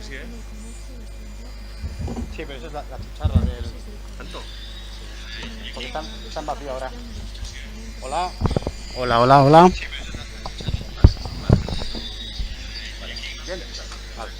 así, ¿eh? Sí, pero eso es la chicharra del... ¿Tanto? Porque está en vacío ahora. Hola. Hola, hola, hola. Bien. Vale.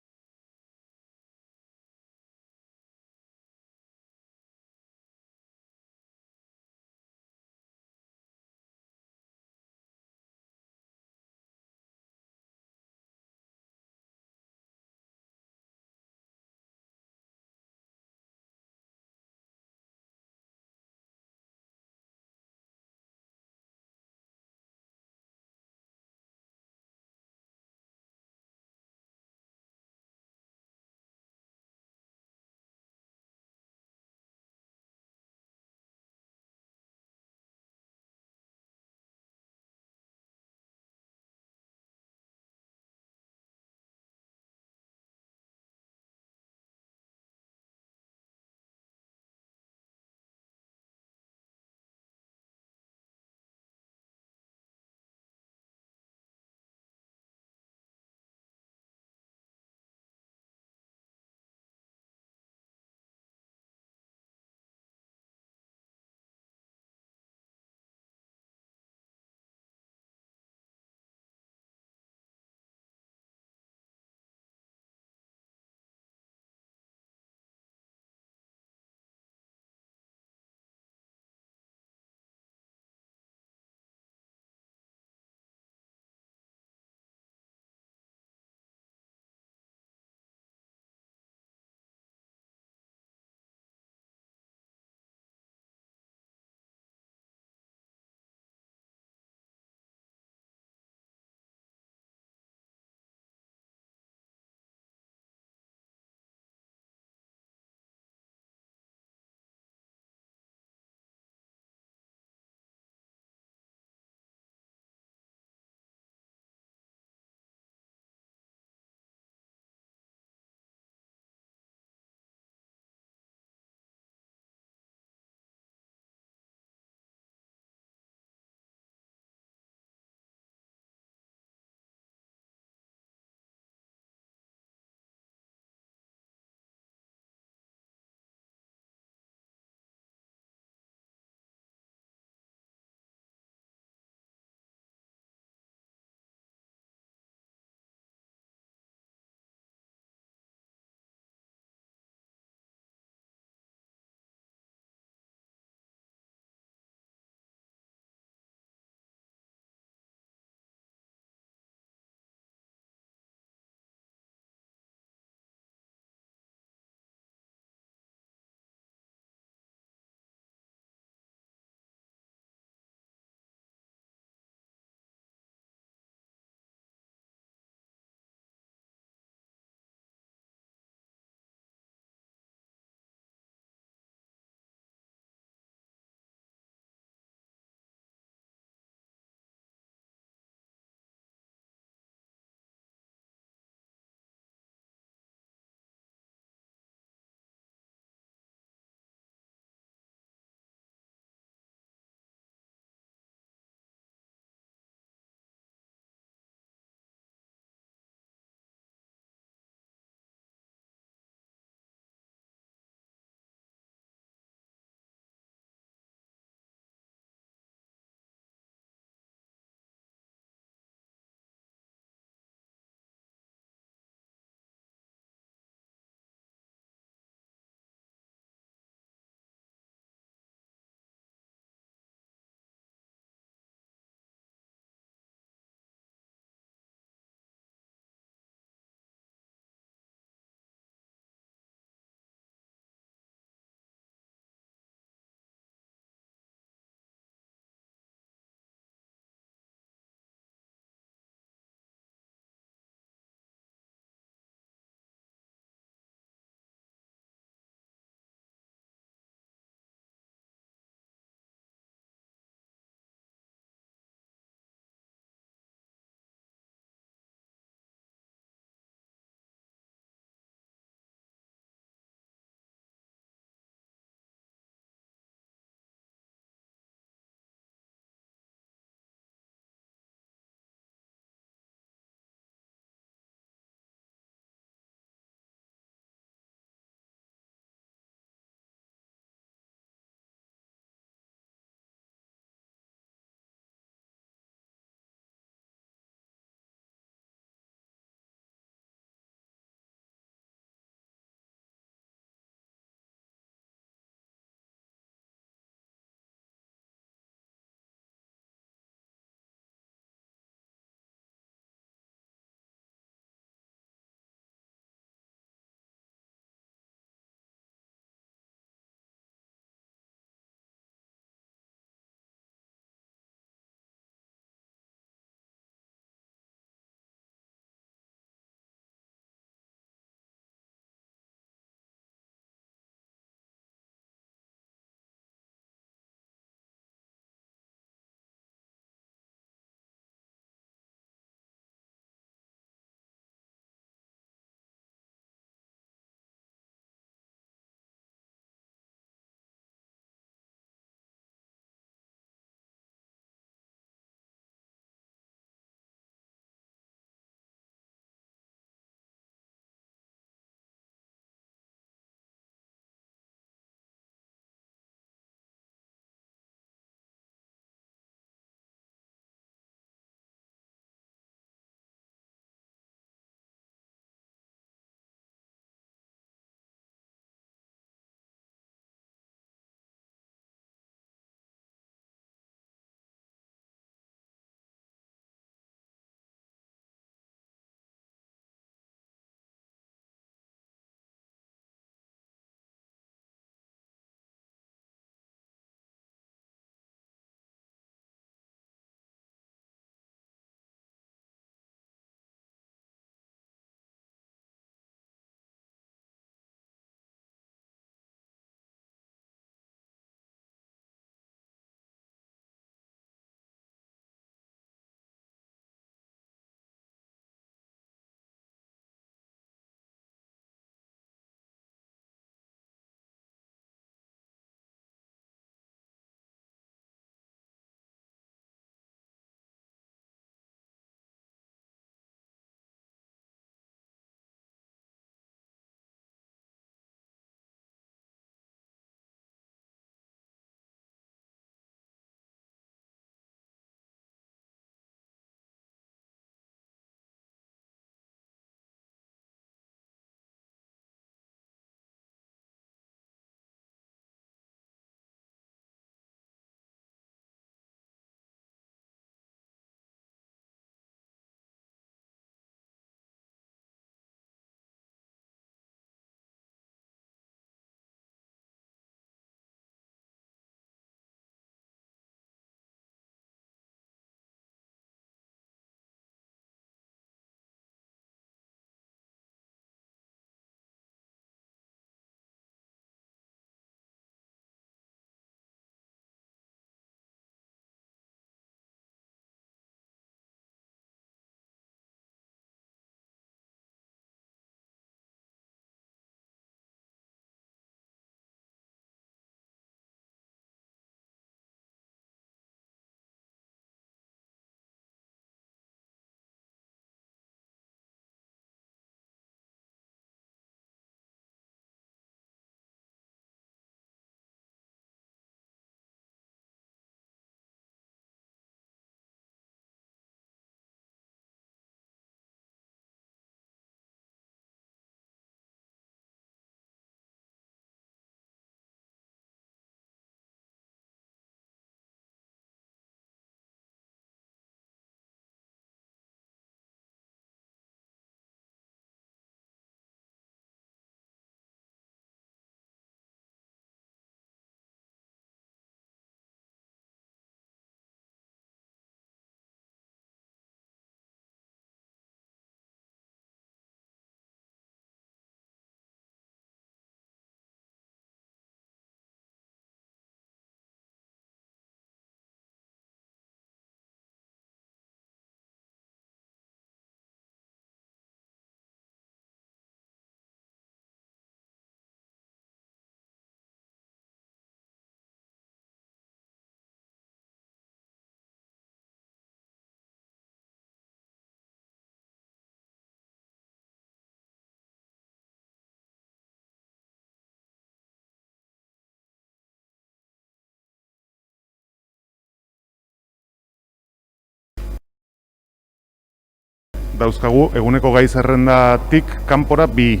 dauzkagu eguneko gai zerrendatik kanpora bi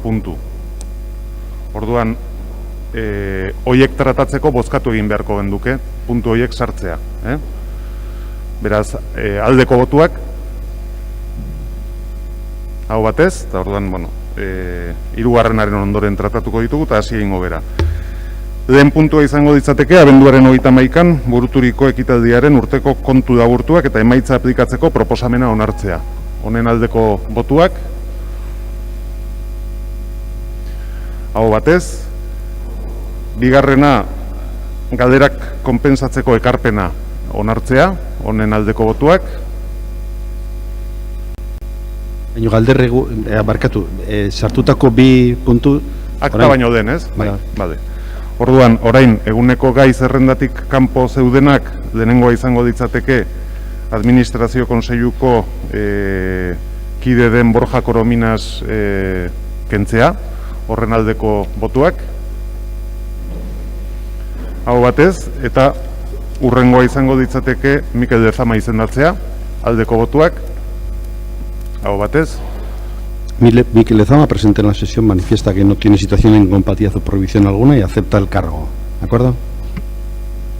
puntu. Orduan, hoiek tratatzeko bozkatu egin beharko genduke, puntu hoiek sartzea. Beraz, aldeko botuak, hau batez, eta orduan, bueno, hirugarrenaren ondoren tratatuko ditugu, eta hasi egingo gera. Lehen puntua izango ditzateke, abenduaren 31an buruturiko ekitaldiaren urteko kontu laburtuak eta emaitza aplikatzeko proposamena onartzea. Honen aldeko botuak, hau batez, bigarrena galderak konpensatzeko ekarpena onartzea, honen aldeko botuak. Baina galderregu, barkatu, sartutako bi puntu... Akta baino den, ez? Bale. Orduan, orain, eguneko gai zerrendatik kanpo zeudenak, lehenengoa izango ditzateke Administrazio Kontseiluko kide den Borja Korominas kentzea, horren aldeko botuak. Hau batez, eta hurrengoa izango ditzateke Mikel Lezama izendatzea, aldeko botuak. Hau batez. Mikel Lezama, presente en la sesión, manifiesta que no tiene situación de incompatibilidad o prohibición alguna y acepta el cargo. ¿De acuerdo?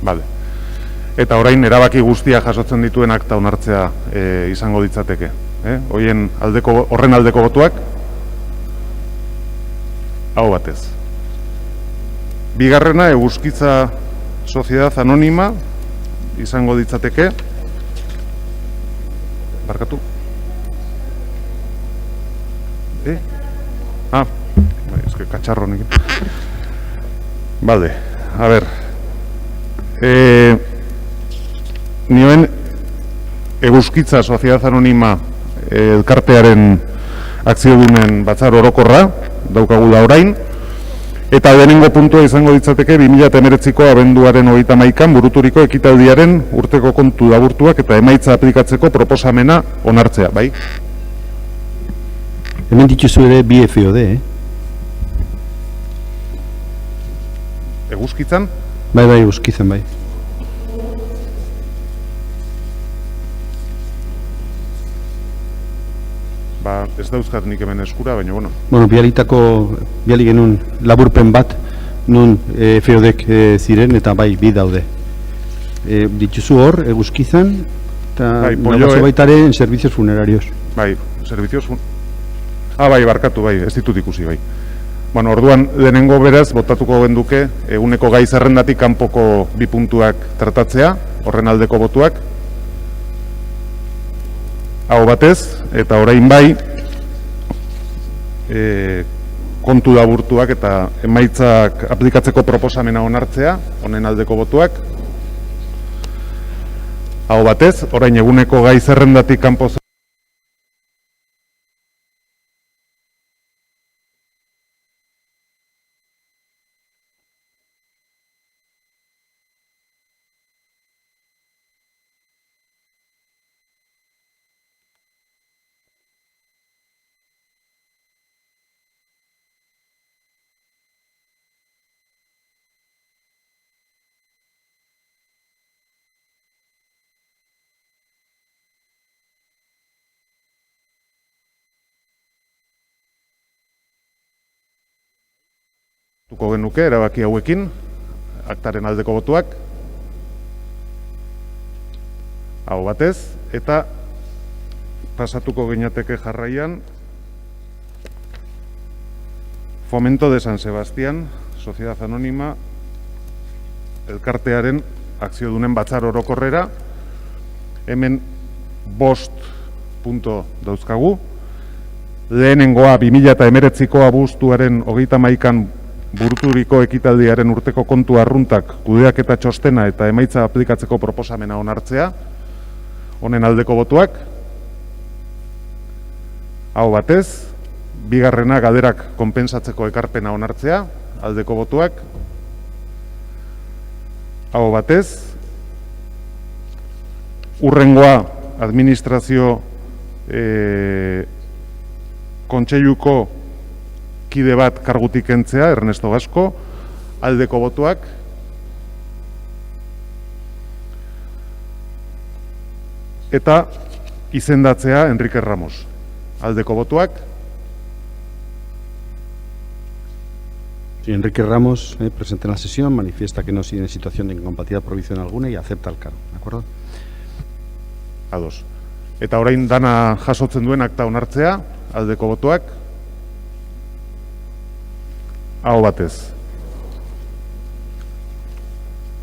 Vale. Eta orain erabaki guztia jasotzen dituen akta onartzea izango ditzateke. Horren aldeko botuak. Hau batez. Bigarrena, Eguzkitza Sociedad Anónima izango ditzateke. Barkatu. Es que cacharro nik. Vale, a ver. Nioen Eguzkitza Sociedad Anónima elkartearen akziodunen batzar orokorra daukagula orain, eta lehenengo puntua izango ditzateke 2019ko abenduaren 31an buruturiko ekitaldiaren urteko kontu laburtuak eta emaitza aplikatzeko proposamena onartzea, bai? Hemen dituzu ere bi FOD, Eguzkitzan? Bai, Eguzkitzan, bai. Ez dauzkat nik hemen eskura, baina, bueno. Biali genuen laburpen bat, nun FODek ziren, eta bai, bi daude. Dituzu hor, Eguzkitzan, eta nagozo baitare en servicios funerarios. Bai, servicios funerarios. Bai, barkatu, bai, ez ditut ikusi, bai. Bueno, orduan, lehenengo beraz, botatuko genduke, eguneko gai zerrendatik kanpoko bi puntuak tratatzea, horren aldeko botuak. Hau batez, eta orain bai, kontu laburtuak eta emaitzak aplikatzeko proposamena onartzea, honen aldeko botuak. Hau batez, orain eguneko gai zerrendatik kanpo tuko genuke erabaki hauekin, aktaren aldeko botuak. Hau batez, eta pasatuko ginateke jarraian Fomento de San Sebastián, Sociedad Anónima, elkartearen akziodunen batzar orokorrera. Hemen 5 punto dauzkagu. Lehenengoa 2019ko abuztuaren 31an buruturiko ekitaldiaren urteko kontu arruntak kudeaketa txostena eta emaitza aplikatzeko proposamena onartzea, honen aldeko botuak. Hau batez, bigarrena galderak konpensatzeko ekarpena onartzea, aldeko botuak. Hau batez, hurrengoa Administrazio Kontseiluko kide bat kargutik kentzea, Ernesto Gasco, aldeko botuak. Eta izendatzea Enrique Ramos. Aldeko botuak. Enrique Ramos, presente en la sesión, manifiesta que no sigue en situación de incompatibilidad provisional alguna y acepta el cargo. ¿De acuerdo? Ados. Eta orain dana jasotzen duen akta onartzea, aldeko botuak. Aho batez.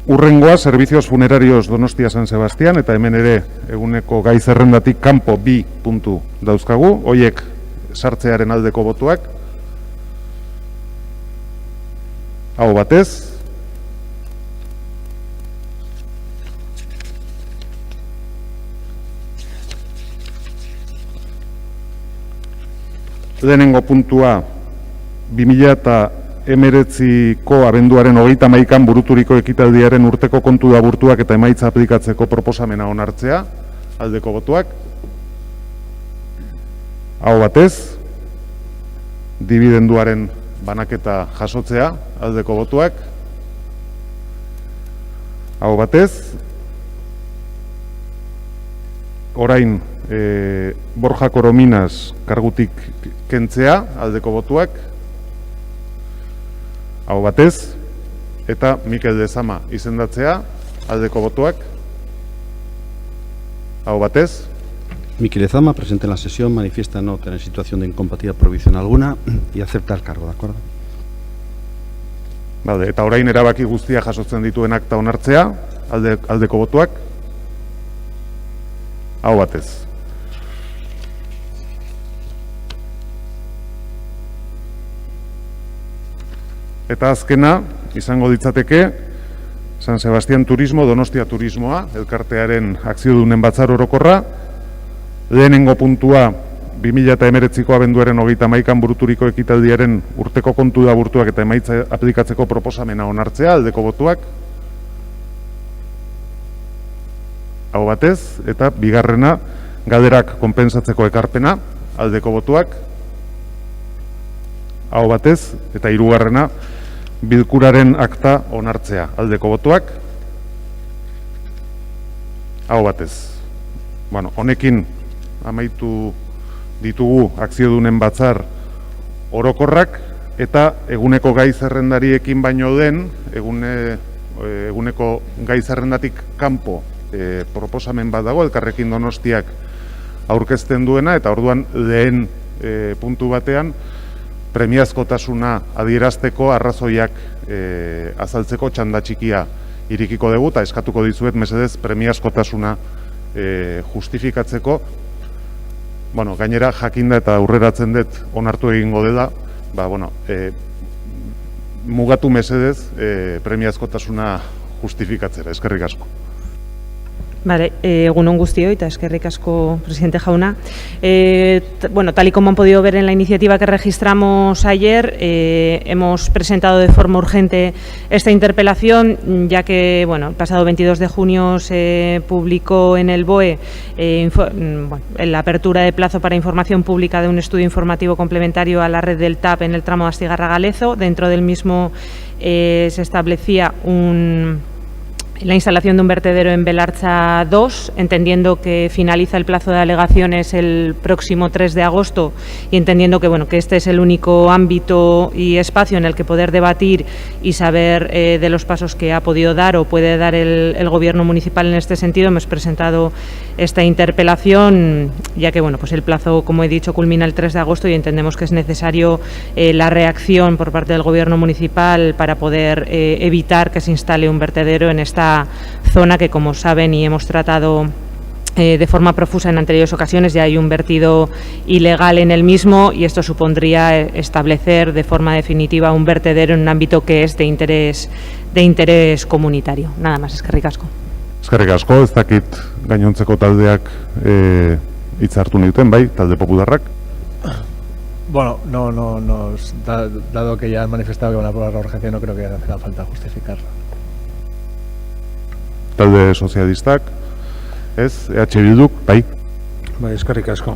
Urrengoa, Servicios Funerarios Donostia San Sebastián, eta hemen ere eguneko gai zerrendatik kanpo 2 puntu dauzkagu, hoiek sartzearen aldeko botuak. Aho batez. Lehenengo puntua 2019ko abenduaren 31an buruturiko ekitaldiaren urteko kontu daburtuak eta emaitza aplikatzeko proposamena onartzea, aldeko botuak. Aho batez. Dibidenduaren banaketa jasotzea, aldeko botuak. Aho batez. Orain Borja Corominas kargutik kentzea, aldeko botuak. Aho batez. Eta Mikel Lezama izendatzea, aldeko botuak. Aho batez. Mikel Lezama, presente en la sesión, manifiesta no tener situación de incompatibilidad provisional alguna y acepta el cargo, ¿de acuerdo? Vale, eta orain erabaki guztia jasotzen dituen akta onartzea, aldeko botuak. Aho batez. Eta azkena, izango ditzateke, San Sebastián Turismo, Donostia Turismoa, elkartearen akziodunen batzar orokorra, lehenengo puntua 2019ko abenduaren 31an buruturiko ekitaldiaren urteko kontu daburtuak eta emaitza aplikatzeko proposamena onartzea, aldeko botuak. Aho batez, eta bigarrena, galderak konpensatzeko ekarpena, aldeko botuak. Aho batez, eta hirugarrena, bilkuraren akta onartzea, aldeko botuak. Aho batez. Bueno, honekin amaitu ditugu akziodunen batzar orokorrak, eta eguneko gai zerrendariekin baino den, eguneko gai zerrendatik kanpo proposamen bat dago, Elkarrekin Donostiak aurkezten duena, eta orduan lehen puntu batean, premiazkotasuna adierazteko arrazoiak azaltzeko txanda txikia irikiko dugu, eta eskatuko dizuet mesedez premiazkotasuna justifikatzeko. Bueno, gainera jakinda eta aurreratzen dut onartu egingo dela, mugatu mesedez premiazkotasuna justifikatzera. Eskerrik asko. Vale, egun on guztioi eta eskerrik asko, presidente jauna. Tal y como han podido ver en la iniciativa que registramos ayer, hemos presentado de forma urgente esta interpelación, ya que el pasado 22 de junio se publicó en el BOE la apertura de plazo para información pública de un estudio informativo complementario a la red del TAP en el tramo Astigarraga-Lezo. Dentro del mismo se establecía la instalación de un vertedero en Belartza 2, entendiendo que finaliza el plazo de alegaciones el próximo 3 de agosto y entendiendo que este es el único ámbito y espacio en el que poder debatir y saber de los pasos que ha podido dar o puede dar el Gobierno municipal en este sentido, hemos presentado esta interpelación, ya que el plazo, como he dicho, culmina el 3 de agosto y entendemos que es necesario la reacción por parte del Gobierno municipal para poder evitar que se instale un vertedero en esta zona que, como saben y hemos tratado de forma profusa en anteriores ocasiones, ya hay un vertido ilegal en el mismo y esto supondría establecer de forma definitiva un vertedero en un ámbito que es de interés comunitario. Nada más, eskerrik asko. Eskerrik asko, ez dakit gainontzeko taldeak hitza hartu nahi duten, bai, talde popularrak. Bueno, dado que ya han manifestado que van a aprobar la urgencia, no creo que haga falta justificarla. Talde sozialistak, ez, EH Bilduk, bai. Eskerrik asko.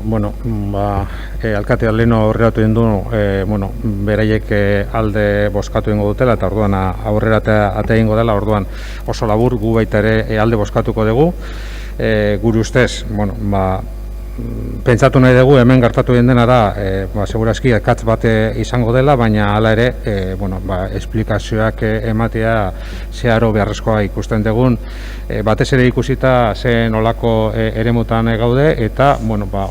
Alkatea leheno aurreratu egin du, beraiek alde bozkatu egingo dutela, eta orduan aurrera ate egingo dela, orduan oso labur gu baita ere alde bozkatuko dugu. Gure ustez, pentsatu nahi dugu hemen gertatu dena da, segurazki ekatz bate izango dela, baina hala ere, esplikazioak ematea zeharo beharrezkoa ikusten dugun, batez ere ikusita ze nolako eremutan gaude, eta,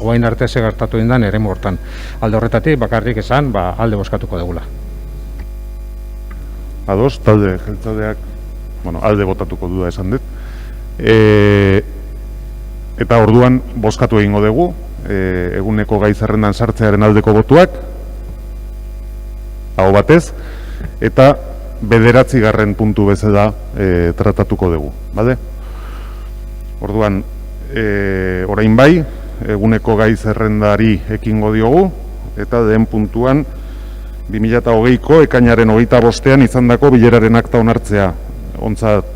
oain arte ze gertatu den eremu hortan. Alde horretatik, bakarrik esan, alde bozkatuko dugula. Ados, talde jeltzaleak, alde botatuko duda esan dut. Eta orduan bozkatu egingo dugu, eguneko gai zerrendan sartzearen aldeko botuak, aho batez, eta 9. puntu bezala tratatuko dugu, bale? Orduan, orain bai, eguneko gai zerrendari ekingo diogu, eta den puntuan 2020ko ekainaren 25ean izandako bileraren akta onartzea. Ontzat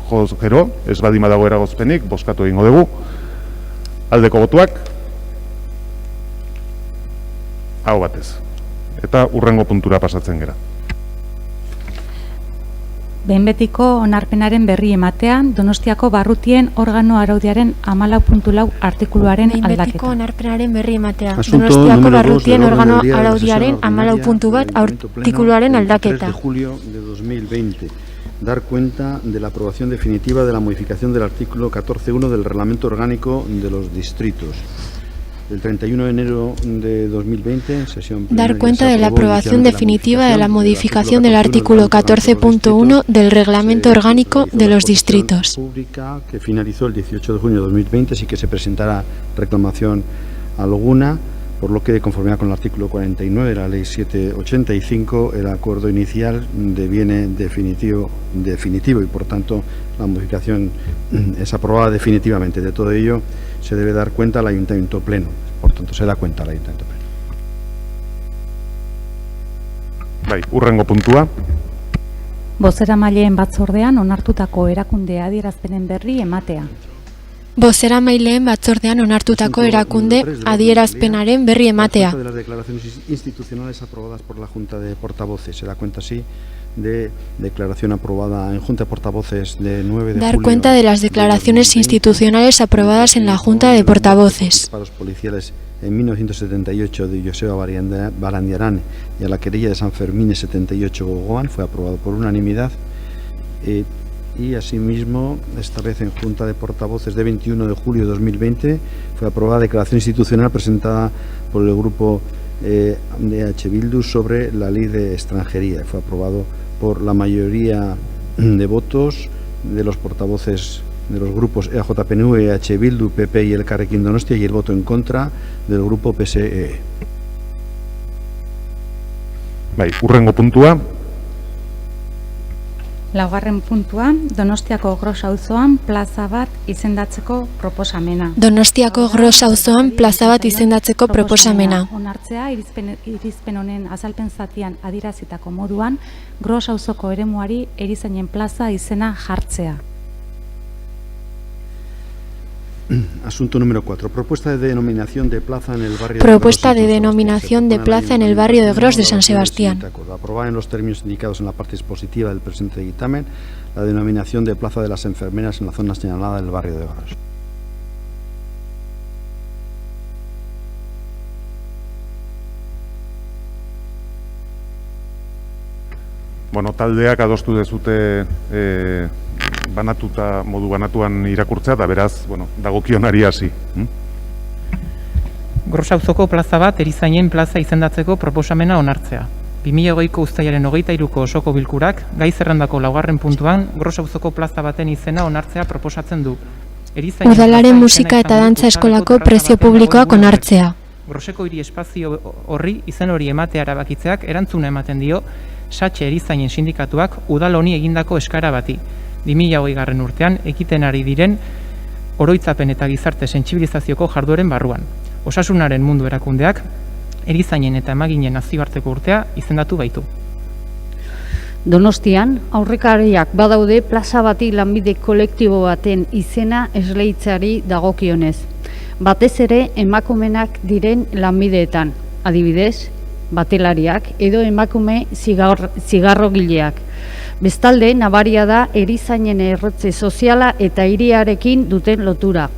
joz gero, ez badima dago eragozpenik, bozkatu egingo dugu. Aldeko botuak, hau batez. Eta hurrengo puntura pasatzen gera. Behin betiko onarpenaren berri ematean, Donostiako barrutien organo araudiaren 14.4 artikuluaren aldaketa. Behin betiko onarpenaren berri ematean, Donostiako barrutien organo araudiaren 14.4 artikuluaren aldaketa. 3 de julio de 2020. Dar cuenta de la aprobación definitiva de la modificación del artículo 14.1 del Reglamento Orgánico de los Distritos. El 31 de enero de 2020, sesión plenaria, dar cuenta de la aprobación definitiva de la modificación del artículo 14.1 del Reglamento Orgánico de los Distritos. Pública que finalizó el 18 de junio de 2020, sí que se presentará reclamación alguna, por lo que, de conformidad con el artículo 49 de la Ley 785, el acuerdo inicial deviene definitivo y, por tanto, la modificación es aprobada definitivamente. De todo ello se debe dar cuenta al Ayuntamiento Pleno. Por tanto, se da cuenta al Ayuntamiento Pleno. Hurrengo puntua. Bozeramaileen batzordean onartutako erakunde adierazpenen berri ematea. Bozeramaileen batzordean onartutako erakunde adierazpenaren berri ematea. De las declaraciones institucionales aprobadas por la Junta de Portavoces. Se da cuenta así de declaración aprobada en Junta de Portavoces de 9 de julio. Dar cuenta de las declaraciones institucionales aprobadas en la Junta de Portavoces. A los policiales en 1978 de Joseba Barandiarán y a la querella de San Fermín en 78 Gogoan fue aprobado por unanimidad. Y asimismo, esta vez en Junta de Portavoces de 21 de julio de 2020 fue aprobada declaración institucional presentada por el grupo de EH Bildu sobre la ley de extranjería. Fue aprobado por la mayoría de votos de los portavoces de los grupos EAJPNU, EH Bildu, PP y Elkarrekin Donostia, y el voto en contra del grupo PSE. Hurrengo puntua. Laugarren puntua, Donostiako Gros auzoan plaza bat izendatzeko proposamena. Donostiako Gros auzoan plaza bat izendatzeko proposamena. Onartzea irizpen honen azalpen zatian adierazitako moduan, Gros auzoko eremuari erizainen plaza izena jartzea. Asunto número 4. Propuesta de denominación de plaza en el barrio Propuesta de denominación de plaza en el barrio de Gros de San Sebastián. Aprobar en los términos indicados en la parte expositiva del presente dictamen la denominación de plaza de las enfermeras en la zona señalada del barrio de Gros. Taldeak adostu dezute modu banatuan irakurtzea, eta beraz, dagokionari hasi. Gros auzoko plaza bat erizainen plaza izendatzeko proposamena onartzea. 2020ko uztailaren 23ko osoko bilkurak, gai zerrendako 4. puntuan, Gros auzoko plaza baten izena onartzea proposatzen du. Udalaren musika eta dantza eskolako prezio publikoak onartzea. Groseko hiri espazio horri izen hori ematea erabakitzeak erantzuna ematen dio Satxe erizainen sindikatuak udal honi egindako eskara bati. 2020 urtean ekiten ari diren oroitzapen eta gizarte sentsibilizazioko jardueren barruan. Osasunaren mundu erakundeak erizainen eta emaginen nazioarteko urtea izendatu baitu. Donostian, aurrekariak badaude plaza bati lanbide kolektibo baten izena esleitzari dagokionez. Batez ere emakumenak diren lanbideetan, adibidez, batelariak edo emakume zigarrogileak. Bestalde, nabaria da erizainen errotze soziala eta hiriarekin duten lotura.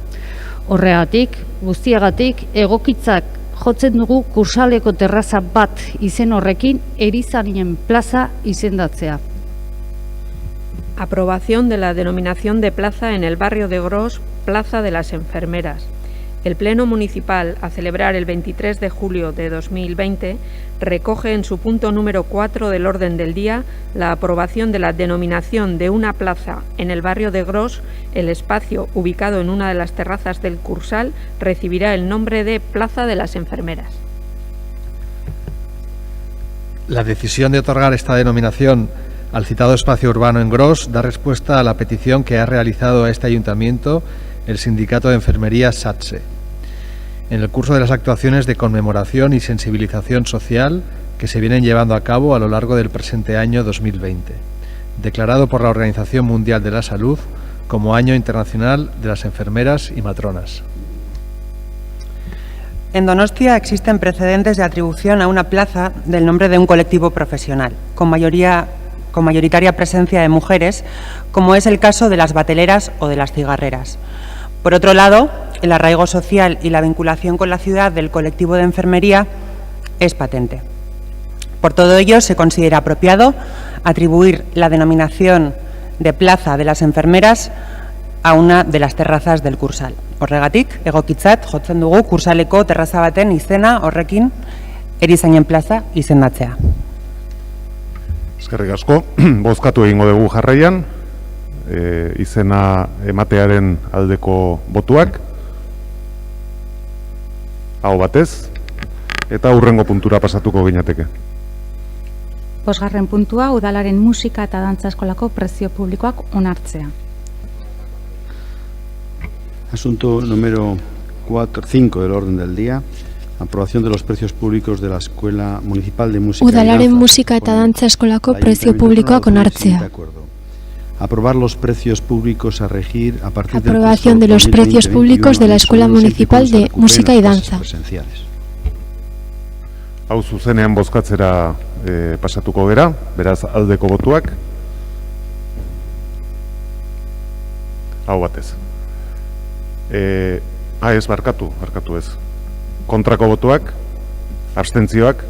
Horregatik, guztiagatik, egokitzak jotzen dugu kursaleko terraza bat izen horrekin Erizanien plaza izendatzea. Aprobación de la denominación de plaza en el barrio de Gros, Plaza de las Enfermeras. El Pleno Municipal, a celebrar el 23 de julio de 2020, recoge en su punto número 4 del orden del día la aprobación de la denominación de una plaza en el barrio de Gros. El espacio, ubicado en una de las terrazas del Cursal, recibirá el nombre de Plaza de las Enfermeras. La decisión de otorgar esta denominación al citado espacio urbano en Gros da respuesta a la petición que ha realizado a este ayuntamiento el Sindicato de Enfermería SATSE, en el curso de las actuaciones de conmemoración y sensibilización social que se vienen llevando a cabo a lo largo del presente año 2020, declarado por la Organización Mundial de la Salud como Año Internacional de las Enfermeras y Matronas. En Donostia existen precedentes de atribución a una plaza del nombre de un colectivo profesional, con mayoritaria presencia de mujeres, como es el caso de las bateleras o de las cigarreras. Por otro lado, el arraigo social y la vinculación con la ciudad del colectivo de enfermería es patente. Por todo ello, se considera apropiado atribuir la denominación de Plaza de las Enfermeras a una de las terrazas del Cursal. Horregatik, egokitzat jotzen dugu Kursaleko terraza baten izena horrekin Erizainen plaza izendatzea. Eskerrik asko, bozkatu egingo dugu jarraian, izena ematearen aldeko botuak, aho batez, eta hurrengo puntura pasatuko ginateke. 5. puntua, udalaren musika eta dantza eskolako prezio publikoak onartzea. Asunto número 5 del orden del día. Aprobación de los precios públicos de la Escuela Municipal de Música Udalaren y Danza. musika eta dantza eskolako prezio publikoak onartzea. Aprobar los precios públicos a regir a partir del Aprobación de los precios públicos de la Escuela Municipal de Música y Danza. Hau zuzenean bozkatzera pasatuko gera, beraz aldeko botuak, hau batez. Ez, barkatu ez. Kontrako botuak, abstentzioak,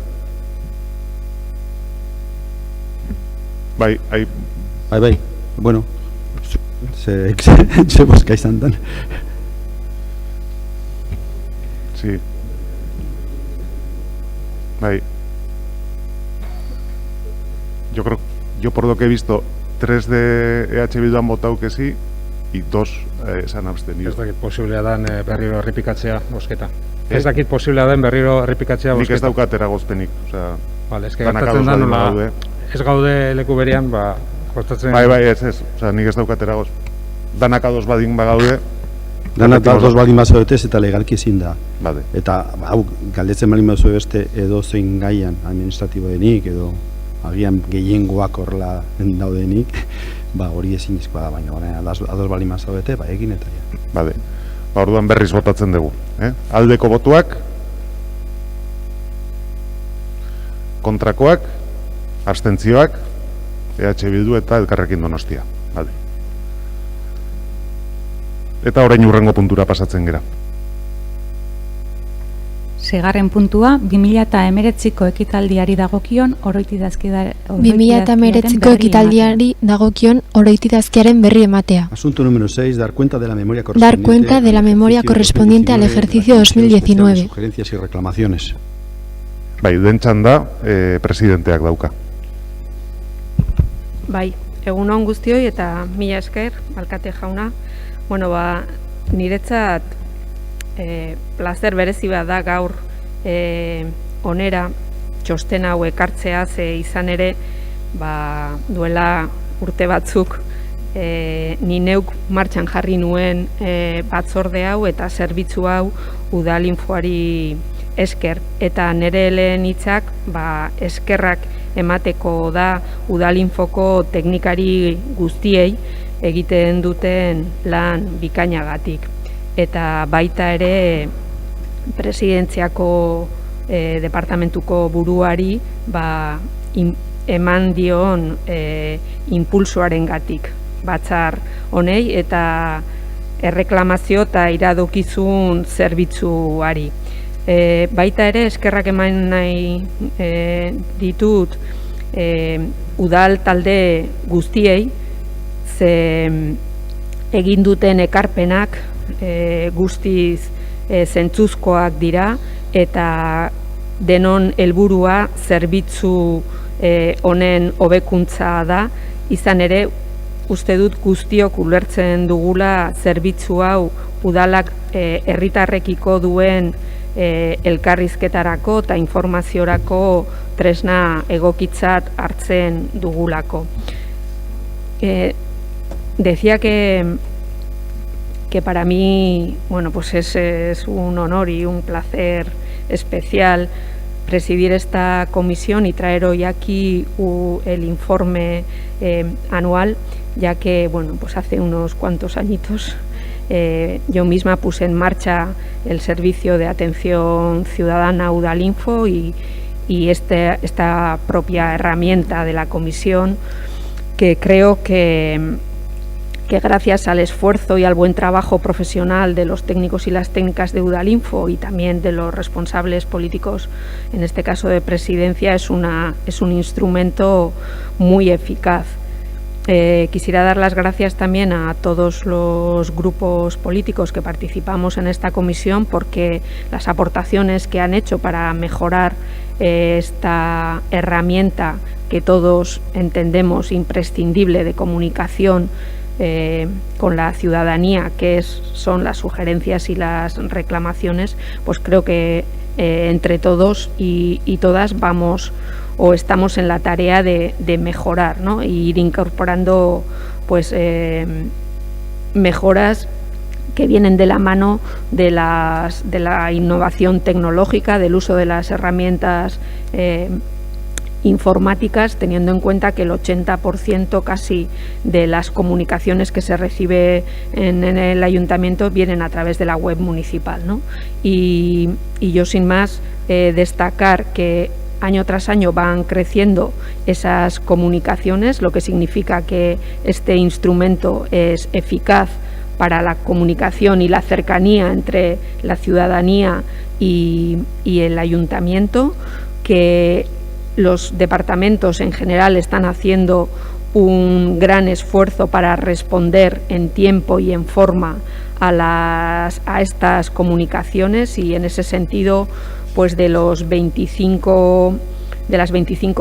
bai, bueno, se bozka izan dan. Sí. Bai. Yo por lo que he visto, 3 de EH Bildu han votado que sí y 2 se han abstenido. Ez dakit posiblea den berriro errepikatzea bozketa. Ez dakit posiblea den berriro errepikatzea bozketa. Nik ez daukat eragozpenik, osea, vale, eske gertatzen da nola ez gaude leku berean, ba, kostatzen... Bai, ez, osea, nik ez daukat eragoz. Danak ados badin bagaude... Danak ados badin bazaudetez eta legalki ezin da. Bade. Eta, hau, galdetzen balin bazu beste edo zein gaian administratibo denik, edo agian gehiengoak horrela daudenik, ba, hori ezin izkoa da, baina ados balin bazaudete, ba, egin eta ja. Bade. Ba, orduan berriz botatzen dugu. Aldeko botuak, kontrakoak, abstentzioak, EH Bildu eta Elkarrekin Donostia. Bale. Eta orain hurrengo puntura pasatzen gera. 6. puntua, 2019ko ekitaldiari dagokion oroitidazkiaren 2019ko ekitaldiari dagokion oroitidazkiaren berri ematea. Asunto número 6, dar cuenta de la memoria correspondiente al ejercicio 2019. Sugerencias y reclamaciones. Bai, dentzan da, presidenteak dauka. Bai, egun on guztioi eta mila esker, alkate jauna. Bueno, ba, niretzat plazer berezi bat da gaur onera txosten hau ekartzea, ze izan ere ba, duela urte batzuk ni neuk martxan jarri nuen batzorde hau eta zerbitzu hau Udalinfoari esker, eta nire lehen hitzak ba, eskerrak emateko da Udalinfoko teknikari guztiei egiten duten lan bikainagatik. Eta baita ere presidentziako departamentuko buruari ba, eman dion impulsoaren gatik batzar honei, eta erreklamazio eta iradokizun zerbitzuari. Baita ere, eskerrak eman nahi ditut udal talde guztiei, ze egin duten ekarpenak guztiz zentzuzkoak dira, eta denon helburua zerbitzu honen hobekuntza da, izan ere uste dut guztiok ulertzen dugula zerbitzu hau udalak herritarrekiko duen elkarrizketarako eta informaziorako tresna egokitzat hartzen dugulako. Decía que para mí, bueno, pues es un honor y un placer especial presidir esta comisión y traer hoy aquí el informe anual, ya que, bueno, pues hace unos cuantos añitos yo misma puse en marcha el servicio de atención ciudadana Udalinfo y esta propia herramienta de la comisión, que creo que gracias al esfuerzo y al buen trabajo profesional de los técnicos y las técnicas de Udalinfo y también de los responsables políticos, en este caso de presidencia, es un instrumento muy eficaz. Quisiera dar las gracias también a todos los grupos políticos que participamos en esta comisión, porque las aportaciones que han hecho para mejorar esta herramienta que todos entendemos imprescindible de comunicación con la ciudadanía, que son las sugerencias y las reclamaciones, pues creo que entre todos y todas vamos o estamos en la tarea de mejorar, ¿no? E ir incorporando pues mejoras que vienen de la mano de la innovación tecnológica, del uso de las herramientas informáticas, teniendo en cuenta que el 80% casi de las comunicaciones que se recibe en el ayuntamiento vienen a través de la web municipal, ¿no? Y yo, sin más, destacar que año tras año van creciendo esas comunicaciones, lo que significa que este instrumento es eficaz para la comunicación y la cercanía entre la ciudadanía y el ayuntamiento, que los departamentos en general están haciendo un gran esfuerzo para responder en tiempo y en forma a estas comunicaciones, y en ese sentido, pues de las 25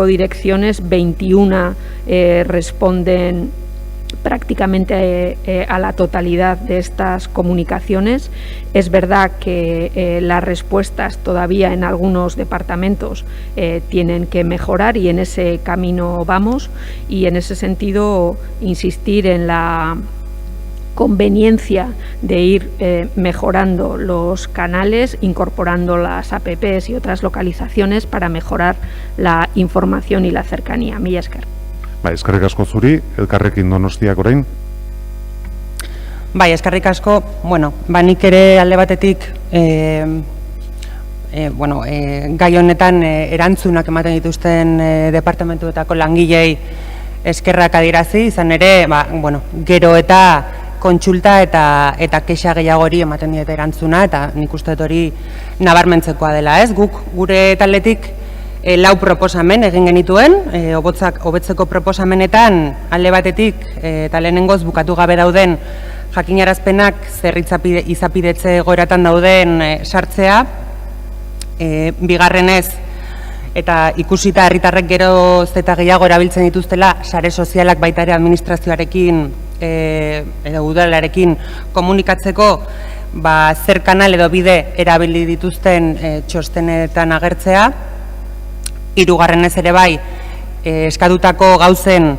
direcciones, 21 responden prácticamente a la totalidad de estas comunicaciones. Es verdad que las respuestas todavía en algunos departamentos tienen que mejorar, y en ese camino vamos, y en ese sentido insistir en la conveniencia de ir mejorando los canales, incorporando las APPs y otras localizaciones para mejorar la información y la cercanía. Mila esker. Eskerrik asko zuri, elkarrekin Donostiak orain. Eskerrik asko, nik ere alde batetik gai honetan erantzunak ematen dituzten departamentuetako langilei eskerrak adierazi, izan ere, gero eta kontsulta eta kexa gehiagori ematen diete erantzuna, eta nik uste hori nabarmentzekoa dela, ez? Guk gure taldetik 4 proposamen egin genituen, hobetzeko proposamenetan alde batetik eta lehenengoz bukatu gabe dauden jakinarazpenak zer izapidetze egoeratan dauden sartzea, bigarrenez, eta ikusita herritarrek geroz eta gehiago erabiltzen dituztela sare sozialak baita ere administrazioarekin edo udalarekin komunikatzeko, zer kanal edo bide erabili dituzten txostenetan agertzea. Hirugarrenez ere bai, eskatutako gauzen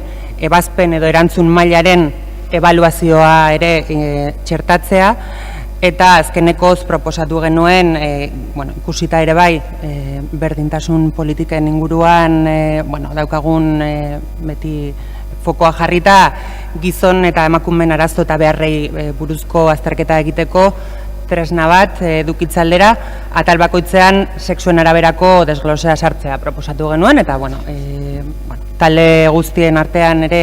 ebazpen edo erantzun mailaren ebaluazioa ere txertatzea, eta azkenekoz proposatu genuen, ikusita ere bai, berdintasun politiken inguruan daukagun beti fokoa jarrita, gizon eta emakumeen arazo eta beharrei buruzko azterketa egiteko tresna bat edukitzaldera, atal bakoitzean sexuen araberako desglosea sartzea proposatu genuen, eta talde guztien artean ere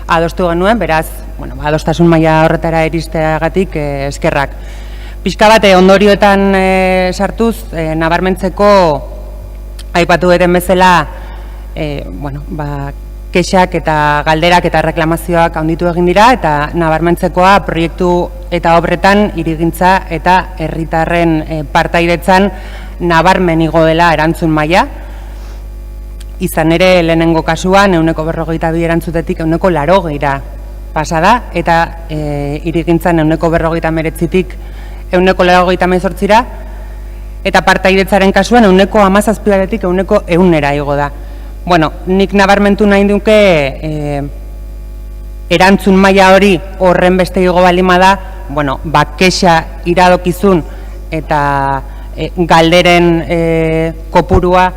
adostu genuen, beraz adostasun maila horretara iristeagatik eskerrak. Pixka bat ondorioetan sartuz, nabarmentzeko aipatu eren bezala, kexak eta galderak eta reklamazioak handitu egin dira, eta nabarmentzekoa proiektu eta obretan hirigintza eta herritarren partaidetzan nabarmen igo dela erantzun maila. Izan ere, lehenengo kasuan, 142 erantzutetik 180 pasada, eta hirigintzan 159tik 188ra, eta partaidetzaren kasuan 117tik 100ra igo da. Bueno, nik nabarmentu nahi duke erantzun maila hori horren beste igo balima da, kexa iradokizun eta galderen kopurua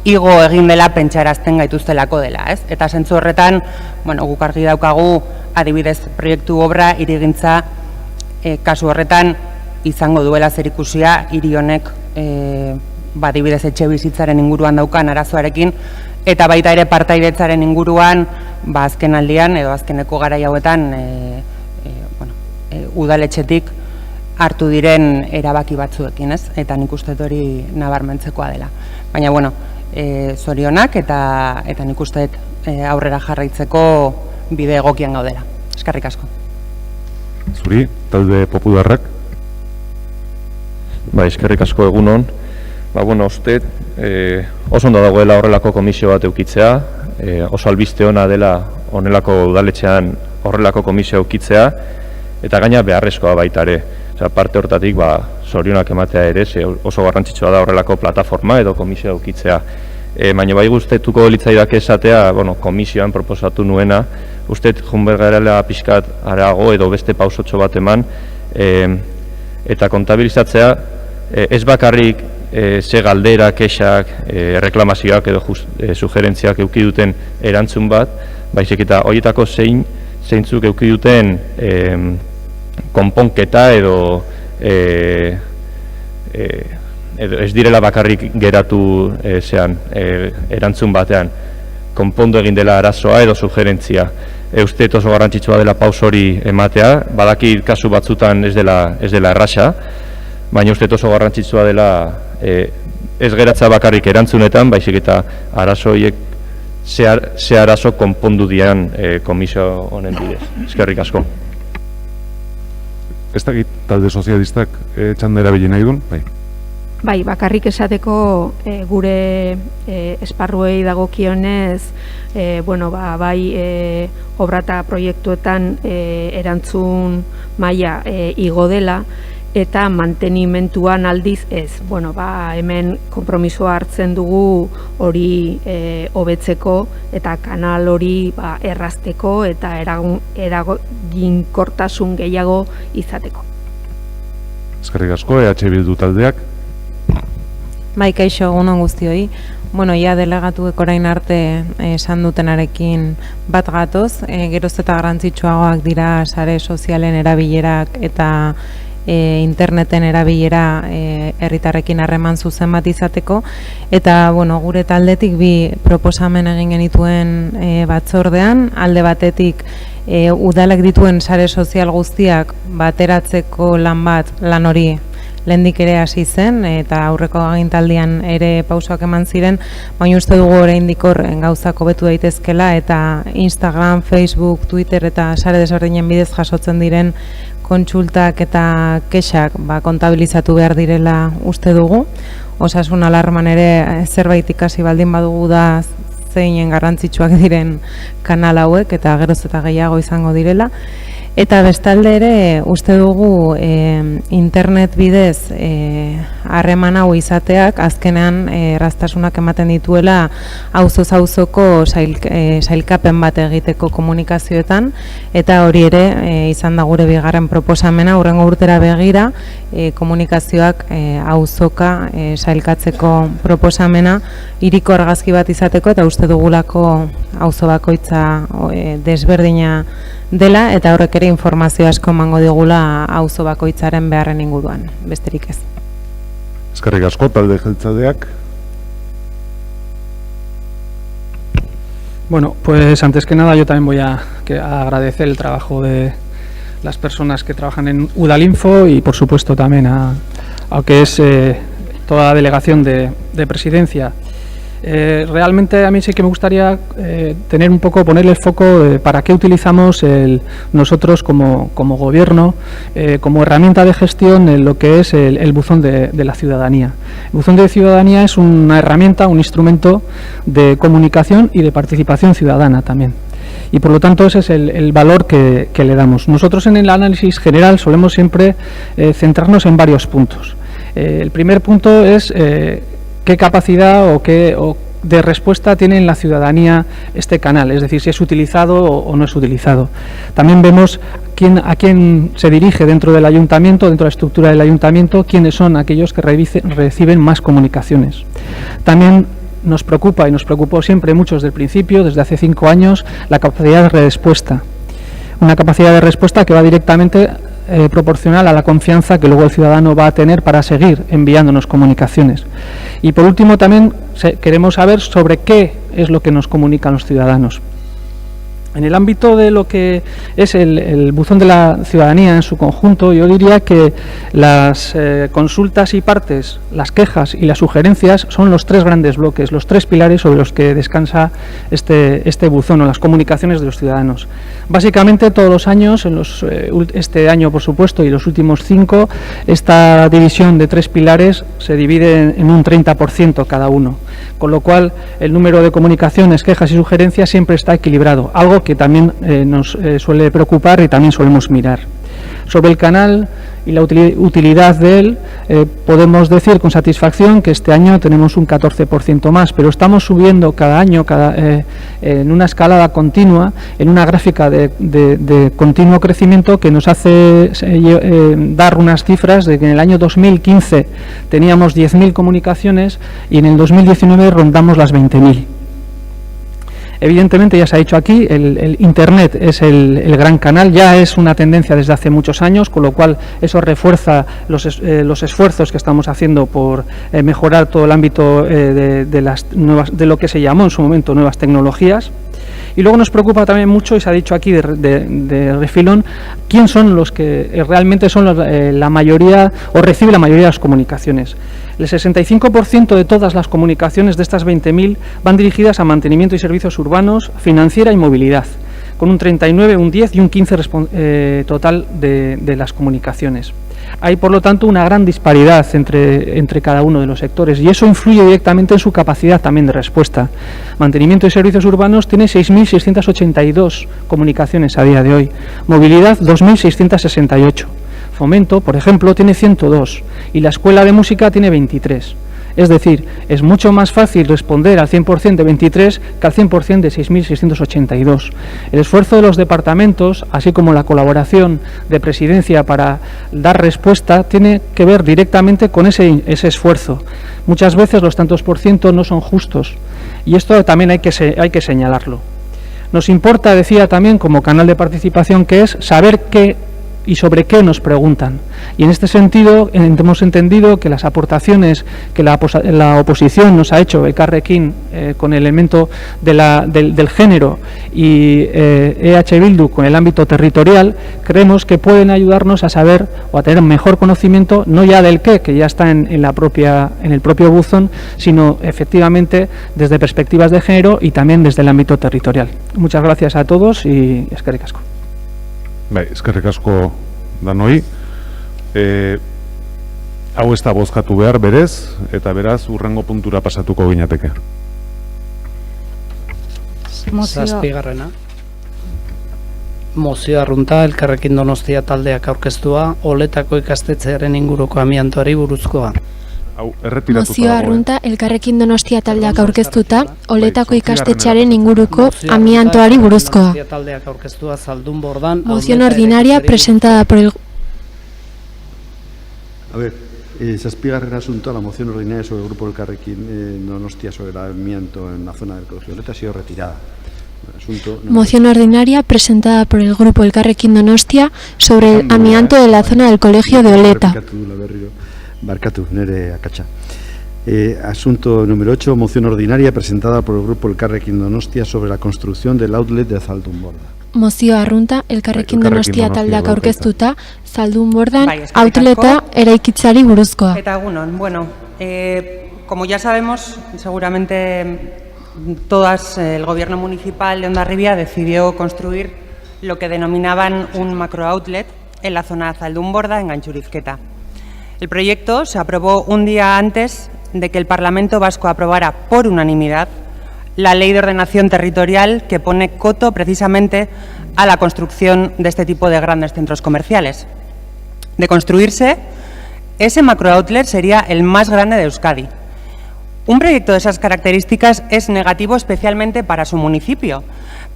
igo egin dela pentsarazten gaituztelako dela, ez? Eta zentzu horretan, guk argi daukagu adibidez proiektu obra hirigintza kasu horretan izango duela zerikusia hiri honek adibidez etxe bizitzaren inguruan daukan arazoarekin, eta baita ere partaidetzaren inguruan azken aldian edo azkeneko garai hauetan udaletxetik hartu diren erabaki batzuekin, ez? Eta nik uste hori nabarmentzekoa dela. Baina, zorionak eta nik uste aurrera jarraitzeko bide egokian gaudela. Eskerrik asko. Zuri, talde popularrak? Eskerrik asko egunon. Uste, oso ondo dagoela horrelako komisio bat eukitzea, oso albiste ona dela honelako udaletxean horrelako komisio eukitzea, eta gaina beharrezkoa baita ere. Parte hortatik, zorionak ematea ere, oso garrantzitsua da horrelako plataforma edo komisio eukitzea. Baina bai guztetuko litzaidak esatea, komisioan proposatu nuena, uste junbergarela pixkat arago edo beste pausotxo bat eman, eta kontabilizatzea ez bakarrik ze galdera, kexak, reklamazioak edo sugerentziak euki duten erantzun bat, baizik eta horietako zeintzuk euki duten konponketa edo ez direla bakarrik geratu erantzun batean konpondu egin dela arazoa edo sugerentzia. Uste oso garrantzitsua dela paus hori ematea, badaki kasu batzutan ez dela erraxa, baina uste oso garrantzitsua dela ez geratza bakarrik erantzunetan, baizik eta arazoiek ze arazo konpondu dian komisio honen bidez. Eskerrik asko. Ez dakit talde sozialistak txanda erabili nahi duen? Bai, bakarrik esateko gure esparruei dagokionez, bai obra eta proiektuetan erantzun maila igo dela, eta mantenimentuan aldiz ez. Hemen konpromisoa hartzen dugu hori hobetzeko eta kanal hori errazteko eta eraginkortasun gehiago izateko. Eskerrik asko, EH Bildu taldeak. Bai, kaixo, egunon guztioi. Ja delegatuek orain arte esan dutenarekin bat gatoz, geroz eta garrantzitsuagoak dira sare sozialen erabilerak eta interneten erabilera herritarrekin harreman zuzen bat izateko, eta gure taldetik bi proposamen egin genituen batzordean, alde batetik udalek dituen sare sozial guztiak bateratzeko lan hori lehendik ere hasi zen, eta aurreko agintaldian ere pausoak eman ziren, baina uste dugu oraindik hor gauzak hobetu daitezkela, eta Instagram, Facebook, Twitter eta sare desberdinen bidez jasotzen diren kontsultak eta kexak kontabilizatu behar direla uste dugu. Osasun alarman ere zerbait ikasi baldin badugu da zeinen garrantzitsuak diren kanal hauek, eta geroz eta gehiago izango direla. Eta bestalde ere uste dugu internet bidez harreman hau izateak azkenean erraztasunak ematen dituela auzoz auzoko sailkapen bat egiteko komunikazioetan, eta hori ere izan da gure bigarren proposamena hurrengo urtera begira komunikazioak auzoka sailkatzeko proposamena hiriko argazki bat izateko, eta uste dugulako auzo bakoitza desberdina dela, eta horrek ere informazio asko emango digula auzo bakoitzaren beharren inguruan, besterik ez. Eskerrik asko, talde jeltzaleak. Bueno, pues antes que nada yo también voy a agradecer el trabajo de las personas que trabajan en Udalinfo y por supuesto también a que es toda la delegación de presidencia. Realmente a mí sí que me gustaría tener un poco, ponerle el foco para qué utilizamos nosotros como gobierno, como herramienta de gestión en lo que es el buzón de la ciudadanía. El buzón de ciudadanía es una herramienta, un instrumento de comunicación y de participación ciudadana también. Y por lo tanto ese es el valor que le damos. Nosotros en el análisis general solemos siempre centrarnos en varios puntos. El primer punto es qué capacidad o de respuesta tiene en la ciudadanía este canal, es decir, si es utilizado o no es utilizado. También vemos a quién se dirige dentro del ayuntamiento, dentro de la estructura del ayuntamiento, quiénes son aquellos que reciben más comunicaciones. También nos preocupa y nos preocupó siempre mucho desde el principio, desde hace 5 años, la capacidad de respuesta. Una capacidad de respuesta que va directamente proporcional a la confianza que luego el ciudadano va a tener para seguir enviándonos comunicaciones. Y por último también queremos saber sobre qué es lo que nos comunican los ciudadanos. En el ámbito de lo que es el buzón de la ciudadanía en su conjunto, yo diría que las consultas y partes, las quejas y las sugerencias son los 3 grandes bloques, los 3 pilares sobre los que descansa este buzón o las comunicaciones de los ciudadanos. Básicamente todos los años, este año por supuesto y los últimos 5, esta división de 3 pilares se divide en un 30% cada uno, con lo cual el número de comunicaciones, quejas y sugerencias siempre está equilibrado, algo que también nos suele preocupar y también solemos mirar. Sobre el canal y la utilidad de él, podemos decir con satisfacción que este año tenemos un 14% más, pero estamos subiendo cada año en una escalada continua, en una gráfica de continuo crecimiento que nos hace dar unas cifras de que en el año 2015 teníamos 10.000 comunicaciones y en el 2019 rondamos las 20.000. Evidentemente, ya se ha dicho aquí, el Internet es el gran canal, ya es una tendencia desde hace muchos años, con lo cual eso refuerza los esfuerzos que estamos haciendo por mejorar todo el ámbito de lo que se llamó en su momento nuevas tecnologías. Y luego nos preocupa también mucho, y se ha dicho aquí de refilón, quién son los que realmente son la mayoría o recibe la mayoría de las comunicaciones. El 65% de todas las comunicaciones de estas 20.000 van dirigidas a mantenimiento y servicios urbanos, financiera y movilidad, con un 39, un 10 y un 15 total de las comunicaciones. Hay, por lo tanto, una gran disparidad entre cada uno de los sectores y eso influye directamente en su capacidad también de respuesta. Mantenimiento y servicios urbanos tiene 6.682 comunicaciones a día de hoy, movilidad 2.668. Fomento, por ejemplo, tiene 102 y la Escuela de Música tiene 23. Es decir, es mucho más fácil responder al 100% de 23 que al 100% de 6.682. El esfuerzo de los departamentos, así como la colaboración de Presidencia para dar respuesta, tiene que ver directamente con ese esfuerzo. Muchas veces los tantos por ciento no son justos y esto también hay que señalarlo. Nos importa, decía también, como canal de participación que es, saber qué y sobre qué nos preguntan. Y en este sentido hemos entendido que las aportaciones que la oposición nos ha hecho, Elkarrekin, con el elemento del género y EH Bildu con el ámbito territorial, creemos que pueden ayudarnos a saber o a tener mejor conocimiento, no ya del qué, que ya está en el propio buzón, sino efectivamente desde perspectivas de género y también desde el ámbito territorial. Muchas gracias a todos y eskerrik asko. Eskerrik asko danoi. Hau ez da bozkatu behar berez, eta beraz urrengo puntura pasatuko ginateke. Zazpigarrena. Mozio arrunta Elkarrekin Donostia taldeak aurkeztua, Oletako ikastetxearen inguruko amiantoari buruzkoa. Mozio arrunta Elkarrekin Donostia taldeak aurkeztuta, Oletako ikastetxearen inguruko amiantoari buruzkoa. Moción ordinaria presentada por el... A ver, zazpigarren asunto, la moción ordinaria sobre el grupo Elkarrekin Donostia sobre el amianto en la zona del colegio Oleta ha sido retirada. Moción ordinaria presentada por el grupo Elkarrekin Donostia sobre el amianto de la zona del colegio de Oleta. Barkatu, nere akatsa. Asunto número 8, moción ordinaria presentada por el Grupo Elkarrekin Donostia sobre la construcción del outlet de Zaldunborda. Mozio arrunta, Elkarrekin Donostia taldeak aurkeztuta, Zaldunbordan outleta eraikitzari buruzkoa. Eta egunon, bueno, como ya sabemos, seguramente todas, el gobierno municipal de Hondarribia decidió construir lo que denominaban un macro outlet en la zona de Zaldunborda, en Gantxurizketa. El proyecto se aprobó un día antes de que el Parlamento Vasco aprobara por unanimidad la Ley de Ordenación Territorial que pone coto precisamente a la construcción de este tipo de grandes centros comerciales. De construirse, ese macro-outlet sería el más grande de Euskadi. Un proyecto de esas características es negativo especialmente para su municipio,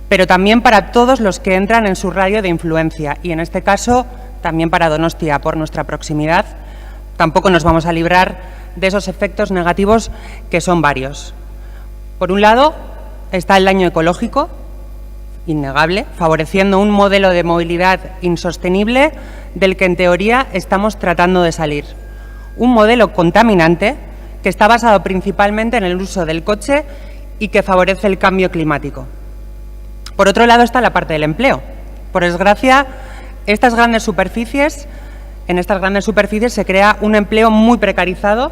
pero también para todos los que entran en su radio de influencia y, en este caso, también para Donostia, por nuestra proximidad. Tampoco nos vamos a librar de esos efectos negativos que son varios. Por un lado, está el daño ecológico, innegable, favoreciendo un modelo de movilidad insostenible del que en teoría estamos tratando de salir. Un modelo contaminante que está basado principalmente en el uso del coche y que favorece el cambio climático. Por otro lado está la parte del empleo. Por desgracia, en estas grandes superficies se crea un empleo muy precarizado,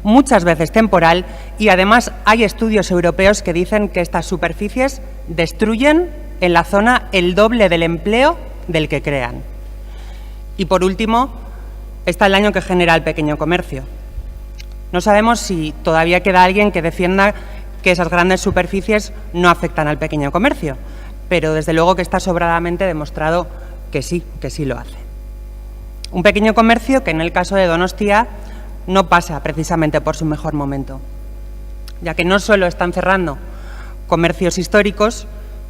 muchas veces temporal, y además hay estudios europeos que dicen que estas superficies destruyen en la zona el doble del empleo del que crean. Y por último, está el daño que genera el pequeño comercio. No sabemos si todavía queda alguien que defienda que esas grandes superficies no afectan al pequeño comercio, pero desde luego que está sobradamente demostrado que sí lo hace. Un pequeño comercio que en el caso de Donostia no pasa precisamente por su mejor momento, ya que no solo están cerrando comercios históricos,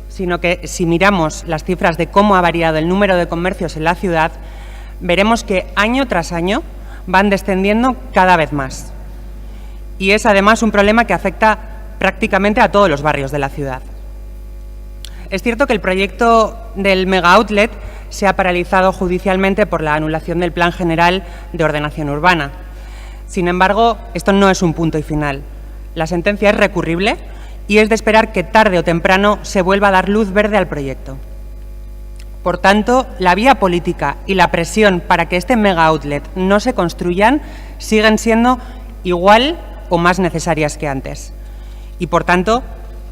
sino que si miramos las cifras de cómo ha variado el número de comercios en la ciudad, veremos que año tras año van descendiendo cada vez más. Y es además un problema que afecta prácticamente a todos los barrios de la ciudad. Es cierto que el proyecto del mega outlet se ha paralizado judicialmente por la anulación del Plan General de Ordenación Urbana. Sin embargo, esto no es un punto y final. La sentencia es recurrible y es de esperar que tarde o temprano se vuelva a dar luz verde al proyecto. Por tanto, la vía política y la presión para que este mega outlet no se construyan siguen siendo igual o más necesarias que antes. Y por tanto,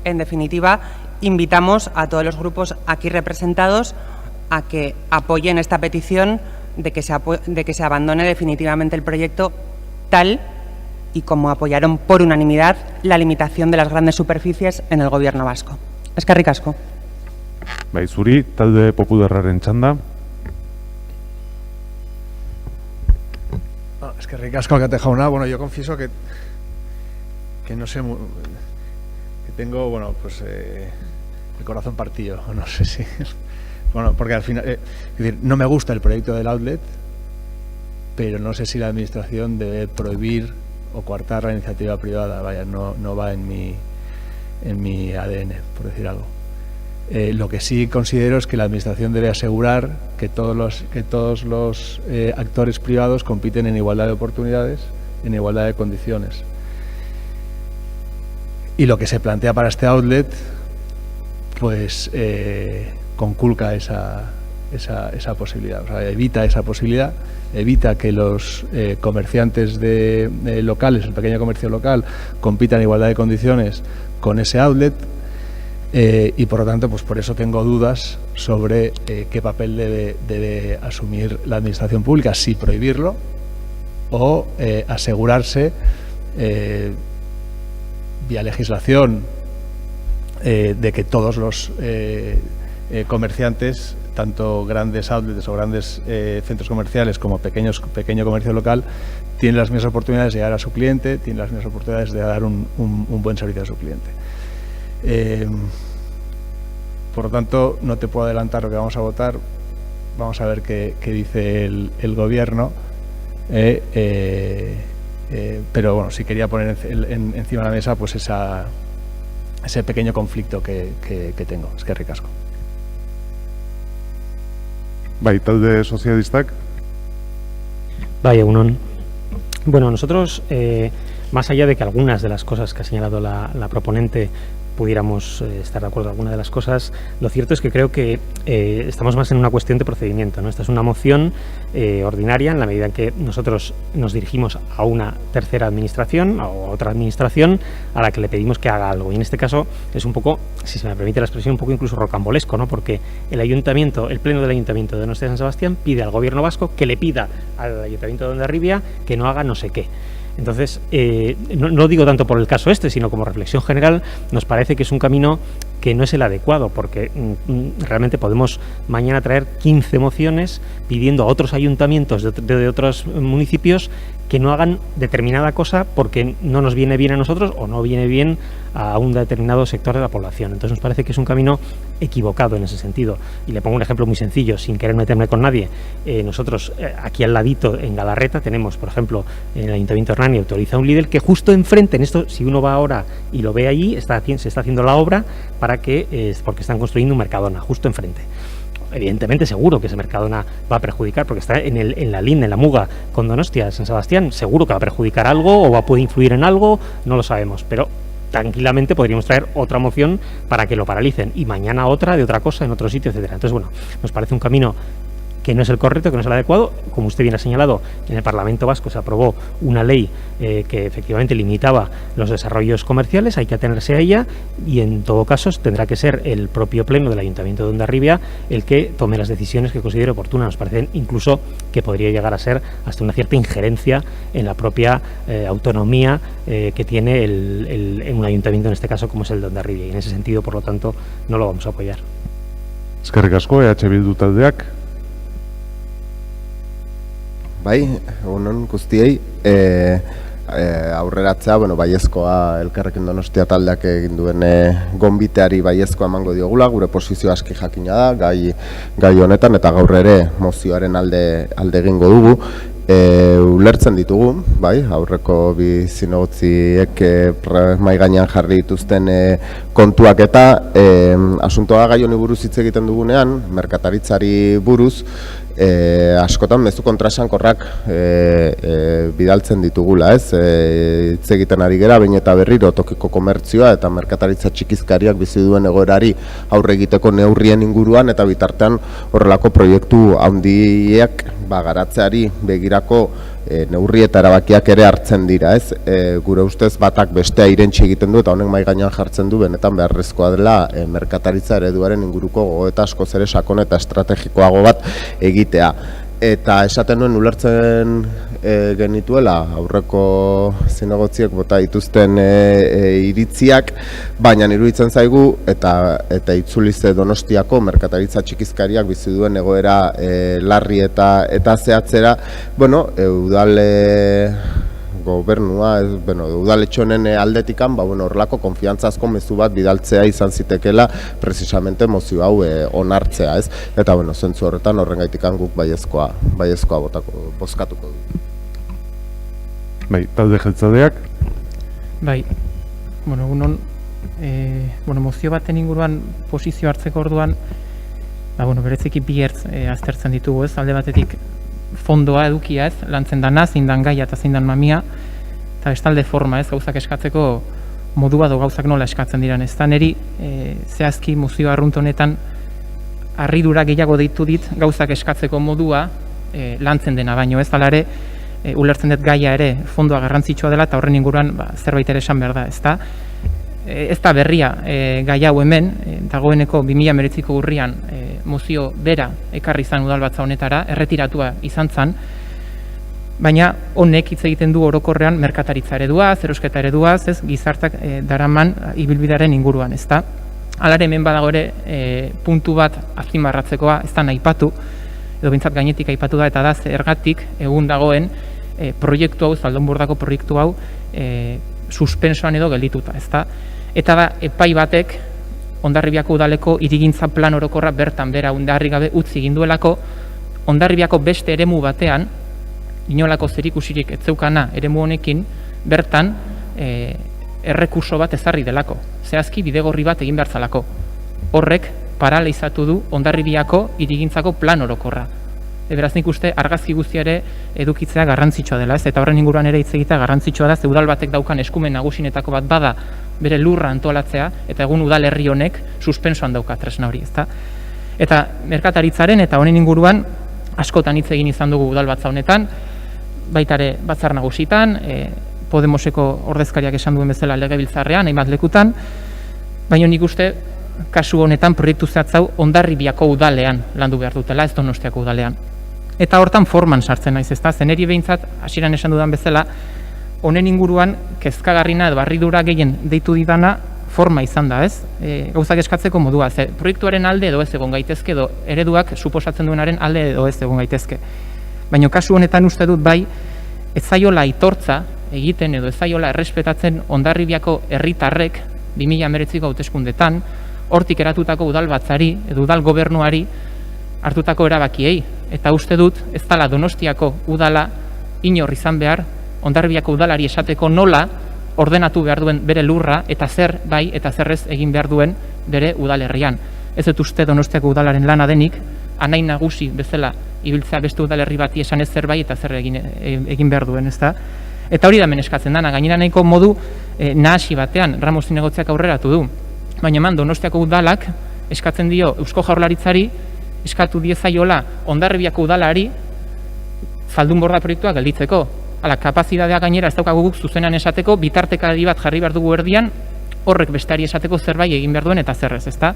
en definitiva, invitamos a todos los grupos aquí representados a que apoyen esta petición de que se abandone definitivamente el proyecto tal y como apoyaron por unanimidad la limitación de las grandes superficies en el gobierno vasco. Eskerrik asko. Bai, zuri, talde popularraren txanda. Eskerrik asko, alkate jauna. Bueno, yo confieso que no sé, que tengo, bueno, pues el corazón partido, no sé si... Bueno, porque al final, es decir, no me gusta el proyecto del outlet, pero no sé si la administración debe prohibir o coartar la iniciativa privada. Vaya, no va en mi ADN, por decir algo. Lo que sí considero es que la administración debe asegurar que todos los actores privados compiten en igualdad de oportunidades, en igualdad de condiciones. Y lo que se plantea para este outlet, pues conculca esa posibilidad, o sea, evita esa posibilidad, evita que los comerciantes locales, el pequeño comercio local, compitan en igualdad de condiciones con ese outlet, y por lo tanto, pues por eso tengo dudas sobre qué papel debe asumir la administración pública, si prohibirlo o asegurarse vía legislación de que todos los comerciantes, tanto grandes outlets o grandes centros comerciales como pequeño comercio local, tienen las mismas oportunidades de llegar a su cliente, tienen las mismas oportunidades de dar un buen servicio a su cliente. Por lo tanto, no te puedo adelantar lo que vamos a votar. Vamos a ver qué dice el gobierno. Pero bueno, sí quería poner encima de la mesa pues ese pequeño conflicto que tengo. Eskerrik asko. Bai, talde sozialistak. Bai, egunon. Bueno, nosotros más allá de que algunas de las cosas que ha señalado la proponente pudiéramos estar de acuerdo en alguna de las cosas, lo cierto es que creo que estamos más en una cuestión de procedimiento, ¿no? Esta es una moción ordinaria en la medida en que nosotros nos dirigimos a una tercera administración o a otra administración a la que le pedimos que haga algo. Y en este caso es un poco, si se me permite la expresión, un poco incluso rocambolesco, ¿no? Porque el Pleno del Ayuntamiento de Donostia San Sebastián pide al Gobierno vasco que le pida al Ayuntamiento de Hondarribia que no haga no sé qué. Entonces, no digo tanto por el caso sino como reflexión general, nos parece que es un camino que no es el adecuado, porque realmente podemos mañana traer 15 mociones pidiendo a otros ayuntamientos de otros municipios que no hagan determinada cosa porque no nos viene bien a nosotros o no viene bien a un determinado sector de la población. Entonces nos parece que es un camino equivocado en ese sentido. Y le pongo un ejemplo muy sencillo, sin querer meterme con nadie. Nosotros aquí al ladito, en Galarreta, tenemos, por ejemplo, en el Ayuntamiento de Hernani autoriza un Lidl que justo enfrente, en esto, si uno va ahora y lo ve allí, se está haciendo la obra porque están construyendo un Mercadona, justo enfrente. Evidentemente seguro que ese Mercadona va a perjudicar, porque está en la línea, en la muga con Donostia, San Sebastián, seguro que va a perjudicar algo o puede influir en algo, no lo sabemos, pero tranquilamente podríamos traer otra moción para que lo paralicen y mañana otra de otra cosa en otro sitio, etcétera. Entonces, bueno, nos parece un camino que no es el correcto, que no es el adecuado. Como usted bien ha señalado, en el Parlamento Vasco se aprobó una ley que efectivamente limitaba los desarrollos comerciales, hay que atenerse a ella y en todo caso tendrá que ser el propio Pleno del Ayuntamiento de Hondarribia el que tome las decisiones que considere oportunas. Nos parece incluso que podría llegar a ser hasta una cierta injerencia en la propia autonomía que tiene un ayuntamiento, en este caso como es el de Hondarribia, y en ese sentido, por lo tanto, no lo vamos a apoyar. Eskerrik asko, EH Bildu taldeak. Bai, egunon guztiei, aurreratzea, baiezkoa Elkarrekin Donostia taldeak egin duen gonbiteari baiezkoa emango diogula, gure posizio aski jakina da, gai honetan, eta gaur ere mozioaren alde egingo dugu. Ulertzen ditugu, bai, aurreko bi zinegotziek mahai gainean jarri dituzten kontuak eta asuntoa gai honi buruz hitz egiten dugunean, merkataritzari buruz, askotan mezu kontraesankorrak bidaltzen ditugula, ez? Hitz egiten ari gera, behin eta berriro tokiko komertzioa eta merkataritza txikizkariak bizi duen egoerari aurre egiteko neurrien inguruan, eta bitartean horrelako proiektu handiak garatzeari begirako neurri eta erabakiak ere hartzen dira, ez? Gure ustez batak bestea irentsi egiten du eta honek mahai gainean jartzen du benetan beharrezkoa dela merkataritza ereduaren inguruko gogoeta askoz ere sakon eta estrategikoago bat egitea. Eta esaten nuen ulertzen genituela aurreko zinegotziek bota dituzten iritziak, baina iruditzen zaigu eta itzulize Donostiako merkataritza txikizkariak bizi duen egoera larri eta zehatzera, udal gobernua, udaletxe honen aldetikan, horrelako konfiantzazko mezu bat bidaltzea izan zitekela precisamente mozio hau onartzea, ez? Eta zentzu horretan horrengaitikan guk baiezkoa bozkatuko du. Bai, talde jeltzadeak. Bai, egunon, mozio baten inguruan posizio hartzeko orduan, bereziki bi ertz aztertzen ditugu, ez? Alde batetik fondoa edukia, ez, lantzen dana, zindan gaia eta zindan mamia, eta bestalde forma, ez, gauzak eskatzeko modua do gauzak nola eskatzen diran. Ez da neri, zehazki mozio arrunt honetan, harridura gehiago deitu dit gauzak eskatzeko modua lantzen dena, baino ez dala ere, ulertzen dut gaia ere fondoa garrantzitsua dela, eta horren inguruan zerbait ere esan behar da, ez da berria gai hau hemen, dagoeneko 2019ko urrian mozio bera ekarri izan udalbatza honetara, erretiratua izan zen, baina honek hitz egiten du orokorrean merkataritza ereduaz, erosketa ereduaz, ez, gizartak daraman ibilbidearen inguruan, ez da. Alare hemen badago ere puntu bat azpimarratzekoa, ez da nahipatu, edo bintzat gainetik aipatu da, eta da zergatik egun dagoen proiektu hau, Zaldunbordako proiektu hau, suspensoan edo geldituta, ez da. Eta da, epai batek, Hondarribiako udaleko hirigintza plan orokorra bertan bera Hondarri gabe utzi egin duelako, Hondarribiako beste eremu batean, inolako zerikusirik ez zeukana eremu honekin, bertan errekurso bat ezarri delako. Zehazki bidegorri bat egin behar zalako. Horrek paralizatu du Hondarribiako hirigintzako plan orokorra. beraz nik uste argazki guztia ere edukitzea garrantzitsua dela, ez? Eta horren inguruan ere hitz egitea garrantzitsua da, ze udal batek daukan eskumen nagusinetako bat bada bere lurra antolatzea, eta egun udalerri honek suspensoan dauka tresna hori, ezta? Eta merkataritzaren eta honen inguruan askotan hitz egin izan dugu udalbatza honetan, baita ere batzar nagusitan, Podemoseko ordezkariak esan duen bezala legebiltzarrean, hainbat lekutan, baina nik uste kasu honetan proiektu zehatz hau Hondarribiako udalean landu behar dutela, ez Donostiako udalean. Eta hortan forman sartzen naiz, ezta? Zeneri behintzat, hasieran esan dudan bezala, honen inguruan kezkagarrina edo harridura gehien deitu didana forma izan da, ez? Gauzak eskatzeko modua, ze proiektuaren alde edo ez egon gaitezke, edo ereduak suposatzen duenaren alde edo ez egon gaitezke. Baina kasu honetan uste dut bai, ez zaiola aitortza egiten edo ez zaiola errespetatzen Hondarribiako herritarrek 2019ko hauteskundetan hortik eratutako udalbatzari edo udal gobernuari hartutako erabakiei. Eta uste dut ez dela Donostiako udala inor izan behar Hondarribiako udalari esateko nola ordenatu behar duen bere lurra eta zer bai eta zerrez egin behar duen bere udalerrian. Ez dut uste Donostiako udalaren lana denik, anain nagusi bezala ibiltzea beste udalerri bati esan ez zer bai eta zer egin behar duen, ezta? Eta hori da hemen eskatzen dana, gainera nahiko modu nahasi batean Ramos zinegotziak aurreratu du. Baina eman Donostiako udalak eskatzen dio Eusko Jaurlaritzari eskatu diezaiola Hondarribiako udalari Zaldunborda proiektua gelditzeko. Hala, kapazitatea gainera ez daukagu guk zuzenan esateko, bitartekari bat jarri behar dugu erdian, horrek besteari esateko zerbait egin behar duen eta zerrez, ezta?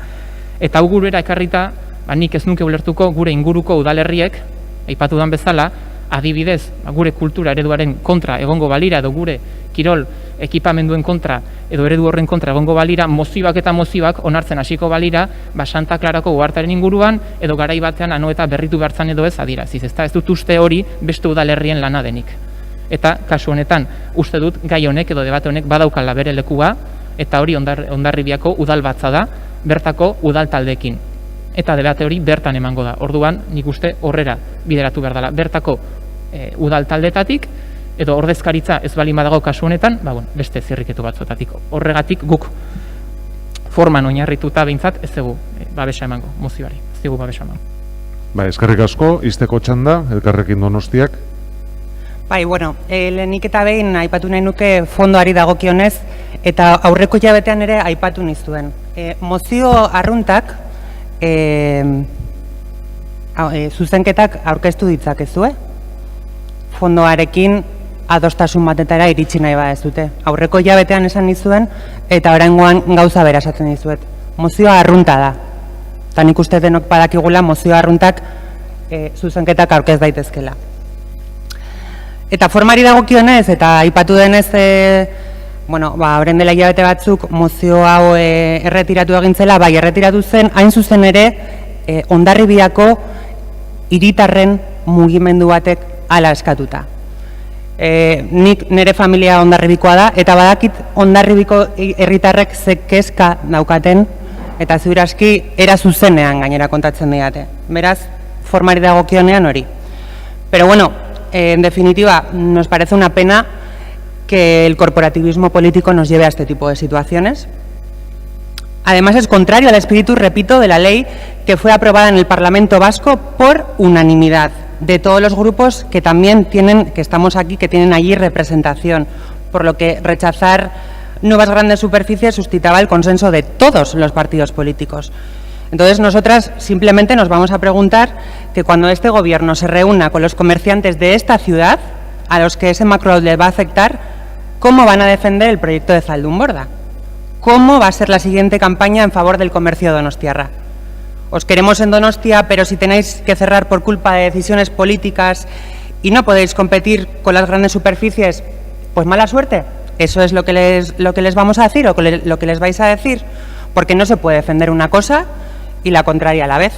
Eta hau gurera ekarrita, nik ez nuke ulertuko gure inguruko udalerriek, aipatu dan bezala, adibidez, gure kultura ereduaren kontra egongo balira edo gure kirol ekipamenduen kontra edo eredu horren kontra egongo balira, mozioak eta mozioak onartzen hasiko balira, Santa Clarako uhartearen inguruan edo garai batean anoeta berritu behartzan edo ez adiraziz, ezta? Ez dut uste hori beste udalerrien lana denik. Eta kasu honetan uste dut gai honek edo debate honek badaukala bere lekua eta hori Hondarribiako udalbatza da bertako udal taldeekin. Eta debate hori bertan emango da. Orduan, nik uste horrera bideratu behar dela. Bertako udal taldetatik, edo ordezkaritza ez bali badago kasu honetan, beste zirriketu batzuetatik. Horregatik guk forman oinarrituta behintzat ez dugu babesa emango, mozioari. Ez dugu babesa emango. Eskerrik asko, izteko txanda, Elkarrekin Donostiak. Lehenik eta behin aipatu nahi nuke fondoari dagokionez, eta aurreko jabetean ere aipatu nizuen. Mozio arruntak, zuzenketak aurkeztu ditzakezue, fondoarekin adostasun batetara iritsi nahi badezute. Aurreko jabetean esan nizuen, eta oraingoan gauza bera esaten dizuet. Mozioa arrunta da. Eta nik uste denok badakigula mozioa arruntak zuzenketak aurkez daitezkela. Eta formari dagokionez, eta aipatu denez, horren dela hilabete batzuk mozio hau erretiratu egintzela, erretiratu zen, hain zuzen ere, Hondarribiako hiritarren mugimendu batek hala eskatuta. Nik nire familia Hondarribikoa da, eta badakit Hondarribiko herritarrek ze kezka daukaten, eta ziurazki era zuzenean gainera kontatzen didate. Beraz, formari dagokionean hori. Pero en definitiva, nos parece una pena que el corporativismo político nos lleve a este tipo de situaciones. Además, es contrario al espíritu, repito, de la ley que fue aprobada en el Parlamento Vasco por unanimidad de todos los grupos que también que estamos aquí, que tienen allí representación, por lo que rechazar nuevas grandes superficies suscitaba el consenso de todos los partidos políticos. Entonces, nosotras simplemente nos vamos a preguntar que cuando este gobierno se reúna con los comerciantes de esta ciudad, a los que ese macro les va a afectar, ¿cómo van a defender el proyecto de Zaldunborda? ¿Cómo va a ser la siguiente campaña en favor del comercio donostiarra? Os queremos en Donostia, pero si tenéis que cerrar por culpa de decisiones políticas y no podéis competir con las grandes superficies, pues mala suerte. ¿Eso es lo que les vamos a decir o lo que les vais a decir? Porque no se puede defender una cosa y la contraria a la vez.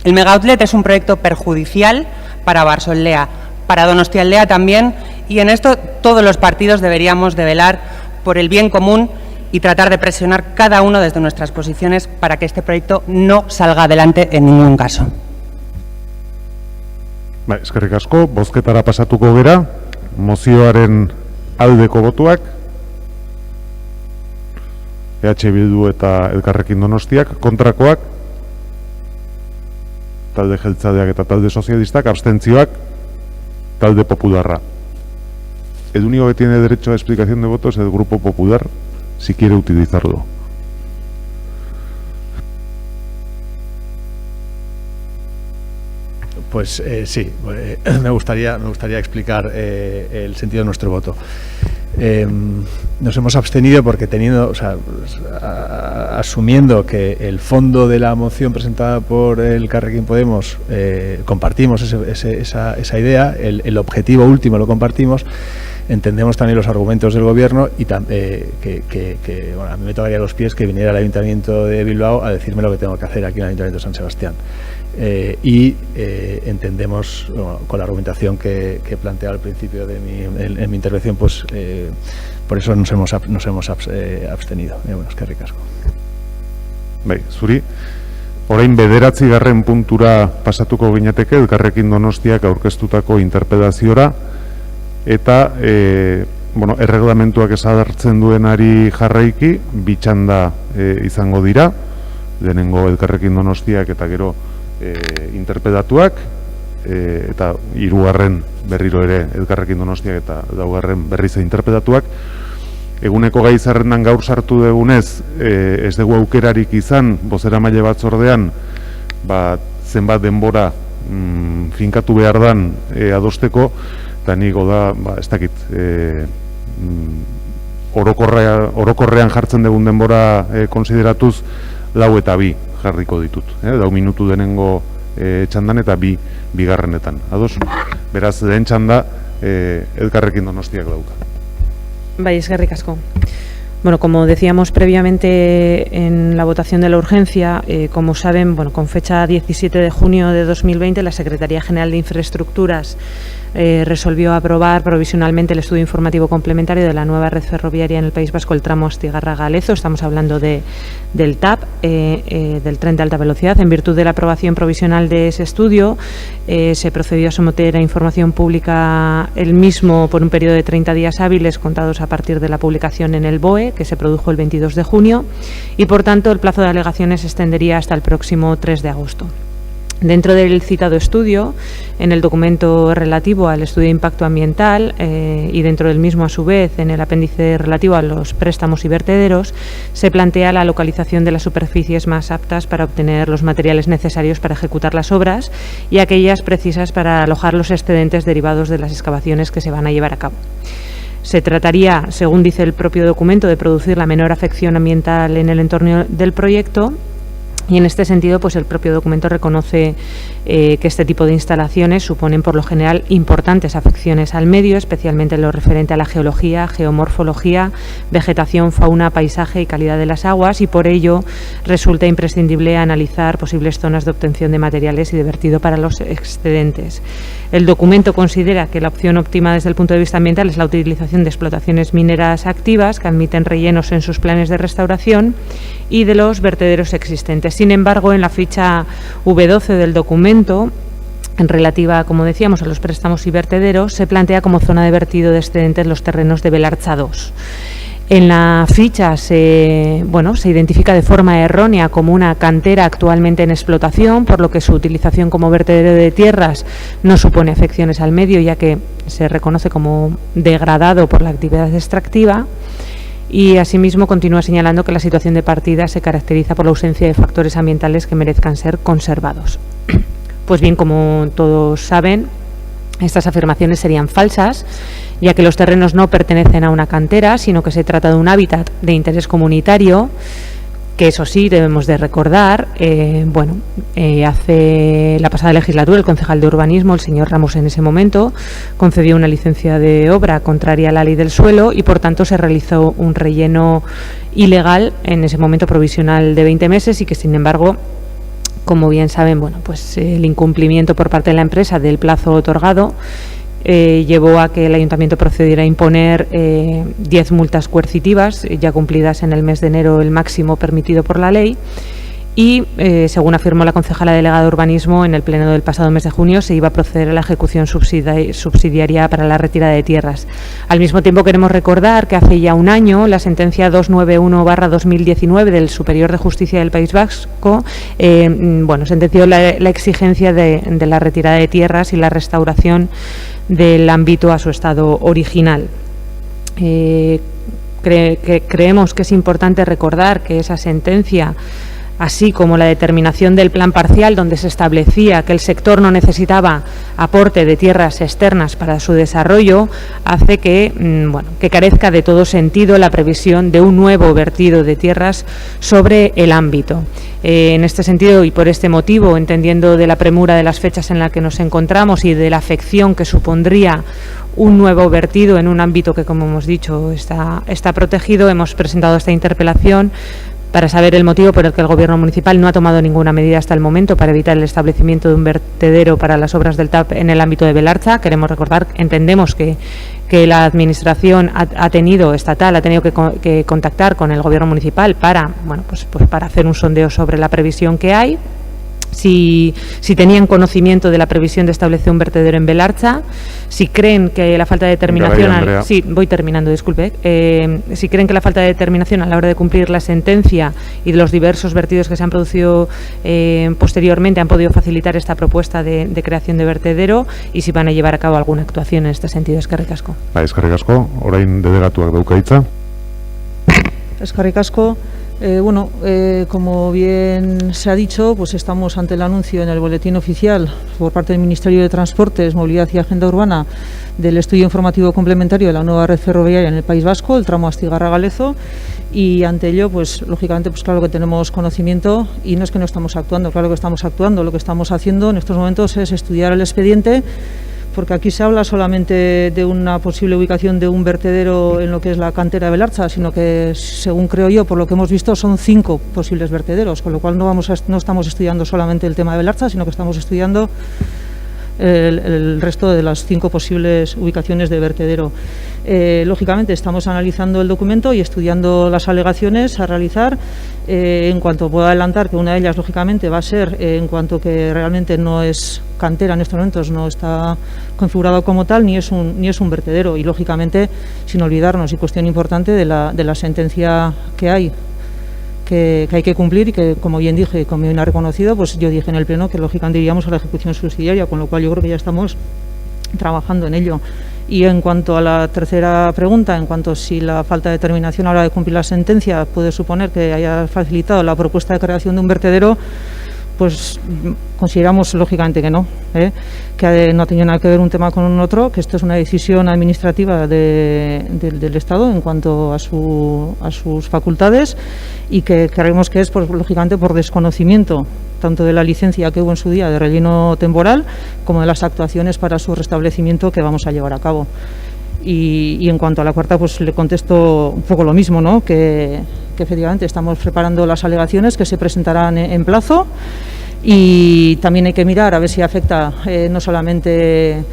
El megaoutlet es un proyecto perjudicial para Barsoldea, para Donostialdea también, y en esto todos los partidos deberíamos de velar por el bien común y tratar de presionar cada uno desde nuestras posiciones para que este proyecto no salga adelante en ningún caso. Eskerrik asko, bozketara pasatuko gera, mozioaren aldeko botuak, EH Bildu eta Elkarrekin Donostiak, kontrakoak, talde jeltzadeak eta talde sozialistak, abstentzioak talde popularra. El único que tiene derecho a explicación de voto es el Grupo Popular, si quiere utilizarlo. Pues sí, me gustaría explicar el sentido de nuestro voto. Nos hemos abstenido porque asumiendo que el fondo de la moción presentada por el Elkarrekin Podemos compartimos esa idea, el objetivo último lo compartimos, entendemos también los argumentos del Gobierno y bueno, a mí me tocaría los pies que viniera el Ayuntamiento de Bilbao a decirme lo que tengo que hacer aquí en el Ayuntamiento de San Sebastián. Entendemos, bueno, con la argumentación que he planteado al principio de en mi intervención, pues por eso nos hemos abstenido. Bueno, eskerrik asko. Bai, zuri, orain 9. puntura pasatuko ginateke Elkarrekin Donostiak aurkeztutako interpelaziora eta bueno, erreglamentuak ezartzen duenari jarraiki bi txanda izango dira, lehenengo Elkarrekin Donostiak eta gero interpelatuak, eta hirugarren berriro ere Elkarrekin Donostiak eta laugarren berriz interpelatuak. Eguneko gai zerrendan gaur sartu dugunez, ez dugu aukerarik izan bozeramaile batzordean zenbat denbora finkatu behar dan adosteko, eta nigo da, ez dakit, orokorrean jartzen dugun denbora konsideratuz 4 eta 2 jarriko ditut. 4 minutu denengo txandan eta bigarrenetan. Ados? Beraz, lehen txanda Elkarrekin Donostiak dauka. Bai, eskerrik asko. Bueno, como decíamos previamente en la votación de la urgencia, como saben, bueno, con fecha 17 de junio de 2020, la Secretaría General de Infraestructuras resolvió aprobar provisionalmente el estudio informativo complementario de la nueva red ferroviaria en el País Vasco, el tramo Astigarraga-Lezo. Estamos hablando del TAP, del tren de alta velocidad. En virtud de la aprobación provisional de ese estudio, se procedió a someter a información pública el mismo por un periodo de 30 días hábiles contados a partir de la publicación en el BOE, que se produjo el 22 de junio, y por tanto el plazo de alegaciones se extendería hasta el próximo 3 de agosto. Dentro del citado estudio, en el documento relativo al estudio de impacto ambiental y dentro del mismo, a su vez, en el apéndice relativo a los préstamos y vertederos, se plantea la localización de las superficies más aptas para obtener los materiales necesarios para ejecutar las obras y aquellas precisas para alojar los excedentes derivados de las excavaciones que se van a llevar a cabo. Se trataría, según dice el propio documento, de producir la menor afección ambiental en el entorno del proyecto. Y en este sentido, pues el propio documento reconoce que este tipo de instalaciones suponen por lo general importantes afecciones al medio, especialmente en lo referente a la geología, geomorfología, vegetación, fauna, paisaje y calidad de las aguas, y por ello resulta imprescindible analizar posibles zonas de obtención de materiales y de vertido para los excedentes. El documento considera que la opción óptima desde el punto de vista ambiental es la utilización de explotaciones mineras activas que admiten rellenos en sus planes de restauración y de los vertederos existentes. Sin embargo, en la ficha V12 del documento, en relativa, como decíamos, a los préstamos y vertederos, se plantea como zona de vertido de excedentes los terrenos de Belartza 2. En la ficha se identifica de forma errónea como una cantera actualmente en explotación, por lo que su utilización como vertedero de tierras no supone afecciones al medio, ya que se reconoce como degradado por la actividad extractiva. Y asimismo continúa señalando que la situación de partida se caracteriza por la ausencia de factores ambientales que merezcan ser conservados. Pues bien, como todos saben, estas afirmaciones serían falsas, ya que los terrenos no pertenecen a una cantera, sino que se trata de un hábitat de interés comunitario, que eso sí debemos de recordar. Hace la pasada legislatura el concejal de urbanismo, el señor Ramos, en ese momento concedió una licencia de obra contraria a la ley del suelo y por tanto se realizó un relleno ilegal, en ese momento provisional, de 20 meses, y que sin embargo, como bien saben, el incumplimiento por parte de la empresa del plazo otorgado llevó a que el Ayuntamiento procediera a imponer 10 multas coercitivas, ya cumplidas en el mes de enero, el máximo permitido por la ley. y, según afirmó la concejala delegada de Urbanismo en el pleno del pasado mes de junio, se iba a proceder a la ejecución subsidiaria para la retirada de tierras. Al mismo tiempo, queremos recordar que hace ya un año la sentencia 291/2019 del Superior de Justicia del País Vasco sentenció la exigencia de la retirada de tierras y la restauración del ámbito a su estado original. Creemos que es importante recordar que esa sentencia, así como la determinación del plan parcial, donde se establecía que el sector no necesitaba aporte de tierras externas para su desarrollo, hace que carezca de todo sentido la previsión de un nuevo vertido de tierras sobre el ámbito. En este sentido y por este motivo, entendiendo de la premura de las fechas en las que nos encontramos y de la afección que supondría un nuevo vertido en un ámbito que, como hemos dicho, está protegido, hemos presentado esta interpelación para saber el motivo por el que el Gobierno municipal no ha tomado ninguna medida hasta el momento para evitar el establecimiento de un vertedero para las obras del TAP en el ámbito de Belartza. Queremos recordar, entendemos que la Administración estatal ha tenido que contactar con el Gobierno municipal para hacer un sondeo sobre la previsión que hay. Si tenían conocimiento de la previsión de establecer un vertedero en Belartza, si creen que la falta de determinación si creen que la falta de determinación a la hora de cumplir la sentencia y de los diversos vertidos que se han producido posteriormente han podido facilitar esta propuesta de creación de vertedero, y si van a llevar a cabo alguna actuación en este sentido. Eskerrik asko. Eskerrik asko, orain delegatuak dauka hitza. Eskerrik asko. Como bien se ha dicho, pues estamos ante el anuncio en el boletín oficial por parte del Ministerio de Transportes, Movilidad y Agenda Urbana del estudio informativo complementario de la nueva red ferroviaria en el País Vasco, el tramo Astigarraga-Lezo, y ante ello, pues lógicamente, pues claro que tenemos conocimiento, y no es que no estamos actuando, claro que estamos actuando. Lo que estamos haciendo en estos momentos es estudiar el expediente, porque aquí se habla solamente de una posible ubicación de un vertedero en lo que es la cantera de Belartza, sino que, según creo yo, por lo que hemos visto, son 5 posibles vertederos, con lo cual no estamos estudiando solamente el tema de Belartza, sino que estamos estudiando el resto de las 5 posibles ubicaciones de vertedero. Lógicamente, estamos analizando el documento y estudiando las alegaciones a realizar. En cuanto pueda adelantar, que una de ellas, lógicamente, va a ser en cuanto que realmente no es cantera en estos momentos, no está configurado como tal, ni es un vertedero, y lógicamente, sin olvidarnos, y cuestión importante, de la sentencia que hay que cumplir, y que, como bien dije, como bien ha reconocido, pues yo dije en el pleno que lógicamente iríamos a la ejecución subsidiaria, con lo cual yo creo que ya estamos trabajando en ello. Y en cuanto a la tercera pregunta, en cuanto a si la falta de determinación a la hora de cumplir la sentencia puede suponer que haya facilitado la propuesta de creación de un vertedero, pues consideramos lógicamente que no, que no tenía nada que ver un tema con un otro, que esto es una decisión administrativa del Estado en cuanto a sus facultades, y que creemos que es, lógicamente, por desconocimiento tanto de la licencia que hubo en su día de relleno temporal como de las actuaciones para su restablecimiento que vamos a llevar a cabo. Y en cuanto a la cuarta, pues le contesto un poco lo mismo, ¿no? Que efectivamente estamos preparando las alegaciones que se presentarán en plazo, y también hay que mirar a ver si afecta no solamente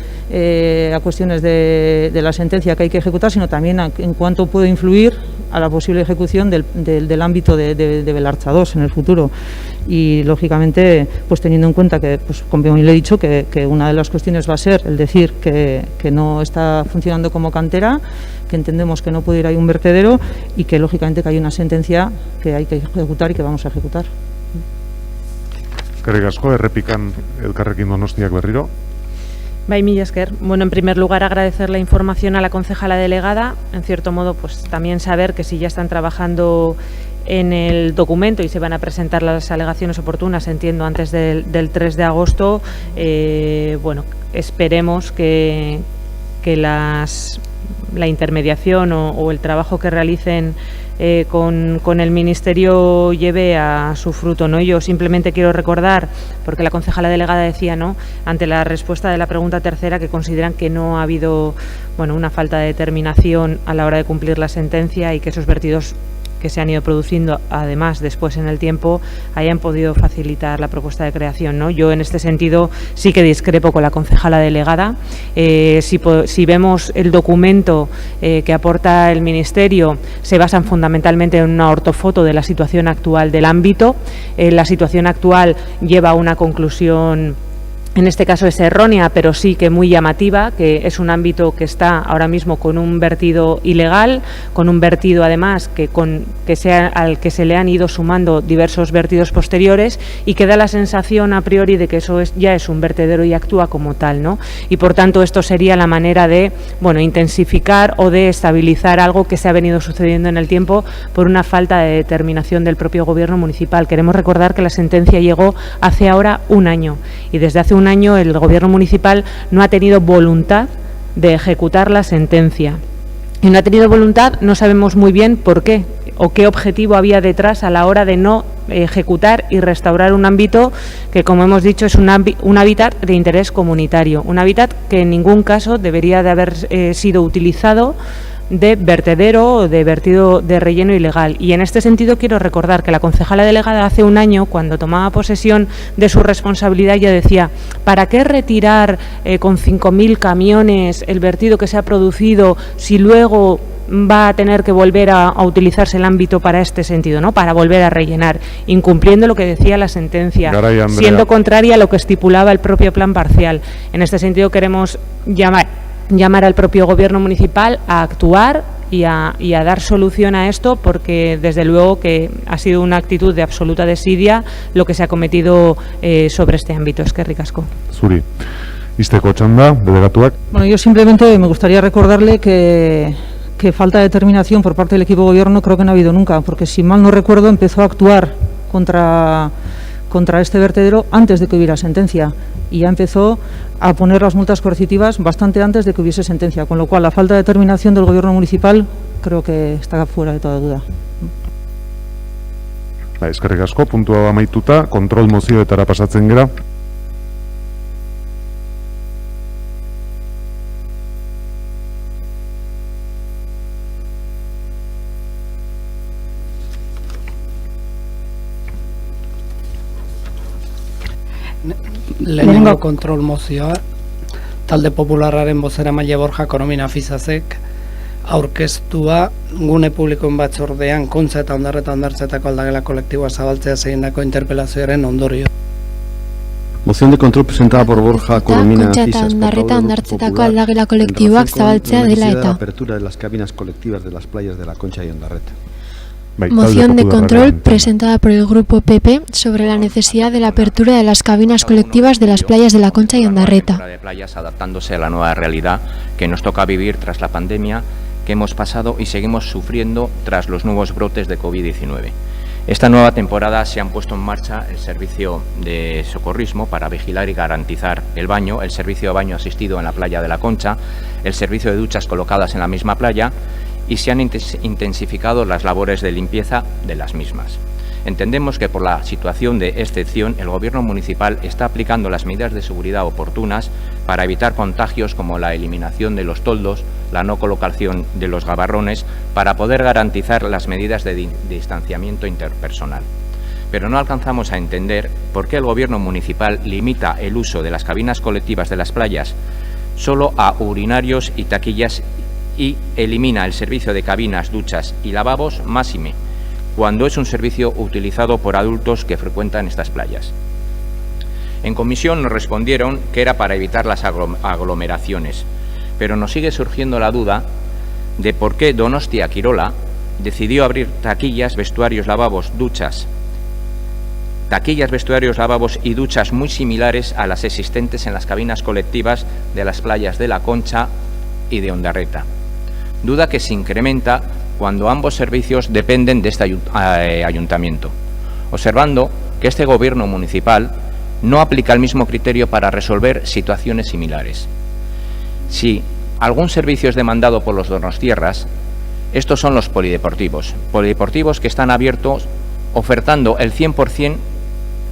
a cuestiones de la sentencia que hay que ejecutar, sino también en cuánto puede influir a la posible ejecución del ámbito de Belartza 2 en el futuro. Y lógicamente, pues teniendo en cuenta que, pues como le he dicho, que una de las cuestiones va a ser el decir que no está funcionando como cantera, que entendemos que no puede ir ahí un vertedero, y que lógicamente que hay una sentencia que hay que ejecutar y que vamos a ejecutar. Eskerrik asko, errepikan Elkarrekin Donostiak berriro. Bai, mila esker. Bueno, en primer lugar, agradecer la información a la concejala delegada. En cierto modo, pues también saber que si ya están trabajando en el documento y se van a presentar las alegaciones oportunas, entiendo, antes del 3 de agosto, esperemos que la intermediación o el trabajo que realicen con el Ministerio lleve a su fruto, ¿no? Yo simplemente quiero recordar, porque la concejala delegada decía, ¿no?, ante la respuesta de la pregunta tercera, que consideran que no ha habido una falta de determinación a la hora de cumplir la sentencia, y que esos vertidos que se han ido produciendo, además, después en el tiempo, hayan podido facilitar la propuesta de creación, ¿no? Yo, en este sentido, sí que discrepo con la concejala delegada. Si vemos el documento que aporta el Ministerio, se basan fundamentalmente en una ortofoto de la situación actual del ámbito. La situación actual lleva a una conclusión, en este caso es errónea, pero sí que muy llamativa, que es un ámbito que está ahora mismo con un vertido ilegal, con un vertido además al que se le han ido sumando diversos vertidos posteriores y que da la sensación a priori de que eso ya es un vertedero y actúa como tal, ¿no? Y por tanto esto sería la manera de, bueno, intensificar o de estabilizar algo que se ha venido sucediendo en el tiempo por una falta de determinación del propio Gobierno municipal. Queremos recordar que la sentencia llegó hace ahora un año y desde hace un año el Gobierno municipal no ha tenido voluntad de ejecutar la sentencia. Y no ha tenido voluntad, no sabemos muy bien por qué o qué objetivo había detrás a la hora de no ejecutar y restaurar un ámbito que, como hemos dicho, es un hábitat de interés comunitario, un hábitat que en ningún caso debería de haber sido utilizado de vertedero o de vertido de relleno ilegal. Y en este sentido quiero recordar que la concejala delegada hace un año, cuando tomaba posesión de su responsabilidad, ya decía: ¿para qué retirar con 5.000 camiones el vertido que se ha producido si luego va a tener que volver a utilizarse el ámbito para este sentido, ¿no? Para volver a rellenar, incumpliendo lo que decía la sentencia, siendo contraria a lo que estipulaba el propio plan parcial? En este sentido queremos llamar al propio Gobierno municipal a actuar y a dar solución a esto, porque desde luego que ha sido una actitud de absoluta desidia lo que se ha cometido sobre este ámbito. Eskerrik asko. Zuri. Izteko txanda, delegatuak. Bueno, yo simplemente me gustaría recordarle que falta de determinación por parte del equipo de gobierno creo que no ha habido nunca, porque si mal no recuerdo empezó a actuar contra este vertedero antes de que hubiera sentencia y ya empezó a poner las multas coercitivas bastante antes de que hubiese sentencia, con lo cual la falta de determinación del Gobierno municipal creo que está fuera de toda duda. Eskerrik asko, puntua amaituta, kontrol mozioetara pasatzen gera. Lehenengo kontrol mozioa, talde popularraren bozeramaile Borja Koromina Fizazek aurkeztua gune publikoen batzordean Kontza eta Ondarreta hondartzetako aldagela kolektiboa zabaltzea egindako interpelazioaren ondorio. Moción de control presentada por Borja Koromina Kontza eta Ondarreta hondartzetako aldagela kolektiboak zabaltzea dela eta apertura de las cabinas colectivas de las playas de la Concha y Ondarreta. Moción de control presentada por el Grupo PP sobre la necesidad de la apertura de las cabinas colectivas de las playas de la Concha y Ondarreta. De playas adaptándose a la nueva realidad que nos toca vivir tras la pandemia que hemos pasado y seguimos sufriendo tras los nuevos brotes de COVID-19. Esta nueva temporada se han puesto en marcha el servicio de socorrismo para vigilar y garantizar el baño, el servicio de baño asistido en la playa de la Concha, el servicio de duchas colocadas en la misma playa, y se han intensificado las labores de limpieza de las mismas. Entendemos que por la situación de excepción el Gobierno municipal está aplicando las medidas de seguridad oportunas para evitar contagios como la eliminación de los toldos, la no colocación de los gabarrones, para poder garantizar las medidas de distanciamiento interpersonal. Pero no alcanzamos a entender por qué el Gobierno municipal limita el uso de las cabinas colectivas de las playas solo a urinarios y taquillas y elimina el servicio de cabinas, duchas y lavabos máxime, cuando es un servicio utilizado por adultos que frecuentan estas playas. En comisión nos respondieron que era para evitar las aglomeraciones, pero nos sigue surgiendo la duda de por qué Donostia Kirola decidió abrir taquillas, vestuarios, lavabos, duchas, y duchas muy similares a las existentes en las cabinas colectivas de las playas de la Concha y de Ondarreta. Duda que se incrementa cuando ambos servicios dependen de este ayuntamiento, observando que este Gobierno municipal no aplica el mismo criterio para resolver situaciones similares. Si algún servicio es demandado por los donostiarras, estos son los polideportivos que están abiertos ofertando el 100%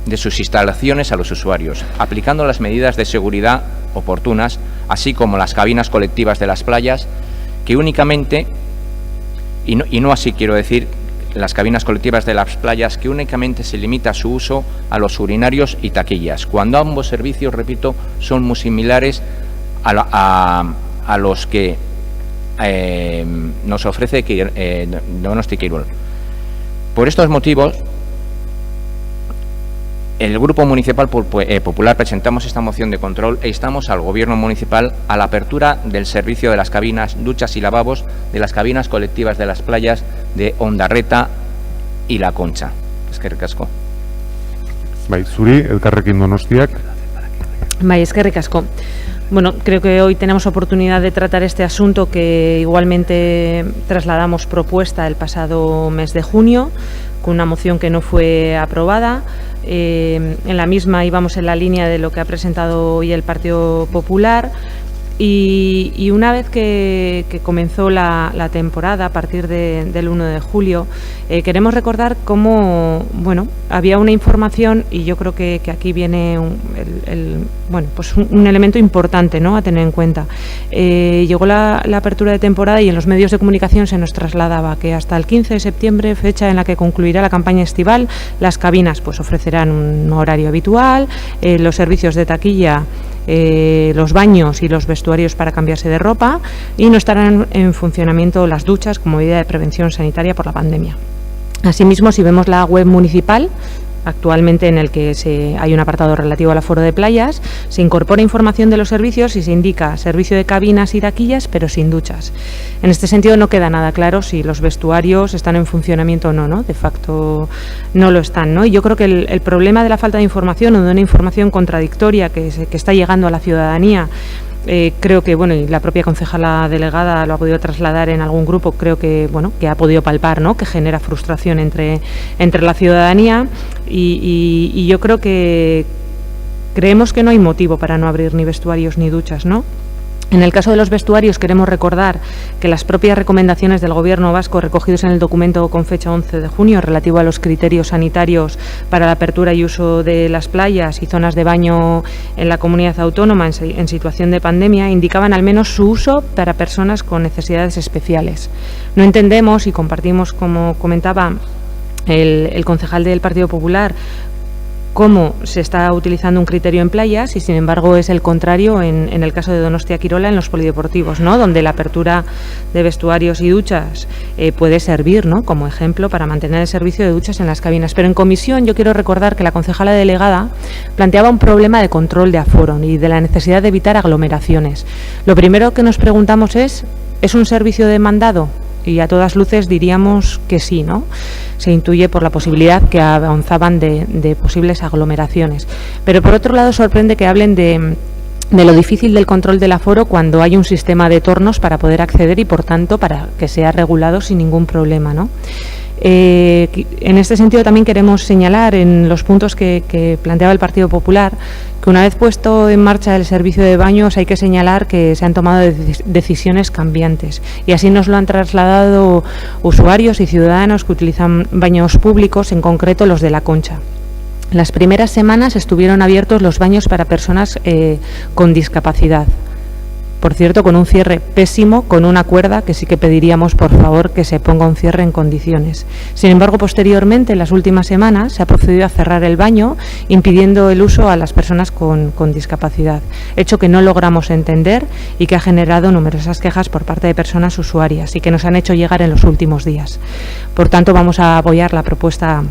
de sus instalaciones a los usuarios, aplicando las medidas de seguridad oportunas, así como las cabinas colectivas de las playas, que únicamente, y no así quiero decir, las cabinas colectivas de las playas, que únicamente se limita su uso a los urinarios y taquillas, cuando ambos servicios, repito, son muy similares a los que nos ofrece Donosti Kirol. Por estos motivos, el Grupo Municipal Popular presentamos esta moción de control e instamos al Gobierno Municipal a la apertura del servicio de las cabinas, duchas y lavabos de las cabinas colectivas de las playas de Ondarreta y La Concha. Eskerrik asko. Bai, zuri, Elkarrekin Donostiak. Bai, eskerrik asko. Bueno, creo que hoy tenemos oportunidad de tratar este asunto que igualmente trasladamos propuesta el pasado mes de junio, con una moción que no fue aprobada. En la misma íbamos en la línea de lo que ha presentado hoy el Partido Popular y una vez que comenzó la temporada a partir del 1 de julio, queremos recordar cómo había una información, y yo creo que aquí viene un elemento importante, ¿no?, a tener en cuenta. Llegó la apertura de temporada y en los medios de comunicación se nos trasladaba que hasta el 15 de septiembre, fecha en la que concluirá la campaña estival, las cabinas pues ofrecerán un horario habitual, los servicios de taquilla, los baños y los vestuarios para cambiarse de ropa, y no estarán en funcionamiento las duchas como medida de prevención sanitaria por la pandemia. Asimismo, si vemos la web municipal, actualmente en el que hay un apartado relativo al aforo de playas, se incorpora información de los servicios y se indica servicio de cabinas y taquillas, pero sin duchas. En este sentido no queda nada claro si los vestuarios están en funcionamiento o no, ¿no? De facto no lo están, ¿no? Y yo creo que el problema de la falta de información o de una información contradictoria que está llegando a la ciudadanía, creo que, y la propia concejala delegada lo ha podido trasladar en algún grupo, creo que, que ha podido palpar, ¿no?, que genera frustración entre la ciudadanía y yo creo que creemos que no hay motivo para no abrir ni vestuarios ni duchas, ¿no? En el caso de los vestuarios queremos recordar que las propias recomendaciones del Gobierno vasco recogidos en el documento con fecha 11 de junio relativo a los criterios sanitarios para la apertura y uso de las playas y zonas de baño en la comunidad autónoma en situación de pandemia indicaban al menos su uso para personas con necesidades especiales. No entendemos y compartimos, como comentaba el concejal del Partido Popular, cómo se está utilizando un criterio en playas y sin embargo es el contrario en el caso de Donostia Kirola en los polideportivos, ¿no?, donde la apertura de vestuarios y duchas puede servir, ¿no?, como ejemplo para mantener el servicio de duchas en las cabinas. Pero en comisión yo quiero recordar que la concejala delegada planteaba un problema de control de aforo y de la necesidad de evitar aglomeraciones. Lo primero que nos preguntamos ¿es un servicio demandado? Y a todas luces diríamos que sí, ¿no? Se intuye por la posibilidad que avanzaban de posibles aglomeraciones. Pero por otro lado sorprende que hablen de lo difícil del control del aforo cuando hay un sistema de tornos para poder acceder y por tanto para que sea regulado sin ningún problema, ¿no? En este sentido también queremos señalar en los puntos que planteaba el Partido Popular que una vez puesto en marcha el servicio de baños hay que señalar que se han tomado decisiones cambiantes y así nos lo han trasladado usuarios y ciudadanos que utilizan baños públicos, en concreto los de La Concha. Las primeras semanas estuvieron abiertos los baños para personas con discapacidad. Por cierto, con un cierre pésimo, con una cuerda, que sí que pediríamos, por favor, que se ponga un cierre en condiciones. Sin embargo, posteriormente, en las últimas semanas, se ha procedido a cerrar el baño, impidiendo el uso a las personas con discapacidad, hecho que no logramos entender y que ha generado numerosas quejas por parte de personas usuarias y que nos han hecho llegar en los últimos días. Por tanto, vamos a apoyar la propuesta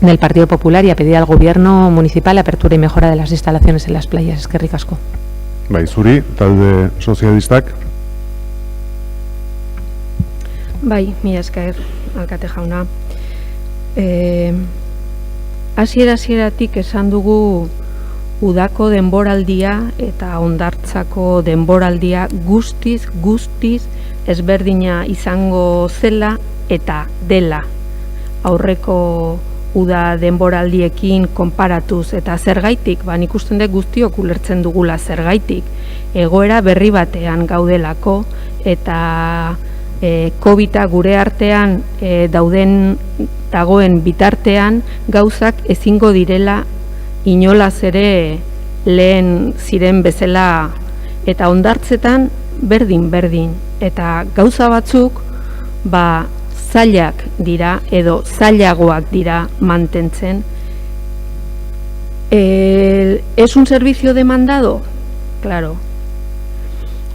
del Partido Popular y a pedir al Gobierno municipal la apertura y mejora de las instalaciones en las playas. Eskerrik asko. Bai, zuri, talde sozialistak. Bai, mila esker, alkate jauna. Hasieratik esan dugu udako denboraldia eta hondartzako denboraldia guztiz ezberdina izango zela eta dela. Aurreko uda denboraldiekin konparatuz eta zergaitik, nik usten dut guztiok ulertzen dugula zergaitik, egoera berri batean gaudelako eta COVID-a gure artean dagoen bitartean gauzak ezingo direla inolaz ere lehen ziren bezala eta hondartzetan berdin eta gauza batzuk zailak dira edo zailagoak dira mantentzen. ¿Es un servicio demandado? Claro.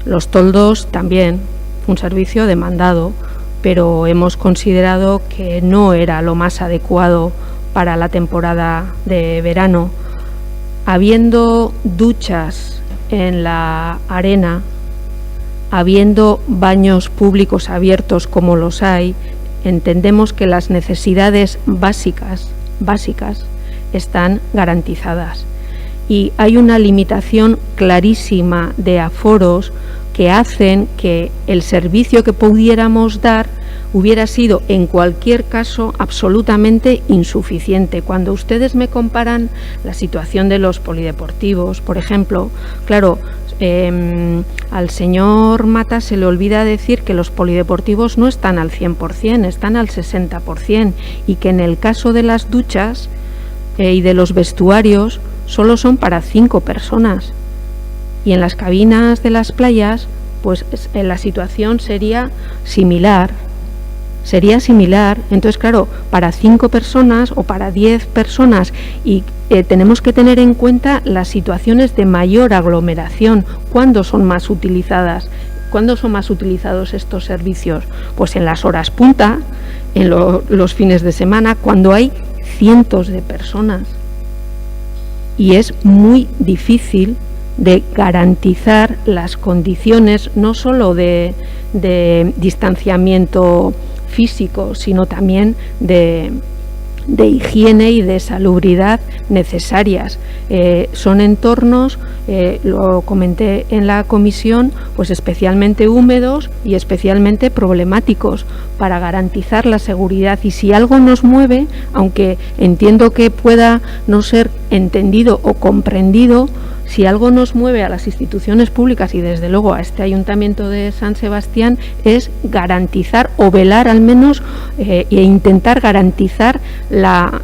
Los toldos también, un servicio demandado, pero hemos considerado que no era lo más adecuado para la temporada de verano. Habiendo duchas en la arena, habiendo baños públicos abiertos como los hay, entendemos que las necesidades básicas están garantizadas. Y hay una limitación clarísima de aforos que hacen que el servicio que pudiéramos dar hubiera sido en cualquier caso absolutamente insuficiente. Cuando ustedes me comparan la situación de los polideportivos, por ejemplo, claro, al señor Mata se le olvida decir que los polideportivos no están al 100%, están al 60%, y que en el caso de las duchas y de los vestuarios solo son para 5 personas. Y en las cabinas de las playas, pues la situación sería similar. Entonces, claro, para 5 personas o para 10 personas, y tenemos que tener en cuenta las situaciones de mayor aglomeración. ¿Cuándo son más utilizadas? ¿Cuándo son más utilizados estos servicios? Pues en las horas punta, en los fines de semana, cuando hay cientos de personas. Y es muy difícil de garantizar las condiciones no solo de distanciamiento físico, sino también de higiene y de salubridad necesarias. Son entornos, lo comenté en la comisión, pues especialmente húmedos y especialmente problemáticos para garantizar la seguridad. Y si algo nos mueve, aunque entiendo que pueda no ser entendido o comprendido, si algo nos mueve a las instituciones públicas y desde luego a este Ayuntamiento de San Sebastián, es garantizar o velar al menos e intentar garantizar la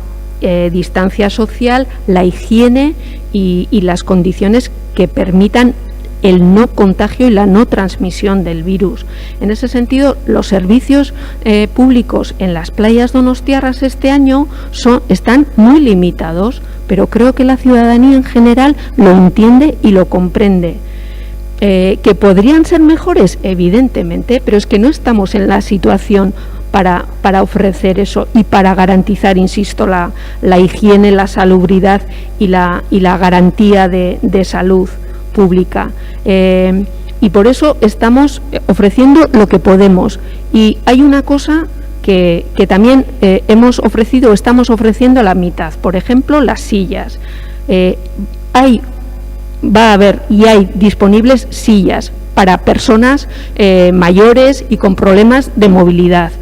distancia social, la higiene y las condiciones que permitan el no contagio y la no transmisión del virus. En ese sentido, los servicios públicos en las playas donostiarras este año están muy limitados, pero creo que la ciudadanía en general lo entiende y lo comprende. ¿Que podrían ser mejores? Evidentemente, pero es que no estamos en la situación para ofrecer eso y para garantizar, insisto, la higiene, la salubridad y la garantía de salud pública. Y por eso estamos ofreciendo lo que podemos. Y hay una cosa que también estamos ofreciendo a la mitad. Por ejemplo, las sillas. Va a haber y hay disponibles sillas para personas mayores y con problemas de movilidad.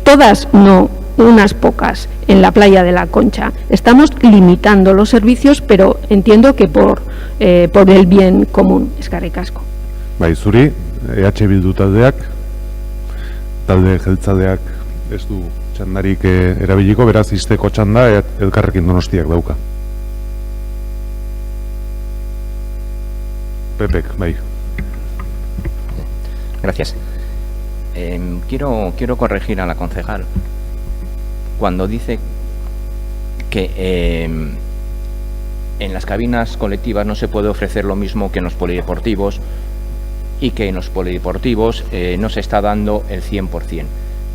Todas no, unas pocas en la playa de la Concha. Estamos limitando los servicios, pero entiendo que por el bien común. Eskerrik asko. Bai, zuri, EH Bildu talde jeltzaleak ez du txandarik erabiliko, beraz izteko txanda Elkarrekin Donostiak dauka. Pepek, bai. Gracias. Quiero corregir a la concejal cuando dice que en las cabinas colectivas no se puede ofrecer lo mismo que en los polideportivos y que en los polideportivos no se está dando el 100%.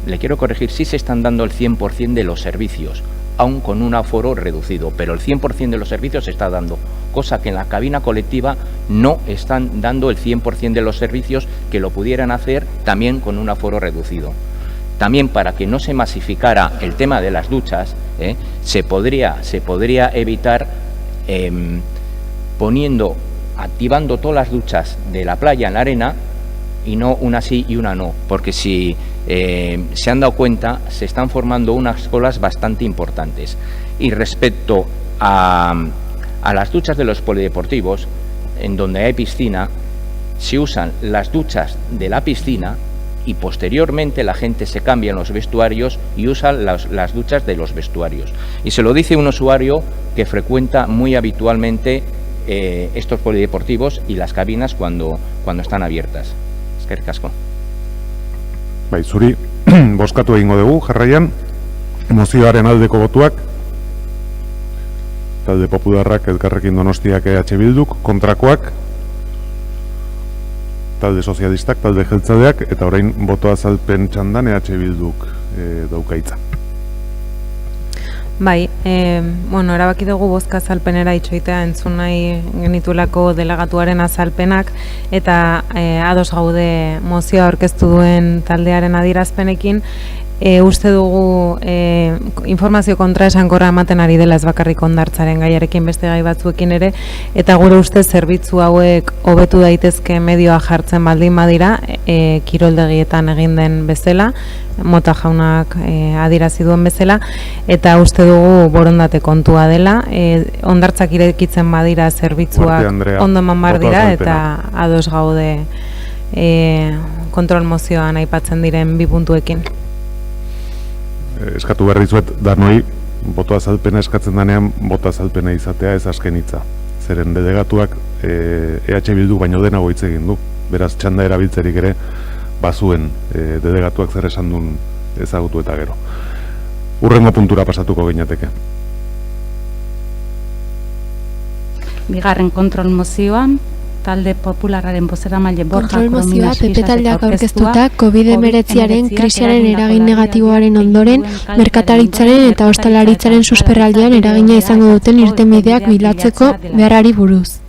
Le quiero corregir, sí se están dando el 100% de los servicios, aún con un aforo reducido, pero el 100% de los servicios se está dando, cosa que en la cabina colectiva no están dando el 100% de los servicios, que lo pudieran hacer también con un aforo reducido. También, para que no se masificara el tema de las duchas, se podría evitar activando todas las duchas de la playa en la arena, y no una sí y una no, porque si se han dado cuenta, se están formando unas colas bastante importantes. Y respecto a las duchas de los polideportivos, en donde hay piscina, se usan las duchas de la piscina y posteriormente la gente se cambia en los vestuarios y usa las duchas de los vestuarios. Y se lo dice un usuario que frecuenta muy habitualmente estos polideportivos y las cabinas cuando están abiertas. Eskerrik asko. Bai, zuri, Bozkatu egingo dugu, jarraian, mozioaren aldeko botuak, talde Popularrak, Elkarrekin Donostiak, EH Bilduk, kontrakoak, talde Sozialistak, talde Jeltzaleak, eta orain boto azalpen txandan EH Bilduk daukaitza. Bai, erabaki dugu bozka azalpenera itxoitea entzun nahi genitulako delegatuaren azalpenak eta ados gaude mozioa aurkeztu duen taldearen adierazpenekin. Uste dugu informazio kontra esankorra ematen ari dela ez bakarrik hondartzaren gaiarekin beste gai batzuekin ere, eta gure ustez zerbitzu hauek hobetu daitezke medioa jartzen baldin badira, kiroldegietan egin den bezala, Mota jaunak adierazi duen bezala, eta uste dugu borondate kontua dela, hondartzak irekitzen badira zerbitzuak ondo eman behar dira, eta ados gaude kontrol mozioan aipatzen diren bi puntuekin. Eskatu berri zuet, danoi, boto azalpena eskatzen danean, boto azalpena izatea ez azken hitza. Zeren delegatuak EH Bildu baino denago hitz egin du. Beraz, txanda erabiltzerik ere, bazuen delegatuak zer esan duen ezagutu eta gero. Hurrengo puntura pasatuko ginateke. Bigarren kontrol mozioan, talde Popularraren bozeramaile Borja Kontrol mozioa PP taldeak aurkeztuta COVID-19aren krisiaren eragin negatiboaren ondoren merkataritzaren eta ostalaritzaren susperraldian eragina izango duten irtenbideak bilatzeko beharrari buruz.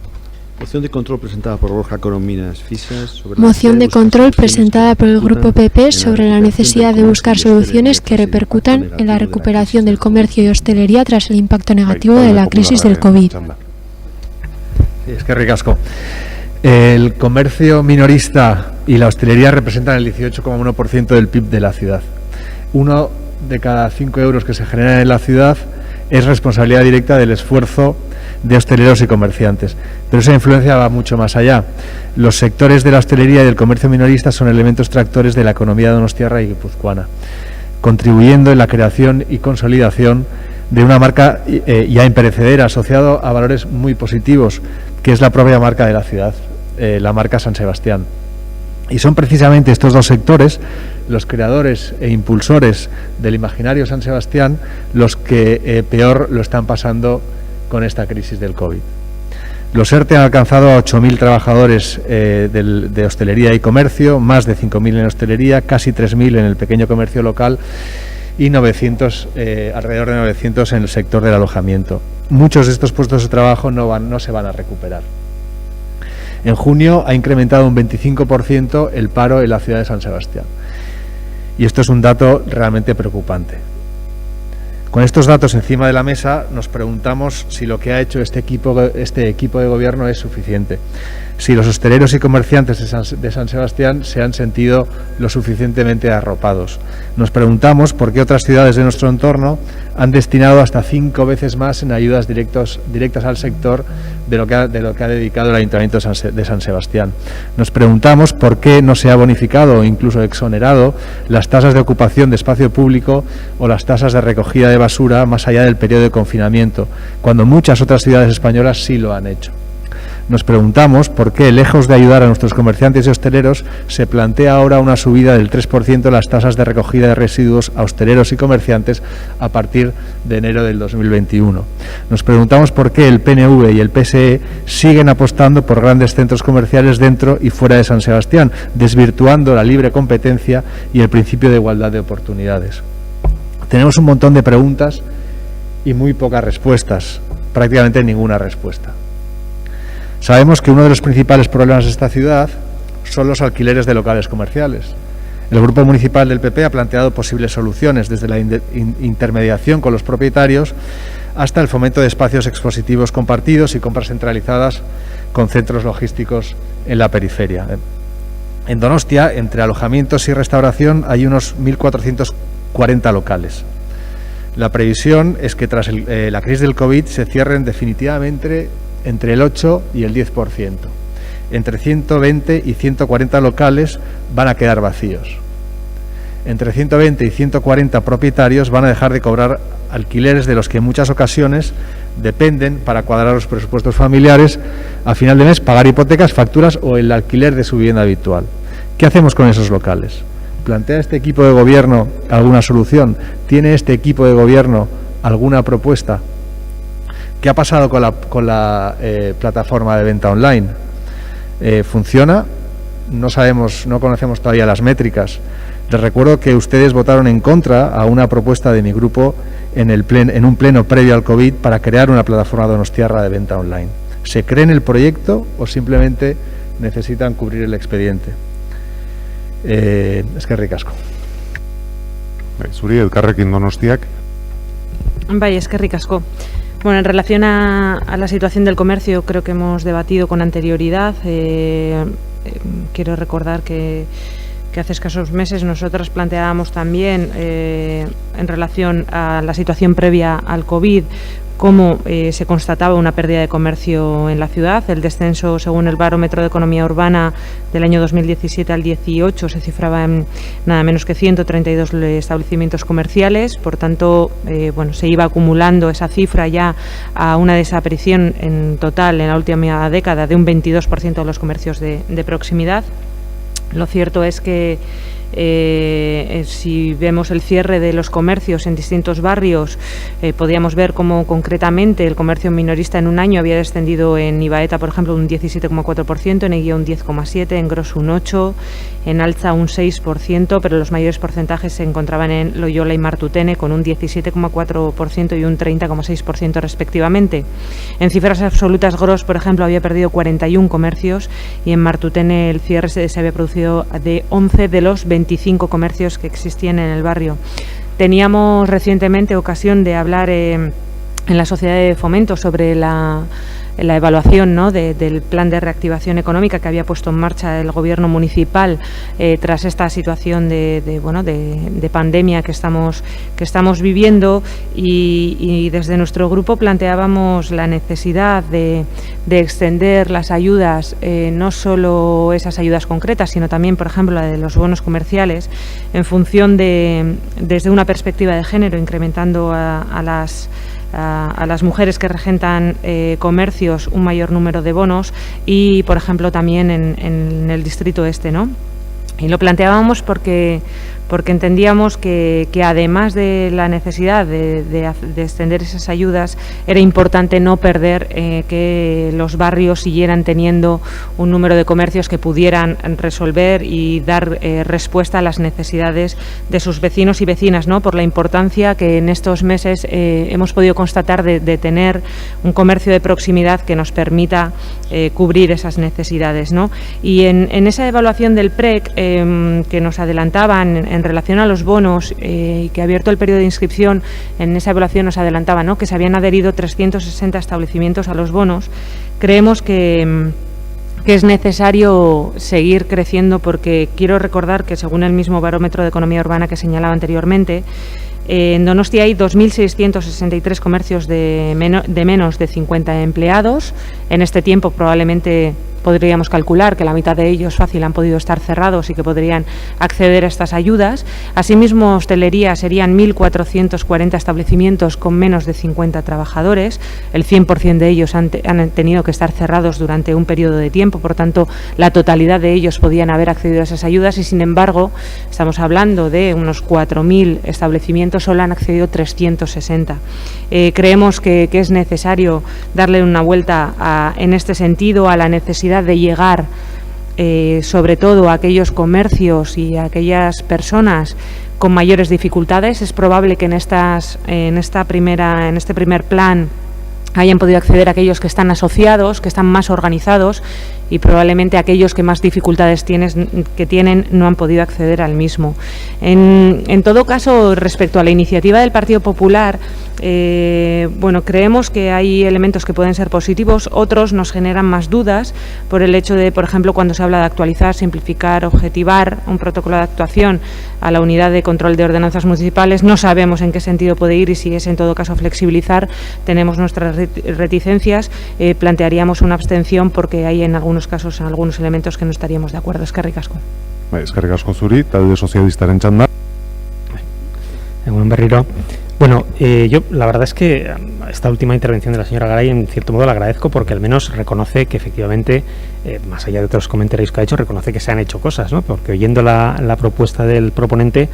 Moción de control presentada por Borja Corominas Fisas. Moción de control presentada por el Grupo PP sobre la necesidad de buscar soluciones que repercutan en la recuperación del comercio y hostelería tras el impacto negativo de la crisis del COVID. Es que ricasco. El comercio minorista y la hostelería representan el 18,1% del PIB de la ciudad. 1 de cada 5 euros que se generan en la ciudad es responsabilidad directa del esfuerzo de hosteleros y comerciantes. Pero esa influencia va mucho más allá. Los sectores de la hostelería y del comercio minorista son elementos tractores de la economía donostiarra y guipuzcoana, contribuyendo en la creación y consolidación de una marca ya imperecedera, asociado a valores muy positivos, que es la propia marca de la ciudad, la marca San Sebastián. Y son precisamente estos dos sectores, los creadores e impulsores del imaginario San Sebastián, los que peor lo están pasando con esta crisis del COVID. Los ERTE han alcanzado a 8.000 trabajadores de hostelería y comercio, más de 5.000 en hostelería, casi 3.000 en el pequeño comercio local y 900, alrededor de 900 en el sector del alojamiento. Muchos de estos puestos de trabajo no se van a recuperar. En junio ha incrementado un 25% el paro en la ciudad de San Sebastián. Y esto es un dato realmente preocupante. Con estos datos encima de la mesa nos preguntamos si lo que ha hecho este equipo de gobierno es suficiente. Si los hosteleros y comerciantes de San Sebastián se han sentido lo suficientemente arropados. Nos preguntamos por qué otras ciudades de nuestro entorno han destinado hasta 5 veces más en ayudas directas al sector de lo que ha dedicado el Ayuntamiento de San Sebastián. Nos preguntamos por qué no se ha bonificado o incluso exonerado las tasas de ocupación de espacio público o las tasas de recogida de basura más allá del periodo de confinamiento, cuando muchas otras ciudades españolas sí lo han hecho. Nos preguntamos por qué, lejos de ayudar a nuestros comerciantes y hosteleros, se plantea ahora una subida del 3% de las tasas de recogida de residuos a hosteleros y comerciantes a partir de enero del 2021. Nos preguntamos por qué el PNV y el PSE siguen apostando por grandes centros comerciales dentro y fuera de San Sebastián, desvirtuando la libre competencia y el principio de igualdad de oportunidades. Tenemos un montón de preguntas y muy pocas respuestas, prácticamente ninguna respuesta. Sabemos que uno de los principales problemas de esta ciudad son los alquileres de locales comerciales. El Grupo Municipal del PP ha planteado posibles soluciones, desde la intermediación con los propietarios hasta el fomento de espacios expositivos compartidos y compras centralizadas con centros logísticos en la periferia. En Donostia, entre alojamientos y restauración, hay unos 1.440 locales. La previsión es que tras la crisis del COVID se cierren definitivamente entre el 8 y el 10%. Entre 120 y 140 locales van a quedar vacíos. Entre 120 y 140 propietarios van a dejar de cobrar alquileres de los que en muchas ocasiones dependen para cuadrar los presupuestos familiares, a final de mes pagar hipotecas, facturas o el alquiler de su vivienda habitual. ¿Qué hacemos con esos locales? ¿Plantea este equipo de gobierno alguna solución? ¿Tiene este equipo de gobierno alguna propuesta? ¿Qué ha pasado con la plataforma de venta online? ¿Funciona? No sabemos, no conocemos todavía las métricas. Les recuerdo que ustedes votaron en contra a una propuesta de mi grupo en un pleno previo al COVID para crear una plataforma donostiarra de venta online. ¿Se cree en el proyecto o simplemente necesitan cubrir el expediente? Eskerrik asko. Zuri, Elkarrekin Donostiak. Bai, eskerrik asko. Bueno, en relación a la situación del comercio, creo que hemos debatido con anterioridad. Quiero recordar que hace escasos meses nosotras planteábamos también en relación a la situación previa al COVID cómo se constataba una pérdida de comercio en la ciudad. El descenso, según el Barómetro de Economía Urbana del año 2017 al 18, se cifraba en nada menos que 132 establecimientos comerciales. Por tanto, bueno, se iba acumulando esa cifra ya a una desaparición en total en la última década de un 22% de los comercios de proximidad. Lo cierto es que si vemos el cierre de los comercios en distintos barrios, podíamos ver cómo concretamente el comercio minorista en un año había descendido en Ibaeta, por ejemplo, un 17,4%, en Eguía un 10,7%, en Gros un 8%, en Altza un 6%, pero los mayores porcentajes se encontraban en Loyola y Martutene con un 17,4% y un 30,6% respectivamente. En cifras absolutas, Gros, por ejemplo, había perdido 41 comercios y en Martutene el cierre se había producido de 11 de los 25 comercios que existían en el barrio. Teníamos recientemente ocasión de hablar en la Sociedad de Fomento sobre la evaluación, ¿no?, del plan de reactivación económica que había puesto en marcha el gobierno municipal tras esta situación de pandemia que estamos viviendo, y desde nuestro grupo planteábamos la necesidad de extender las ayudas, no solo esas ayudas concretas, sino también, por ejemplo, la de los bonos comerciales, en función desde una perspectiva de género, incrementando a las mujeres que regentan comercios un mayor número de bonos, y por ejemplo también en el distrito este, ¿no? Y lo planteábamos porque entendíamos que además de la necesidad de extender esas ayudas, era importante no perder que los barrios siguieran teniendo un número de comercios que pudieran resolver y dar respuesta a las necesidades de sus vecinos y vecinas, ¿no? Por la importancia que en estos meses hemos podido constatar de tener un comercio de proximidad que nos permita cubrir esas necesidades, ¿no? Y en esa evaluación del PREC que nos adelantaban en relación a los bonos, y que abierto el periodo de inscripción, en esa evaluación nos adelantaba, ¿no?, que se habían adherido 360 establecimientos a los bonos. Creemos que es necesario seguir creciendo, porque quiero recordar que, según el mismo Barómetro de Economía Urbana que señalaba anteriormente, en Donostia hay 2.663 comercios de menos de 50 empleados. En este tiempo probablemente podríamos calcular que la mitad de ellos fácil han podido estar cerrados y que podrían acceder a estas ayudas. Asimismo, hostelería serían 1.440 establecimientos con menos de 50 trabajadores. El 100% de ellos han tenido que estar cerrados durante un periodo de tiempo, por tanto, la totalidad de ellos podían haber accedido a esas ayudas, y sin embargo, estamos hablando de unos 4.000 establecimientos, solo han accedido 360. Creemos que es necesario darle una vuelta en este sentido a la necesidad de llegar sobre todo a aquellos comercios y a aquellas personas con mayores dificultades. Es probable que en este primer plan hayan podido acceder a aquellos que están asociados, que están más organizados, y probablemente aquellos que más dificultades tienen no han podido acceder al mismo. En todo caso, respecto a la iniciativa del Partido Popular, bueno, creemos que hay elementos que pueden ser positivos, otros nos generan más dudas por el hecho de, por ejemplo, cuando se habla de actualizar, simplificar, objetivar un protocolo de actuación a la unidad de control de ordenanzas municipales, no sabemos en qué sentido puede ir, y si es en todo caso flexibilizar, tenemos nuestras reticencias. Plantearíamos una abstención porque hay en algunos casos algunos elementos que no estaríamos de acuerdo. Eskerrik asko. Eskerrik asko zuri, talde sozialistaren txanda. Egun berriro. Bueno, yo la verdad es que esta última intervención de la señora Garay, en cierto modo la agradezco porque al menos reconoce que efectivamente, más allá de otros comentarios que ha hecho, reconoce que se han hecho cosas, ¿no? Porque oyendo la propuesta del proponente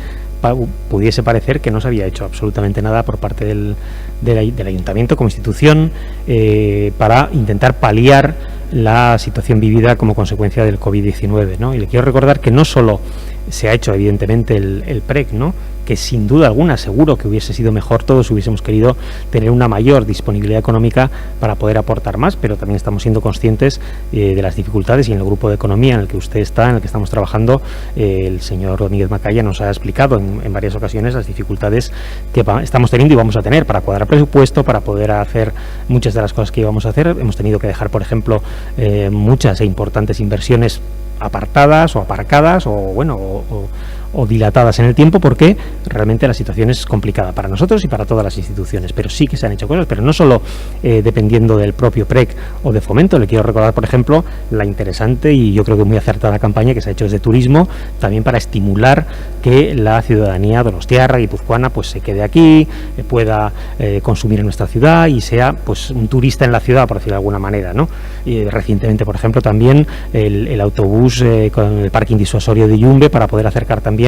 pudiese parecer que no se había hecho absolutamente nada por parte del Ayuntamiento como institución para intentar paliar la situación vivida como consecuencia del COVID-19, ¿no? Y le quiero recordar que no solo se ha hecho evidentemente el PREC, ¿no?, que sin duda alguna seguro que hubiese sido mejor, todos hubiésemos querido tener una mayor disponibilidad económica para poder aportar más, pero también estamos siendo conscientes de las dificultades, y en el grupo de economía en el que usted está, en el que estamos trabajando, el señor Domínguez Macaya nos ha explicado en varias ocasiones las dificultades que estamos teniendo y vamos a tener para cuadrar presupuesto, para poder hacer muchas de las cosas que íbamos a hacer. Hemos tenido que dejar, por ejemplo, muchas e importantes inversiones apartadas o aparcadas o dilatadas en el tiempo, porque realmente la situación es complicada para nosotros y para todas las instituciones, pero sí que se han hecho cosas, pero no solo dependiendo del propio PREC o de Fomento. Le quiero recordar, por ejemplo, la interesante y yo creo que muy acertada campaña que se ha hecho desde Turismo, también para estimular que la ciudadanía donostiarra, guipuzcoana, pues se quede aquí, pueda consumir en nuestra ciudad y sea pues un turista en la ciudad, por decirlo de alguna manera, ¿no? Y recientemente, por ejemplo, también el autobús con el parking disuasorio de Yumbe, para poder acercar también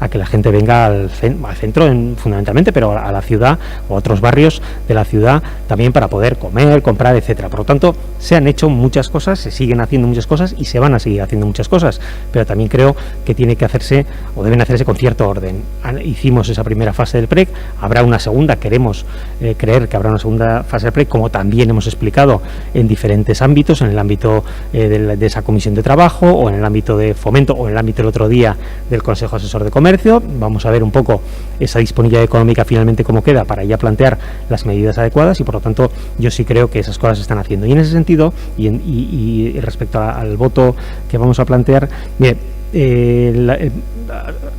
a que la gente venga al centro fundamentalmente, pero a la ciudad o a otros barrios de la ciudad también, para poder comer, comprar, etcétera. Por lo tanto, se han hecho muchas cosas, se siguen haciendo muchas cosas y se van a seguir haciendo muchas cosas, pero también creo que tiene que hacerse o deben hacerse con cierto orden. Hicimos esa primera fase del PREC, habrá una segunda, queremos creer que habrá una segunda fase del PREC, como también hemos explicado, en diferentes ámbitos, en el ámbito de esa comisión de trabajo, o en el ámbito de Fomento, o en el ámbito el otro día del Consejo Asesor de Comercio. Vamos a ver un poco esa disponibilidad económica finalmente cómo queda, para ya plantear las medidas adecuadas, y por lo tanto yo sí creo que esas cosas se están haciendo. Y en ese sentido, y respecto al voto que vamos a plantear, bien,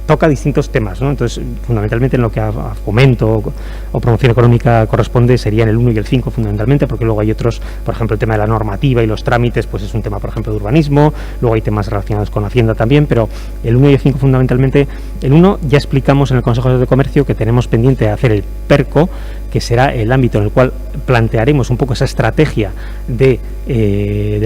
toca distintos temas, ¿no? Entonces, fundamentalmente en lo que a Fomento o Promoción Económica corresponde serían el 1 y el 5 fundamentalmente, porque luego hay otros, por ejemplo, el tema de la normativa y los trámites, pues es un tema, por ejemplo, de urbanismo, luego hay temas relacionados con Hacienda también, pero el 1 y el 5 fundamentalmente. El 1 ya explicamos en el Consejo de Comercio que tenemos pendiente de hacer el PERCO, que será el ámbito en el cual plantearemos un poco esa estrategia de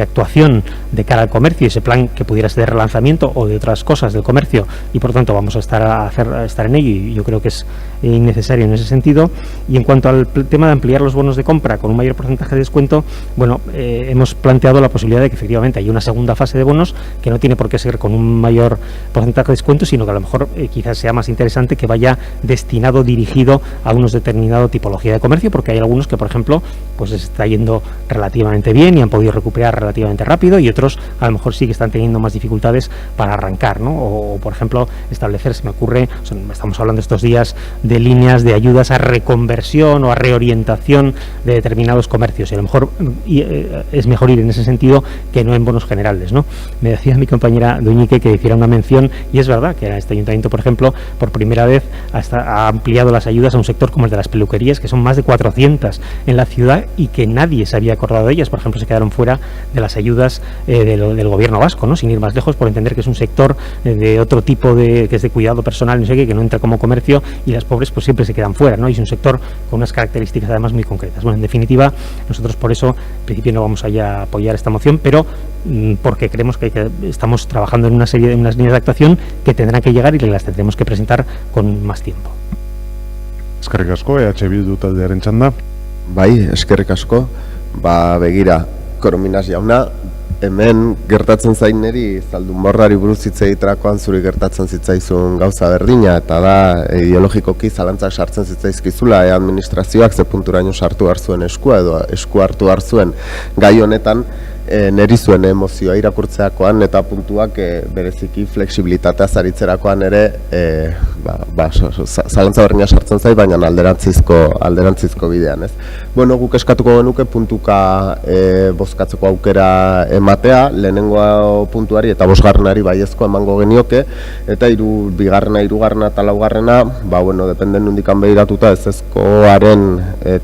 actuación de cara al comercio, y ese plan que pudiera ser de relanzamiento o de otras cosas del comercio, y por lo tanto vamos a estar en ello, y yo creo que es innecesario en ese sentido. Y en cuanto al tema de ampliar los bonos de compra con un mayor porcentaje de descuento, bueno, hemos planteado la posibilidad de que efectivamente haya una segunda fase de bonos, que no tiene por qué ser con un mayor porcentaje de descuento, sino que a lo mejor quizás sea más interesante que vaya destinado, dirigido a unos determinado tipología de comercio, porque hay algunos que, por ejemplo, pues les está yendo relativamente bien y han podido recuperar relativamente rápido, y otros a lo mejor sí que están teniendo más dificultades para arrancar, ¿no? O por ejemplo, establecer, se me ocurre, estamos hablando estos días de líneas de ayudas a reconversión o a reorientación de determinados comercios, y a lo mejor es mejor ir en ese sentido que no en bonos generales, ¿no? Me decía mi compañera Doñique que hiciera una mención, y es verdad que este ayuntamiento, por ejemplo, por primera vez ha ampliado las ayudas a un sector como el de las peluquerías, que son más de 400 en la ciudad y que nadie se había acordado de ellas. Por ejemplo, se quedaron fuera de las ayudas del gobierno vasco, ¿no? Sin ir más lejos, por entender que es un sector de otro tipo que es de cuidado personal, no sé qué, que no entra como comercio, y las pobres pues siempre se quedan fuera, ¿no? Y es un sector con unas características además muy concretas. Bueno, en definitiva, nosotros por eso en principio no vamos a apoyar esta moción, pero porque creemos que estamos trabajando en unas líneas de actuación que tendrán que llegar y que las tendremos que presentar con más tiempo. Eskerrik asko, EH Bildu taldearen txanda. Bai, eskerrik asko. Begira, Korominas jauna, hemen gertatzen zain niri zaldunborrari buruz hitz egiterakoan zuri gertatzen zitzaizun gauza berdina, eta da ideologikoki zalantzak sartzen zitzaizkizula administrazioak ze punturaino sartu hartzuen eskua, edo esku hartu hartzuen gai honetan, neri zuen emozioa irakurtzeakoan eta puntuak bereziki flexibilitatea zaritzerakoan ere zalantza berdina sartzen zait, baina alderantzizko bidean, ez? Bueno, guk eskatuko genuke puntuka bozkatzeko aukera ematea, lehenengo puntuari eta bosgarrenari baiezko emango genioke, eta bigarrena, hirugarrena eta laugarrena, bueno, dependen nondikan begiratuta ezezkoaren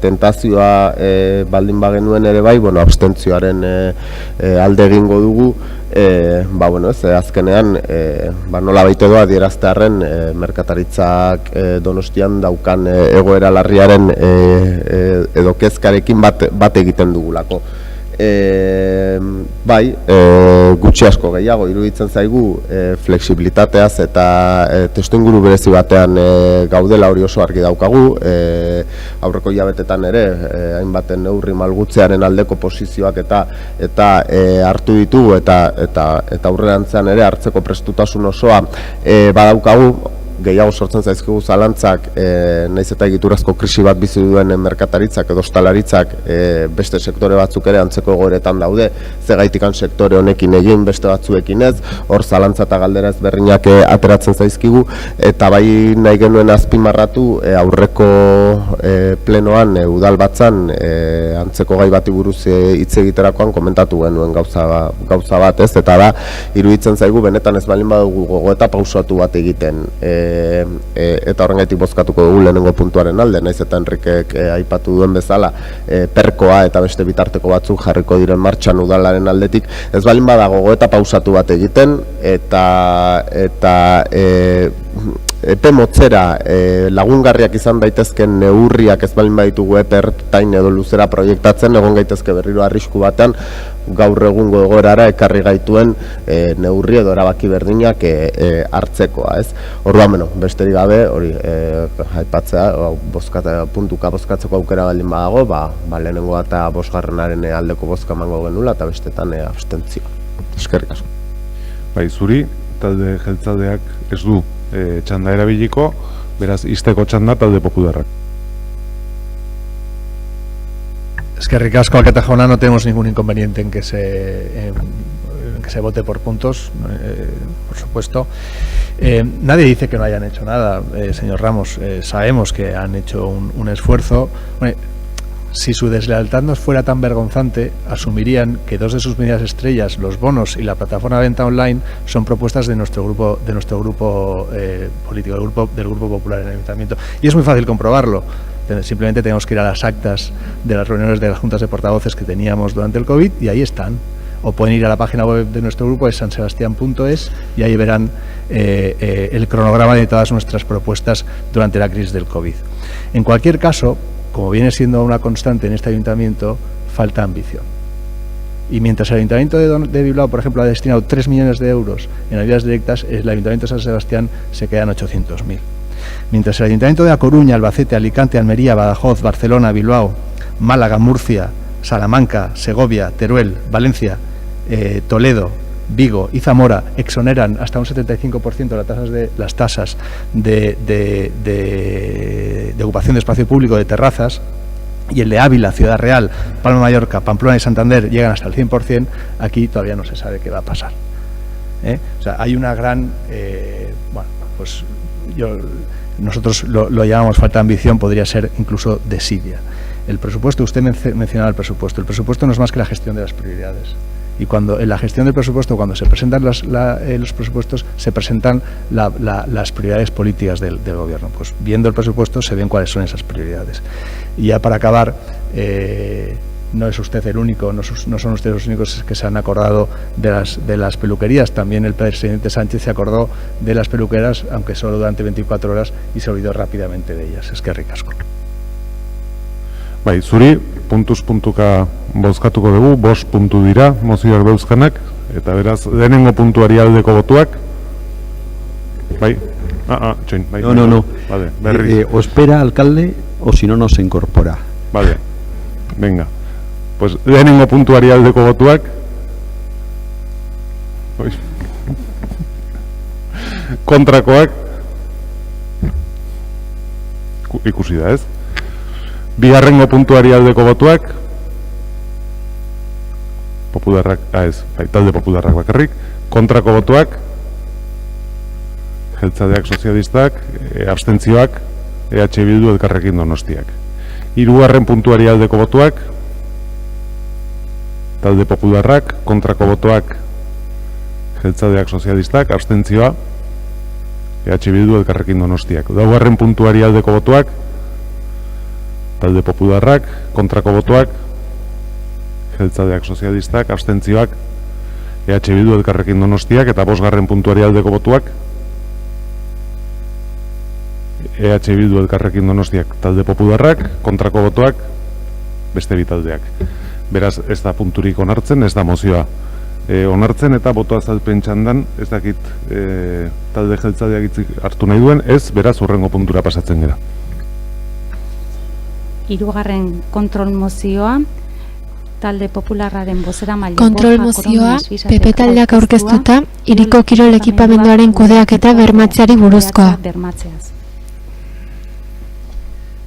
tentazioa baldin bagenuen ere bai, bueno, abstentzioaren alde egingo dugu, azkenean nola baite doa adieraztearren merkataritzak Donostian daukan egoera larriaren edo kezkarekin bat egiten dugulako. Gutxi asko gehiago iruditzen zaigu flexibilitateaz eta testuinguru berezi batean gaudela, hori oso argi daukagu. Aurreko hilabetetan ere hainbaten neurri malgutzearen aldeko posizioak eta hartu ditugu eta aurrerantzean ere hartzeko prestutasun osoa badaukagu. Gehiago sortzen zaizkigu zalantzak, naiz eta egiturazko krisi bat bizi duen merkataritzak edo ostalaritzak beste sektore batzuk ere antzeko egoeretan daude, zegaitikan sektore honekin egin, beste batzuekin ez, hor zalantza eta galdera ezberdinak ateratzen zaizkigu, eta bai nahi genuen azpimarratu aurreko plenoan udal batzan antzeko gai bati buruz hitz egiterakoan komentatu genuen gauza bat ez, eta da iruditzen zaigu benetan ez balin badugu gogo eta pausatu bat egiten, eta horrengaitik bozkatuko dugu lehenengo puntuaren alde, naiz eta Enrikek aipatu duen bezala perkoa eta beste bitarteko batzuk jarriko diren martxan udalaren aldetik, ez balin badago gogo eta pausatu bat egiten eta epe motzera lagungarriak izan daitezken neurriak ez balin baditugu epe ertain edo luzera proiektatzen, egon gaitezke berriro arrisku batean gaur egungo egoerara ekarri gaituen neurri edo erabaki berdinak hartzekoa, ez? Orduan, besterik gabe, hori aipatzea, puntuka bozkatzeko aukera baldin badago, lehenengo eta bosgarrenaren aldeko bozka emango genula eta bestetan abstentzioa. Eskerrik asko. Zuri, talde jeltzaleak ez du txanda erabiliko, beraz, izteko txanda talde popularrak. Eskerrik asko, Alkate jauna, no tenemos ningún inconveniente en que se vote por puntos, por supuesto. Nadie dice que no hayan hecho nada, señor Ramos. Sabemos que han hecho un esfuerzo. Si su deslealtad no fuera tan vergonzante, asumirían que dos de sus medidas estrellas, los bonos y la plataforma de venta online, son propuestas de nuestro grupo político, del Grupo Popular en el Ayuntamiento. Y es muy fácil comprobarlo. Simplemente tenemos que ir a las actas de las reuniones de las juntas de portavoces que teníamos durante el COVID y ahí están. O pueden ir a la página web de nuestro grupo, es sansebastian.es, y ahí verán el cronograma de todas nuestras propuestas durante la crisis del COVID. En cualquier caso, como viene siendo una constante en este ayuntamiento, falta ambición. Y mientras el Ayuntamiento de Bilbao, por ejemplo, ha destinado 3 millones de euros en ayudas directas, el Ayuntamiento de San Sebastián se queda en 800.000. Mientras el Ayuntamiento de A Coruña, Albacete, Alicante, Almería, Badajoz, Barcelona, Bilbao, Málaga, Murcia, Salamanca, Segovia, Teruel, Valencia, Toledo, Vigo y Zamora exoneran hasta un 75% las tasas de ocupación de espacio público de terrazas, y el de Ávila, Ciudad Real, Palma de Mallorca, Pamplona y Santander llegan hasta el 100%, aquí todavía no se sabe qué va a pasar. O sea, hay una gran... nosotros lo llamamos falta de ambición, podría ser incluso desidia. El presupuesto, usted mencionaba el presupuesto no es más que la gestión de las prioridades. Y cuando en la gestión del presupuesto, cuando se presentan los presupuestos, se presentan las prioridades políticas del gobierno. Pues viendo el presupuesto se ven cuáles son esas prioridades. Y ya para acabar, no es usted el único, no son ustedes los únicos que se han acordado de las peluquerías. También el presidente Sánchez se acordó de las peluqueras, aunque solo durante 24 horas, y se olvidó rápidamente de ellas. Eskerrik asko. Zuri, puntuz puntuka bozkatuko dugu, 5 puntu dira mozioak dauzkanak, eta beraz, denengo puntuari aldeko botuak. Txoin. No. Vale, berriz. O espera alcalde, o si no, no se incorpora. Vale, venga. Pues denengo puntuari aldeko botuak. Kontrakoak. Ikusi da, ez? Bigarrengo puntuari aldeko botuak. Popularrak, talde popularrak bakarrik. Kontrako botuak. Jeltzaleak, sozialistak, abstentzioak, EH Bildu, Elkarrekin Donostiak. Hirugarren puntuari aldeko botuak. Talde popularrak, kontrako botuak, jeltzaleak, sozialistak, abstentzioa, EH Bildu, Elkarrekin Donostiak. Laugarren puntuari aldeko botuak. Talde popularrak, kontrako botuak, jeltzadeak sozialistak, abstentzioak EH Bildu Elkarrekin Donostiak eta 5. puntuari aldeko botuak EH Bildu Elkarrekin Donostiak talde popularrak, kontrako botuak beste bi taldeak. Beraz, ez da punturik onartzen, ez da mozioa onartzen, eta boto azalpen txandan, ez dakit talde jeltzadeak hitzik hartu nahi duen, ez, beraz, hurrengo puntura pasatzen gara. 3. kontrol mozioa, talde popularraren bozeramaile kontrol mozioa, PP taldeak aurkeztuta, hiriko kirol ekipamenduaren kudeaketa bermatzeari buruzkoa.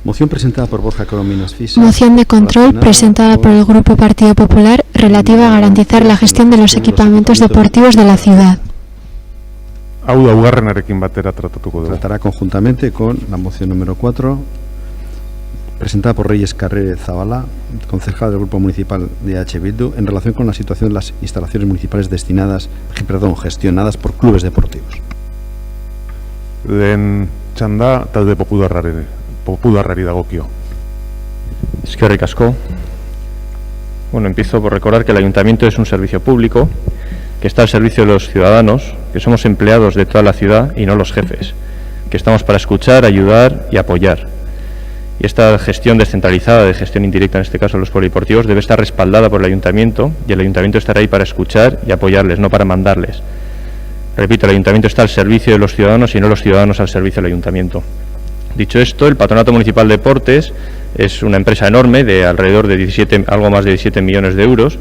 Moción presentada por Borja Corominas Fisa. Moción de control presentada por el Grupo Partido Popular relativa a garantizar la gestión de los equipamientos deportivos de la ciudad. Hau da ugarrenarekin batera tratatuko dugu. Tratará conjuntamente con la moción número 4, presentada por Reyes Carrere Zabala, concejal del Grupo Municipal de EH Bildu, en relación con la situación de las instalaciones municipales gestionadas por clubes deportivos. Lehen txanda talde popularrari dagokio. Eskerrik asko. Bueno, empiezo por recordar que el ayuntamiento es un servicio público que está al servicio de los ciudadanos, que somos empleados de toda la ciudad y no los jefes, que estamos para escuchar, ayudar y apoyar. Y esta gestión descentralizada, de gestión indirecta en este caso los polideportivos, debe estar respaldada por el ayuntamiento, y el ayuntamiento estará ahí para escuchar y apoyarles, no para mandarles. Repito, el ayuntamiento está al servicio de los ciudadanos y no los ciudadanos al servicio del ayuntamiento. Dicho esto, el Patronato Municipal de Deportes es una empresa enorme de alrededor de algo más de 17 millones de euros.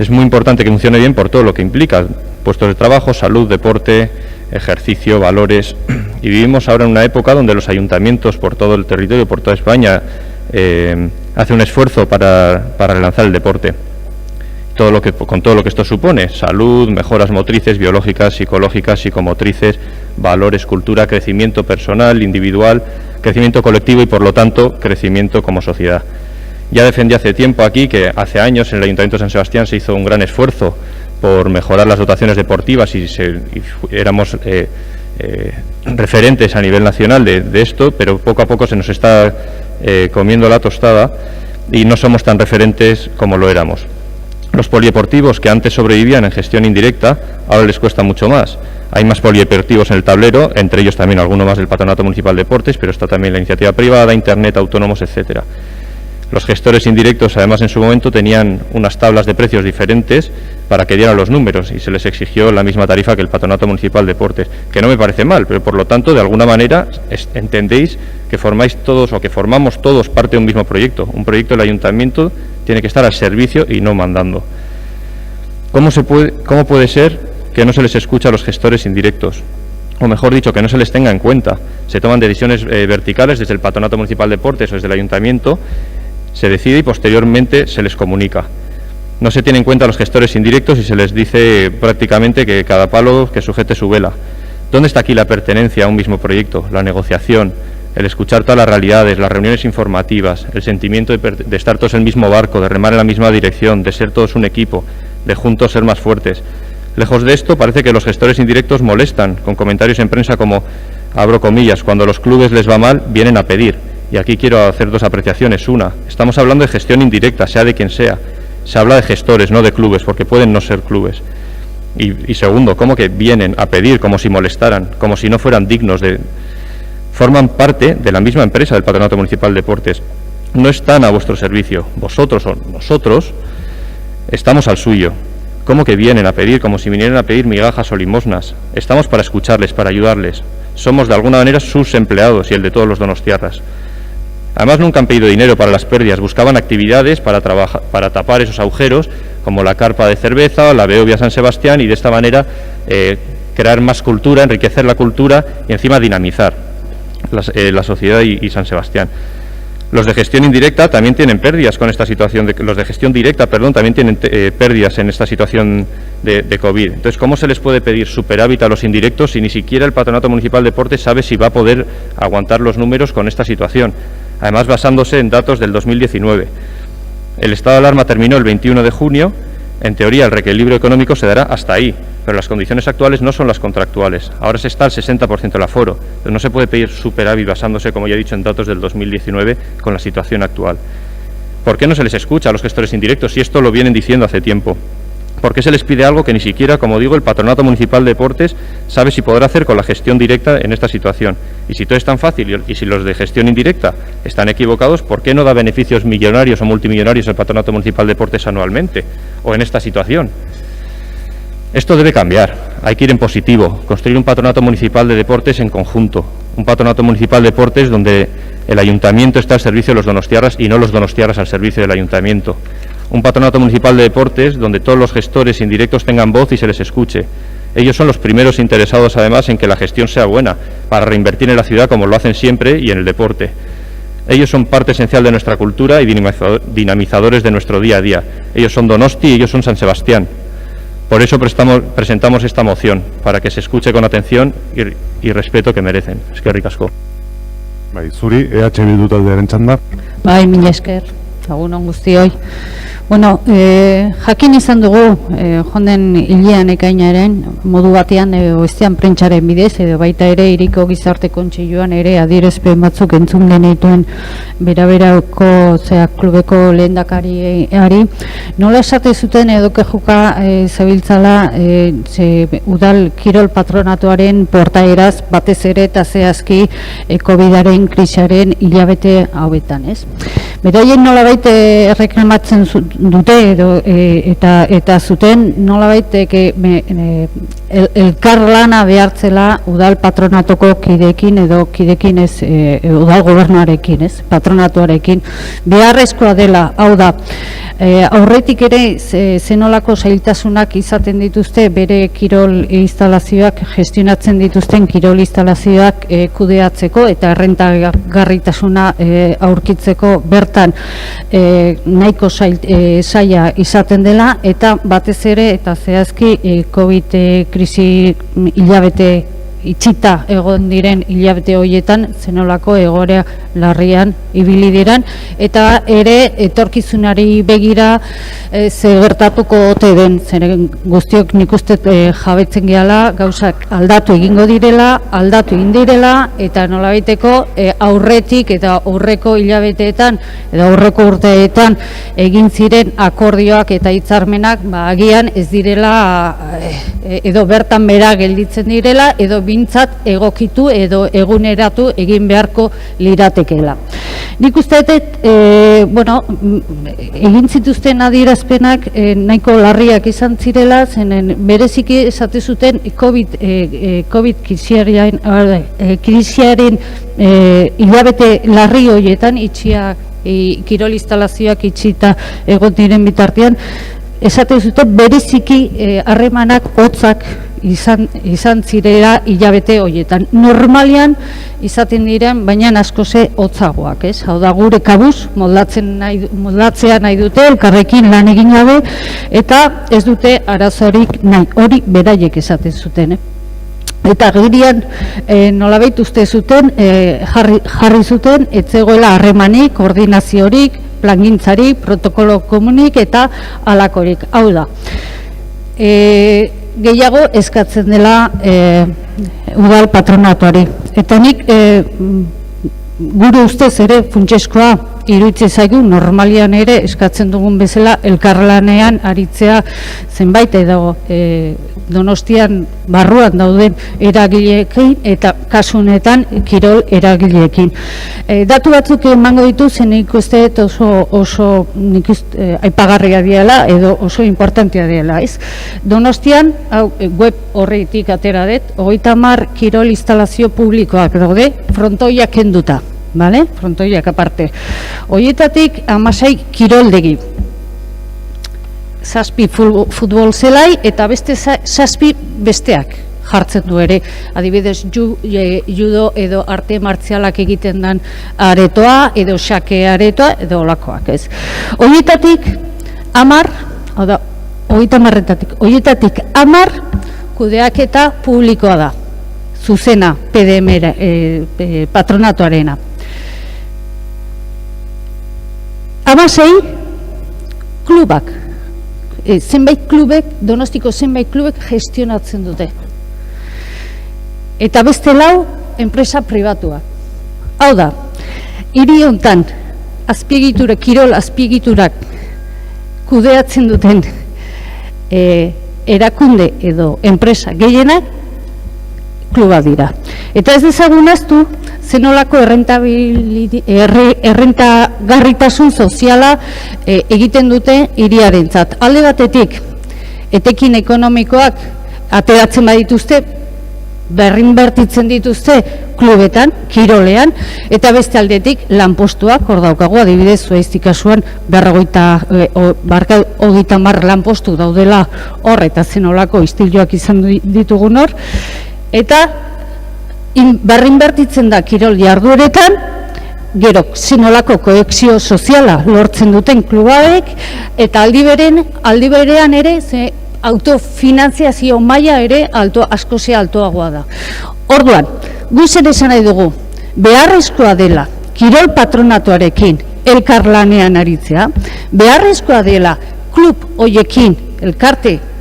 Es muy importante que funcione bien por todo lo que implica: puestos de trabajo, salud, deporte, ejercicio, valores. Y vivimos ahora en una época donde los ayuntamientos por todo el territorio, por toda España, hacen un esfuerzo para relanzar el deporte. Con todo lo que esto supone: salud, mejoras motrices, biológicas, psicológicas, psicomotrices, valores, cultura, crecimiento personal, individual, crecimiento colectivo y, por lo tanto, crecimiento como sociedad. Ya defendí hace tiempo aquí que hace años en el Ayuntamiento de San Sebastián se hizo un gran esfuerzo por mejorar las dotaciones deportivas y éramos referentes a nivel nacional de esto, pero poco a poco se nos está comiendo la tostada y no somos tan referentes como lo éramos. Los polideportivos, que antes sobrevivían en gestión indirecta, ahora les cuesta mucho más. Hay más polideportivos en el tablero, entre ellos también alguno más del Patronato Municipal de Deportes, pero está también la iniciativa privada, internet, autónomos, etcétera. Los gestores indirectos, además, en su momento tenían unas tablas de precios diferentes para que dieran los números y se les exigió la misma tarifa que el Patronato Municipal de Deportes, que no me parece mal, pero por lo tanto, de alguna manera, entendéis que formáis todos o que formamos todos parte de un mismo proyecto. Un proyecto del ayuntamiento tiene que estar al servicio y no mandando. ¿Cómo puede ser que no se les escucha a los gestores indirectos? O mejor dicho, que no se les tenga en cuenta. Se toman decisiones verticales desde el Patronato Municipal de Deportes o desde el ayuntamiento, se decide y posteriormente se les comunica. No se tiene en cuenta a los gestores indirectos y se les dice prácticamente que cada palo que sujete su vela. ¿Dónde está aquí la pertenencia a un mismo proyecto? La negociación, el escuchar todas las realidades, las reuniones informativas, el sentimiento de estar todos en el mismo barco, de remar en la misma dirección, de ser todos un equipo, de juntos ser más fuertes. Lejos de esto, parece que los gestores indirectos molestan con comentarios en prensa como, abro comillas, cuando a los clubes les va mal, vienen a pedir. Y aquí quiero hacer dos apreciaciones. Una, estamos hablando de gestión indirecta, sea de quien sea. Se habla de gestores, no de clubes, porque pueden no ser clubes. Y segundo, ¿cómo que vienen a pedir como si molestaran, como si no fueran dignos de...? Forman parte de la misma empresa del Patronato Municipal de Deportes. No están a vuestro servicio. Vosotros o nosotros estamos al suyo. ¿Cómo que vienen a pedir como si vinieran a pedir migajas o limosnas? Estamos para escucharles, para ayudarles. Somos de alguna manera sus empleados y el de todos los donostiarras. Además, nunca han pedido dinero para las pérdidas, buscaban actividades para tapar esos agujeros, como la carpa de cerveza, la Beovia San Sebastián, y de esta manera crear más cultura, enriquecer la cultura y encima dinamizar la sociedad y San Sebastián. Los de gestión indirecta también tienen pérdidas con esta situación, los de gestión directa, perdón, también tienen pérdidas en esta situación de COVID. Entonces, ¿cómo se les puede pedir superávit a los indirectos si ni siquiera el Patronato Municipal de Deportes sabe si va a poder aguantar los números con esta situación? Además, basándose en datos del 2019. El estado de alarma terminó el 21 de junio. En teoría, el reequilibrio económico se dará hasta ahí, pero las condiciones actuales no son las contractuales. Ahora se está al 60% del aforo. Pero no se puede pedir superávit basándose, como ya he dicho, en datos del 2019 con la situación actual. ¿Por qué no se les escucha a los gestores indirectos si esto lo vienen diciendo hace tiempo? ¿Por qué se les pide algo que ni siquiera, como digo, el Patronato Municipal de Deportes sabe si podrá hacer con la gestión directa en esta situación? Y si todo es tan fácil y si los de gestión indirecta están equivocados, ¿por qué no da beneficios millonarios o multimillonarios al Patronato Municipal de Deportes anualmente o en esta situación? Esto debe cambiar, hay que ir en positivo, construir un Patronato Municipal de Deportes en conjunto, un Patronato Municipal de Deportes donde el Ayuntamiento está al servicio de los donostiarras y no los donostiarras al servicio del Ayuntamiento. Un Patronato Municipal de Deportes donde todos los gestores indirectos tengan voz y se les escuche. Ellos son los primeros interesados, además, en que la gestión sea buena, para reinvertir en la ciudad como lo hacen siempre y en el deporte. Ellos son parte esencial de nuestra cultura y dinamizadores de nuestro día a día. Ellos son Donosti y ellos son San Sebastián. Por eso presentamos esta moción, para que se escuche con atención y respeto que merecen. Eskerrik asko. Bai, zuri, EH Bildu taldearen txanda. Bai, mila esker, egun on guztioi. Bueno, jakin izan dugu, jonden hilean ekainaren, modu batean, oestean prentsaren bidez, edo baita ere iriko gizarte kontseiluan ere adierazpen batzuk entzun genituen beraberako klubeko lehendakariari, nola esate zuten edo kejuka zabiltzala udal kirol patronatuaren portaeraz batez ere eta zehazki COVID-aren krisaren hilabete hauetan, ez? Beraien nolabait erreklamatzen dute eta zuten nolabait elkarlana behartzela udal patronatuko kidekin edo kidekin ez udal gobernuarekin, ez, patronatuarekin beharrezkoa dela, hau da aurretik ere zenolako zailtasunak izaten dituzte bere kirol instalazioak gestionatzen dituzten kirol instalazioak kudeatzeko eta errentagarritasuna aurkitzeko bertan nahiko zaila izaten dela eta batez ere eta zehazki COVID krisi hilabete itxita egon diren hilabete horietan zenolako egoera larrian ibili diran eta ere etorkizunari begira ze gertatuko ote den, zeren guztiok nik uste jabetzen gehala gauzak aldatu egingo direla, aldatu egin direla eta nolabaiteko aurretik eta aurreko hilabeteetan edo aurreko urteetan egin ziren akordioak eta hitzarmenak agian ez direla edo bertan bera gelditzen direla edo bintzat egokitu edo eguneratu egin beharko liratekeela. Nik uste dut, egin zituzten adierazpenak nahiko larriak izan zirela, zenen bereziki esate zuten COVID krisiaren hilabete larri horietan itxia kirol instalazioak itxita egon diren bitartean, esate zuten bereziki harremanak hotzak izan zirela hilabete horietan. Normalian izaten diren, baina askoze hotzagoak, ez? Hau da, gure kabuz moldatzea nahi dute, elkarrekin lan egin gabe, eta ez dute arazorik nahi, hori beraiek esaten zuten, Eta girian nolabait uste zuten, jarri zuten, etzegoela harremanik, koordinaziorik, plangintzarik, protokolo komunik eta halakorik. Hau da, gehiago eskatzen dela udal patronatuari. Eta nik gure ustez ere funtsezkoa iruditzen zaigu normalian ere eskatzen dugun bezala elkarlanean aritzea zenbait edo Donostian barruan dauden eragileekin eta kasu honetan kirol eragileekin. Datu batzuk emango ditu zen ikuste oso aipagarria diela edo oso importantea dela, ez? Donostian, web horretik atera dut, 30 kirol instalazio publikoak daude, frontoiak kenduta. Vale? Frontoiak aparte. Horietatik 16 kiroldegi. 7 futbol zelai eta beste 7 besteak jartzen du ere. Adibidez, judo edo arte martzialak egiten den aretoa edo xake aretoa edo olakoak, ez. Horietatik 10, hau da, 30-etatik, horietatik 10 kudeaketa publikoa da. Zuzena, PDM patronatuarena. 16 klubak, zenbait klubek, Donostiko zenbait klubek gestionatzen dute. Eta beste 4 enpresa pribatua. Hau da, hiri hontan kirol azpiegiturak kudeatzen duten erakunde edo enpresa gehienak kluba dira. Eta ez dezagunaztu zenolako errentagarritasun soziala egiten dute hiriarentzat. Alde batetik, etekin ekonomikoak ateratzen badituzte, berrinbertitzen dituzte klubetan, kirolean, eta beste aldetik lanpostuak, hor daukagu, adibidez, Zuaizti kasuan 30 lanpostu daudela hor, eta zenolako istiluak izan ditugun hor, eta berrinbertitzen da kirol jardueretan, gero zenolako koexio soziala lortzen duten klubaek, eta aldi berean ere, autofinantziazio maila ere askoze altoagoa da. Orduan, guzen esan nahi dugu, beharrezkoa dela kirol patronatuarekin elkarlanean aritzea, beharrezkoa dela klub hoiekin,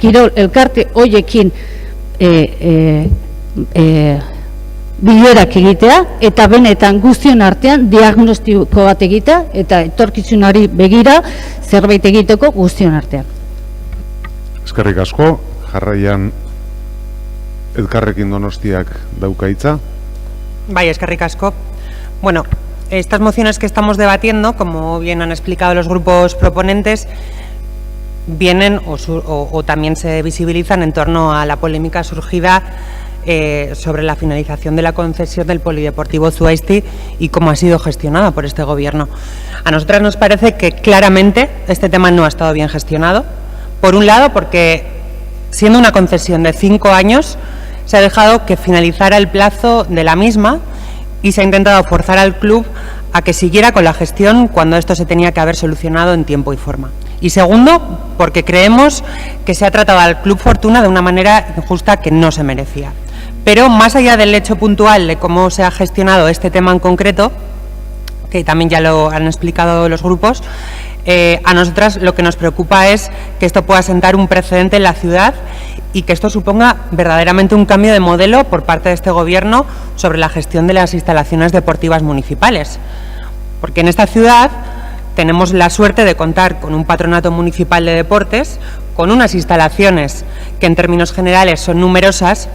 kirol elkarte hoiekin bilerak egitea, eta benetan guztion artean diagnostiko bat egitea, eta etorkizunari begira zerbait egiteko guztion artean. Eskerrik asko, jarraian Elkarrekin Donostiak dauka hitza. Bai, eskerrik asko. Bueno, estas mociones que estamos debatiendo, como bien han explicado los grupos proponentes, vienen o también se visibilizan en torno a la polémica surgida sobre la finalización de la concesión del Polideportivo Zuaizti y cómo ha sido gestionada por este gobierno. A nosotras nos parece que claramente este tema no ha estado bien gestionado. Por un lado, porque siendo una concesión de 5 años, se ha dejado que finalizara el plazo de la misma y se ha intentado forzar al club a que siguiera con la gestión cuando esto se tenía que haber solucionado en tiempo y forma. Y segundo, porque creemos que se ha tratado al Club Fortuna de una manera injusta que no se merecía. Pero más allá del hecho puntual de cómo se ha gestionado este tema en concreto, que también ya lo han explicado los grupos, a nosotras lo que nos preocupa es que esto pueda sentar un precedente en la ciudad y que esto suponga verdaderamente un cambio de modelo por parte de este gobierno sobre la gestión de las instalaciones deportivas municipales. Porque en esta ciudad tenemos la suerte de contar con un patronato municipal de deportes, con unas instalaciones que en términos generales son numerosas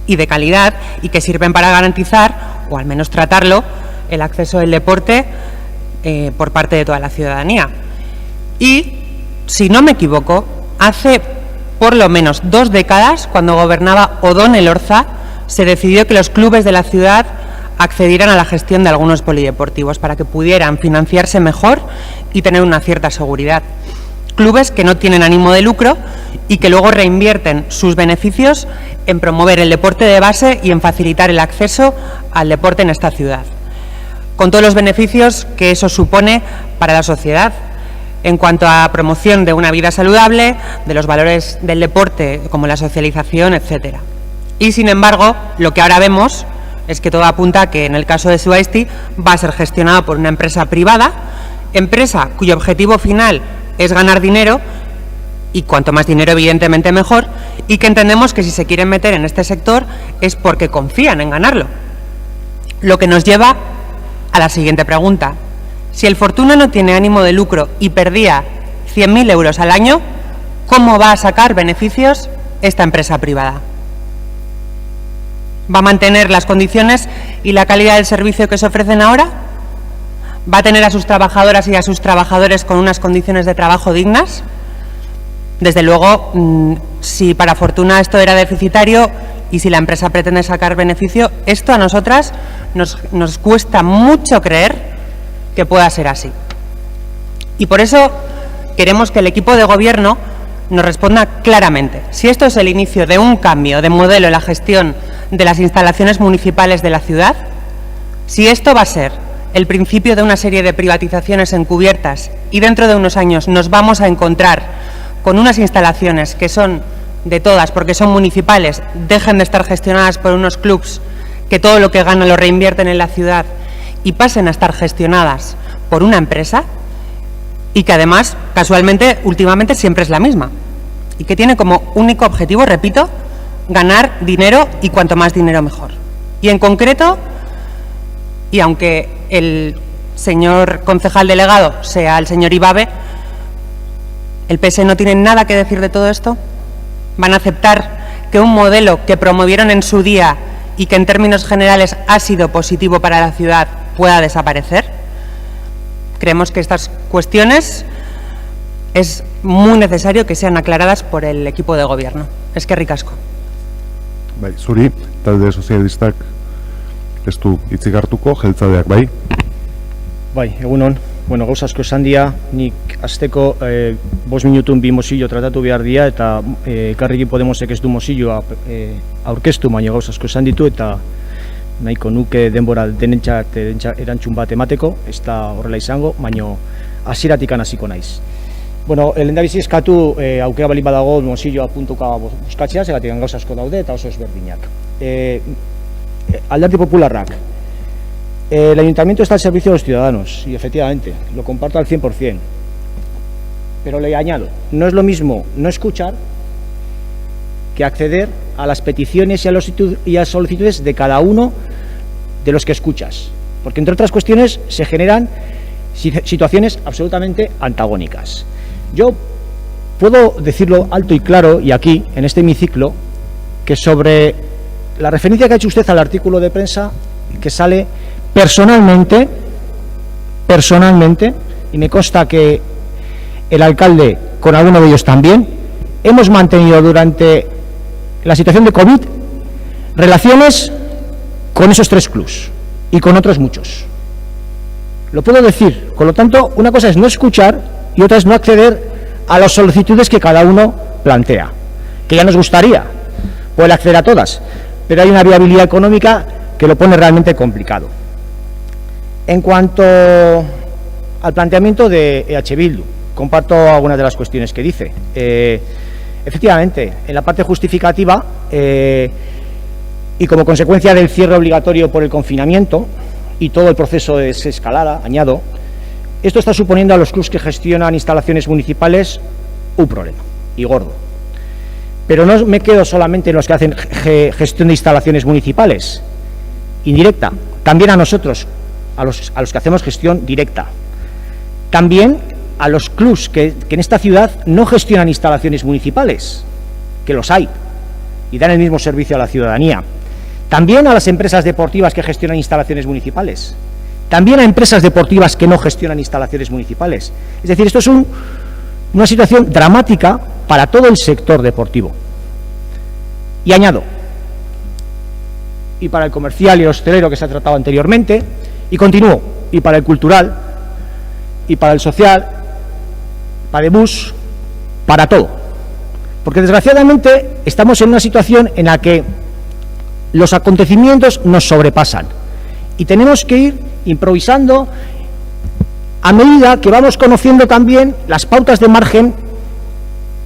y de calidad y que sirven para garantizar, o al menos tratarlo, el acceso del deporte por parte de toda la ciudadanía. Y, si no me equivoco, hace por lo menos 2 décadas, cuando gobernaba Odón Elorza, se decidió que los clubes de la ciudad accedieran a la gestión de algunos polideportivos para que pudieran financiarse mejor y tener una cierta seguridad. Clubes que no tienen ánimo de lucro y que luego reinvierten sus beneficios en promover el deporte de base y en facilitar el acceso al deporte en esta ciudad, con todos los beneficios que eso supone para la sociedad, en cuanto a promoción de una vida saludable, de los valores del deporte como la socialización, etc. Y sin embargo, lo que ahora vemos es que todo apunta a que en el caso de Zuaizti va a ser gestionado por una empresa privada, empresa cuyo objetivo final es ganar dinero, y cuanto más dinero evidentemente mejor, y que entendemos que si se quieren meter en este sector es porque confían en ganarlo. Lo que nos lleva a la siguiente pregunta. Si el Fortuna no tiene ánimo de lucro y perdía 100.000 euros al año, ¿cómo va a sacar beneficios esta empresa privada? ¿Va a mantener las condiciones y la calidad del servicio que se ofrecen ahora? ¿Va a tener a sus trabajadoras y a sus trabajadores con unas condiciones de trabajo dignas? Desde luego, si para Fortuna esto era deficitario y si la empresa pretende sacar beneficio, esto a nosotras nos cuesta mucho creer que pueda ser así. Y por eso queremos que el equipo de gobierno nos responda claramente si esto es el inicio de un cambio de modelo en la gestión de las instalaciones municipales de la ciudad, si esto va a ser el principio de una serie de privatizaciones encubiertas y dentro de unos años nos vamos a encontrar con unas instalaciones que son de todas, porque son municipales, dejen de estar gestionadas por unos clubs que todo lo que ganan lo reinvierten en la ciudad y pasen a estar gestionadas por una empresa y que además, casualmente, últimamente siempre es la misma y que tiene como único objetivo, repito, ganar dinero y cuanto más dinero mejor. Y en concreto, y aunque el señor concejal delegado, sea el señor Ibabe, ¿el PS no tiene nada que decir de todo esto? ¿Van a aceptar que un modelo que promovieron en su día y que en términos generales ha sido positivo para la ciudad pueda desaparecer? Creemos que estas cuestiones es muy necesario que sean aclaradas por el equipo de gobierno. Eskerrik asko. Bai, zuri, talde sozialistak ez du hitzik hartuko, jeltzadeak bai. Bai, egunon. Bueno, gauza asko esan dia, nik azteko 5 minutun bi mozio tratatu behar dia, eta Elkarrekin Podemosek ez du mozioa aurkeztu, baina gauza asko esan ditu, eta nahiko nuke denbora denentzat erantzun bat emateko, ez da horrela izango, baina hasieratik hasiko naiz. Bueno, lehendabizi eskatu aukera balin badago mozioa puntuka buskatzea, segatik gauza asko daude eta oso ezberdinak. Alderdi Popularrak. El Ayuntamiento está al servicio de los ciudadanos y efectivamente, lo comparto al 100%. Pero le añado, no es lo mismo no escuchar que acceder a las peticiones y a las solicitudes de cada uno de los que escuchas. Porque entre otras cuestiones se generan situaciones absolutamente antagónicas. Yo puedo decirlo alto y claro, y aquí, en este hemiciclo, que sobre la referencia que ha hecho usted al artículo de prensa que sale personalmente, y me consta que el alcalde, con alguno de ellos también, hemos mantenido durante la situación de COVID relaciones con esos 3 clubs y con otros muchos. Lo puedo decir. Con lo tanto, una cosa es no escuchar y otra es no acceder a las solicitudes que cada uno plantea, que ya nos gustaría poder acceder a todas, pero hay una viabilidad económica que lo pone realmente complicado. En cuanto al planteamiento de EH Bildu, comparto algunas de las cuestiones que dice. Efectivamente, en la parte justificativa y como consecuencia del cierre obligatorio por el confinamiento y todo el proceso de desescalada, añado, esto está suponiendo a los clubs que gestionan instalaciones municipales un problema, y gordo. Pero no me quedo solamente en los que hacen gestión de instalaciones municipales, indirecta, también a nosotros, a los que hacemos gestión directa. También a los clubs que en esta ciudad no gestionan instalaciones municipales, que los hay, y dan el mismo servicio a la ciudadanía. También a las empresas deportivas que gestionan instalaciones municipales. También a empresas deportivas que no gestionan instalaciones municipales. Es decir, esto es una situación dramática para todo el sector deportivo. Y añado, y para el comercial y el hostelero que se ha tratado anteriormente, y continúo, y para el cultural, y para el social, para el bus, para todo. Porque desgraciadamente estamos en una situación en la que los acontecimientos nos sobrepasan y tenemos que ir improvisando a medida que vamos conociendo también las pautas de margen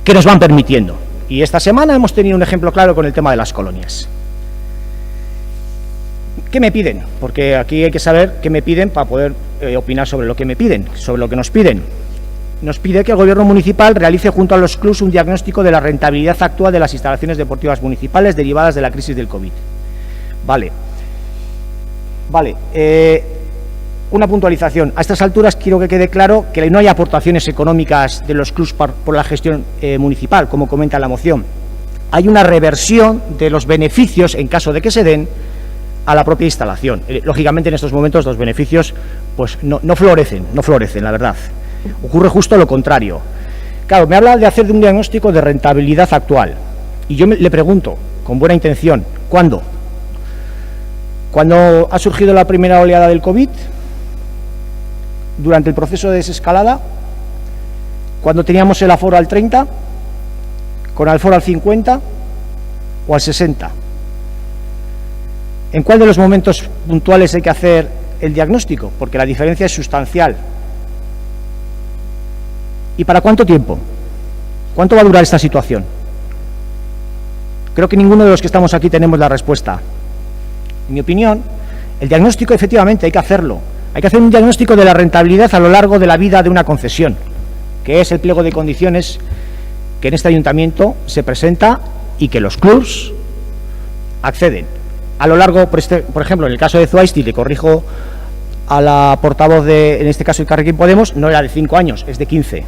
que nos van permitiendo. Y esta semana hemos tenido un ejemplo claro con el tema de las colonias. ¿Qué me piden? Porque aquí hay que saber qué me piden para poder opinar sobre lo que me piden, sobre lo que nos piden. Nos pide que el Gobierno municipal realice junto a los clubs un diagnóstico de la rentabilidad actual de las instalaciones deportivas municipales derivadas de la crisis del COVID. Vale. Una puntualización. A estas alturas quiero que quede claro que no hay aportaciones económicas de los clubs por la gestión municipal, como comenta la moción. Hay una reversión de los beneficios, en caso de que se den, a la propia instalación. Lógicamente, en estos momentos los beneficios pues no florecen, la verdad. Ocurre justo lo contrario. Claro, me habla de hacer un diagnóstico de rentabilidad actual. Y yo le pregunto, con buena intención, ¿cuándo? ¿Cuándo ha surgido la primera oleada del COVID? ¿Durante el proceso de desescalada? ¿Cuándo teníamos el aforo al 30? ¿Con el aforo al 50? ¿O al 60? ¿En cuál de los momentos puntuales hay que hacer el diagnóstico? Porque la diferencia es sustancial. ¿Y para cuánto tiempo? ¿Cuánto va a durar esta situación? Creo que ninguno de los que estamos aquí tenemos la respuesta. En mi opinión, el diagnóstico efectivamente hay que hacerlo. Hay que hacer un diagnóstico de la rentabilidad a lo largo de la vida de una concesión, que es el pliego de condiciones que en este ayuntamiento se presenta y que los clubs acceden. A lo largo, por ejemplo, en el caso de Zuaisti, le corrijo a la portavoz de, en este caso, Elkarrekin Podemos, no era de 5 años, es de 15.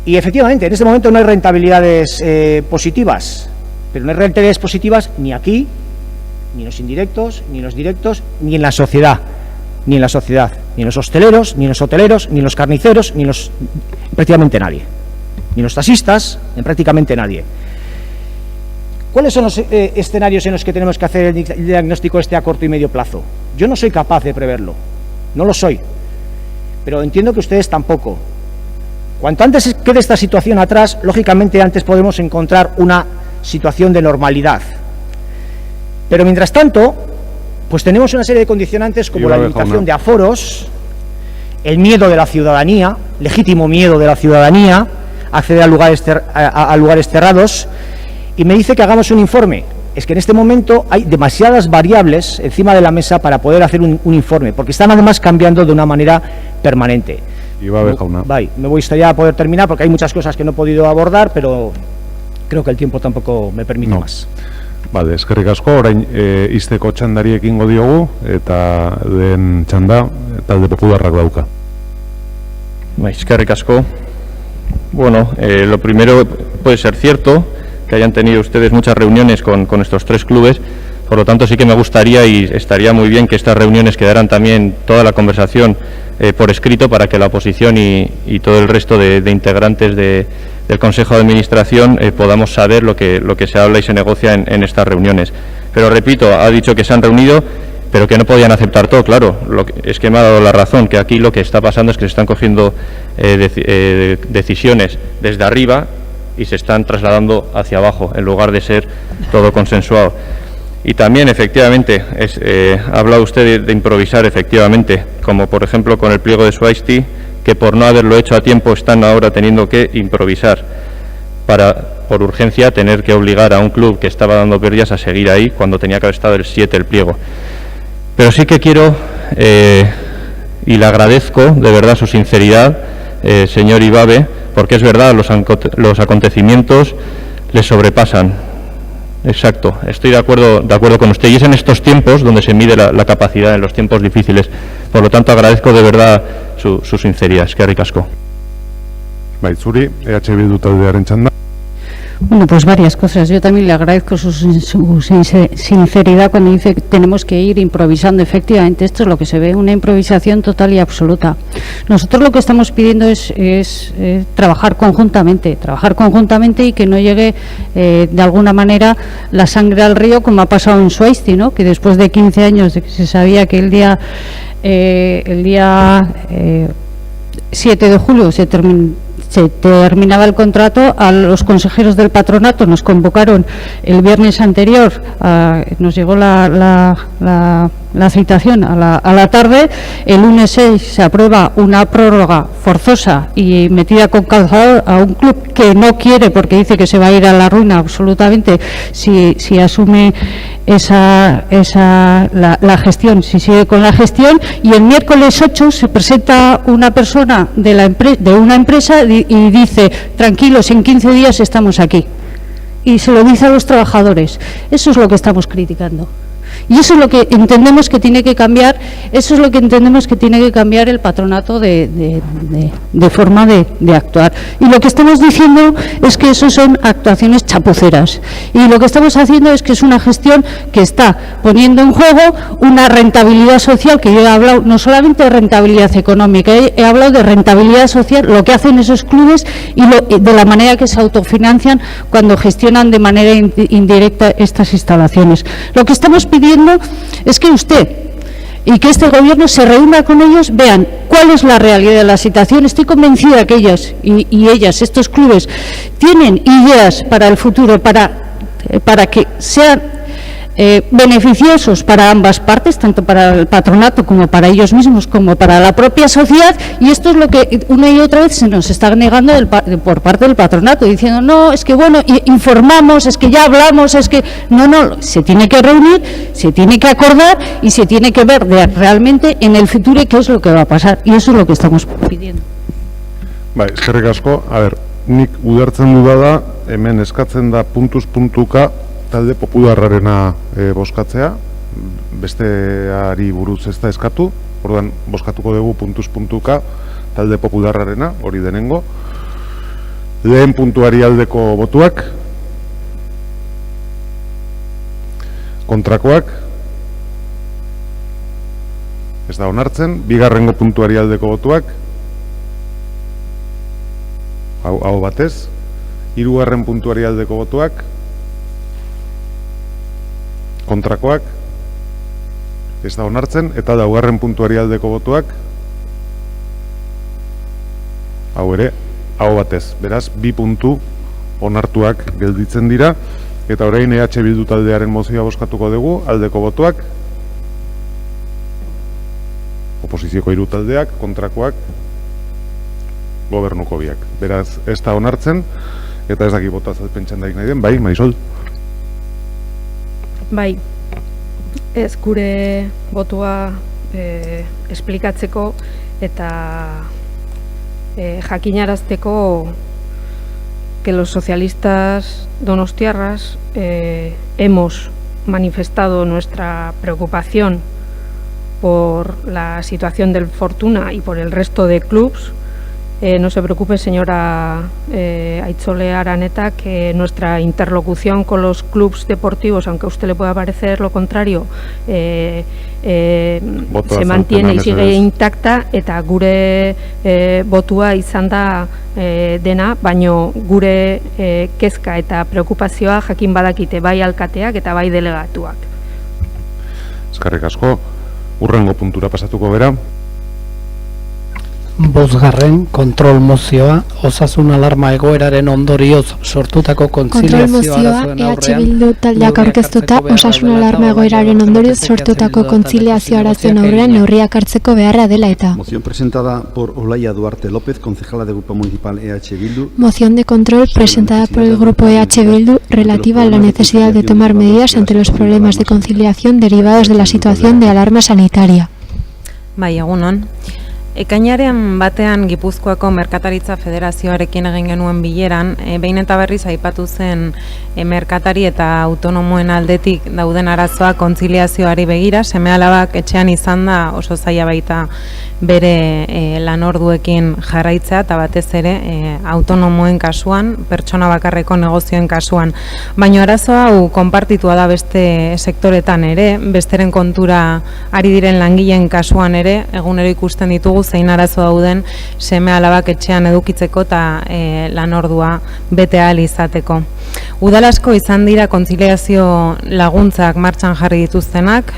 Y efectivamente, en este momento no hay rentabilidades positivas, pero no hay rentabilidades positivas ni aquí, ni en los indirectos, ni en los directos, ni en la sociedad, ni en la sociedad, ni en los hosteleros, ni en los hoteleros, ni en los carniceros, ni en los... prácticamente nadie, ni en los taxistas, ni en prácticamente nadie. ¿Cuáles son los escenarios en los que tenemos que hacer el diagnóstico a corto y medio plazo? Yo no soy capaz de preverlo, no lo soy, pero entiendo que ustedes tampoco. Cuanto antes quede esta situación atrás, lógicamente antes podemos encontrar una situación de normalidad. Pero mientras tanto, pues tenemos una serie de condicionantes como la limitación de aforos, el miedo de la ciudadanía, legítimo miedo de la ciudadanía, acceder a lugares cerrados, y me dice que hagamos un informe. Es que en este momento hay demasiadas variables encima de la mesa para poder hacer un informe, porque están además cambiando de una manera permanente. Me gustaría poder terminar porque hay muchas cosas que no he podido abordar, pero creo que el tiempo tampoco me permite más. Bale, eskerrik asko, orain izteko txandari ekingo diogu, eta den txanda talde popularrak dauka. Eskerrik asko. Bueno, lo primero puede ser cierto que hayan tenido ustedes muchas reuniones con estos 3 clubes, por lo tanto sí que me gustaría y estaría muy bien que estas reuniones quedaran también toda la conversación por escrito para que la oposición y todo el resto de integrantes del Consejo de Administración podamos saber lo que se habla y se negocia en estas reuniones. Pero repito, ha dicho que se han reunido, pero que no podían aceptar todo, claro. Es que me ha dado la razón, que aquí lo que está pasando es que se están cogiendo decisiones desde arriba y se están trasladando hacia abajo, en lugar de ser todo consensuado. Y también, efectivamente, ha hablado usted de improvisar, efectivamente, como por ejemplo con el pliego de Swaisty, que por no haberlo hecho a tiempo están ahora teniendo que improvisar para, por urgencia, tener que obligar a un club que estaba dando pérdidas a seguir ahí cuando tenía que haber estado el 7 el pliego. Pero sí que quiero, y le agradezco de verdad su sinceridad, señor Ibabe, porque es verdad, los acontecimientos les sobrepasan. Exacto, estoy de acuerdo con usted, y es en estos tiempos donde se mide la capacidad, en los tiempos difíciles. Por lo tanto, agradezco de verdad su sinceridad. Eskerrik asko. Bai, zuri, EH Bildu taldearen txanda. Bueno, pues varias cosas. Yo también le agradezco su sinceridad cuando dice que tenemos que ir improvisando. Efectivamente, esto es lo que se ve, una improvisación total y absoluta. Nosotros lo que estamos pidiendo es trabajar conjuntamente y que no llegue de alguna manera la sangre al río, como ha pasado en Swaisty, ¿no? Que después de 15 años de que se sabía que el día 7 de julio se terminaba el contrato, a los consejeros del patronato nos convocaron el viernes anterior, nos llegó la citación a la tarde, el lunes 6 se aprueba una prórroga forzosa y metida con calzador a un club que no quiere, porque dice que se va a ir a la ruina absolutamente si asume la gestión, si sigue con la gestión, y el miércoles 8 se presenta una persona de una empresa y dice, tranquilos, en 15 días estamos aquí, y se lo dice a los trabajadores. Eso es lo que estamos criticando. Y eso es lo que entendemos que tiene que cambiar, eso es lo que entendemos que tiene que cambiar el patronato de forma de actuar. Y lo que estamos diciendo es que eso son actuaciones chapuceras. Y lo que estamos haciendo es que es una gestión que está poniendo en juego una rentabilidad social, que yo he hablado no solamente de rentabilidad económica, he hablado de rentabilidad social, lo que hacen esos clubes y de la manera que se autofinancian cuando gestionan de manera indirecta estas instalaciones. Lo que estamos pidiendo es que usted y que este gobierno se reúna con ellos, vean cuál es la realidad de la situación. Estoy convencida que ellos y ellas, estos clubes, tienen ideas para el futuro, para que sean beneficiosos para ambas partes, tanto para el patronato como para ellos mismos, como para la propia sociedad, y esto es lo que una y otra vez se nos está negando por parte del patronato, diciendo, no, es que bueno, informamos, es que ya hablamos, es que no, se tiene que reunir, se tiene que acordar y se tiene que ver realmente en el futuro qué es lo que va a pasar, y eso es lo que estamos pidiendo. Bai, eskerrik asko. A ver, nik ulertzen dudala, hemen eskatzen da puntuz puntuka talde popularrarena bozkatzea, besteari buruz ez da eskatu, orduan bozkatuko dugu puntuz-puntuka talde popularrarena, hori denengo. Lehen puntuari aldeko botuak, kontrakoak, ez da onartzen. Bigarrengo puntuari aldeko botuak, hau batez. Hirugarren puntuari aldeko botuak, kontrakoak, ez da onartzen. Eta laugarren puntuari aldeko botuak, hau ere, hau batez. Beraz, 2 puntu onartuak gelditzen dira. Eta orain EH Bildu taldearen mozioa bozkatuko dugu, aldeko botuak, oposizioko 3 taldeak, kontrakoak, gobernuko 2. Beraz, ez da onartzen, eta ez daki bota azalpentzen daik nahi den, bai, Marisol? Bai, ez gure botua esplikatzeko eta jakinarazteko que los socialistas donostiarras hemos manifestado nuestra preocupación por la situación del Fortuna y por el resto de clubs. No se preocupe, señora Aitzole Araneta, que nuestra interlocución con los clubs deportivos, aunque a usted le pueda parecer lo contrario, se mantiene y sigue intacta, eta gure botua izan da dena, baino gure kezka eta preokupazioa jakin badakite bai alkateak eta bai delegatuak. Eskerrik asko, urrengo puntura pasatuko bera. Bosgarren kontrol mozioa, osasun alarma egoeraren ondorioz sortutako kontziliazio arazoen aurrean. EH Bildu taldeak aurkeztuta osasun alarma egoeraren ondorioz sortutako kontziliazio arazoen aurrean neurriak hartzeko beharra dela eta. Moción presentada por Olaya Duarte López, concejala del Grupo Municipal EH Bildu. Moción de control presentada por el Grupo EH Bildu relativa a la necesidad de tomar medidas ante los problemas de conciliación derivados de la situación de alarma sanitaria. Bai, egunon. Ekainaren batean Gipuzkoako Merkataritza Federazioarekin egin genuen bileran, behin eta berriz aipatu zen merkatari eta autonomoen aldetik dauden arazoa kontziliazioari begira, seme-alabak etxean izan da oso zaila baita bere lanorduekin jarraitzea eta batez ere autonomoen kasuan, pertsona bakarreko negozioen kasuan. Baina arazoa hau konpartitua da beste sektoretan ere, besteren kontura ari diren langileen kasuan ere, egunero ikusten ditugu zein arazo dauden seme-alabak etxean edukitzeko eta lanordua bete ahal izateko. Udalasko izan dira kontziliazio laguntzak martxan jarri dituztenak,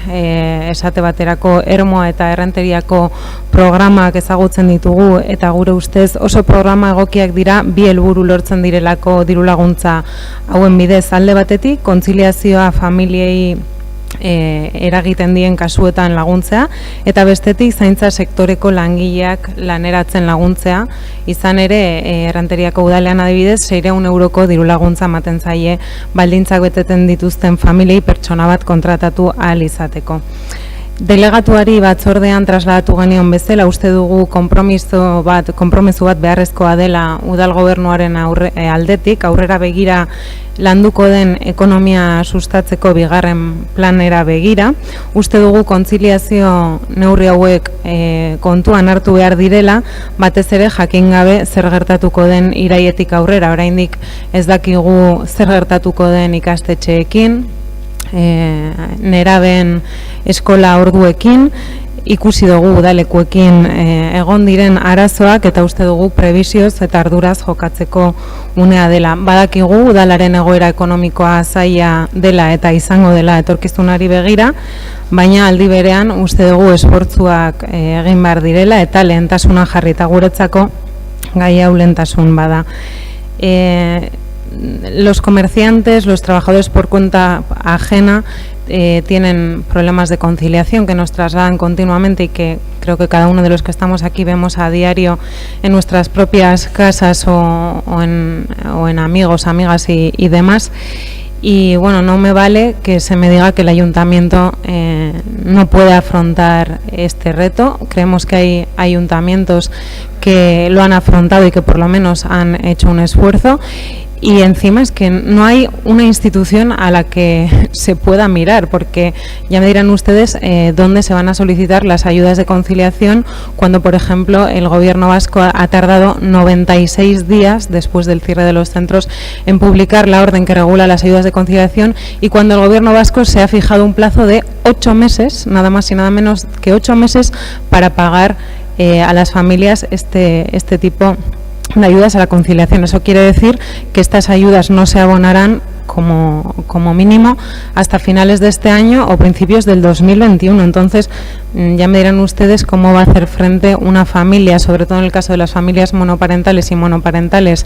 esate baterako Ermoa eta Errenteriako programak ezagutzen ditugu eta gure ustez oso programa egokiak dira 2 helburu lortzen direlako diru laguntza hauen bidez. Alde batetik kontziliazioa familiei eragiten dien kasuetan laguntzea eta bestetik zaintza sektoreko langileak laneratzen laguntzea, izan ere Errenteriako udalean adibidez 600 euroko diru laguntza ematen zaie baldintzak beteten dituzten familiei pertsona bat kontratatu ahal izateko. Delegatuari batzordean trasladatu genion bezala uste dugu konpromiso bat beharrezkoa dela udal gobernuaren aldetik, aurrera begira landuko den ekonomia sustatzeko bigarren planera begira. Uste dugu kontziliazio neurri hauek kontuan hartu behar direla, batez ere jakin gabe zer gertatuko den iraietik aurrera, oraindik ez dakigu zer gertatuko den ikastetxeekin, nerabeen eskola orduekin, ikusi dugu udalekuekin egon diren arazoak eta uste dugu prebizioz eta arduraz jokatzeko unea dela. Badakigu udalaren egoera ekonomikoa zaila dela eta izango dela etorkizunari begira, baina aldi berean uste dugu esfortzuak egin behar direla eta lehentasuna jarrita guretzako gai hau lehentasun bada. Los comerciantes, los trabajadores por cuenta ajena tienen problemas de conciliación que nos trasladan continuamente y que creo que cada uno de los que estamos aquí vemos a diario en nuestras propias casas o en amigos, amigas y demás. Y bueno, no me vale que se me diga que el ayuntamiento no puede afrontar este reto. Creemos que hay ayuntamientos que lo han afrontado y que por lo menos han hecho un esfuerzo. y encima es que no hay una institución a la que se pueda mirar, porque ya me dirán ustedes dónde se van a solicitar las ayudas de conciliación cuando, por ejemplo, el Gobierno vasco ha tardado 96 días después del cierre de los centros en publicar la orden que regula las ayudas de conciliación, y cuando el Gobierno vasco se ha fijado un plazo de 8 meses, nada más y nada menos que 8 meses, para pagar a las familias este tipo de ayudas a la conciliación. Eso quiere decir que estas ayudas no se abonarán como mínimo hasta finales de este año o principios del 2021. Entonces, ya me dirán ustedes cómo va a hacer frente una familia, sobre todo en el caso de las familias monoparentales y monoparentales,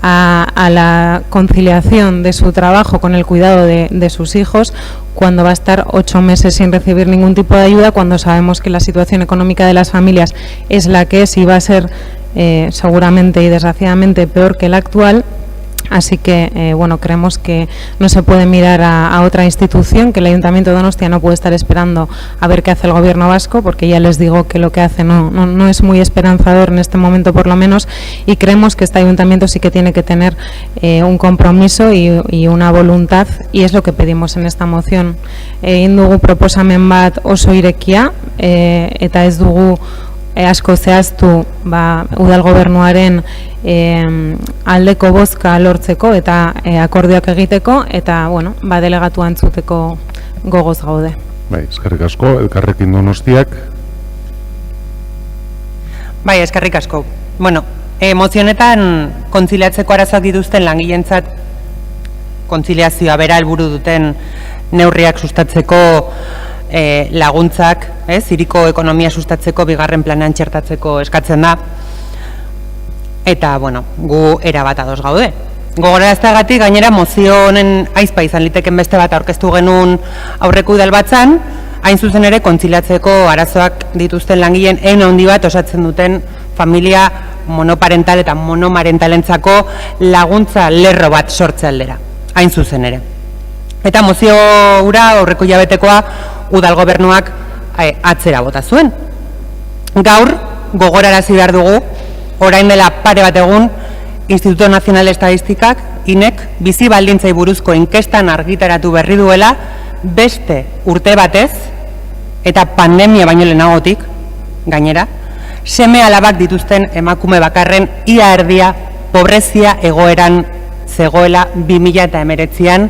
a la conciliación de su trabajo con el cuidado de sus hijos, cuando va a estar 8 meses sin recibir ningún tipo de ayuda, cuando sabemos que la situación económica de las familias es la que es y va a ser seguramente y desgraciadamente peor que la actual. Así que, bueno, creemos que no se puede mirar a otra institución, que el Ayuntamiento de Donostia no puede estar esperando a ver qué hace el Gobierno vasco, porque ya les digo que lo que hace no es muy esperanzador en este momento, por lo menos, y creemos que este Ayuntamiento sí que tiene que tener un compromiso y una voluntad, y es lo que pedimos en esta moción. Egin dugu proposamen bat oso irekia, eta ez dugu asko zehaztu udal gobernuaren aldeko bozka lortzeko eta akordioak egiteko, eta bueno, delegatua entzuteko gogoz gaude. Bai, eskerrik asko, Elkarrekin Donostiak. Bai, eskerrik asko. Bueno, mozionetan kontziliatzeko arazoak dituzten langileentzat kontziliazioa bera helburu duten neurriak sustatzeko laguntzak, hiriko ekonomia sustatzeko bigarren planean txertatzeko eskatzen da, eta, bueno, gu erabat ados gaude. Gogorarazteagatik gainera mozio honen aizpa izan liteken beste bat aurkeztu genuen aurreko udal batzan, hain zuzen ere kontziliatzeko arazoak dituzten langileen ehun handi bat osatzen duten familia monoparental eta monomarentalentzako laguntza lerro bat sortze aldera, hain zuzen ere. Eta mozio hura aurreko hilabetekoa udal gobernuak atzera bota zuen. Gaur, gogorarazi behar dugu, orain dela pare bat egun, Instituto Nacional de Estadistikak, INEK, bizi baldintzai buruzko inkestan argitaratu berri duela, beste urte batez, eta pandemia baino lehenagotik, gainera, seme alabak dituzten emakume bakarren ia erdia pobrezia egoeran zegoela 2019an,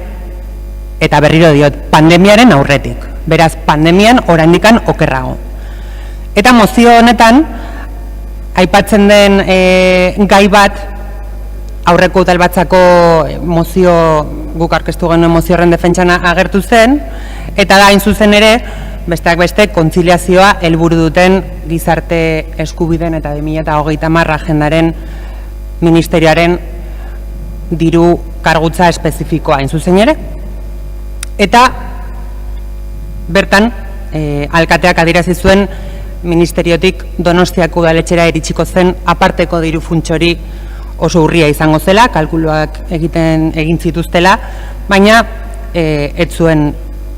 eta berriro diot, pandemiaren aurretik. Beraz, pandemian oraindikan okerrago. Eta mozio honetan, aipatzen den gai bat, aurreko udalbatzako mozio, guk aurkeztu genuen mozio horren defentsan agertu zen, eta da, hain zuzen ere, besteak beste, kontziliazioa helburu duten gizarte eskubideen eta 2030 agendaren ministerioaren diru kargutza espezifikoa, hain zuzen ere. Eta bertan, alkateak adierazi zuen ministeriotik Donostiako udaletxera iritsiko zen aparteko diru funtsori oso urria izango zela, kalkuluak egin zituztela, baina ez zuen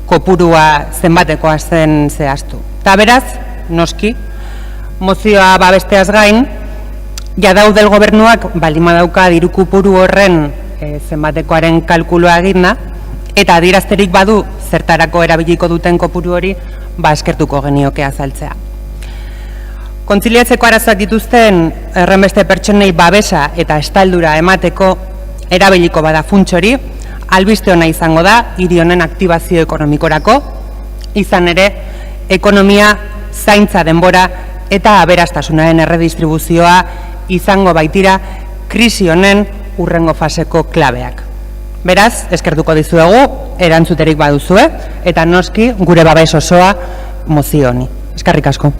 kopurua zenbatekoa zen zehaztu. Eta beraz, noski, mozioa babesteaz gain, jadaudel gobernuak baldin badauka diru kopuru horren zenbatekoaren kalkulua eginda, eta adierazterik badu zertarako erabiliko duten kopuru hori, eskertuko genioke azaltzea. Kontziliatzeko arazoak dituzten errenbeste pertsonei babesa eta estaldura emateko erabiliko bada funts hori, albiste ona izango da hiri honen aktibazio ekonomikorako, izan ere ekonomia, zaintza denbora eta aberastasunaren erredistribuzioa izango baitira krisi honen hurrengo faseko klabeak. Beraz, eskertuko dizuegu, erantzuterik baduzue, eta noski gure babes osoa mozio honi. Eskerrik asko.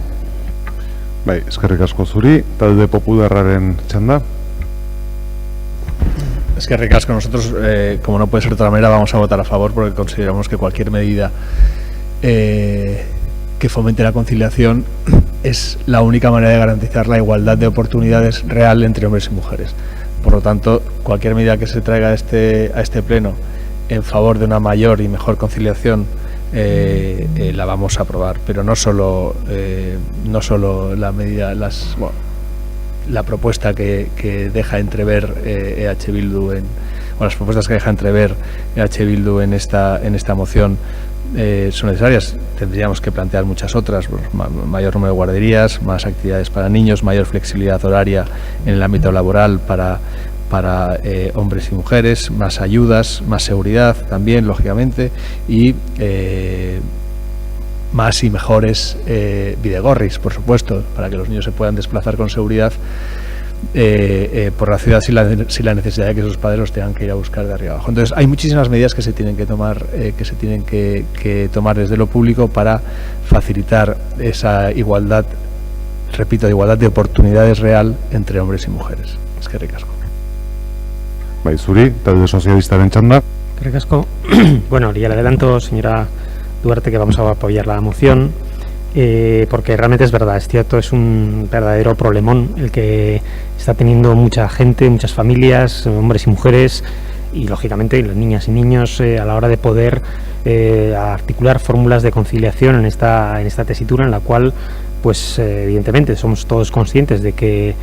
Bai, eskerrik asko zuri, talde popularraren txanda. Eskerrik asko, nosotros, como no puede ser de otra manera, vamos a votar a favor porque consideramos que cualquier medida que fomente la conciliación es la única manera de garantizar la igualdad de oportunidades real entre hombres y mujeres. Por lo tanto, cualquier medida que se traiga a este pleno en favor de una mayor y mejor conciliación la vamos a aprobar, pero no solo la medida, la propuesta que deja entrever EH Bildu las propuestas que deja entrever EH Bildu en esta moción son necesarias. Tendríamos que plantear muchas otras, pues, mayor número de guarderías, más actividades para niños, mayor flexibilidad horaria en el ámbito laboral para hombres y mujeres, más ayudas, más seguridad también, lógicamente, y más y mejores bidegorris, por supuesto, para que los niños se puedan desplazar con seguridad por la ciudad sin la necesidad de que sus padres los tengan que ir a buscar de arriba abajo. Entonces hay muchísimas medidas que se tienen que tomar que tomar desde lo público para facilitar esa igualdad, repito, igualdad de oportunidades real entre hombres y mujeres. Es que ricasco. Bai, zuri, talde sozialistaren txanda. Eskerrik asko. Bueno, ya le adelanto, señora Duarte, que vamos a apoyar la moción, porque realmente es verdad, es cierto, es un verdadero problemón el que está teniendo mucha gente, muchas familias, hombres y mujeres, y lógicamente las niñas y niños a la hora de poder articular fórmulas de conciliación en esta tesitura en la cual, pues evidentemente somos todos conscientes de que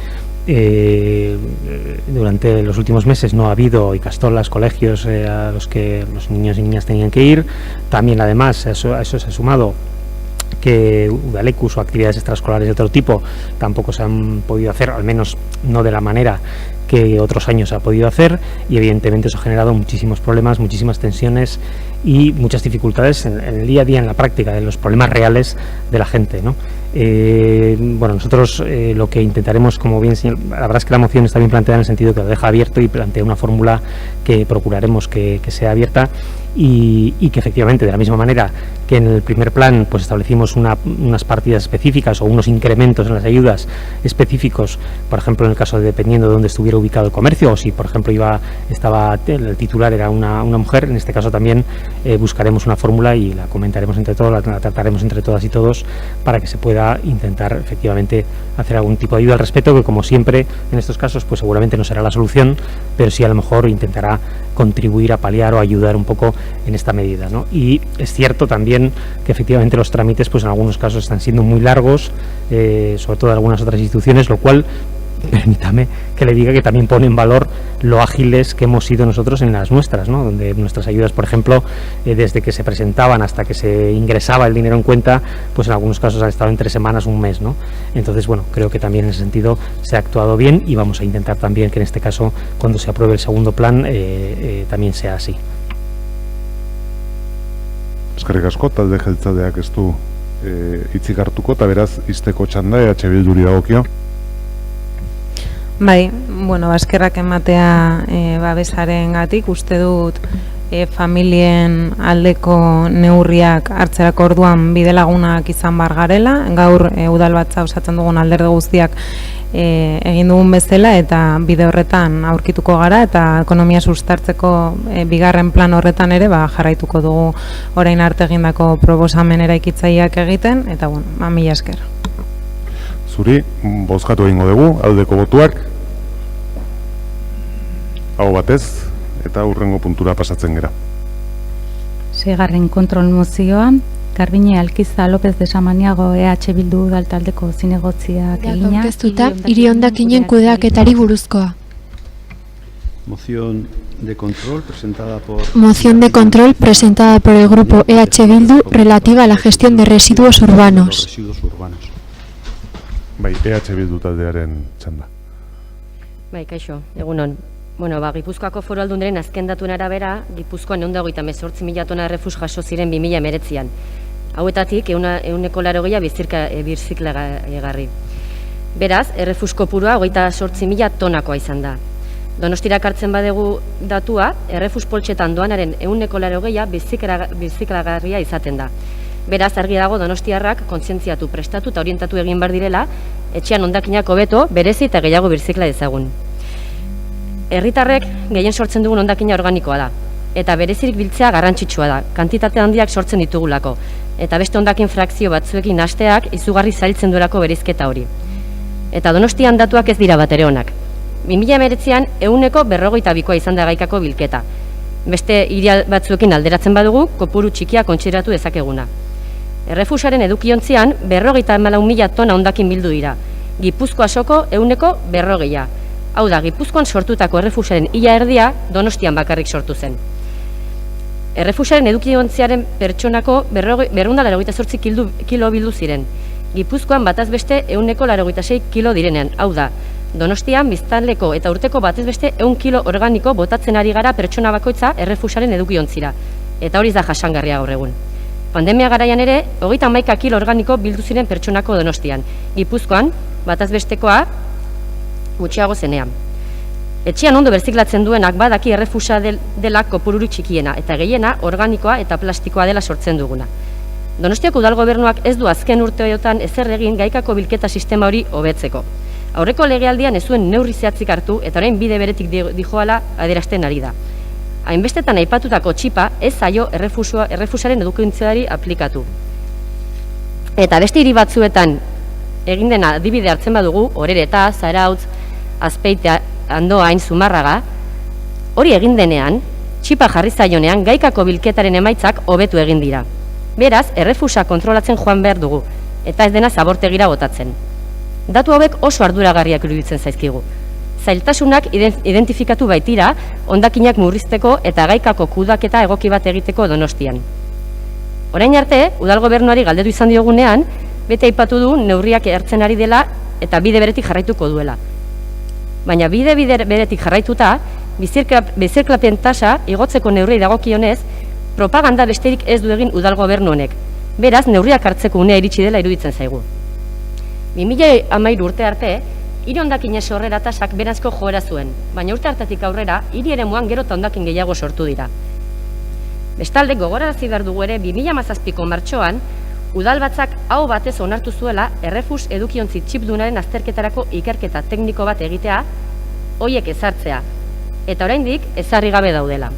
durante los últimos meses no ha habido ikastolas, colegios a los que los niños y niñas tenían que ir. También además a eso se ha sumado que udalekus o actividades extraescolares de otro tipo tampoco se han podido hacer, al menos no de la manera que otros años se ha podido hacer, y evidentemente eso ha generado muchísimos problemas, muchísimas tensiones y muchas dificultades en el día a día, en la práctica, en los problemas reales de la gente, ¿no? Bueno, nosotros lo que intentaremos, como bien señor, la verdad es que la moción está bien planteada en el sentido que lo deja abierto y plantea una fórmula que procuraremos que sea abierta y que efectivamente, de la misma manera que en el primer plan pues establecimos unas partidas específicas o unos incrementos en las ayudas específicos, por ejemplo en el caso de dependiendo de dónde estuviera ubicado el comercio, o si por ejemplo el titular era una mujer, en este caso también buscaremos una fórmula y la comentaremos entre todos, la trataremos entre todas y todos para que se pueda intentar efectivamente hacer algún tipo de ayuda al respecto, que como siempre en estos casos pues seguramente no será la solución, pero sí a lo mejor intentará contribuir a paliar o ayudar un poco en esta medida, ¿no? Y es cierto también que efectivamente los trámites pues en algunos casos están siendo muy largos, sobre todo en algunas otras instituciones, lo cual, permítame que le diga que también pone en valor lo ágiles que hemos sido nosotros en las nuestras, ¿no? Donde nuestras ayudas, por ejemplo, desde que se presentaban hasta que se ingresaba el dinero en cuenta, pues en algunos casos han estado en 3 semanas, un mes, ¿no? Entonces, bueno, creo que también en ese sentido se ha actuado bien y vamos a intentar también que en este caso, cuando se apruebe el segundo plan, también sea así. Eskerrik asko, talde jeltzaleak ez du hitzik hartuko, eta beraz, izteko txanda EH Bilduri dagokio. Bai, bueno, eskerrak ematea babesaren gatik, uste dut familien aldeko neurriak hartzerako orduan bidelagunak izan bar garela, gaur udalbatza osatzen dugun alderde guztiak egin dugun bezala eta bide horretan aurkituko gara eta ekonomia sustartzeko bigarren plan horretan ere jarraituko dugu orain arte egindako proposamen eraikitzaileak egiten eta bueno, mila esker. Zuri, bozkatu egingo dugu, aldeko botuak, hau batez, eta hurrengo puntura pasatzen gera. Seigarren kontrol mozioa, Garbine Alkiza López de Samaniago EH Bildu udaltaldeko zinegotziak egina. Aurkeztuta, hiri hondakinen kudeaketari buruzkoa. Moción de control presentada por el grupo EH Bildu relativa a la gestión de residuos urbanos. Bai, EH Bildu taldearen txanda. Bai, kaixo, egunon. Bueno, Gipuzkoako Foru Aldundiaren azken datuen arabera, Gipuzkoan 138.000 tona errefus jaso ziren 2019an. Hauetatik, 180 birziklagarri. Beraz, errefus kopurua 28.000 tonakoa izan da. Donostirak hartzen badegu datua, errefus poltsetan doanaren 180 birziklagarria izaten da. Beraz, argi dago Donostiarrak kontzientziatu, prestatu eta orientatu egin behar direla, etxean hondakinak hobeto, berezi eta gehiago birzikla ezagun. Herritarrek gehien sortzen dugun hondakina organikoa da, eta berezirik biltzea garrantzitsua da, kantitate handiak sortzen ditugulako, eta beste hondakin frakzio batzuekin nahasteak izugarri zailtzen duelako bereizketa hori. Eta Donostian datuak ez dira bat ere onak. 2019an 152koa izan da gaikako bilketa. Beste hiri batzuekin alderatzen badugu, kopuru txikia kontsideratu dezakeguna. Errefusaren edukiontzian 54.000 tona hondakin bildu dira, Gipuzkoa soko 140. Hau da, Gipuzkoan sortutako errefusaren ia erdia Donostian bakarrik sortu zen. Errefusaren edukiontziaren pertsonako 288 kilo bildu ziren. Gipuzkoan bataz beste 186 kilo direnean. Hau da, Donostian biztanleko eta urteko batez beste 100 kilo organiko botatzen ari gara pertsona bakoitza errefusaren edukiontzira. Eta hori da jasangarria gaur egun. Pandemia garaian ere, 31 kilo organiko bildu ziren pertsonako Donostian. Gipuzkoan, bataz bestekoa, gutxiago zenean. Etxean ondo berziklatzen duenak badaki errefusa dela kopururu txikiena, eta gehiena organikoa eta plastikoa dela sortzen duguna. Donostiako udal gobernuak ez du azken urteotan ezer egin gaikako bilketa sistema hori hobetzeko. Aurreko legealdian ez zuen neurri zehatzik hartu eta orain bide beretik dijoala adierazten ari da. Hainbestetan aipatutako txipa ez zaio errefusaren edukiontziari aplikatu. Eta beste hiri batzuetan egin dena adibide hartzen badugu, Orereta, Zarautz, Azpeitia, Andoain, Zumarraga, hori egin denean, txipa jarri zaionean gaikako bilketaren emaitzak hobetu egin dira. Beraz, errefusa kontrolatzen joan behar dugu, eta ez dena zabortegira botatzen. Datu hauek oso arduragarriak iruditzen zaizkigu. Zailtasunak identifikatu baitira, hondakinak murrizteko eta gaikako kudaketa egoki bat egiteko Donostian. Orain arte, udal gobernuari galdetu izan diogunean, bete aipatu du neurriak hartzen ari dela eta bide beretik jarraituko duela. Baina bide beretik jarraituta, bizirklapen tasa igotzeko neurri dagokionez, propaganda besterik ez du egin udal gobernu honek. Beraz, neurriak hartzeko unea iritsi dela iruditzen zaigu. 2013 urte arte, hiri hondakinen sorrera tasak berazko joera zuen, baina urte hartatik aurrera, hiri eremuan gero eta hondakin gehiago sortu dira. Bestalde, gogorarazi behar dugu ere, 2017ko martxoan, udalbatzak hau batez onartu zuela errefus edukiontzi txipdunaren azterketarako ikerketa tekniko bat egitea, hoiek ezartzea, eta oraindik ezarri gabe daudela.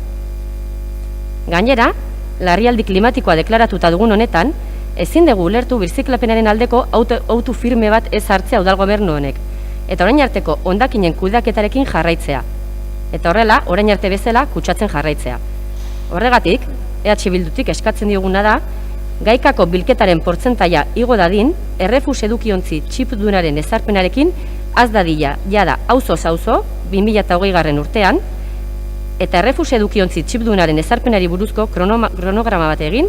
Gainera, larrialdi klimatikoa deklaratuta dugun honetan, ezin dugu ulertu birziklapenaren aldeko autu firme bat ez hartzea udal gobernu honek, eta orain arteko hondakinen kudeaketarekin jarraitzea, eta horrela, orain arte bezala kutsatzen jarraitzea. Horregatik, EH Bildutik eskatzen dioguna da, gaikako bilketaren portzentaia igo dadin, errefus edukiontzi txipdunaren ezarpenarekin, az dadila, jada, auzoz auzo, 2020 urtean, eta errefus edukiontzi txipdunaren ezarpenari buruzko kronograma bat egin,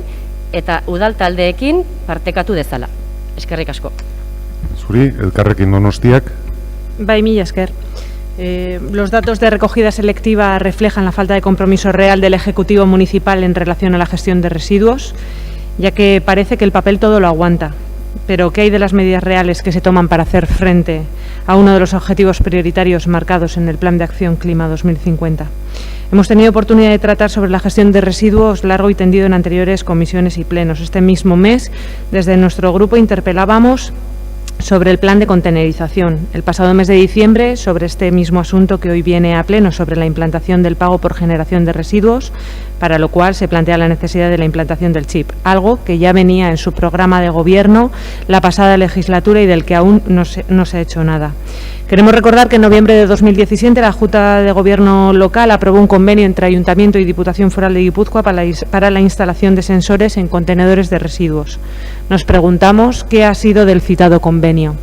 eta udal taldeekin partekatu dezala. Eskerrik asko. Zuri, Elkarrekin Donostiak. Bai, mila esker. Los datos de recogida selectiva reflejan la falta de compromiso real del Ejecutivo Municipal en relación a la gestión de residuos, ya que parece que el papel todo lo aguanta. Pero, ¿qué hay de las medidas reales que se toman para hacer frente a uno de los objetivos prioritarios marcados en el Plan de Acción Clima 2050? Hemos tenido oportunidad de tratar sobre la gestión de residuos largo y tendido en anteriores comisiones y plenos. Este mismo mes, desde nuestro grupo, interpelábamos sobre el plan de contenerización. El pasado mes de diciembre, sobre este mismo asunto que hoy viene a pleno, sobre la implantación del pago por generación de residuos, para lo cual se plantea la necesidad de la implantación del chip, algo que ya venía en su programa de gobierno la pasada legislatura y del que aún no se ha hecho nada. Queremos recordar que en noviembre de 2017 la Junta de Gobierno local aprobó un convenio entre Ayuntamiento y Diputación Foral de Guipúzcoa para la instalación de sensores en contenedores de residuos. Nos preguntamos qué ha sido del citado convenio.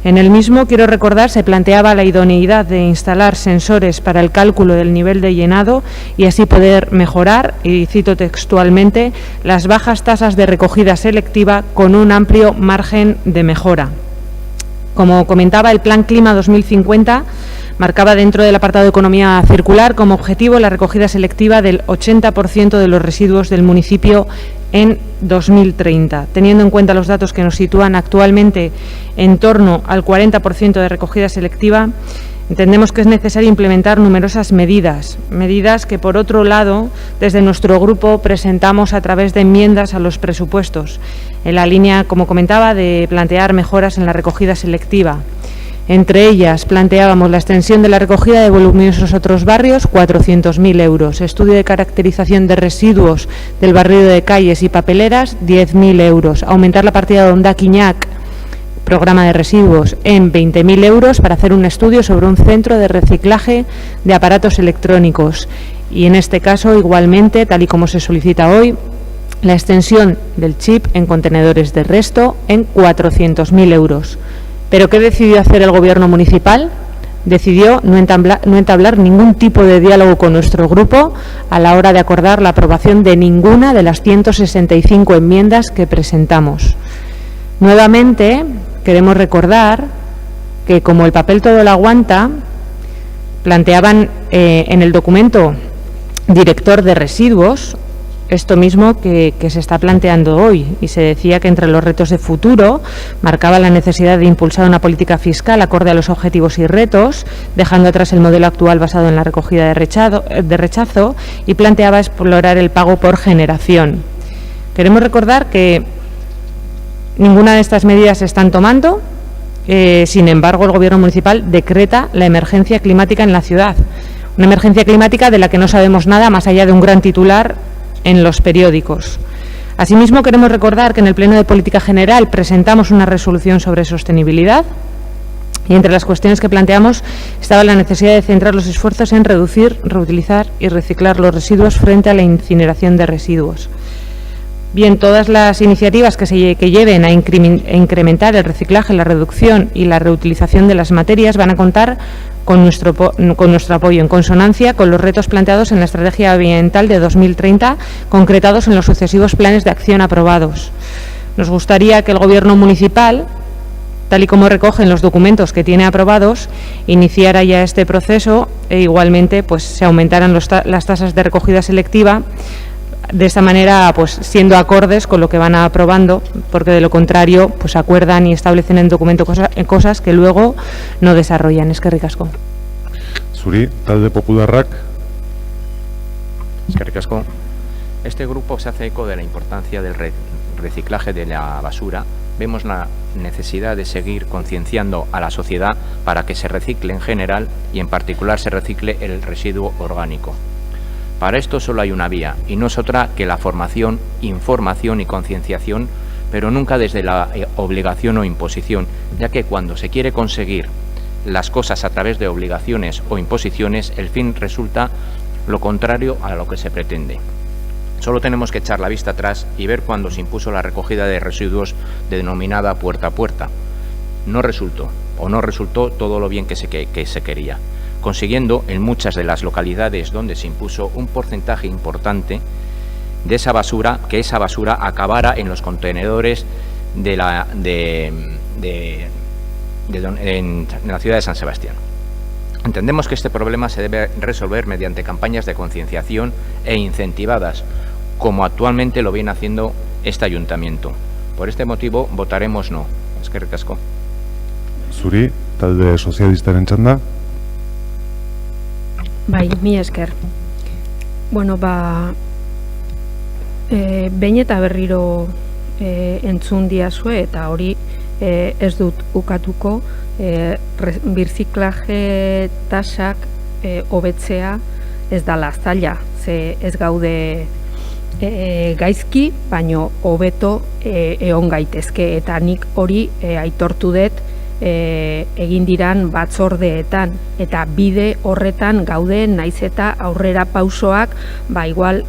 En el mismo, quiero recordar, se planteaba la idoneidad de instalar sensores para el cálculo del nivel de llenado y así poder mejorar, y cito textualmente, las bajas tasas de recogida selectiva con un amplio margen de mejora. Como comentaba, el Plan Clima 2050 marcaba dentro del apartado de economía circular como objetivo la recogida selectiva del 80% de los residuos del municipio en 2030. Teniendo en cuenta los datos que nos sitúan actualmente en torno al 40% de recogida selectiva, entendemos que es necesario implementar numerosas medidas que, por otro lado, desde nuestro grupo presentamos a través de enmiendas a los presupuestos, en la línea, como comentaba, de plantear mejoras en la recogida selectiva. Entre ellas, planteábamos la extensión de la recogida de voluminosos otros barrios, 400.000 euros. Estudio de caracterización de residuos del barrio de Calles y Papeleras, 10.000 euros. Aumentar la partida de Hondaquiñac, programa de residuos, en 20.000 euros para hacer un estudio sobre un centro de reciclaje de aparatos electrónicos. Y en este caso, igualmente, tal y como se solicita hoy, la extensión del chip en contenedores de resto en 400.000 euros. ¿Pero qué decidió hacer el Gobierno municipal? decidió no entablar ningún tipo de diálogo con nuestro grupo a la hora de acordar la aprobación de ninguna de las 165 enmiendas que presentamos. Nuevamente, queremos recordar que, como el papel todo lo aguanta, planteaban en el documento director de residuos esto mismo que se está planteando hoy, y se decía que entre los retos de futuro marcaba la necesidad de impulsar una política fiscal acorde a los objetivos y retos, dejando atrás el modelo actual basado en la recogida de rechazo, y planteaba explorar el pago por generación. Queremos recordar que ninguna de estas medidas se están tomando. Sin embargo, el Gobierno municipal decreta la emergencia climática en la ciudad, una emergencia climática de la que no sabemos nada más allá de un gran titular en los periódicos. Asimismo, queremos recordar que en el Pleno de Política General presentamos una resolución sobre sostenibilidad, y entre las cuestiones que planteamos estaba la necesidad de centrar los esfuerzos en reducir, reutilizar y reciclar los residuos frente a la incineración de residuos. Bien, todas las iniciativas que lleven a incrementar el reciclaje, la reducción y la reutilización de las materias van a contar con nuestro apoyo, en consonancia con los retos planteados en la Estrategia Ambiental de 2030, concretados en los sucesivos planes de acción aprobados. Nos gustaría que el Gobierno municipal, tal y como recoge en los documentos que tiene aprobados, iniciara ya este proceso e igualmente pues, se aumentaran las tasas de recogida selectiva, de esta manera pues siendo acordes con lo que van aprobando, porque de lo contrario pues acuerdan y establecen en documento cosas que luego no desarrollan. Eskerrik asko. Zuri, talde popularrak. Eskerrik asko. Este grupo se hace eco de la importancia del reciclaje de la basura. Vemos la necesidad de seguir concienciando a la sociedad para que se recicle en general y en particular se recicle el residuo orgánico. Para esto solo hay una vía, y no es otra que la formación, información y concienciación, pero nunca desde la obligación o imposición, ya que cuando se quiere conseguir las cosas a través de obligaciones o imposiciones, el fin resulta lo contrario a lo que se pretende. Solo tenemos que echar la vista atrás y ver cuando se impuso la recogida de residuos denominada puerta a puerta. No resultó todo lo bien que se quería, consiguiendo en muchas de las localidades donde se impuso un porcentaje importante de esa basura, que esa basura acabara en los contenedores en la ciudad de San Sebastián. Entendemos que este problema se debe resolver mediante campañas de concienciación e incentivadas, como actualmente lo viene haciendo este ayuntamiento. Por este motivo votaremos no. Eskerrik asko. Zuri, talde sozialistaren txanda. Bai, mi esker. Bueno, behin eta berriro entzun diazue, eta hori ez dut ukatuko, birziklaje tasak hobetzea ez dala zaila, ze ez gaude gaizki, baino hobeto egon gaitezke, eta nik hori aitortu dut egin diran batzordeetan, eta bide horretan gaude, naiz eta aurrera pausoak igual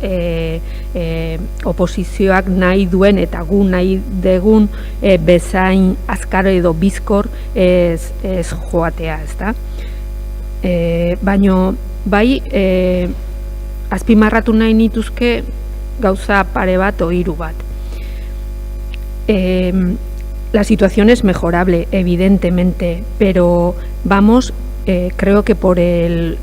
oposizioak nahi duen eta gu nahi degun bezain azkar edo bizkor ez joatea, ezta? Baino bai azpimarratu nahi nituzke gauza pare bat o hiru bat. La situación es mejorable, evidentemente, pero vamos, creo que por el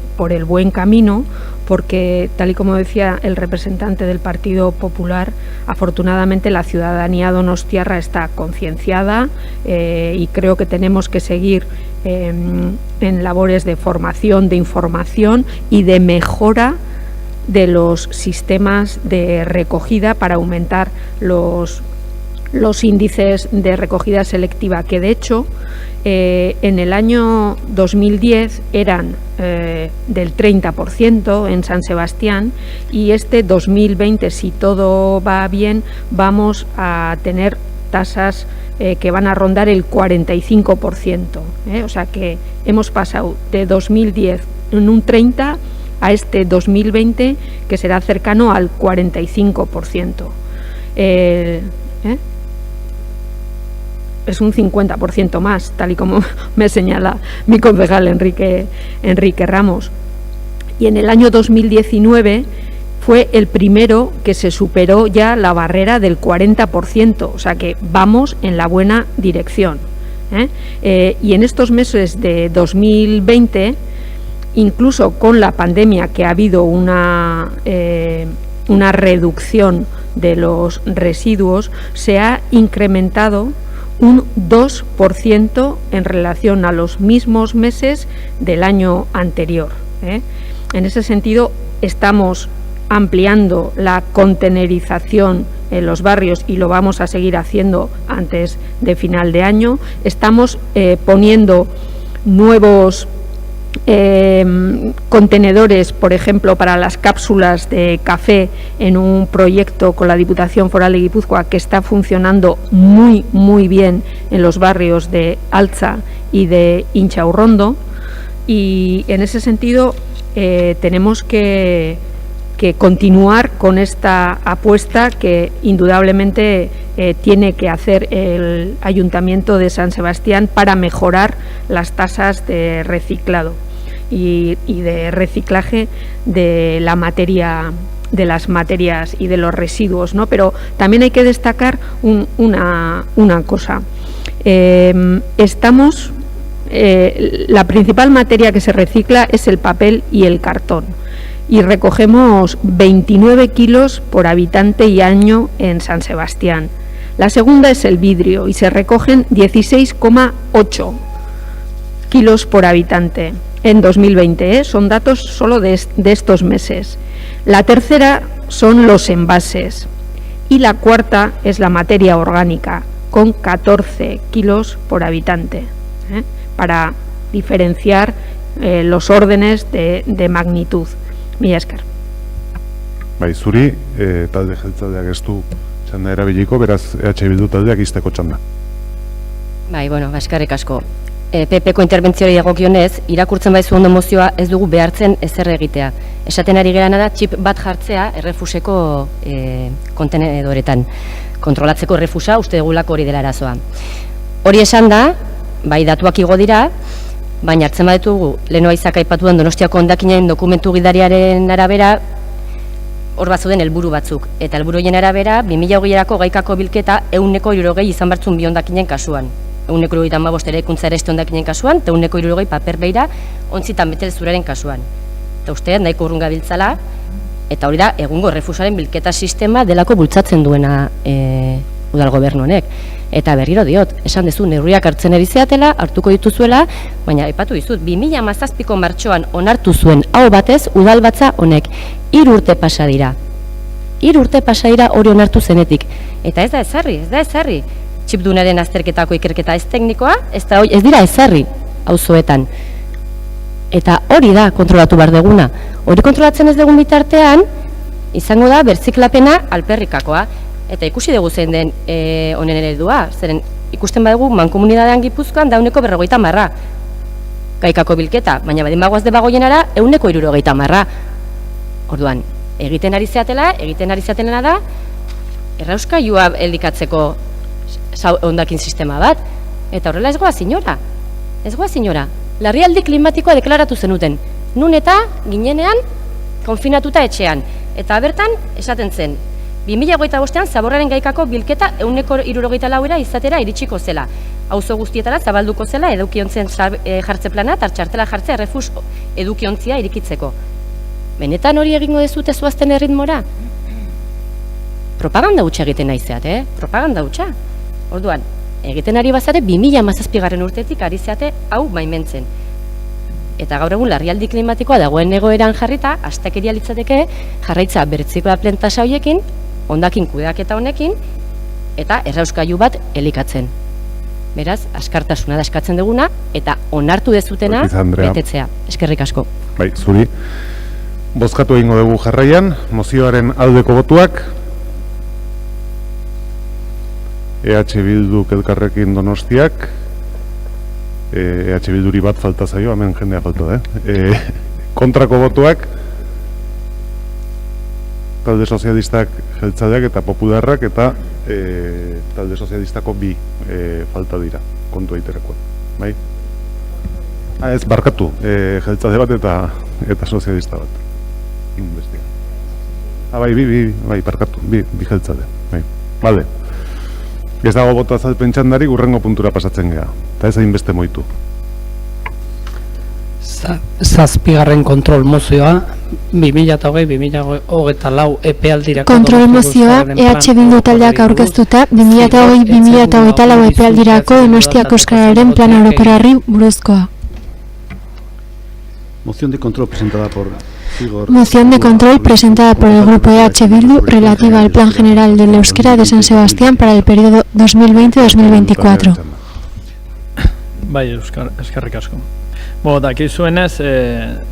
buen camino, porque tal y como decía el representante del Partido Popular, afortunadamente la ciudadanía donostiarra está concienciada y creo que tenemos que seguir en labores de formación, de información y de mejora de los sistemas de recogida para aumentar los índices de recogida selectiva, que de hecho en el año 2010 eran del 30% en San Sebastián, y este 2020, si todo va bien, vamos a tener tasas que van a rondar el 45%. O sea que hemos pasado de 2010 en un 30% a este 2020 que será cercano al 45%. es un 50% más, tal y como me señala mi concejal Enrique Ramos. Y en el año 2019 fue el primero que se superó ya la barrera del 40%, o sea que vamos en la buena dirección. Y en estos meses de 2020, incluso con la pandemia, que ha habido una reducción de los residuos, se ha incrementado un 2% en relación a los mismos meses del año anterior. En ese sentido, estamos ampliando la contenerización en los barrios y lo vamos a seguir haciendo antes de final de año. Estamos poniendo nuevos contenedores, por ejemplo, para las cápsulas de café en un proyecto con la Diputación Foral de Guipúzcoa que está funcionando muy bien en los barrios de Altza y de Inchaurrondo, y en ese sentido tenemos que continuar con esta apuesta que indudablemente tiene que hacer el Ayuntamiento de San Sebastián para mejorar las tasas de reciclado y de reciclaje de la materia, de las materias y de los residuos, ¿no? Pero también hay que destacar una cosa. La principal materia que se recicla es el papel y el cartón, y recogemos 29 kilos por habitante y año en San Sebastián. La segunda es el vidrio y se recogen 16,8 kilos por habitante en 2020, son datos solo de estos meses. La tercera son los envases y la cuarta es la materia orgánica, con 14 kilos por habitante, para diferenciar los órdenes de magnitud. Mila esker. Bai, zuri, talde jeltzaleak ez du txanda erabiliko, beraz EH Bildu taldeak izteko txanda. Bai, eskerrik asko. PP-ko interbentzioari dagokionez, irakurtzen baizu ondo mozioa ez dugu behartzen ezer egitea. Esaten ari gerana da txip bat jartzea errefuseko kontenedoretan. Kontrolatzeko errefusa uste dugulako hori dela arazoa. Hori esan da, bai datuak igo dira, baina hartzen badugu Leno Aizak aipatu den Donostiako hondakinen dokumentu gidariaren arabera hor bazuden helburu batzuk. Eta helburu horien arabera 2020erako gaikako bilketa 160 izan bartzun bi hondakinen kasuan. 175 eraikuntza ereste hondakinen kasuan, eta 160 paper beira ontzitan betel zuraren kasuan. Eta uste nahiko urrun gabiltzala, eta hori da egungo errefusaren bilketa sistema delako bultzatzen duena udal gobernu honek. Eta berriro diot, esan dezu neurriak hartzen erizeatela, hartuko dituzuela, baina aipatu dizut, 2017ko martxoan onartu zuen hau batez udalbatza honek 3 urte pasa dira. 3 urte pasa dira hori onartu zenetik. Eta ez da ezarri. Txipdunaren azterketako ikerketa ez teknikoa, ez dira ezarri auzoetan. Eta hori da kontrolatu behar deguna. Hori kontrolatzen ez dugun bitartean, izango da berziklapena alperrikakoa. Eta ikusi dugu zein den honen eredua, zeren ikusten badugu mankomunidadean Gipuzkoan da 150 gaikako bilketa, baina badin bagoaz debagoienara 160. Orduan, egiten ari zeatelena da errauskailua eldikatzeko hondakin sistema bat, eta horrela ez goa zinora. Larrialdi klimatikoa deklaratu zenuten, nun eta ginenean konfinatuta etxean, eta bertan esaten zen 2025an Zaborraren gaikako bilketa 164 izatera iritsiko zela. Auzo guztietara zabalduko zela edukiontzen jartze plana eta txartela jartzea errefus edukiontzia irikitzeko. Benetan hori egingo dezute zuazten erritmora? Propaganda hutsa egiten naizeat, propaganda hutsa. Orduan, egiten ari bazate 2017 urtetik ari zeate hau baimentzen. Eta gaur egun larrialdi klimatikoa dagoen egoeran jarrita, astakeria litzateke jarraitza bertzikolapen tasa horiekin, hondakin kudeaketa honekin, eta errauskailu bat elikatzen. Beraz, askartasuna da eskatzen duguna, eta onartu dezutena betetzea. Eskerrik asko. Bai, zuri. Bozkatu egingo dugu jarraian, mozioaren aldeko botuak. EH Bilduk Elkarrekin Donostiak. EH Bilduri bat falta zaio, hemen jendea falta da. Kontrako botuak. talde sozialistak, jeltzaleak eta popularrak, eta talde sozialistako bi falta dira, kontu aiterakoa. Bai? Ez, barkatu, jeltzale bat eta sozialista bat. Inbestia. Bai, barkatu, bi jeltzale. Bai, bale. Ez dago boto azalpen txandari, urrengo puntura pasatzen geha. Eta ez hainbeste moitu. Zazpigarren kontrol mozioa, 2020-2024 epealdirako... Kontrol mozioa, EH Bildu taldeak aurkeztuta, 2020-2024 epealdirako Donostiako Euskararen plan orokorrari buruzkoa. Moción de control presentada por... Moción de control presentada por el Grupo EH Bildu relativa al Plan General del Euskera de San Sebastián para el periodo 2020-2024. Bai, eskerrik asko. Dakizuenez,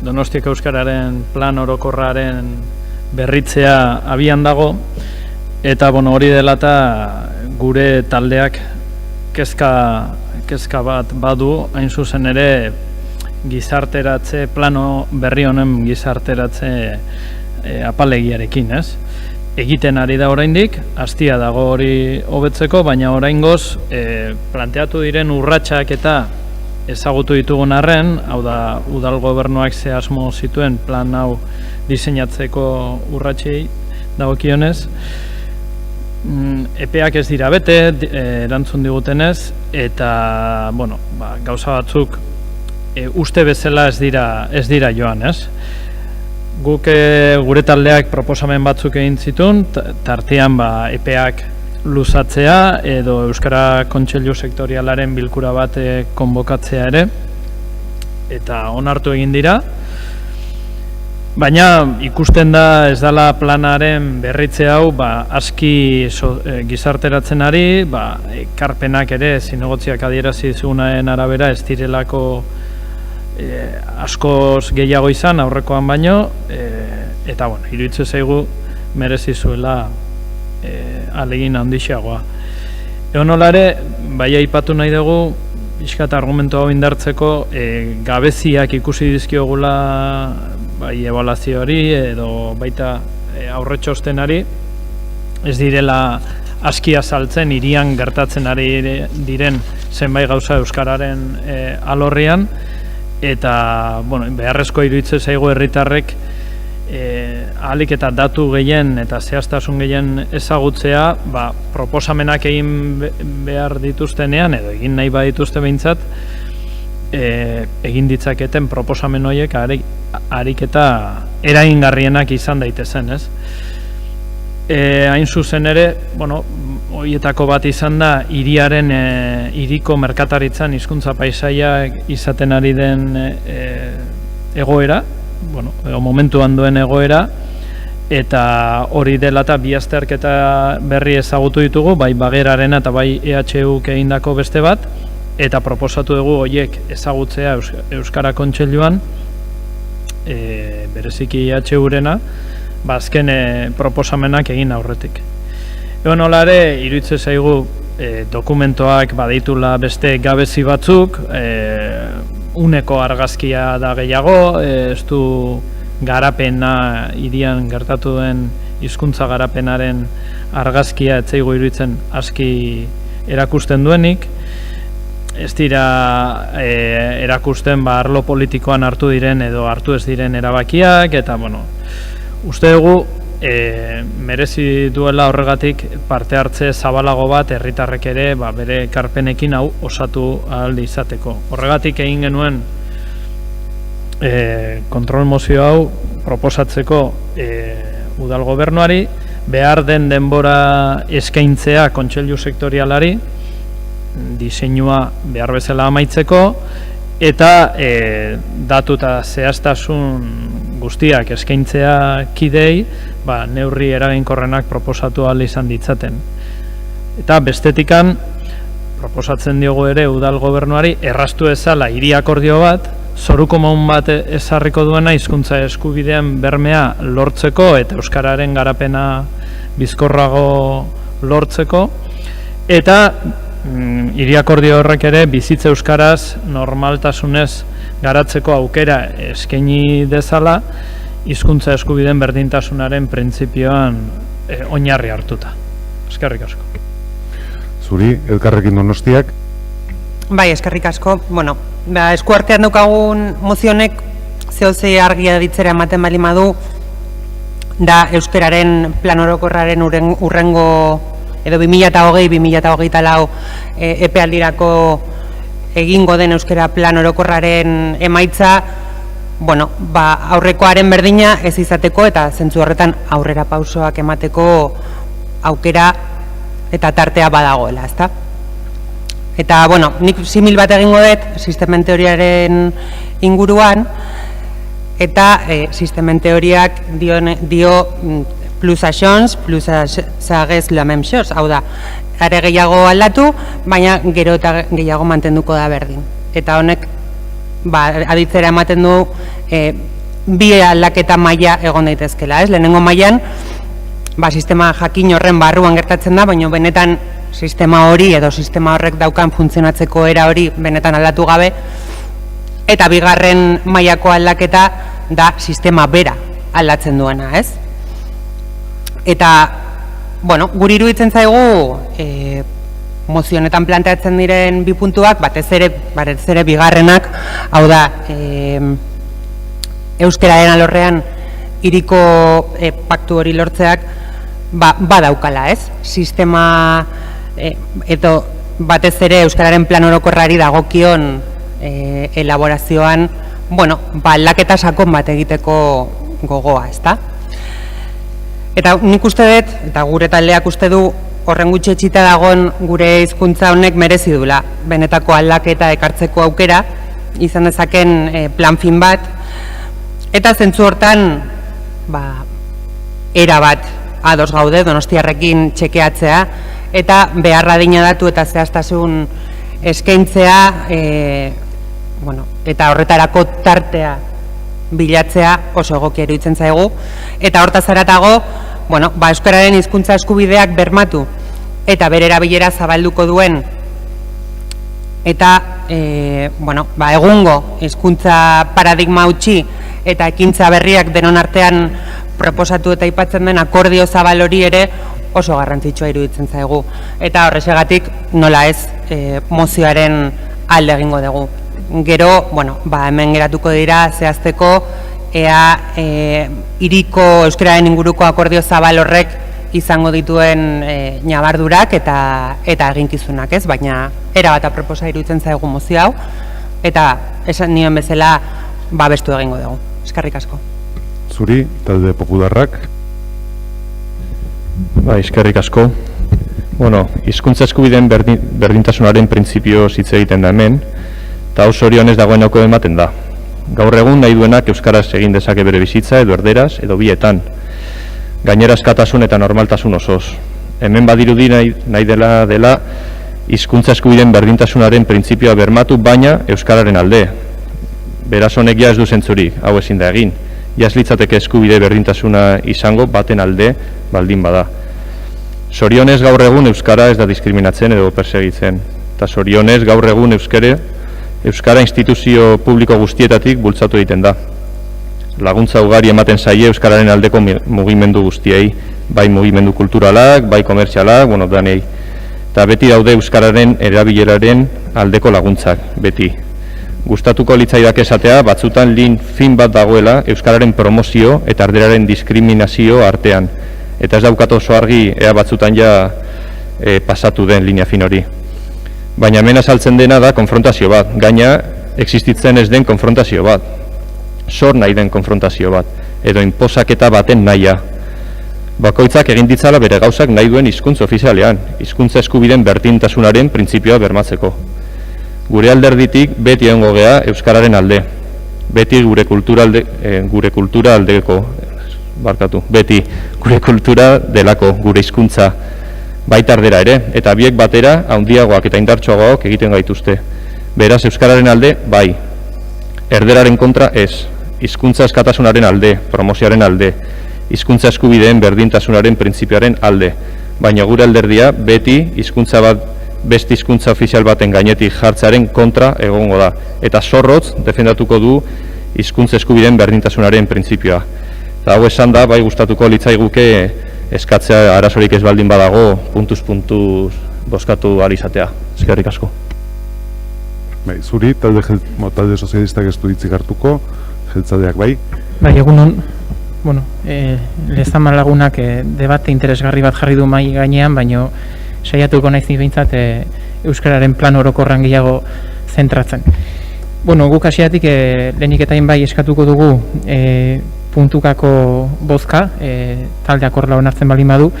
Donostiako Euskararen plan orokorraren berritzea abian dago, eta hori dela eta gure taldeak kezka bat badu, hain zuzen ere gizarteratze, plano berri honen gizarteratze apalegiarekin, ez? Egiten ari da oraindik, hastia dago hori hobetzeko, baina oraingoz planteatu diren urratsak eta ezagutu ditugun arren, hau da, udal gobernuak ze asmo zituen plan hau diseinatzeko urratsei dagokionez, epeak ez dira bete, erantzun digutenez, eta, gauza batzuk uste bezala ez dira joan, ez? Guk gure taldeak proposamen batzuk egin zituen, tartean epeak luzatzea edo Euskara Kontseilu Sektorialaren bilkura bat konbokatzea ere, eta onartu egin dira, baina ikusten da ez dela planaren berritze hau aski gizarteratzen ari, ekarpenak ere zinegotziak adierazi zuenaen arabera ez direlako askoz gehiago izan aurrekoan baino, eta iruditzen zaigu merezi zuela alegin handixeagoa. Egon nolare, bai aipatu nahi dugu, pixkat argumentu hau indartzeko, gabeziak ikusi dizkiogula bai ebaluazioari edo baita aurretxostenari, ez direla aski azaltzen hirian gertatzen ari diren zenbait gauza euskararen alorrean, eta beharrezko iruditzen zaigu herritarrek ahalik eta datu gehien eta zehaztasun gehien ezagutzea, proposamenak egin behar dituztenean edo egin nahi badituzte behintzat, egin ditzaketen proposamen horiek harik eta eragingarrienak izan daitezen, ez? Hain zuzen ere, horietako bat izan da, hiriko merkataritzan hizkuntza paisaia izaten ari den egoera, momentuan duen egoera, eta hori dela eta bi azterketa berri ezagutu ditugu, bai Bagerarena eta bai EHUk egindako beste bat, eta proposatu dugu horiek ezagutzea Euskara Kontseiluan, bereziki EHUrena, azken proposamenak egin aurretik. Egon nolare, iruditzen zaigu dokumentoak baditula beste gabezi batzuk, uneko argazkia da gehiago, ez du garapena hirian gertatu den hizkuntza garapenaren argazkia ez zaigu iruditzen aski erakusten duenik, ez dira erakusten arlo politikoan hartu diren edo hartu ez diren erabakiak, eta uste dugu merezi duela horregatik parte hartze zabalago bat herritarrek ere bere ekarpenekin hau osatu ahal izateko. Horregatik egin genuen kontrol mozio hau proposatzeko udal gobernuari, behar den denbora eskaintzea kontseilu sektorialari, diseinua behar bezala amaitzeko, eta datu eta zehaztasun guztiak eskaintzea kidei, neurri eraginkorrenak proposatu ahal izan ditzaten. Eta bestetikan, proposatzen diogu ere udal gobernuari erraztu ezala hiri akordio bat, zoru komun bat ezarriko duena hizkuntza eskubidean bermea lortzeko eta euskararen garapena bizkorrago lortzeko, eta hiri akordio horrek ere bizitza euskaraz normaltasunez garatzeko aukera eskaini dezala, hizkuntza eskubideen berdintasunaren printzipioan oinarri hartuta. Eskerrik asko. Zuri, Elkarrekin Donostiak? Bai, eskerrik asko. Bueno, eskuartean daukagun mozionek zehose argia ditzera ematen bali madu, da euskararen plan orokorraren urrengo edo 2020-2024 epealdirako egingo den euskara plan orokorraren emaitza, bueno, aurrekoaren berdina ez izateko eta zentzu horretan aurrera pausoak emateko aukera eta tartea badagoela, ezta? Eta, bueno, nik simil bat egingo dut sistemen teoriaren inguruan, eta sistemen teoriak dio plus actions, plus sagez la même chose, hau da, are gehiago aldatu, baina gero eta gehiago mantenduko da berdin. Eta honek, aditzera ematen du, bi aldaketa maila egon daitezkela, ez? Lehenengo mailan, sistema jakin horren barruan gertatzen da, baina benetan sistema hori edo sistema horrek daukan funtzionatzeko era hori benetan aldatu gabe, eta bigarren mailako aldaketa da sistema bera aldatzen duena, ez? Eta, bueno, guri iruditzen zaigu mozionetan planteatzen diren bi puntuak, batez ere bigarrenak, hau da, euskararen alorrean hiriko paktu hori lortzeak badaukala, ez? Sistema edo batez ere euskararen plan orokorrari dagokion elaborazioan, bueno, aldaketa sakon bat egiteko gogoa, ezta? Eta nik uste dut, eta gure taldeak uste du, horren gutxi etxita dagoen gure hizkuntza honek merezi dula. Benetako aldaketa ekartzeko aukera, izan dezaken plan fin bat, eta zentzu hortan, era bat ados gaude, Donostiarrekin txekeatzea, eta beharra dina datu eta zehaztasun eskaintzea, eta horretarako tartea bilatzea oso egokia iruditzen zaigu, eta hortaz haratago, euskararen hizkuntza eskubideak bermatu eta bere erabilera zabalduko duen eta egungo hizkuntza paradigma utzi eta ekintza berriak denon artean proposatu eta aipatzen den akordio zabal hori ere oso garrantzitsua iruditzen zaigu, eta horrexegatik nola ez mozioaren alde egingo dugu. Gero, hemen geratuko dira zehazteko ea hiriko euskararen inguruko akordio zabal horrek izango dituen ñabardurak eta eginkizunak, ez? Baina erabata proposa iruditzen zaigu mozio hau, eta esan nioen bezala babestu egingo dugu. Eskerrik asko. Zuri, talde Popularrak? Eskerrik asko. Hizkuntza eskubideen berdintasunaren printzipio hitz egiten da hemen, eta oso orionez dagoeneko ematen da. Gaur egun nahi duenak euskaraz egin dezake bere bizitza edo erderaz edo bietan. Gainera askatasun eta normaltasun osoz. Hemen badirudi nahi dela hizkuntza eskubideen berdintasunaren printzipioa bermatu, baina euskararen alde. Beraz honek ja ez du zentzurik, hau ezin da egin. Ja ez litzateke eskubide berdintasuna izango baten alde baldin bada. Zorionez gaur egun euskara ez da diskriminatzen edo persegitzen. Eta zorionez gaur egun euskara instituzio publiko guztietatik bultzatu egiten da. Laguntza ugari ematen zaie euskararen aldeko mugimendu guztiei, bai mugimendu kulturalak, bai komertzialak, danei. Eta beti daude euskararen erabileraren aldeko laguntzak, beti. Gustatuko litzaidak esatea, batzutan lin fin bat dagoela euskararen promozio eta erderaren diskriminazio artean. Eta ez daukat oso argi ea batzutan ja pasatu den linea fin hori. Baina hemen azaltzen dena da konfrontazio bat, gaina existitzen ez den konfrontazio bat, sor nahi den konfrontazio bat, edo inposaketa baten nahia. Bakoitzak egin ditzala bere gauzak nahi duen hizkuntza ofizialean, hizkuntza eskubideen berdintasunaren printzipioa bermatzeko. Gure alderditik beti egongo gea euskararen alde, beti gure kultura delako, gure hizkuntza baita erdera ere, eta biek batera handiagoak eta indartsuagoak egiten gaituzte. Beraz, euskararen alde, bai. Erderaren kontra ez. Hizkuntza askatasunaren alde, promozioaren alde. Hizkuntza eskubideen berdintasunaren printzipioaren alde. Baina gure alderdia beti hizkuntza bat beste hizkuntza ofizial baten gainetik jartzearen kontra egongo da. Eta zorrotz defendatuko du hizkuntza eskubideen berdintasunaren printzipioa. hau esan da, bai gustatuko litzaiguke eskatzea arazorik ez baldin badago, puntuz bozkatu ahal izatea. Eskerrik asko. Bai, zuri, talde sozialistak ez du hitzik hartuko, jeltzaleak bai? Bai, egunon, Lezama lagunak debate interesgarri bat jarri du mai gainean, baino saiatuko naiz ni behintzat euskararen plan orokorran gehiago zentratzen. Guk hasieratik lehenik eta bai eskatuko dugu puntukako bozka, taldeak horrela onartzen baldin badu,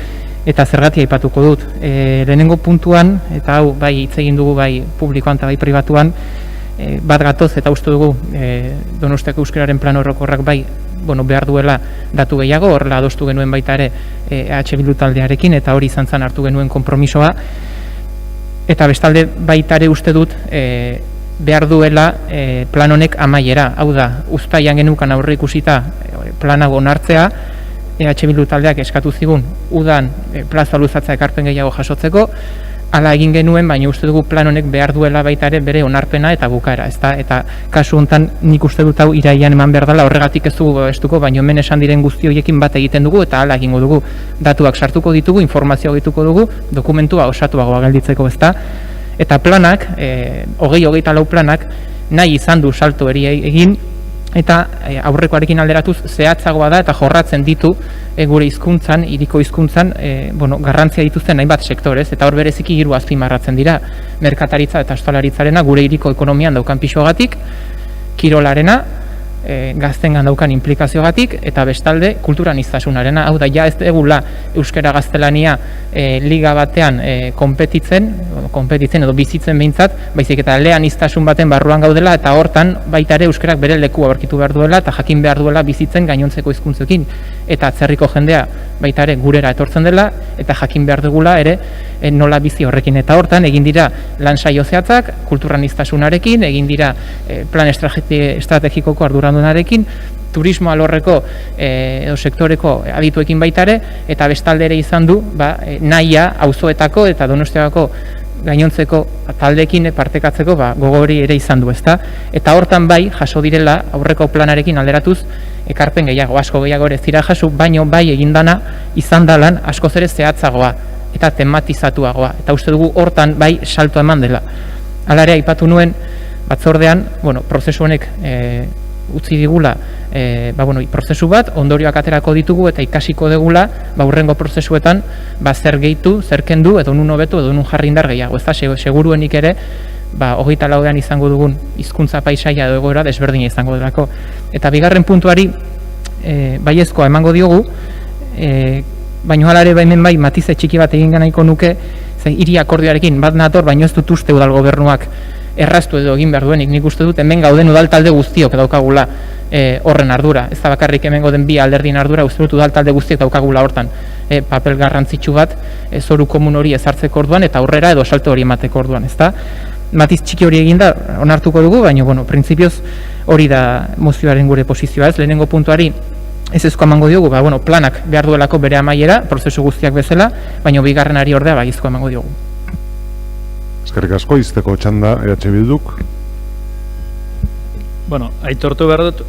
eta zergatia aipatuko dut. Lehenengo puntuan, eta hau bai hitz egin dugu bai publikoan eta bai pribatuan, bat gatoz eta uste dugu Donostiako euskararen plan orokorrak bai behar duela datu gehiago, horrela adostu genuen baita ere EH Bildu taldearekin, eta hori izan zen hartu genuen konpromisoa, eta bestalde baita ere uste dut behar duela plan honek amaiera, hau da, uztaian genukan aurre ikusita planago onartzea, EH Bildu taldeak eskatu zigun udan plaza luzatzea ekarpen gehiago jasotzeko, hala egin genuen, baina uste dugu plan honek behar duela baita ere bere onarpena eta bukaera, ezta? Eta kasu honetan nik uste dut hau irailean eman behar dela, horregatik ez dugu babestuko, baina hemen esan diren guzti horiekin bat egiten dugu eta hala egingo dugu. Datuak sartuko ditugu, informazioa dituko dugu, dokumentua osatuagoa gelditzeko, ezta? Eta planak, 20-24 planak, nahi izan du salto egin, eta aurrekoarekin alderatuz zehatzagoa da eta jorratzen ditu gure hizkuntzan, hiriko hizkuntzan, garrantzia dituzten hainbat sektorez, eta hor bereziki hiru azpimarratzen dira, merkataritza eta ostalaritzarena gure hiriko ekonomian daukan pixogatik, kirolarena, gaztengan daukan implikaziogatik, eta bestalde kulturaniztasunarena, hau da, ja ez degula euskara gaztelania liga batean konpetitzen edo bizitzen behintzat, baizik eta eleaniztasun baten barruan gaudela, eta hortan baita ere euskarak bere lekua aurkitu behar duela, eta jakin behar duela bizitzen gainontzeko hizkuntzekin, eta atzerriko jendea baita ere gurera etortzen dela, eta jakin behar dugula ere nola bizi horrekin, eta hortan egin dira lan saio zehatzak, kulturaniztasunarekin, egin dira plan estrategikoko arduradunarekin, turismo alorreko edo sektoreko adituekin baita ere, eta bestalde ere izan du nahia auzoetako eta Donostiako gainontzeko taldeekin partekatzeko gogori ere izan du, ezta? Eta hortan bai jaso direla aurreko planarekin alderatuz ekarpen gehiago, asko gehiago ere zira jaso, baino bai egindana izan da lan askoz ere zehatzagoa eta tematizatuagoa, eta uste dugu hortan bai salto eman dela. Hala ere aipatu nuen batzordean, prozesu honek utzi digula prozesu bat, ondorioak aterako ditugu eta ikasiko degula hurrengo prozesuetan zer gehitu, zer kendu, edo nun hobetu, edo nun jarri indar gehiago. Ez da, seguruenik ere 24an izango dugun hizkuntza paisaia edo egoera desberdina izango delako. Eta bigarren puntuari baiezkoa emango diogu, baina hala ere hemen bai matize txiki bat egin nahiko nuke, hiri akordioarekin bat nator, baina ez dut uste udal gobernuak erraztu edo egin behar duenik, nik uste dut hemen gauden udal talde guztiok daukagula horren ardura. Ez da bakarrik hemen gauden bi alderdien ardura, uste dut udal talde guztiok daukagula hortan papel garrantzitsu bat zoru komun hori ezartzeko orduan eta aurrera edo salto hori emateko orduan, ez da? Matiz txiki hori eginda onartuko dugu, baina, printzipioz hori da mozioaren gure posizioa, ez? Lehenengo puntuari ez ezko emango diogu, planak behar duelako bere amaiera, prozesu guztiak bezala, baina bigarrenari ordea izko emango diogu. Eskerrik asko, izteko txanda EH Bilduk. Aitortu behar dut,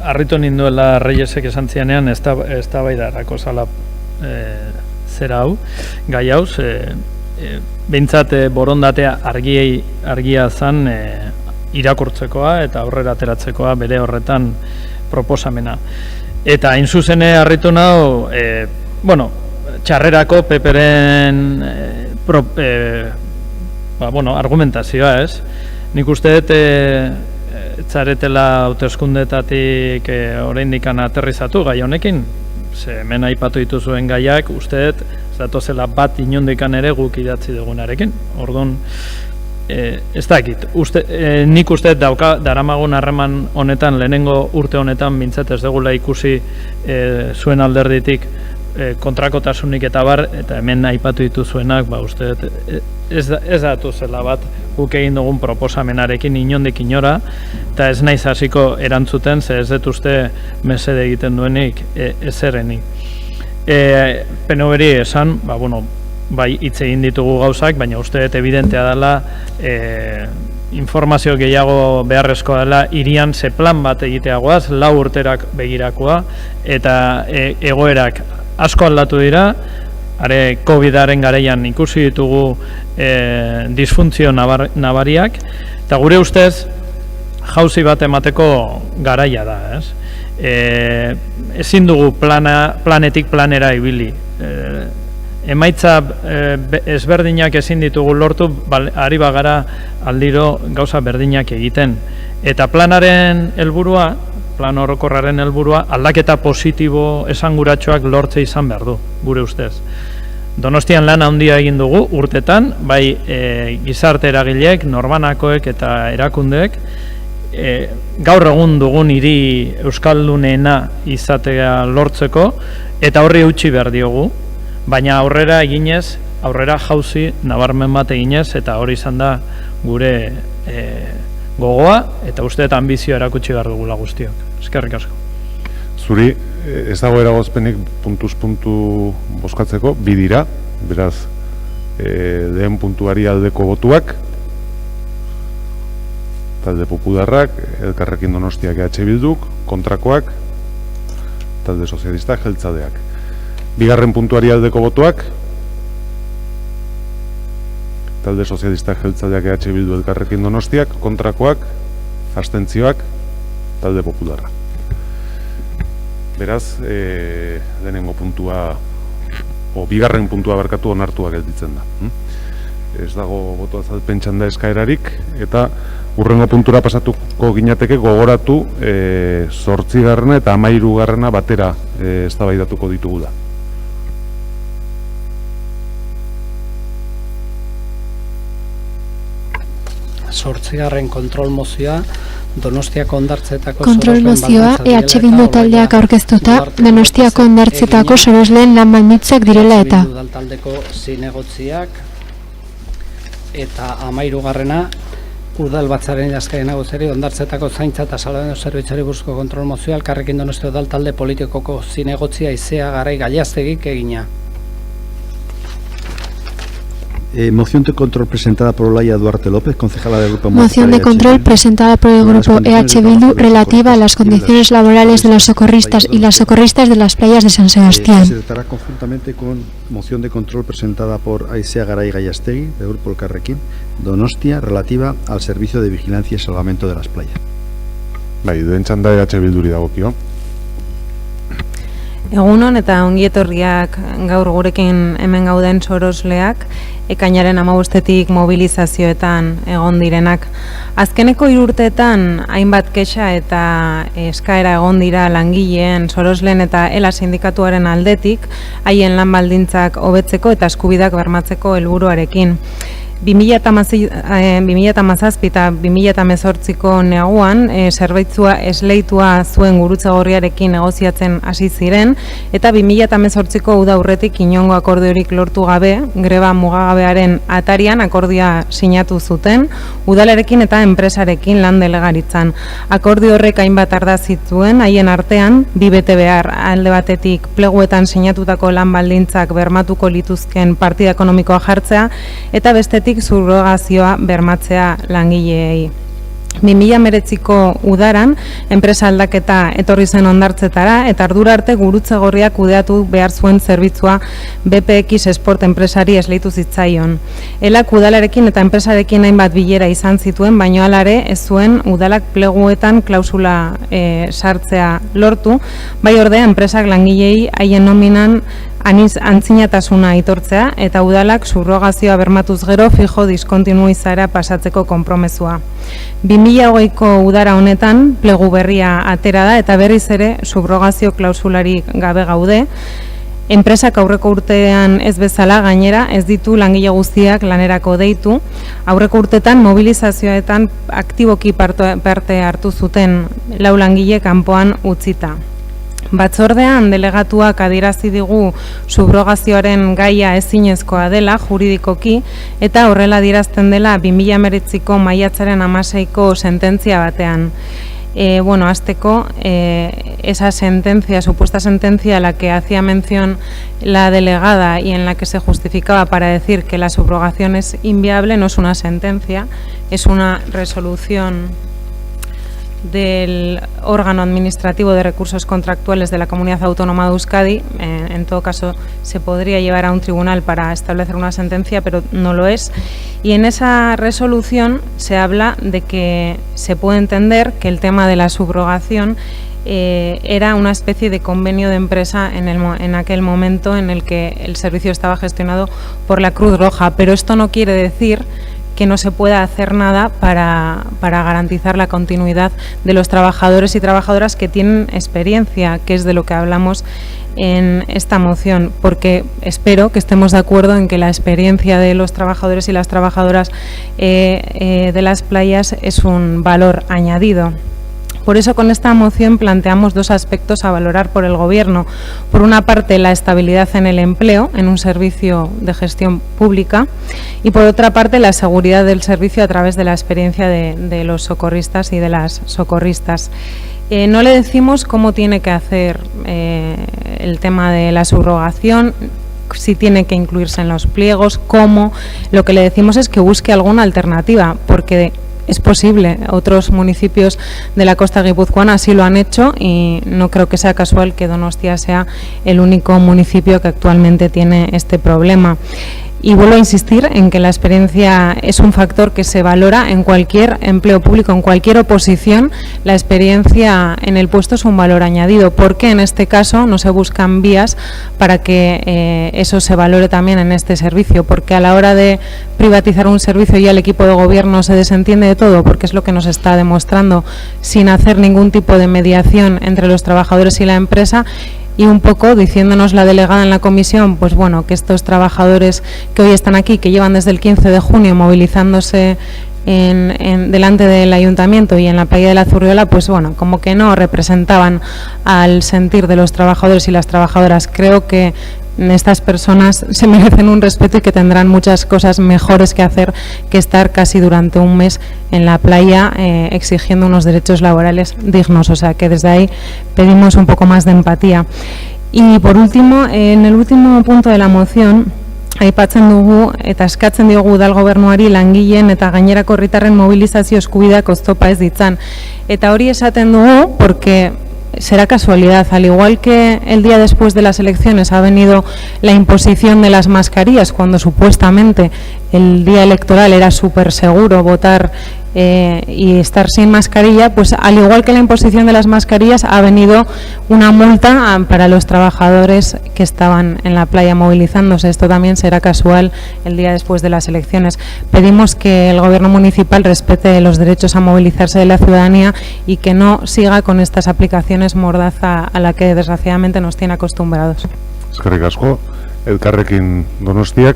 harritu ninduela Reyesek esan zianean, ez da bai darako zala zera hau, gai hau, behintzat borondatea argia zan irakurtzekoa eta aurrera ateratzekoa bere horretan proposamena. Eta hain zuzene harritu nahu, txarrerako peperen argumentazioa, ez? Nik uste dut etzaretela hauteskundetatik oraindik aterrizatu gai honekin, ze hemen aipatu dituzuen gaiak, uste dut ez datozela bat inondikan ere guk idatzi dugunarekin. Orduan, ez dakit, nik uste daramagun harreman honetan, lehenengo urte honetan bintzat ez dugula ikusi zuen alderditik kontrakotasunik eta bar, eta hemen aipatu dituzuenak, uste ez datu zela bat guk egin dugun proposamenarekin inondik inora, eta ez naiz hasiko erantzuten, ze ez dut uste mesede egiten duenik ezerenik. PNV-ri esan, bai hitz egin ditugu gauzak, baina uste dut evidentea dela informazio gehiago beharrezkoa dela hirian ze plan bat egiteagoaz, 4 urterak begirakoa, eta egoerak asko aldatu dira, are COVID-aren garaian ikusi ditugu disfuntzio nabariak, eta gure ustez jauzi bat emateko garaia da, ez? Ezin dugu planetik planera ibili. Emaitza ezberdinak ezin ditugu lortu, ari bagara aldiro gauza berdinak egiten. Eta planaren helburua, plan orokorraren helburua, aldaketa positibo esanguratsuak lortze izan behar du, gure ustez. Donostian lan handia egin dugu urtetan, bai gizarte eragileek, norbanakoek eta erakundeek, gaur egun dugun hiri euskaldunena izatea lortzeko, eta horri utzi behar diogu, baina aurrera eginez, aurrera jauzi nabarmen bat eginez, eta hori izan da gure gogoa, eta uste eta ambizioa erakutsi behar dugula guztiok. Eskerrik asko. Zuri, ez dago eragozpenik puntuz puntu bozkatzeko, bi dira, beraz, lehen puntuari aldeko botuak, talde Popularrak, Elkarrekin Donostiak EH Bilduk, kontrakoak, talde Sozialistak, Jeltzadeak. Bigarren puntuari aldeko botuak, talde Sozialistak, Jeltzadeak, EH Bildu, Elkarrekin Donostiak, kontrakoak, abstentzioak, talde Popularra. Beraz, lehenengo puntua, bigarren puntua barkatu onartua gelditzen da. Ez dago boto azalpen txanda eskaerarik, eta urrengo puntura pasatuko ginateke gogoratu 8. eta 13. batera eztabaidatuko ditugula. Zortzigarren kontrol mozioa, Donostiako hondartzetako kontrol mozioa EH Bildu taldeak aurkeztuta, Donostiako hondartzetako sorosleen lan baldintzak direla eta. Udaltaldeko zinegotziak eta 13. Udal batzaren idazkari nagusiari hondartzetako zaintza eta salbamendu zerbitzuari buruzko kontrol mozioa Elkarrekin Donostia udaltalde politikoko zinegotzia Aizea Garai Gallastegik egina. Moción de control presentada por Olaya Duarte López, concejala del Grupo Moción de control presentada por el Grupo EH Bildu relativa a las condiciones laborales de los socorristas y las socorristas de las playas de San Sebastián. Se tratará conjuntamente con moción de control presentada por Aizea Garay Gallastegui, del Grupo Elkarrekin Donostia, relativa al servicio de vigilancia y salvamento de las playas. Bai, duen txanda EH Bilduri dagokio. Egunon eta ongi etorriak gaur gurekin hemen gauden sorosleak, ekainaren 15etik mobilizazioetan egon direnak. Azkeneko 3 urteetan hainbat kexa eta eskaera egon dira langileen, sorosleen eta ELA sindikatuaren aldetik, haien lan baldintzak hobetzeko eta eskubideak bermatzeko helburuarekin. 2017 eta 2018ko neguan zerbitzua esleitua zuen gurutze gorriarekin negoziatzen hasi ziren eta 2018ko uda aurretik inongo akordiorik lortu gabe, greba mugagabearen atarian akordioa sinatu zuten, udalarekin eta enpresarekin lan delegaritzan. Akordio horrek hainbat ardatz zituen, haien artean, 2 bete behar alde batetik pleguetan sinatutako lan baldintzak bermatuko lituzken partida ekonomikoa jartzea eta bestetik subrogazioa bermatzea langileei. 2019ko udaran, enpresa aldaketa etorri zen hondartzetara eta ardura arte gurutze gorriak kudeatu behar zuen zerbitzua BPX Sport enpresari esleitu zitzaion. Elak udalarekin eta enpresarekin hainbat bilera izan zituen, baino alare ez zuen udalak pleguetan klausula sartzea lortu, bai ordea enpresak langilei haien nominan antzinatasuna aitortzea eta udalak subrogazioa bermatuz gero fijo diskontinua izaera pasatzeko konpromezua. 2020ko udara honetan plegu berria atera da eta berriz ere subrogazio klausularik gabe gaude. Enpresak aurreko urtean ez bezala gainera ez ditu langile guztiak lanerako deitu. Aurreko urtetan mobilizazioetan aktiboki parte hartu zuten 4 langile kanpoan utzita. Batzordean delegatuak adierazi digu subrogazioaren gaia ezinezkoa dela juridikoki eta horrela adierazten dela 2019ko maiatzaren 16ko sententzia batean. Bueno, hasteko, esa sentencia, supuesta sentencia a la que hacía mención la delegada y en la que se justificaba para decir que la subrogación es inviable, no es una sentencia, es una resolución del órgano administrativo de recursos contractuales de la Comunidad Autónoma de Euskadi. En todo caso, se podría llevar a un tribunal para establecer una sentencia, pero no lo es. Y en esa resolución se habla de que se puede entender que el tema de la subrogación era una especie de convenio de empresa en aquel momento en el que el servicio estaba gestionado por la Cruz Roja, pero esto no quiere decir que no se pueda hacer nada para garantizar la continuidad de los trabajadores y trabajadoras que tienen experiencia, que es de lo que hablamos en esta moción, porque espero que estemos de acuerdo en que la experiencia de los trabajadores y las trabajadoras de las playas es un valor añadido. Por eso con esta moción planteamos dos aspectos a valorar por el Gobierno. Por una parte, la estabilidad en el empleo, en un servicio de gestión pública, y por otra parte, la seguridad del servicio a través de la experiencia de los socorristas y de las socorristas. No le decimos cómo tiene que hacer el tema de la subrogación, si tiene que incluirse en los pliegos, cómo. Lo que le decimos es que busque alguna alternativa, porque es posible. Otros municipios de la costa guipuzcoana así lo han hecho y no creo que sea casual que Donostia sea el único municipio que actualmente tiene este problema. Y vuelvo a insistir en que la experiencia es un factor que se valora en cualquier empleo público, en cualquier oposición. La experiencia en el puesto es un valor añadido. ¿Por qué en este caso no se buscan vías para que eso se valore también en este servicio? Porque a la hora de privatizar un servicio ya el equipo de gobierno se desentiende de todo, porque es lo que nos está demostrando, sin hacer ningún tipo de mediación entre los trabajadores y la empresa. Y un poco diciéndonos la delegada en la comisión, pues bueno, que estos trabajadores que hoy están aquí, que llevan desde el 15 de junio movilizándose delante del ayuntamiento y en la playa de la Zurriola, pues bueno, como que no representaban al sentir de los trabajadores y las trabajadoras. Creo que estas personas se merecen un respeto y que tendrán muchas cosas mejores que hacer que estar casi durante un mes en la playa exigiendo unos derechos laborales dignos. O sea que desde ahí pedimos un poco más de empatía. Y por último, en el último punto de la moción, aipatzen dugu eta eskatzen diogu udal gobernuari langileen eta gainerako herritarren mobilizazio eskubideak oztopa ez ditzan. Eta hori esaten dugu porque será casualidad, al igual que el día después de las elecciones ha venido la imposición de las mascarillas, cuando supuestamente el día electoral era súper seguro votar y estar sin mascarilla, pues al igual que la imposición de las mascarillas ha venido una multa para los trabajadores que estaban en la playa movilizándose. Esto también será casual el día después de las elecciones. Pedimos que el Gobierno municipal respete los derechos a movilizarse de la ciudadanía y que no siga con estas aplicaciones mordaza a la que desgraciadamente nos tiene acostumbrados. Eskerrik asko, Elkarrekin Donostiak.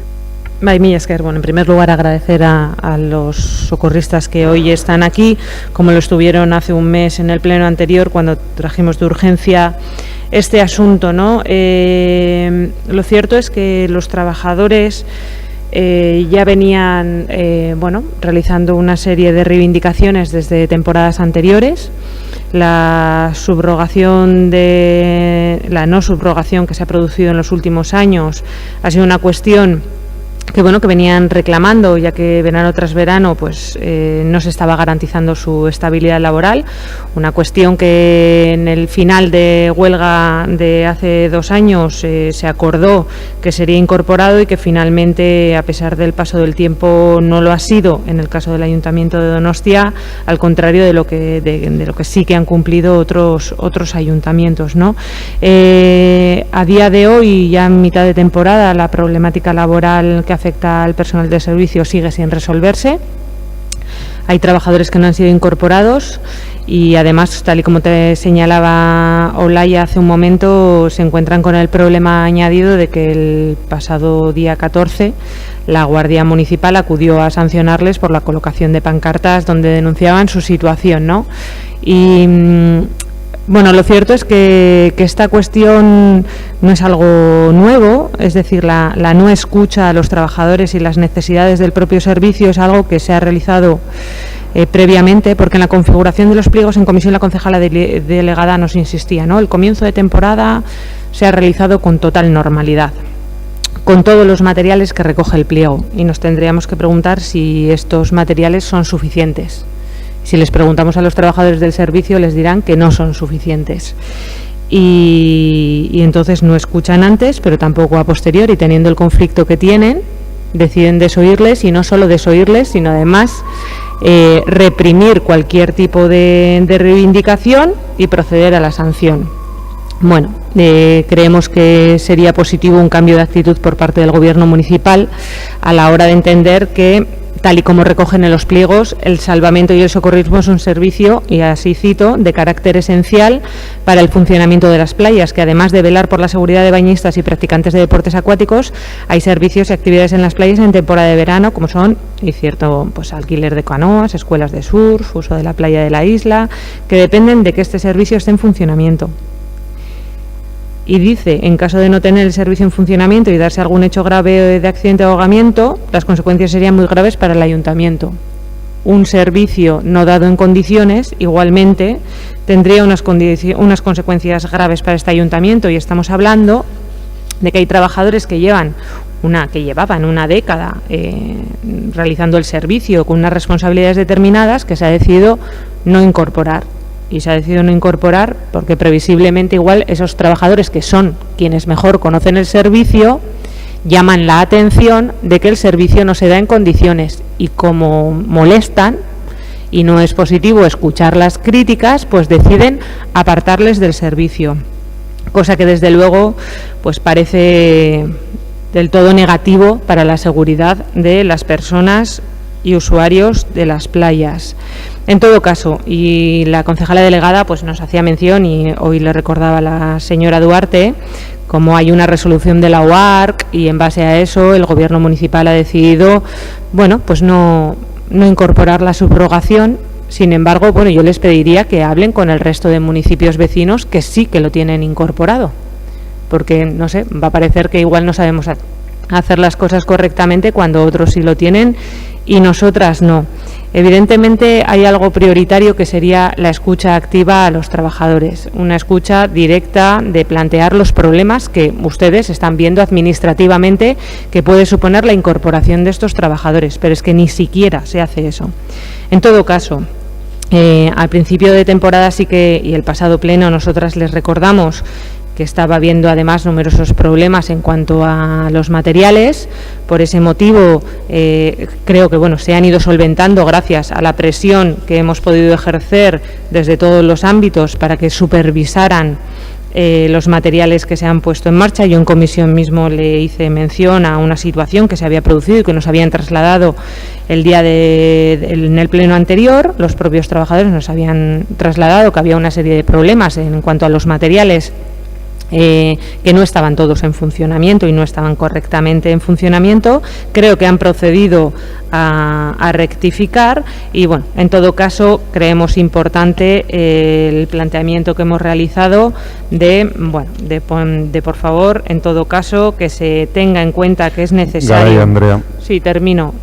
Mila esker. Bueno, en primer lugar agradecer a los socorristas que hoy están aquí, como lo estuvieron hace un mes en el pleno anterior cuando trajimos de urgencia este asunto, ¿no? Lo cierto es que los trabajadores ya venían realizando una serie de reivindicaciones desde temporadas anteriores. La no subrogación que se ha producido en los últimos años ha sido una cuestión que venían reclamando, ya que verano tras verano pues no se estaba garantizando su estabilidad laboral, una cuestión que en el final de huelga de hace 2 años se acordó que sería incorporado y que finalmente, a pesar del paso del tiempo, no lo ha sido en el caso del Ayuntamiento de Donostia, al contrario de lo que sí que han cumplido otros ayuntamientos, ¿no? A día de hoy, ya en mitad de temporada, la problemática laboral que afecta al personal de servicio sigue sin resolverse. Hay trabajadores que no han sido incorporados y además, tal y como te señalaba Olaya hace un momento, se encuentran con el problema añadido de que el pasado día 14 la Guardia Municipal acudió a sancionarles por la colocación de pancartas donde denunciaban su situación, ¿no? Y bueno, lo cierto es que esta cuestión no es algo nuevo, es decir, la no escucha a los trabajadores y las necesidades del propio servicio es algo que se ha realizado previamente, porque en la configuración de los pliegos en comisión la concejala delegada nos insistía, ¿no? El comienzo de temporada se ha realizado con total normalidad, con todos los materiales que recoge el pliego, y nos tendríamos que preguntar si estos materiales son suficientes. Si les preguntamos a los trabajadores del servicio, les dirán que no son suficientes. Y entonces no escuchan antes, pero tampoco a posteriori, y teniendo el conflicto que tienen, deciden desoírles, y no solo desoírles, sino además reprimir cualquier tipo de reivindicación y proceder a la sanción. Bueno, creemos que sería positivo un cambio de actitud por parte del Gobierno municipal a la hora de entender que, tal y como recogen en los pliegos, el salvamento y el socorrismo es un servicio, y así cito, de carácter esencial para el funcionamiento de las playas, que además de velar por la seguridad de bañistas y practicantes de deportes acuáticos, hay servicios y actividades en las playas en temporada de verano, como son, y cierto, pues alquiler de canoas, escuelas de surf, uso de la playa de la isla, que dependen de que este servicio esté en funcionamiento. Y dice, en caso de no tener el servicio en funcionamiento y darse algún hecho grave de accidente o ahogamiento, las consecuencias serían muy graves para el ayuntamiento. Un servicio no dado en condiciones, igualmente, tendría unas consecuencias graves para este ayuntamiento, y estamos hablando de que hay trabajadores que llevaban una década realizando el servicio con unas responsabilidades determinadas, que se ha decidido no incorporar. Y se ha decidido no incorporar porque previsiblemente igual esos trabajadores, que son quienes mejor conocen el servicio, llaman la atención de que el servicio no se da en condiciones, y como molestan y no es positivo escuchar las críticas, pues deciden apartarles del servicio, cosa que desde luego pues parece del todo negativo para la seguridad de las personas y usuarios de las playas. En todo caso, y la concejala delegada pues nos hacía mención, y hoy le recordaba a la señora Duarte, como hay una resolución de la OARC, y en base a eso el Gobierno municipal ha decidido, bueno, pues no incorporar la subrogación. Sin embargo, bueno, yo les pediría que hablen con el resto de municipios vecinos que sí que lo tienen incorporado, porque, no sé, va a parecer que igual no sabemos hacer las cosas correctamente cuando otros sí lo tienen y nosotras no. Evidentemente hay algo prioritario, que sería la escucha activa a los trabajadores, una escucha directa de plantear los problemas que ustedes están viendo administrativamente que puede suponer la incorporación de estos trabajadores, pero es que ni siquiera se hace eso. En todo caso, al principio de temporada sí que, y el pasado pleno, nosotras les recordamos que estaba habiendo además numerosos problemas en cuanto a los materiales. Por ese motivo creo que bueno, se han ido solventando gracias a la presión que hemos podido ejercer desde todos los ámbitos para que supervisaran los materiales que se han puesto en marcha. Yo en comisión mismo le hice mención a una situación que se había producido y que nos habían trasladado el día en el pleno anterior. Los propios trabajadores nos habían trasladado que había una serie de problemas en cuanto a los materiales que no estaban todos en funcionamiento y no estaban correctamente en funcionamiento. Creo que han procedido a rectificar y, bueno, en todo caso creemos importante el planteamiento que hemos realizado de por favor, en todo caso, que se tenga en cuenta que es necesario. Garay, Andrea. Sí, termino.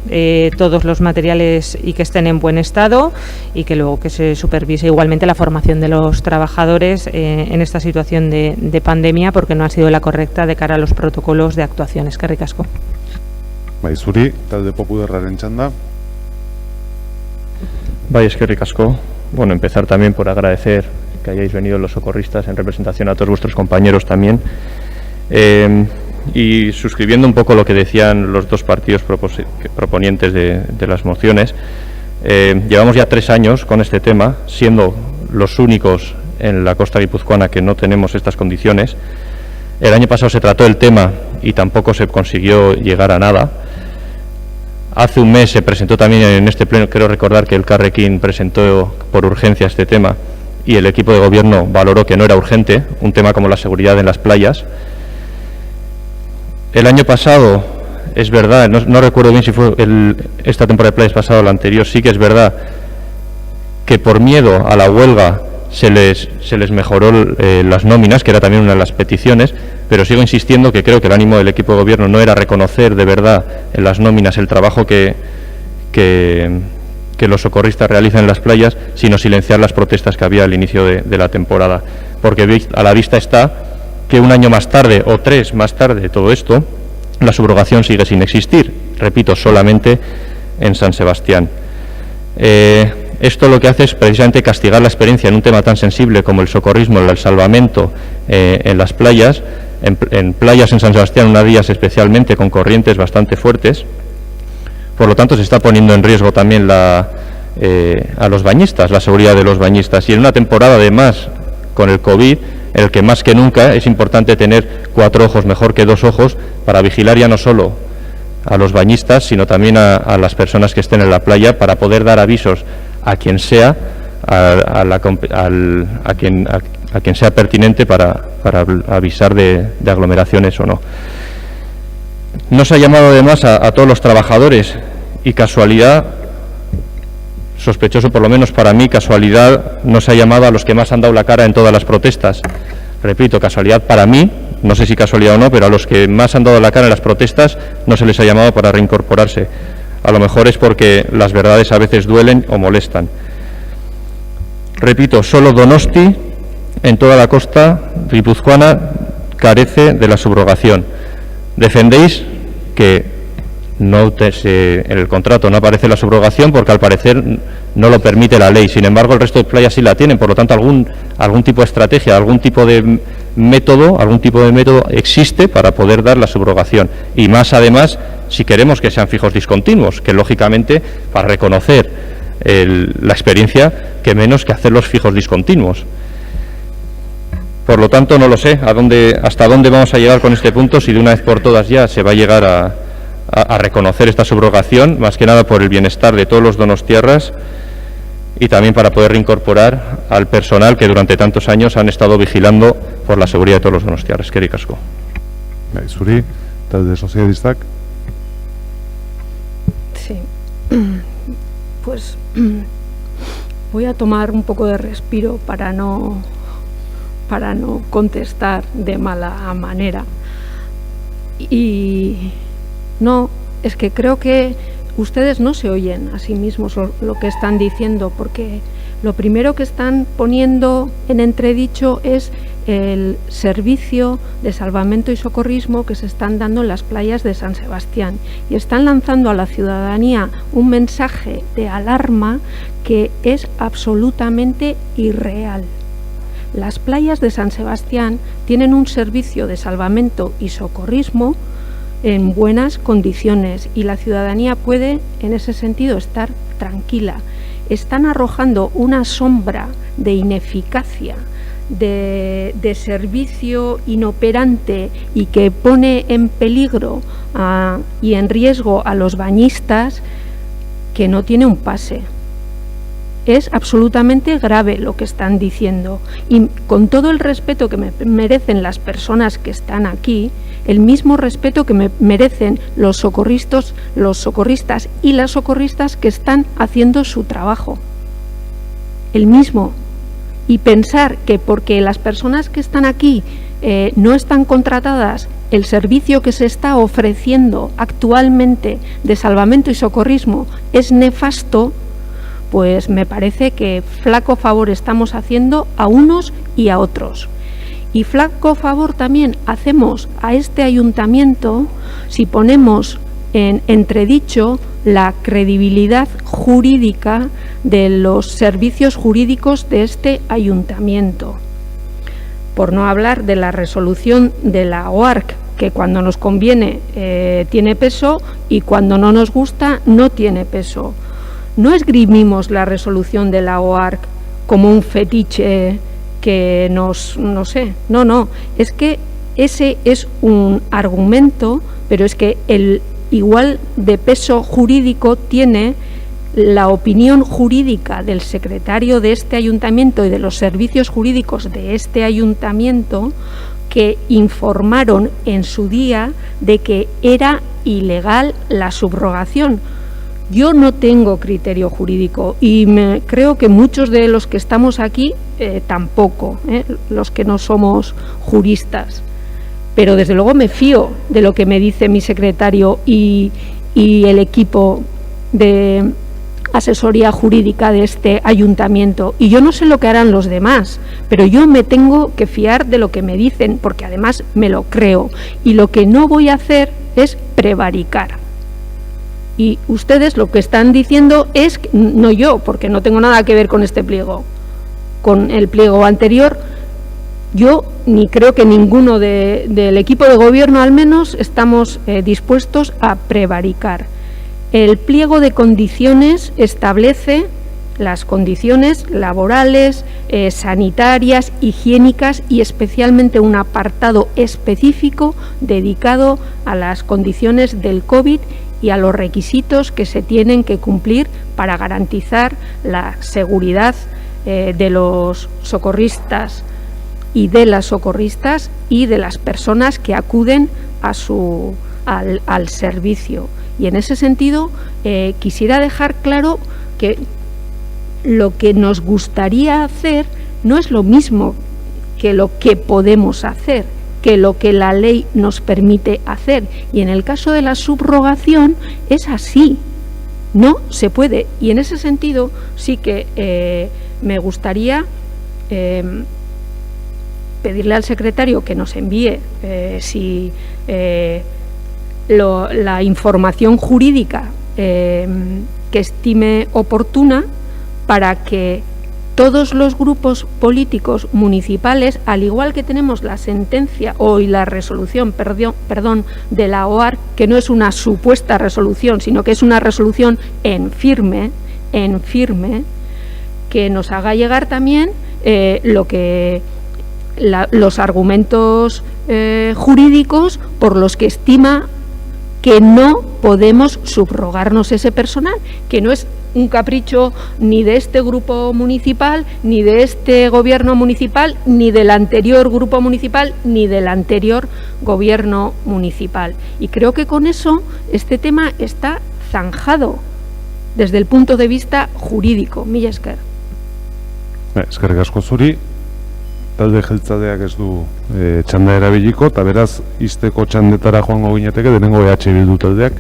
Todos los materiales y que estén en buen estado, y que luego que se supervise igualmente la formación de los trabajadores en esta situación de pandemia, porque no ha sido la correcta de cara a los protocolos de actuación. Eskerrik asko. Bai, zuri, talde popularraren txanda. Bai, eskerrik asko. Bueno, empezar también por agradecer que hayáis venido los socorristas en representación a todos vuestros compañeros también. Y suscribiendo un poco lo que decían los dos partidos proponientes de las mociones, llevamos ya 3 años con este tema, siendo los únicos en la costa guipuzcoana que no tenemos estas condiciones. El año pasado se trató el tema y tampoco se consiguió llegar a nada. Hace un mes se presentó también en este pleno, quiero recordar que el Carrequín presentó por urgencia este tema y el equipo de gobierno valoró que no era urgente, un tema como la seguridad en las playas. El año pasado, es verdad, no recuerdo bien si fue esta temporada de playas pasada o la anterior, sí que es verdad que por miedo a la huelga se les mejoró las nóminas, que era también una de las peticiones, pero sigo insistiendo que creo que el ánimo del equipo de gobierno no era reconocer de verdad en las nóminas el trabajo que que los socorristas realizan en las playas, sino silenciar las protestas que había al inicio de la temporada. Porque a la vista está que un año más tarde o 3 más tarde de todo esto, la subrogación sigue sin existir, repito, solamente en San Sebastián. Esto lo que hace es precisamente castigar la experiencia en un tema tan sensible como el socorrismo, el salvamento en las playas, en playas en San Sebastián, unas días especialmente con corrientes bastante fuertes. Por lo tanto, se está poniendo en riesgo también a los bañistas, la seguridad de los bañistas. Y en una temporada, además, con el COVID, en el que más que nunca es importante tener 4 ojos, mejor que 2 ojos, para vigilar ya no solo a los bañistas, sino también a las personas que estén en la playa, para poder dar avisos a quien sea, a quien sea pertinente para avisar de aglomeraciones o no. No se ha llamado además a todos los trabajadores y casualidad, sospechoso por lo menos para mí, casualidad, no se ha llamado a los que más han dado la cara en todas las protestas. Repito, casualidad para mí, no sé si casualidad o no, pero a los que más han dado la cara en las protestas no se les ha llamado para reincorporarse. A lo mejor es porque las verdades a veces duelen o molestan. Repito, solo Donosti, en toda la costa guipuzcoana, carece de la subrogación. Defendéis que en el contrato no aparece la subrogación porque al parecer no lo permite la ley. Sin embargo, el resto de playas sí la tienen. Por lo tanto, algún tipo de estrategia, algún tipo de método existe para poder dar la subrogación. Y más además, si queremos que sean fijos discontinuos, que lógicamente para reconocer la experiencia, que menos que hacerlos fijos discontinuos. Por lo tanto, no lo sé hasta dónde vamos a llegar con este punto, si de una vez por todas ya se va a llegar a reconocer esta subrogación, más que nada por el bienestar de todos los donostiarras y también para poder reincorporar al personal que durante tantos años han estado vigilando por la seguridad de todos los donostiarras. Eskerrik asko. Zuri, talde sozialistak. Sí. Pues voy a tomar un poco de respiro para no contestar de mala manera. Y no, es que creo que ustedes no se oyen a sí mismos lo que están diciendo, porque lo primero que están poniendo en entredicho es el servicio de salvamento y socorrismo que se están dando en las playas de San Sebastián, y están lanzando a la ciudadanía un mensaje de alarma que es absolutamente irreal. Las playas de San Sebastián tienen un servicio de salvamento y socorrismo en buenas condiciones y la ciudadanía puede, en ese sentido, estar tranquila. Están arrojando una sombra de ineficacia, de servicio inoperante y que pone en peligro y en riesgo a los bañistas, que no tiene un pase. Es absolutamente grave lo que están diciendo, y con todo el respeto que me merecen las personas que están aquí, el mismo respeto que me merecen los socorristas y las socorristas que están haciendo su trabajo. El mismo. Y pensar que porque las personas que están aquí no están contratadas, el servicio que se está ofreciendo actualmente de salvamento y socorrismo es nefasto, pues me parece que flaco favor estamos haciendo a unos y a otros. Y flaco favor también hacemos a este ayuntamiento si ponemos en entredicho la credibilidad jurídica de los servicios jurídicos de este ayuntamiento. Por no hablar de la resolución de la OARC, que cuando nos conviene tiene peso y cuando no nos gusta no tiene peso. No esgrimimos la resolución de la OARC como un fetiche que no sé, no, es que ese es un argumento, pero es que el igual de peso jurídico tiene la opinión jurídica del secretario de este ayuntamiento y de los servicios jurídicos de este ayuntamiento, que informaron en su día de que era ilegal la subrogación. Yo no tengo criterio jurídico y creo que muchos de los que estamos aquí tampoco, los que no somos juristas. Pero desde luego me fío de lo que me dice mi secretario y el equipo asesoría jurídica de este ayuntamiento y yo no sé lo que harán los demás, pero yo me tengo que fiar de lo que me dicen porque además me lo creo y lo que no voy a hacer es prevaricar. Y ustedes lo que están diciendo es, no yo, porque no tengo nada que ver con este pliego, con el pliego anterior, yo ni creo que ninguno del equipo de gobierno al menos estamos dispuestos a prevaricar. El pliego de condiciones establece las condiciones laborales, sanitarias, higiénicas y especialmente un apartado específico dedicado a las condiciones del COVID y a los requisitos que se tienen que cumplir para garantizar la seguridad de los socorristas y de las socorristas y de las personas que acuden a al servicio. Y en ese sentido quisiera dejar claro que lo que nos gustaría hacer no es lo mismo que lo que podemos hacer, que lo que la ley nos permite hacer. Y en el caso de la subrogación es así, no se puede. Y en ese sentido sí que me gustaría pedirle al secretario que nos envíe la información jurídica que estime oportuna para que todos los grupos políticos municipales, al igual que tenemos la sentencia y la resolución, perdón, de la OAR, que no es una supuesta resolución, sino que es una resolución en firme, que nos haga llegar también los argumentos jurídicos por los que estima que no podemos subrogarnos ese personal, que no es un capricho ni de este grupo municipal, ni de este gobierno municipal, ni del anterior grupo municipal, ni del anterior gobierno municipal. Y creo que con eso este tema está zanjado desde el punto de vista jurídico. Mila esker. Eskerrik asko zuri. Talde jeltzaleak ez du txanda erabiliko, eta beraz, izteko txandetara joango gineteke, denengo EH Bildu taldeak.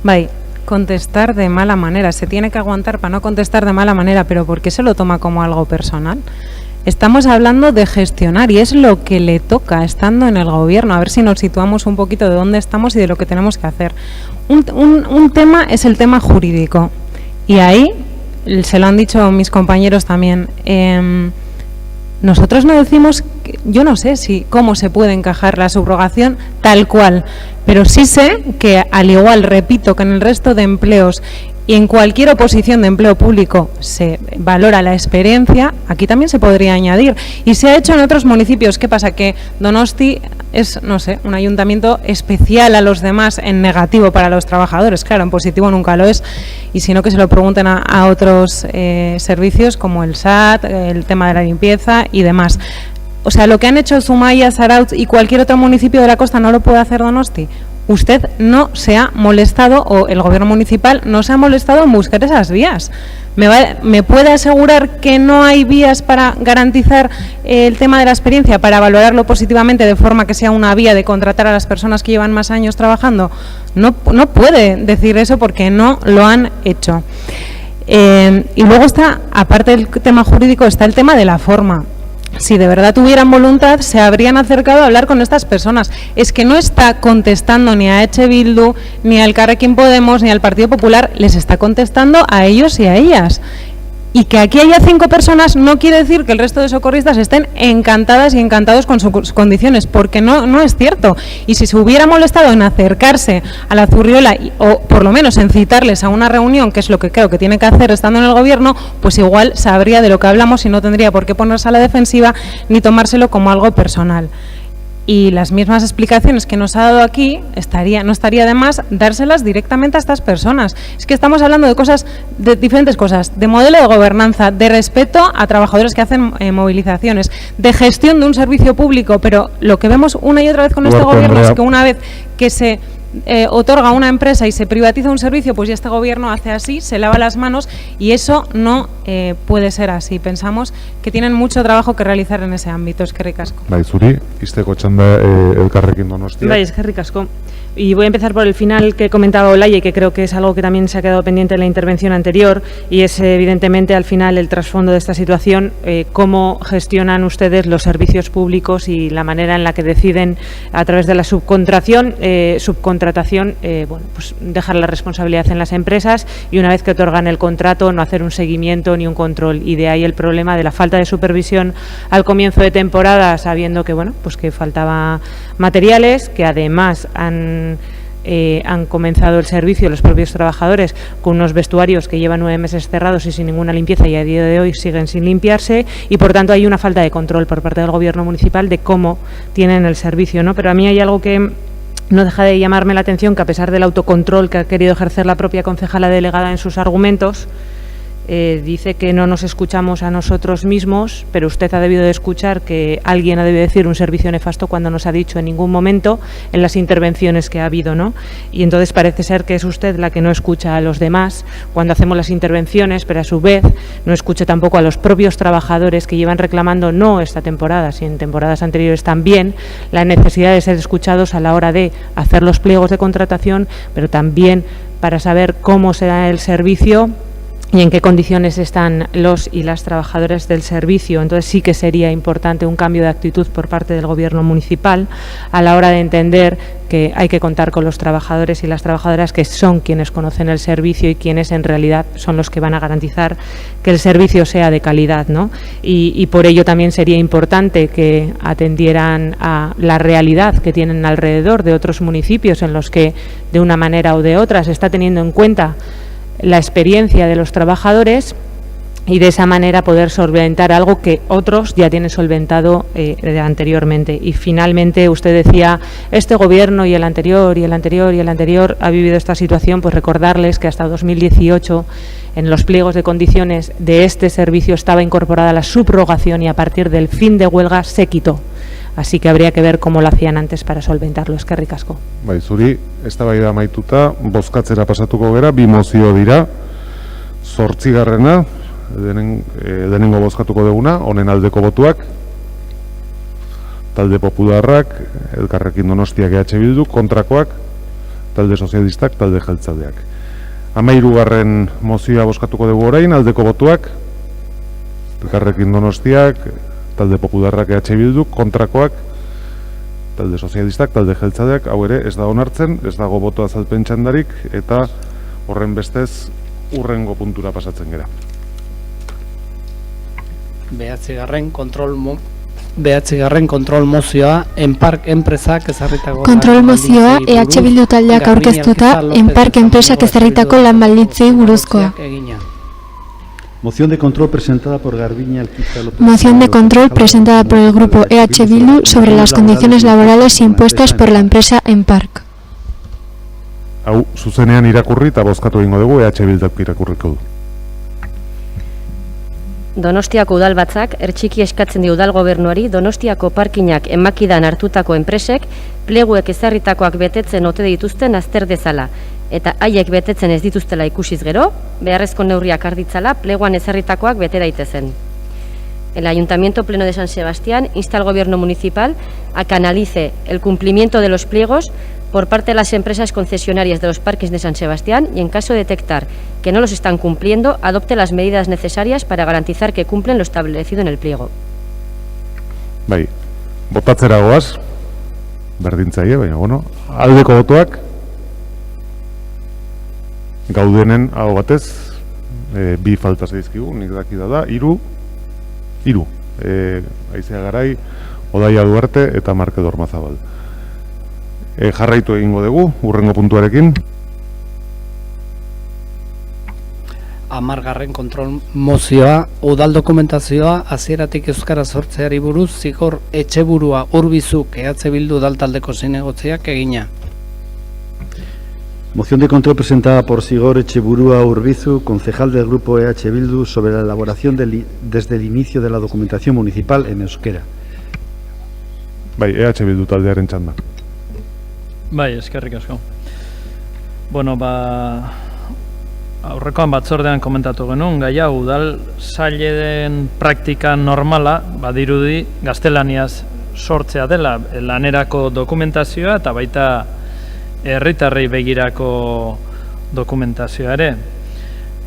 Bai, contestar de mala manera. Se tiene que aguantar para no contestar de mala manera, pero ¿por qué se lo toma como algo personal? Estamos hablando de gestionar y es lo que le toca estando en el gobierno. A ver si nos situamos un poquito de dónde estamos y de lo que tenemos que hacer. Un tema es el tema jurídico y ahí, se lo han dicho mis compañeros también, nosotros no decimos, yo no sé cómo se puede encajar la subrogación tal cual, pero sí sé que al igual, repito, que en el resto de empleos y en cualquier oposición de empleo público se valora la experiencia, aquí también se podría añadir. Y se ha hecho en otros municipios. ¿Qué pasa? Que Donosti es, no sé, un ayuntamiento especial a los demás en negativo para los trabajadores. Claro, en positivo nunca lo es. Y si no, que se lo pregunten a otros servicios como el SAT, el tema de la limpieza y demás. O sea, lo que han hecho Zumaya, Zarautz y cualquier otro municipio de la costa no lo puede hacer Donosti. Usted no se ha molestado, o el gobierno municipal no se ha molestado en buscar esas vías. ¿Me puede asegurar que no hay vías para garantizar el tema de la experiencia, para valorarlo positivamente de forma que sea una vía de contratar a las personas que llevan más años trabajando? No puede decir eso porque no lo han hecho. Y luego está, aparte del tema jurídico, está el tema de la forma. Si de verdad tuvieran voluntad, se habrían acercado a hablar con estas personas. Es que no está contestando ni a EH Bildu, ni al Elkarrekin Podemos, ni al Partido Popular, les está contestando a ellos y a ellas. Y que aquí haya 5 personas no quiere decir que el resto de socorristas estén encantadas y encantados con sus condiciones, porque no es cierto. Y si se hubiera molestado en acercarse a la Zurriola, o por lo menos en citarles a una reunión, que es lo que creo que tiene que hacer estando en el gobierno, pues igual sabría de lo que hablamos y no tendría por qué ponerse a la defensiva ni tomárselo como algo personal. Y las mismas explicaciones que nos ha dado aquí, no estaría de más dárselas directamente a estas personas. Es que estamos hablando de diferentes cosas, de modelo de gobernanza, de respeto a trabajadores que hacen movilizaciones, de gestión de un servicio público, pero lo que vemos una y otra vez con este gobierno es que una vez que se otorga a una empresa y se privatiza un servicio, pues ya este gobierno hace así, se lava las manos y eso no puede ser así. Pensamos que tienen mucho trabajo que realizar en ese ámbito. Eskerrik asko. Bai, zuri, izteko txanda Elkarrekin Donostia. Bai, eskerrik asko. Y voy a empezar por el final que comentaba Olaye, que creo que es algo que también se ha quedado pendiente en la intervención anterior, y es evidentemente al final el trasfondo de esta situación, cómo gestionan ustedes los servicios públicos y la manera en la que deciden a través de la subcontratación, bueno, pues dejar la responsabilidad en las empresas y una vez que otorgan el contrato no hacer un seguimiento ni un control, y de ahí el problema de la falta de supervisión al comienzo de temporada, sabiendo que bueno, pues que faltaba materiales, que además han comenzado el servicio los propios trabajadores con unos vestuarios que llevan 9 meses cerrados y sin ninguna limpieza, y a día de hoy siguen sin limpiarse, y por tanto hay una falta de control por parte del gobierno municipal de cómo tienen el servicio, ¿no? Pero a mí hay algo que no deja de llamarme la atención, que a pesar del autocontrol que ha querido ejercer la propia concejala delegada en sus argumentos, dice que no nos escuchamos a nosotros mismos, pero usted ha debido de escuchar que alguien ha debido decir un servicio nefasto cuando no se ha dicho en ningún momento en las intervenciones que ha habido, ¿no? Y entonces parece ser que es usted la que no escucha a los demás cuando hacemos las intervenciones, pero a su vez no escucha tampoco a los propios trabajadores que llevan reclamando no esta temporada, sino en temporadas anteriores también, la necesidad de ser escuchados a la hora de hacer los pliegos de contratación, pero también para saber cómo se da el servicio y en qué condiciones están los y las trabajadoras del servicio. Entonces sí que sería importante un cambio de actitud por parte del gobierno municipal a la hora de entender que hay que contar con los trabajadores y las trabajadoras, que son quienes conocen el servicio y quienes en realidad son los que van a garantizar que el servicio sea de calidad, ¿no? Y por ello también sería importante que atendieran a la realidad que tienen alrededor de otros municipios en los que de una manera o de otra se está teniendo en cuenta la experiencia de los trabajadores y de esa manera poder solventar algo que otros ya tienen solventado anteriormente. Y finalmente usted decía, este gobierno y el anterior y el anterior y el anterior ha vivido esta situación, pues recordarles que hasta 2018 en los pliegos de condiciones de este servicio estaba incorporada la subrogación y a partir del fin de huelga se quitó. Así que habría que ver cómo lo hacían antes para solventarlo. Eskerrik asko. Bai, zuri, eztabaida amaituta, bozkatzera pasatuko gera, 2 mozio dira, 8. Lehenengo bozkatuko duguna, honen aldeko botuak, talde popularrak, Elkarrekin Donostiak EH Bildu, kontrakoak, talde sozialistak, talde jeltzaleak. 13. mozioa bozkatuko dugu orain, aldeko botuak, Elkarrekin Donostiak, talde popularrak EH Bildu, kontrakoak, talde sozialistak, talde jeltzaleak, hau ere ez da onartzen, ez dago boto azalpen txandarik, eta horren bestez urrengo puntura pasatzen gera. 9. kontrol mozioa, Enpark enpresak ezarritako kontrol mozioa EH Bildu taldeak aurkeztuta Enpark enpresak ezarritako lan baldintzei buruzkoa. Moción de control presentada por Garbiñe Alquiza López. Moción de control presentada por el grupo EH Bildu sobre las condiciones laborales impuestas por la empresa Enpark. Hau, zuzenean irakurri eta bozkatu egingo dugu, EH Bilduk irakurriko du. Donostiako udalbatzak ertxiki eskatzen dio udal gobernuari Donostiako parkinak emakidan hartutako enpresek pleguek ezarritakoak betetzen ote dituzten azter dezala eta haiek betetzen ez dituztela ikusiz gero, beharrezko neurriak harditzala pleguan ezarritakoak bete daitezen. El Ayuntamiento Pleno de San Sebastián insta al Gobierno Municipal a que analice el cumplimiento de los pliegos por parte de las empresas concesionarias de los parques de San Sebastián y en caso de detectar que no los están cumpliendo, adopte las medidas necesarias para garantizar que cumplen lo establecido en el pliego. Bai, botatzera goaz, berdintzaile, baina, bueno, aldeko botoak, gaudenen hau batez, 2 falta zaizkigu, nik dakida da, 3, Aizea Garai, Odaia Duarte eta Marke Dormazabal. Jarraitu egingo dugu, urrengo puntuarekin. 10. kontrol mozioa, udal dokumentazioa, hasieratik euskara sortzeari buruz, zigor etxeburua Urbizuk EH Bildu udaltaldeko zinegotziak egina. Moción de control presentada por Sigor Etxeburua Urbizu, concejal del grupo EH Bildu, sobre la elaboración desde el inicio de la documentación municipal en euskera. Bai, EH Bildu taldearen txanda. Bai, eskerrik asko. Bueno, aurrekoan batzordean komentatu genuen, gai hau udal sailen praktika normala, badirudi gaztelaniaz sortzea dela lanerako dokumentazioa eta baita herritarrei begirako dokumentazioa ere.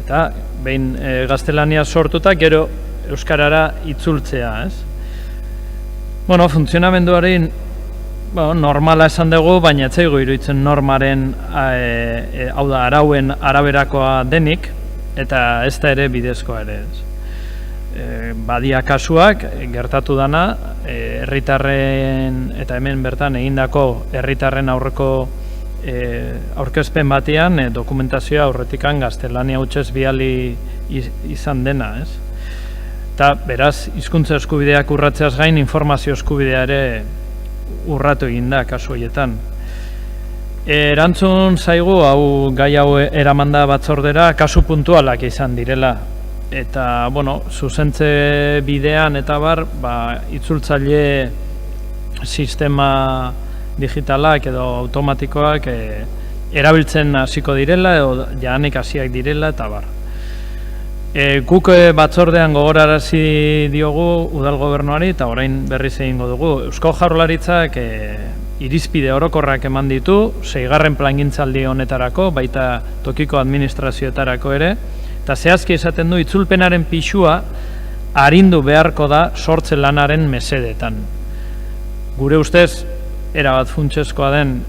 Eta behin gaztelaniaz sortuta gero euskarara itzultzea, ez? Bueno, funtzionamenduaren normala esan dugu, baina ez zaigu iruditzen normaren hau da arauen araberakoa denik, eta ez da ere bidezkoa ere. Badia kasuak gertatu dana, herritarren eta hemen bertan egindako herritarren aurreko aurkezpen batean dokumentazioa aurretikan gaztelania hutsez bidali izan dena, ez? Eta beraz, hizkuntza eskubideak urratzeaz gain informazio eskubidea ere urratu egin da kasu horietan. Erantzun zaigu, gai hau eramanda batzordera, kasu puntualak izan direla. Eta, bueno, zuzentze bidean eta bar, itzultzaile sistema digitalak edo automatikoak erabiltzen hasiko direla edo jadanik hasiak direla eta bar. Guk batzordean gogorarazi diogu udal gobernuari eta orain berriz egingo dugu. Eusko Jaurlaritzak irizpide orokorrak eman ditu, 6. plangintzaldi honetarako, baita tokiko administrazioetarako ere, eta zehazki esaten du itzulpenaren pisua arindu beharko da sortze lanaren mesedetan. Gure ustez, erabat funtsezkoa den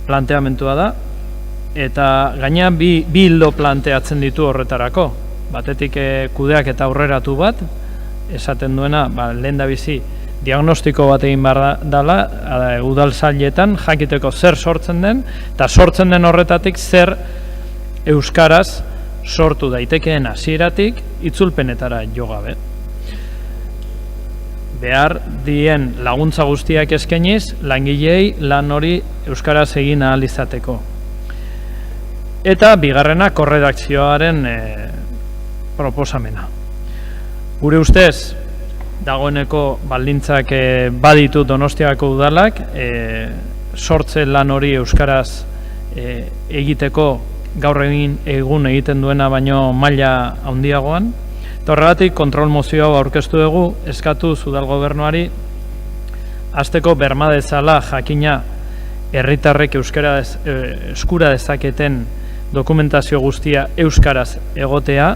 planteamentua da, eta gaina bi hildo planteatzen ditu horretarako. Batetik kudeak eta aurreratu bat, esaten duena, lehen da bizi, diagnostiko bat egin behar dela, udal sailetan jakiteko zer sortzen den, eta sortzen den horretatik zer euskaraz sortu daitekeen hasieratik itzulpenetara jo gabe. Behar dien laguntza guztiak eskainiz, langileei lan hori euskaraz egin ahal izateko. Eta bigarrena korredakzioaren proposamena. Gure ustez, dagoeneko baldintzak baditu Donostiako udalak, sortze lan hori euskaraz egiteko gaur egun egiten duena baino maila handiagoan. Horregatik, kontrol mozio hau aurkeztu dugu, eskatu udal gobernuari, hasteko berma dezala jakina herritarrek eskura dezaketen dokumentazio guztia euskaraz egotea.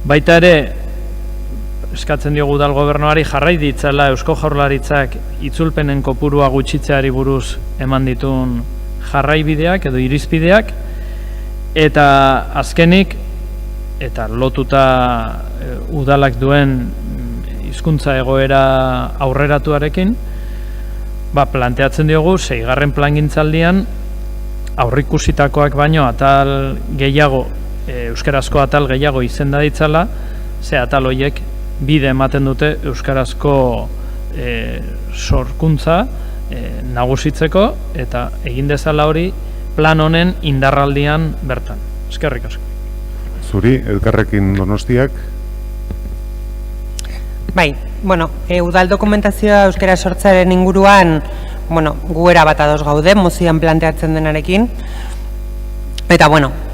Baita ere, eskatzen diogu udal gobernuari jarrai ditzala Eusko Jaurlaritzak itzulpenen kopurua gutxitzeari buruz eman ditun jarraibideak edo irizpideak, eta azkenik, eta lotuta udalak duen hizkuntza egoera aurreratuarekin, planteatzen diogu 6. plangintzaldian aurrikusitakoak baino atal gehiago, euskarazko atal gehiago izenda ditzala, ze atal horiek bide ematen dute euskarazko sorkuntza nagusitzeko eta egin dezala hori plan honen indarraldian bertan. Eskerrik asko. Zuri, Elkarrekin Donostiak? Bai, udal dokumentazioa euskara sortzaren inguruan, gu erabat ados gaude, mozioan planteatzen denarekin. Eta,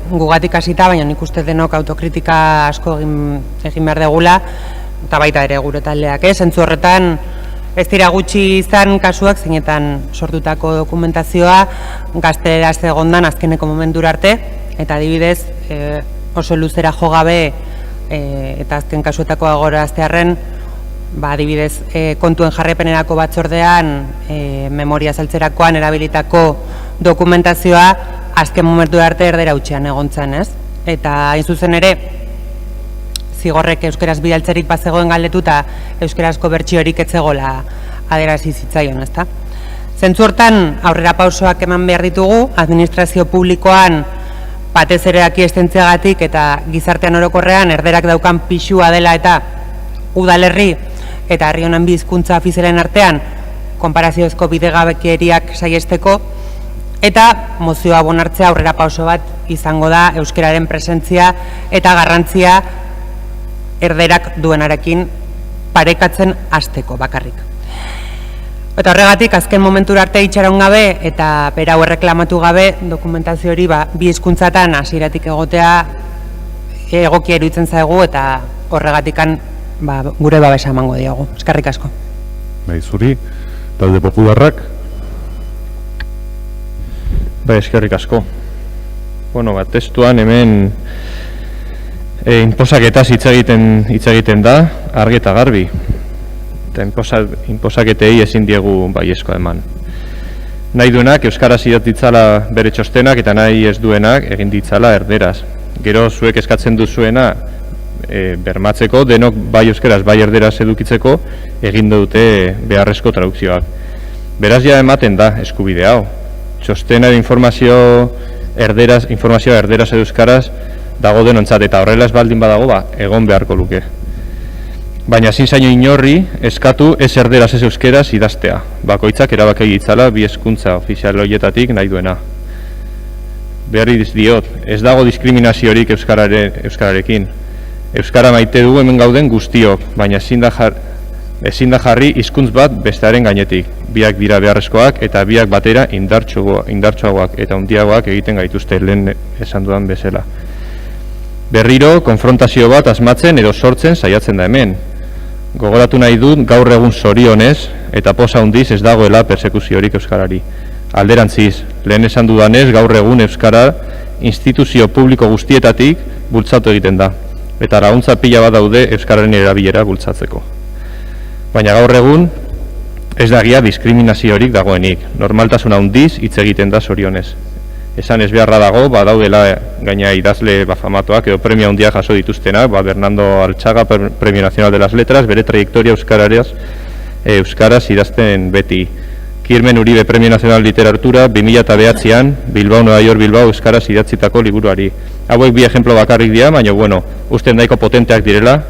gugatik hasita, baina nik uste denok autokritika asko egin behar degula, eta baita ere gure taldeak, zentzu horretan ez dira gutxi izan kasuak zeinetan sortutako dokumentazioa gazteleraz egondan azkeneko momentura arte, eta adibidez oso luzera jo gabe eta azken kasuetako agoraztearren, adibidez kontuen jarrepenerako batzordean memoria saltzerakoan erabilitako dokumentazioa azken momentu arte erdera hutsean egontzen, ez? Eta hain zuzen ere, zigorrek euskaraz bidaltzerik bazegoen galdetuta euskarazko bertsiorik etzegola aderazi zitzaion, ezta? Zentzu hortan aurrera pausoak eman behar ditugu, administrazio publikoan batez ere akiestentziagatik eta gizartean orokorrean erderak daukan pixua dela eta udalerri eta herri honen bi hizkuntza ofizialen artean konparaziozko bidegabekeriak saiesteko, eta mozioa bonartzea aurrera pauso bat izango da euskararen presentzia eta garrantzia erderak duenarekin parekatzen hasteko bakarrik. Eta horregatik, azken momentura arte itxaron gabe eta berau erreklamatu gabe, dokumentazio hori bi hizkuntzatan hasieratik egotea egokia iruditzen zaigu eta horregatikan gure babesa emango diogu. Eskerrik asko. Bai, zuri, talde popularrak. Bai, eskerrik asko. Bueno, testuan hemen inposaketaz hitz egiten da, argi eta garbi. Eta inposaketei ezin diegu baiezkoa eman. Nahi duenak euskaraz idatzi ditzala bere txostenak eta nahi ez duenak egin ditzala erderaz. Gero zuek eskatzen duzuena bermatzeko, denok bai euskaraz bai erderaz edukitzeko egin dute beharrezko tradukzioak. Beraz ja ematen da eskubide hau. Txostena informazioa erderaz edo euskaraz dago denontzat eta horrela ez baldin badago egon beharko luke. Baina ezin zaino inorri eskatu ez erderaz ez euskeraz idaztea. Bakoitzak erabaki ditzala bi hezkuntza ofizial horietatik nahi duena. Berriz diot, ez dago diskriminaziorik euskararekin. Euskara maite dugu hemen gauden guztiok, baina ezin da jarri hizkuntz bat bestearen gainetik. Biak dira beharrezkoak eta biak batera indartsuagoak eta handiagoak egiten gaituzte lehen esan dudan bezala. Berriro, konfrontazio bat asmatzen edo sortzen saiatzen da hemen. Gogoratu nahi dut gaur egun zorionez eta poza handiz ez dagoela persekuziorik euskarari. Alderantziz, lehen esan dudanez gaur egun euskara instituzio publiko guztietatik bultzatu egiten da. Eta laguntza pila bat daude euskararen erabilera bultzatzeko. Baina gaur egun ez dagia diskriminaziorik dagoenik. Normaltasun handiz hitz egiten da zorionez. Esan ez beharra dago, badaudela gaina idazle famatuak edo premia handia jaso dituztenak, Bernardo Altxaga, Premio Nacional de las Letras, bere trayectoria euskaraz idazten beti. Kirmen Uribe, Premio Nacional de Literatura, 2009an, Bilbao, Nueva York, Bilbao, euskaraz idatzitako liburuari. Hauek bi ejemplo bakarrik dira, baina uste nahiko potenteak direla,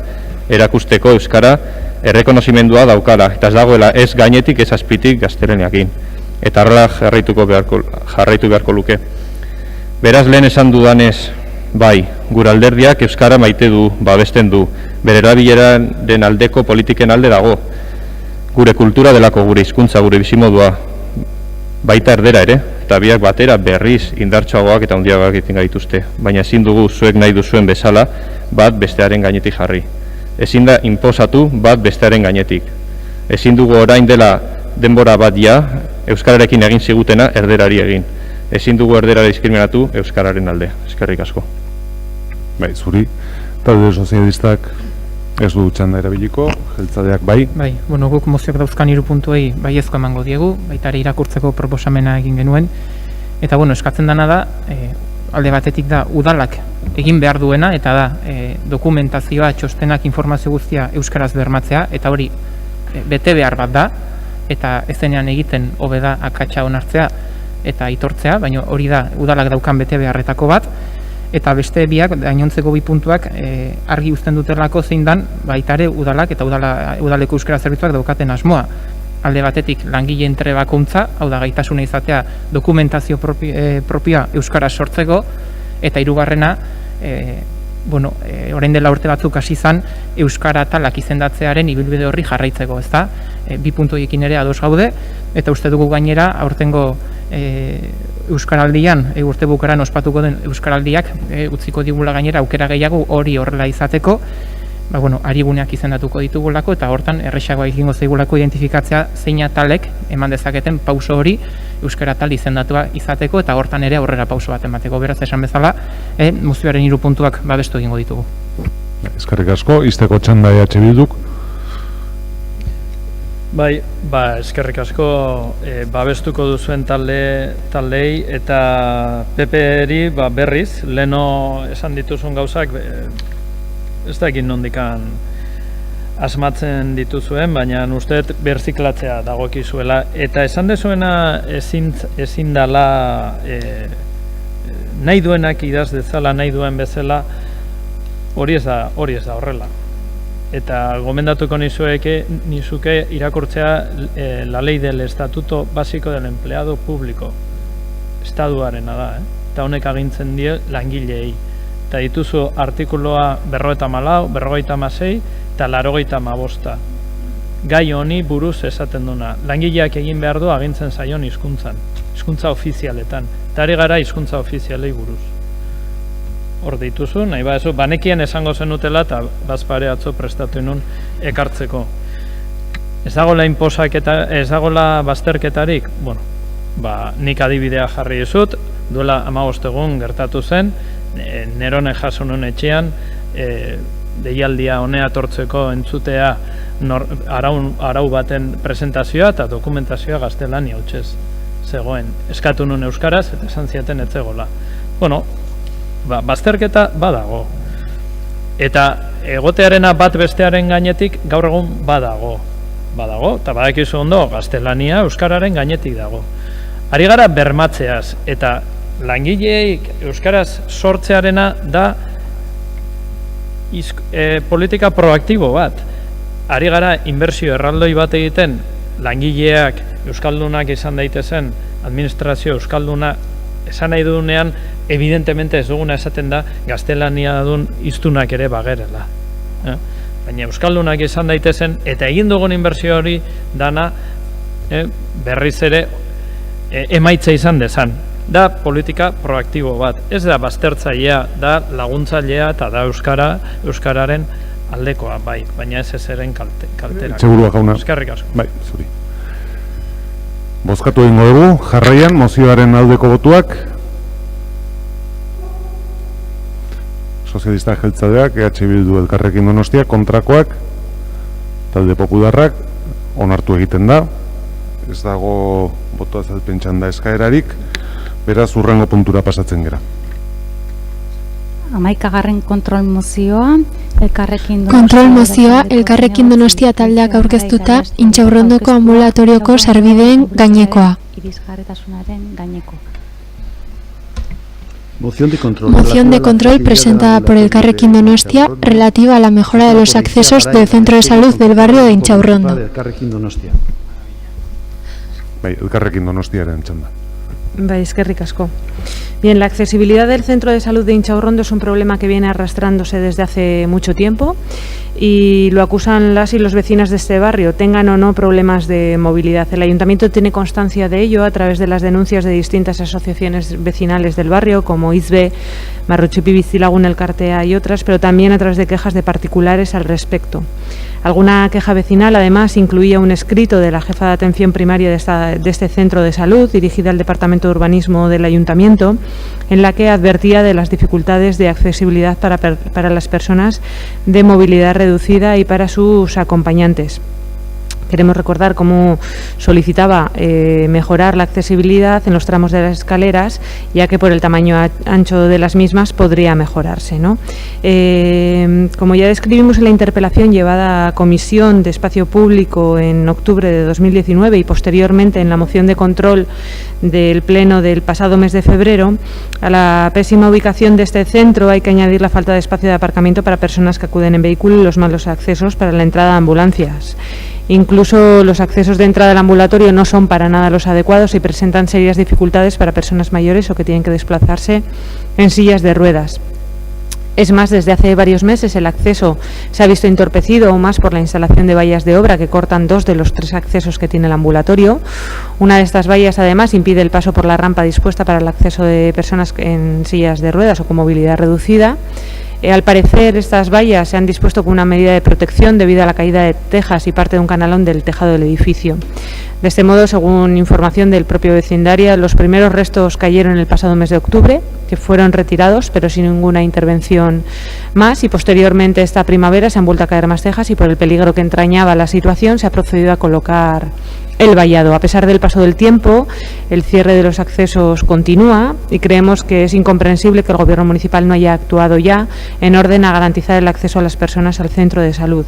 erakusteko euskara errekonozimendua daukala, eta ez dagoela ez gainetik ez azpitik gaztelaniakin. Eta horrela jarraitu beharko luke. Beraz lehen esan dudanez, bai, gure alderdiak euskara maite du, babesten du, bere erabileraren aldeko politiken alde dago. Gure kultura delako, gure hizkuntza, gure bizimodua, baita erdera ere, eta biak batera berriz indartsuagoak eta handiagoak egiten gaituzte. Baina ezin dugu zuek nahi duzuen bezala bat bestearen gainetik jarri. Ezin da inposatu bat bestearen gainetik. Ezin dugu orain dela denbora bat ja, euskararekin egin zigutena erderari egin. Ezin dugu erderara diskriminatu euskararen alde. Eskerrik asko. Bai, zuri, talde sozialistak ez du txanda erabiliko, jeltzaleak bai. Bai, guk mozioak dauzkan 3 puntuei baiezko emango diegu, baita ere irakurtzeko proposamena egin genuen. Eta eskatzen dena da, alde batetik da udalak egin behar duena, eta da dokumentazioa, txostenak, informazio guztia euskaraz bermatzea, eta hori bete behar bat da, eta ezenean egiten hobe da akatsa onartzea eta aitortzea, baina hori da udalak daukan bete beharretako bat, eta beste biak, gainontzeko 2 puntuak argi uzten dutelako zein dan, baita ere udalak eta udaleko euskara zerbitzuak daukaten asmoa. Alde batetik langileen trebakuntza, hau da gaitasuna izatea dokumentazio propioa euskara sortzeko, eta 3. Orain dela urte batzuk hasi izan euskara atalak izendatzearen ibilbide horri jarraitzeko, ezta? 2 puntuekin ere ados gaude, eta uste dugu gainera aurtengo euskaraldian, urte bukaran ospatuko den euskaraldiak utziko digula gainera aukera gehiago hori horrela izateko, ariguneak izendatuko ditugulako eta hortan erresagoa egingo zaigulako identifikatzea zein atalek eman dezaketen pauso hori euskara atal izendatua izateko eta hortan ere aurrera pauso bat emateko. Beraz esan bezala, mozioaren 3 puntuak babestu egingo ditugu. Eskerrik asko, izteko txanda EH Bilduk. Bai, eskerrik asko babestuko duzuen taldei eta PP-eri berriz, leno esan dituzun gauzak ez da egin nondikan asmatzen dituzuen, baina usteet berziklatzea dagokizuela. Eta esan dezuena ezin dela nahi duenak idaz dezala, nahi duen bezala, hori ez da horrela. Eta gomendatuko nizuke irakurtzea la ley del estatuto básico del empleado público. Estatuarena da, eta honek agintzen die langileei. Eta dituzu artikuloa 54, 56 eta 85. gai honi buruz esaten duna. Langileak egin behar du agintzen zaion hizkuntza ofizialetan. Eta ari gara hizkuntza ofizialei buruz. Hor dituzu, nahi badezu, banekien esango zenutela eta bazpare atzo prestatu nun ekartzeko. Ez dagoela inposaketa, ez dagoela bazterketarik, bueno, nik adibidea jarri dizut, duela 15 egun gertatu zen, nerone jaso nun etxean, deialdia honea etortzeko entzutea arau baten presentazioa eta dokumentazioa gaztelania hutsez zegoen. Eskatu nun euskaraz eta esan ziaten ez zegoela. Bueno, bazterketa badago. Eta egotearena bat bestearen gainetik gaur egun badago, eta badakizu ondo gaztelania euskararen gainetik dago. Ari gara bermatzeaz, eta langileek euskaraz sortzearena da politika proaktibo bat. Ari gara inbertsio erraldoi bat egiten, langileak euskaldunak izan daitezen, administrazio euskalduna esan nahi dugunean, evidentemente ez duguna esaten da gaztelania dun hiztunak ere bagerela. Baina euskaldunak izan daitezen, eta egin dugun inbertsio hori dana berriz ere emaitza izan dezan. Da politika proaktibo bat. Ez da baztertzailea, da laguntzailea eta da euskararen aldekoa, bai, baina ez ezeren kalterak. Segurua jauna. Eskerrik asko. Bai, zuri. Bozkatu egingo dugu, jarraian, mozioaren aldeko botuak. Sozialista jeltzaleak, EH Bildu Elkarrekin Donostia, kontrakoak, talde popularrak, onartu egiten da. Ez dago boto azalpentsan da eskaerarik, beraz hurrengo puntura pasatzen gera. 11. kontrol mozioa, Kontrol mozioa Elkarrekin Donostia taldeak aurkeztuta Intxaurrondoko ambulatorioko sarbideen gainekoa. Irisgarritasunaren gaineko. Moción de control presentada por Elkarrekin Donostia relativa a la mejora de los accesos del centro de salud del barrio de Intxaurrondo. Elkarrekin Donostiaren txanda. Eskerrik asko. Bien, la accesibilidad del centro de salud de Intxaurrondo es un problema que viene arrastrándose desde hace mucho tiempo y lo acusan las y los vecinos de este barrio, tengan o no problemas de movilidad. El ayuntamiento tiene constancia de ello a través de las denuncias de distintas asociaciones vecinales del barrio, como ISBE, Marrutxupi Bizilagun Elkartea y otras, pero también a través de quejas de particulares al respecto. Alguna queja vecinal, además, incluía un escrito de la jefa de atención primaria de este centro de salud, dirigida al Departamento de Urbanismo del Ayuntamiento, en la que advertía de las dificultades de accesibilidad para las personas de movilidad reducida y para sus acompañantes. Queremos recordar cómo solicitaba mejorar la accesibilidad en los tramos de las escaleras, ya que por el tamaño ancho de las mismas podría mejorarse, ¿no? Como ya describimos en la interpelación llevada a Comisión de Espacio Público en octubre de 2019 y posteriormente en la moción de control del Pleno del pasado mes de febrero, a la pésima ubicación de este centro hay que añadir la falta de espacio de aparcamiento para personas que acuden en vehículo y los malos accesos para la entrada de ambulancias. Incluso los accesos de entrada al ambulatorio no son para nada los adecuados y presentan serias dificultades para personas mayores o que tienen que desplazarse en sillas de ruedas. Es más, desde hace varios meses el acceso se ha visto entorpecido aún más por la instalación de vallas de obra que cortan 2 de los 3 accesos que tiene el ambulatorio. Una de estas vallas, además, impide el paso por la rampa dispuesta para el acceso de personas en sillas de ruedas o con movilidad reducida. Al parecer, estas vallas se han dispuesto con una medida de protección debido a la caída de tejas y parte de un canalón del tejado del edificio. De este modo, según información del propio vecindario, los primeros restos cayeron el pasado mes de octubre, que fueron retirados, pero sin ninguna intervención más, y posteriormente esta primavera se han vuelto a caer más tejas y por el peligro que entrañaba la situación se ha procedido a colocar el vallado. A pesar del paso del tiempo, el cierre de los accesos continúa y creemos que es incomprensible que el Gobierno municipal no haya actuado ya en orden a garantizar el acceso a las personas al centro de salud.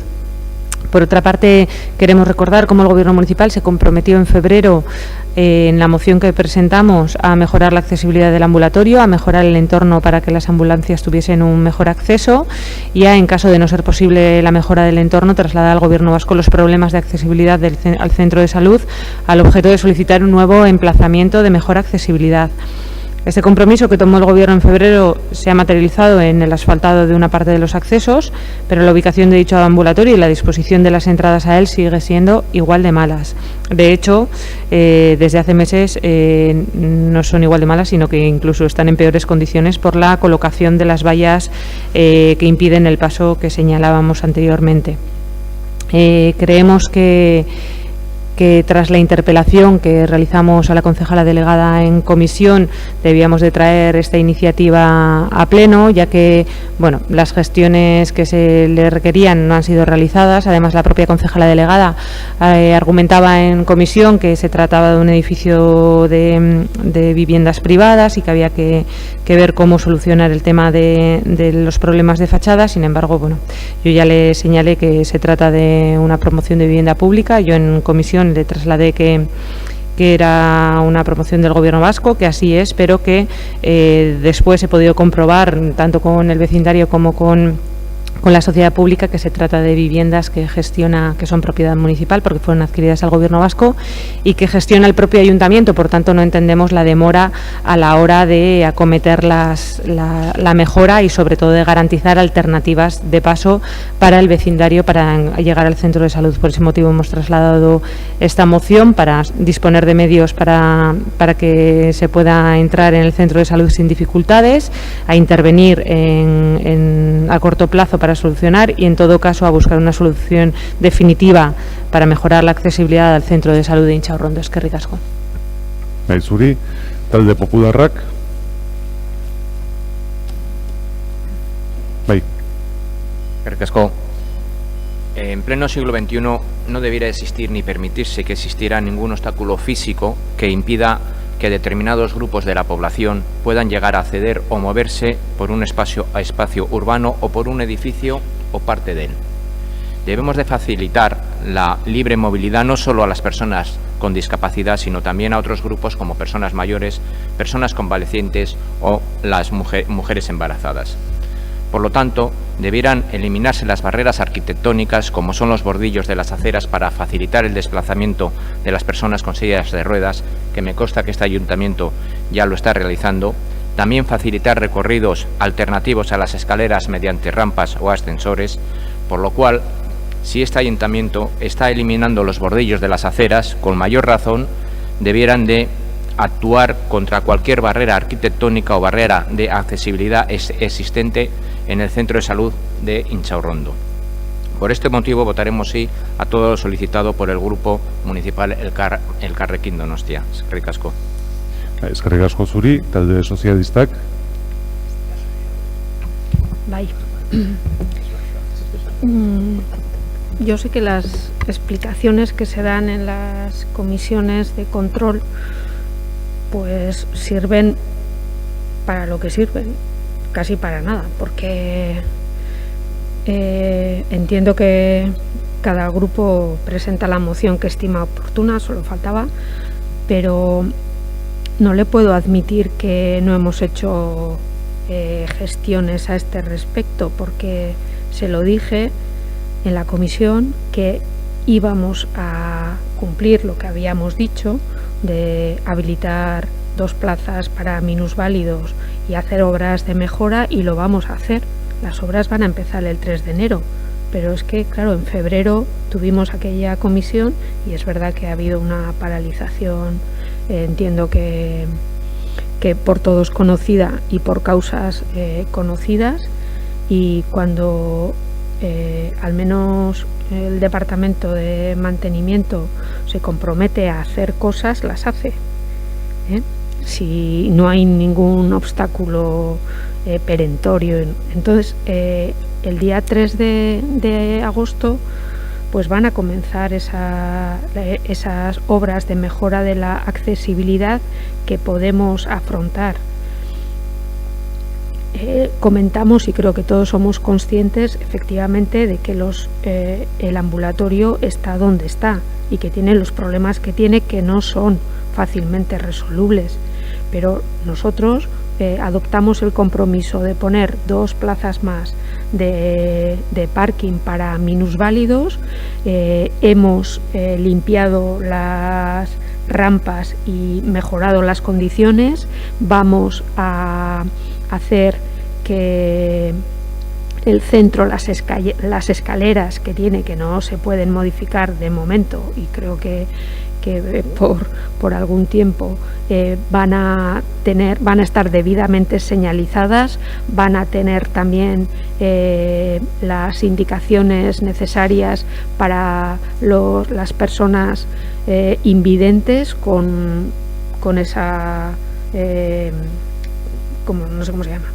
Por otra parte, queremos recordar cómo el Gobierno municipal se comprometió en febrero en la moción que presentamos a mejorar la accesibilidad del ambulatorio, a mejorar el entorno para que las ambulancias tuviesen un mejor acceso y a, en caso de no ser posible la mejora del entorno, trasladar al Gobierno vasco los problemas de accesibilidad al centro de salud al objeto de solicitar un nuevo emplazamiento de mejor accesibilidad. Este compromiso que tomó el Gobierno en febrero se ha materializado en el asfaltado de una parte de los accesos, pero la ubicación de dicho ambulatorio y la disposición de las entradas a él sigue siendo igual de malas. De hecho, desde hace meses no son igual de malas, sino que incluso están en peores condiciones por la colocación de las vallas que impiden el paso que señalábamos anteriormente. Creemos que tras la interpelación que realizamos a la concejala delegada en comisión debíamos de traer esta iniciativa a pleno, ya que bueno, las gestiones que se le requerían no han sido realizadas. Además, la propia concejala delegada argumentaba en comisión que se trataba de un edificio de viviendas privadas y que había que ver cómo solucionar el tema de los problemas de fachada. Sin embargo, bueno, yo ya le señalé que se trata de una promoción de vivienda pública. Yo en comisión le trasladé que era una promoción del Gobierno vasco, que así es, pero que después he podido comprobar, tanto con el vecindario como con la sociedad pública, que se trata de viviendas que son propiedad municipal porque fueron adquiridas al Gobierno vasco y que gestiona el propio ayuntamiento. Por tanto, no entendemos la demora a la hora de acometer la mejora y sobre todo de garantizar alternativas de paso para el vecindario para llegar al centro de salud. Por ese motivo hemos trasladado esta moción para disponer de medios para que se pueda entrar en el centro de salud sin dificultades, a intervenir a corto plazo para solucionar y en todo caso a buscar una solución definitiva para mejorar la accesibilidad al centro de salud de Intxaurrondo. Eskerrik asko. Bai, zuri, talde popularrak. Bai. Eskerrik asko. En pleno siglo XXI no debiera existir ni permitirse que existiera ningún obstáculo físico que impida que determinados grupos de la población puedan llegar a acceder o moverse por un espacio urbano o por un edificio o parte de él. Debemos de facilitar la libre movilidad no solo a las personas con discapacidad, sino también a otros grupos como personas mayores, personas convalecientes o las mujeres embarazadas. Por lo tanto, debieran eliminarse las barreras arquitectónicas como son los bordillos de las aceras para facilitar el desplazamiento de las personas con sillas de ruedas, que me consta que este ayuntamiento ya lo está realizando. También facilitar recorridos alternativos a las escaleras mediante rampas o ascensores, por lo cual, si este ayuntamiento está eliminando los bordillos de las aceras, con mayor razón debieran de actuar contra cualquier barrera arquitectónica o barrera de accesibilidad existente en el centro de salud de Intxaurrondo. Por este motivo votaremos sí a todo lo solicitado por el Grupo Municipal Elkarrekin Donostia. Eskerrik asko. Eskerrik asko zuri, talde sozialistak. Bai. Yo sé que las explicaciones que se dan en las comisiones de control pues sirven para lo que sirven, casi para nada, porque entiendo que cada grupo presenta la moción que estima oportuna, solo faltaba, pero no le puedo admitir que no hemos hecho gestiones a este respecto, porque se lo dije en la comisión que íbamos a cumplir lo que habíamos dicho de habilitar 2 plazas para minusválidos y hacer obras de mejora, y lo vamos a hacer. Las obras van a empezar el 3 de enero, pero es que, claro, en febrero tuvimos aquella comisión y es verdad que ha habido una paralización, entiendo que por todos conocida y por causas conocidas, y cuando al menos el Departamento de Mantenimiento se compromete a hacer cosas, las hace. Si no hay ningún obstáculo perentorio. Entonces, el día 3 de agosto pues van a comenzar esas obras de mejora de la accesibilidad que podemos afrontar. Comentamos, y creo que todos somos conscientes efectivamente de que el ambulatorio está donde está y que tiene los problemas que tiene, que no son fácilmente resolubles, pero nosotros adoptamos el compromiso de poner 2 plazas más de parking para minusválidos. Hemos limpiado rampas y mejorado las condiciones. Vamos a hacer que el centro, las escaleras que tiene, que no se pueden modificar de momento, y creo que por algún tiempo van a estar debidamente señalizadas, van a tener también las indicaciones necesarias para las personas invidentes con esa no sé cómo se llama,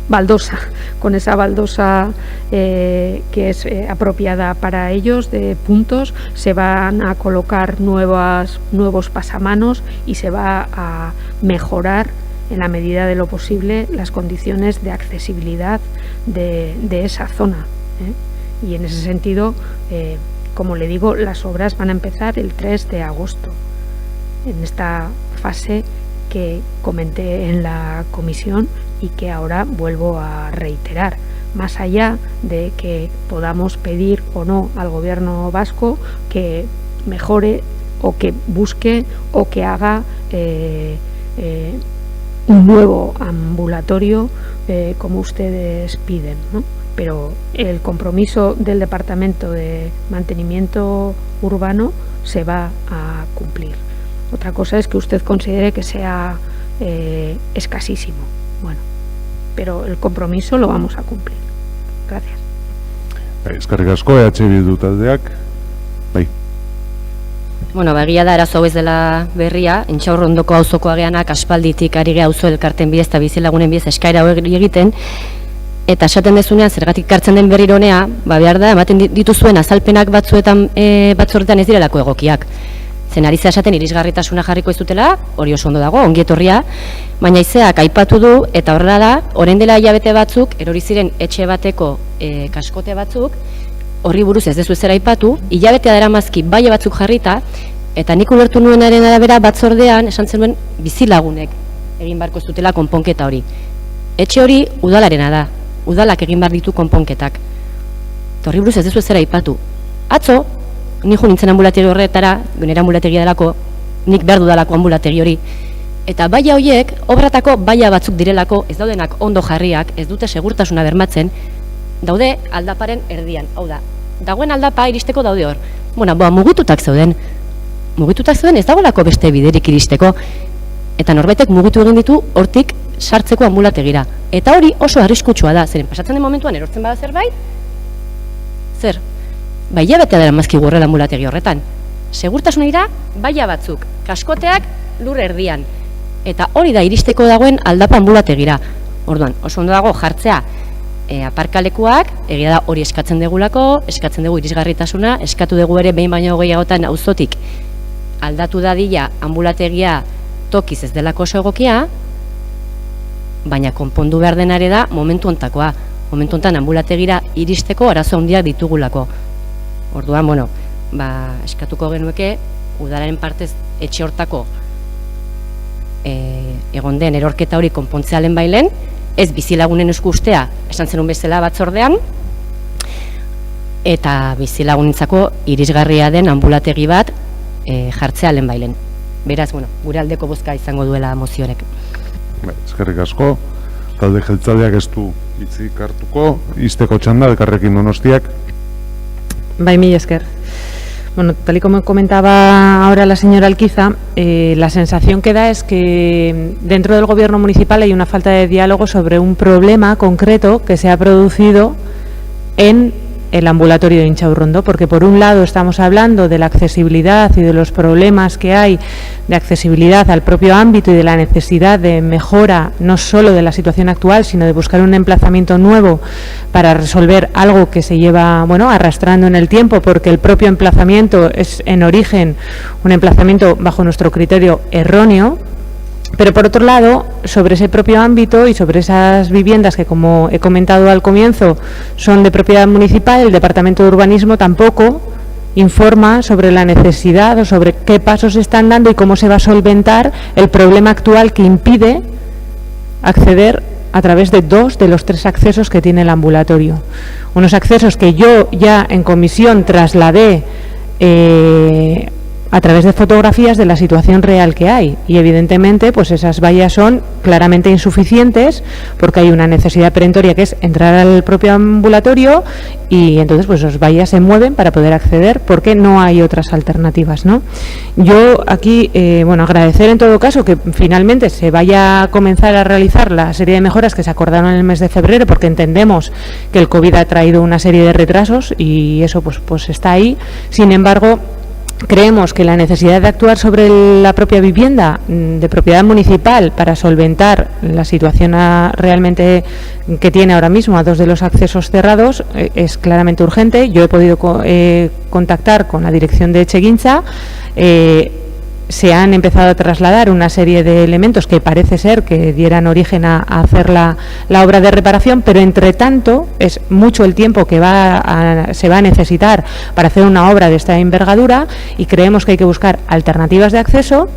baldosa, con esa baldosa que es apropiada para ellos, de puntos. Se van a colocar nuevos pasamanos y se va a mejorar en la medida de lo posible las condiciones de accesibilidad de esa zona, y en ese sentido, como le digo, las obras van a empezar el 3 de agosto en esta fase que comenté en la comisión y que ahora vuelvo a reiterar, más allá de que podamos pedir o no al gobierno vasco que mejore o que busque o que haga un nuevo ambulatorio como ustedes piden, ¿no? Pero el compromiso del Departamento de Mantenimiento Urbano se va a cumplir. Otra cosa es que usted considere que sea escasísimo. Bueno, pero el compromiso lo vamos a cumplir. Gracias. Eskerrik asko, Bildu taldeak. Bai. Bueno, egia da arazo ez dela berria, Intxaurrondoko auzoko ageanak aspalditik ari geha auzo elkarten bidez eta bizilagunen bidez eskaera hori egiten, eta esaten dezunean zergatik kartzen den berrironea, behar da, ematen dituzuen azalpenak batzuetan ez direlako egokiak. Zen ari esaten irisgarritasuna jarriko ez dutela, hori oso ondo dago, ongi etorria, baina izeak aipatu du, eta horrela da, orain dela hilabete batzuk, erori ziren etxe bateko kaskote batzuk, horri buruz ez dezu zera aipatu, hilabetea daramazki baile batzuk jarrita, eta nik ulertu nuenaren arabera batzordean, esan zenuen bizilagunek egin barko ez dutela konponketa hori. Etxe hori udalarena da, udalak egin bar ditu konponketak. Horri buruz ez dezu zera aipatu. Atzo, nik jo nintzen ambulategi horretara, nire ambulategi delako, nik behar dudalako ambulategi hori. Eta baia horiek, obratako baia batzuk direlako, ez daudenak ondo jarriak, ez dute segurtasuna bermatzen, daude aldaparen erdian. Hau da, dagoen aldapa iristeko daude hor. Bona, mugitutak zeuden. Mugitutak zeuden ez dagoelako beste biderik iristeko. Eta norbaitek mugitu egin ditu hortik sartzeko ambulategira. Eta hori oso arriskutsua da, zeren pasatzen den momentuan erortzen bada zerbait, zer? Baia betea dara mazki gurrela ambulategi horretan. Segurtasuna dira, baia batzuk, kaskoteak lur erdian. Eta hori da iristeko dagoen aldapa ambulategira. Orduan, oso ondo dago jartzea aparkalekuak, egia da hori eskatzen degulako, eskatzen dugu irisgarritasuna, eskatu dugu ere behin baino gehiagotan auzotik aldatu dadila ambulategia tokiz ez delako oso egokia, baina konpondu behar denare da momentu ontakoa. Momentu ontan ambulategira iristeko arazo handiak ditugulako. Orduan, bueno, eskatuko genueke, udalaren partez etxe hortako egon den erorketa hori konpontzealen bailen, ez bizilagunen esku ustea, esan zenun bezala batzordean, eta bizilagunentzako irisgarria den ambulategi bat jartzealen bailen. Beraz, bueno, gure aldeko bozka izango duela moziorek. Eskerrik asko, talde jeltzaleak ez du hitzik hartuko, izteko txanda, Elkarrekin Donostiak. Bai, mila esker. Bueno, tal y como comentaba ahora la señora Alquiza, la sensación que da es que dentro del gobierno municipal hay una falta de diálogo sobre un problema concreto que se ha producido en el ambulatorio de Intxaurrondo, porque por un lado estamos hablando de la accesibilidad y de los problemas que hay de accesibilidad al propio ámbito y de la necesidad de mejora no solo de la situación actual, sino de buscar un emplazamiento nuevo para resolver algo que se lleva, bueno, arrastrando en el tiempo, porque el propio emplazamiento es en origen un emplazamiento bajo nuestro criterio erróneo. Pero por otro lado, sobre ese propio ámbito y sobre esas viviendas que, como he comentado al comienzo, son de propiedad municipal, el Departamento de Urbanismo tampoco informa sobre la necesidad o sobre qué pasos se están dando y cómo se va a solventar el problema actual que impide acceder a través de 2 de los 3 accesos que tiene el ambulatorio. Unos accesos que yo ya en comisión trasladé a través de fotografías de la situación real que hay, y evidentemente pues esas vallas son claramente insuficientes porque hay una necesidad perentoria que es entrar al propio ambulatorio, y entonces pues las vallas se mueven para poder acceder porque no hay otras alternativas, ¿no? Yo aquí, agradecer en todo caso que finalmente se vaya a comenzar a realizar la serie de mejoras que se acordaron en el mes de febrero, porque entendemos que el COVID ha traído una serie de retrasos y eso pues está ahí. Sin embargo, creemos que la necesidad de actuar sobre la propia vivienda de propiedad municipal para solventar la situación realmente que tiene ahora mismo a dos de los accesos cerrados es claramente urgente. Yo he podido contactar con la dirección de Etxegintza. Se han empezado a trasladar una serie de elementos que parece ser que dieran origen a hacer la obra de reparación, pero entre tanto es mucho el tiempo que se va a necesitar para hacer una obra de esta envergadura, y creemos que hay que buscar alternativas de acceso.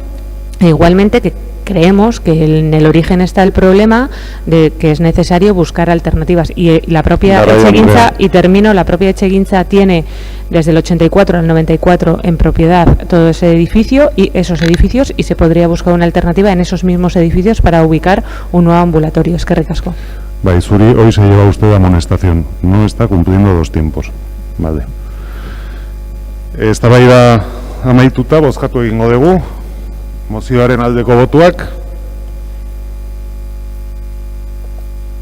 E igualmente que creemos que en el origen está el problema de que es necesario buscar alternativas, y la propia Etxegintza, y termino, la propia Etxegintza tiene desde el 84 al 94 en propiedad todo ese edificio y esos edificios, y se podría buscar una alternativa en esos mismos edificios para ubicar un nuevo ambulatorio. Es que ricasco. Bai, zuri, hoy se lleva usted amonestación, no está cumpliendo 2 tiempos. Vale. Eztabaida amaituta, bozkatu egingo dugu. Mozioaren aldeko botuak,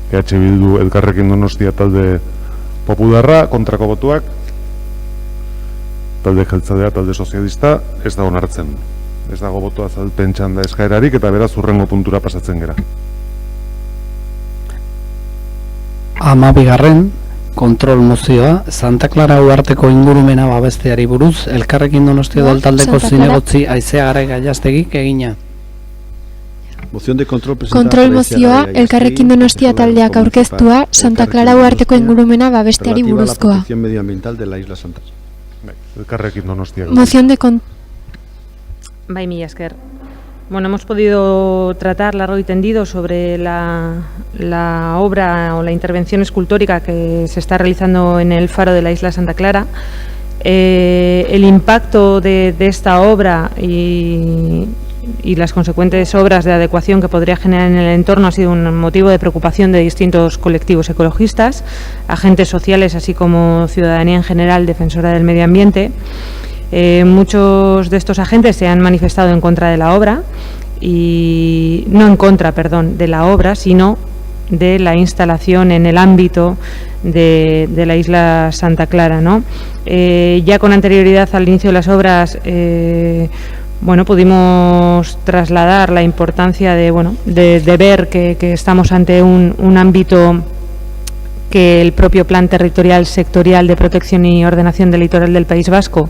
Bildu Elkarrekin Donostia talde popularra, kontrako botuak, talde jeltzalea, talde sozialista, ez da onartzen. Ez dago botua azalpen txanda eskaerarik, eta beraz hurrengo puntura pasatzen gera. 12. Kontrol mozioa, Santa Clara uharteko ingurumena babesteari buruz, Elkarrekin Donostia taldeko zinegotzi Aizeagarrai Gallastegik egina. Kontrol mozioa, Elkarrekin Donostia taldeak aurkeztua, Santa Clara uharteko ingurumena babesteari buruzkoa. Elkarrekin Donostia. Moción de Bai, mila esker. Bueno, hemos podido tratar largo y tendido sobre la obra o la intervención escultórica que se está realizando en el faro de la isla Santa Clara. El impacto de esta obra y las consecuentes obras de adecuación que podría generar en el entorno ha sido un motivo de preocupación de distintos colectivos ecologistas, agentes sociales, así como ciudadanía en general defensora del medio ambiente. Muchos de estos agentes se han manifestado en contra de la obra, y no en contra, perdón, de la obra, sino de la instalación en el ámbito de la isla Santa Clara, ¿no? Ya con anterioridad al inicio de las obras, pudimos trasladar la importancia de ver que estamos ante un ámbito que el propio Plan Territorial Sectorial de Protección y Ordenación del Litoral del País Vasco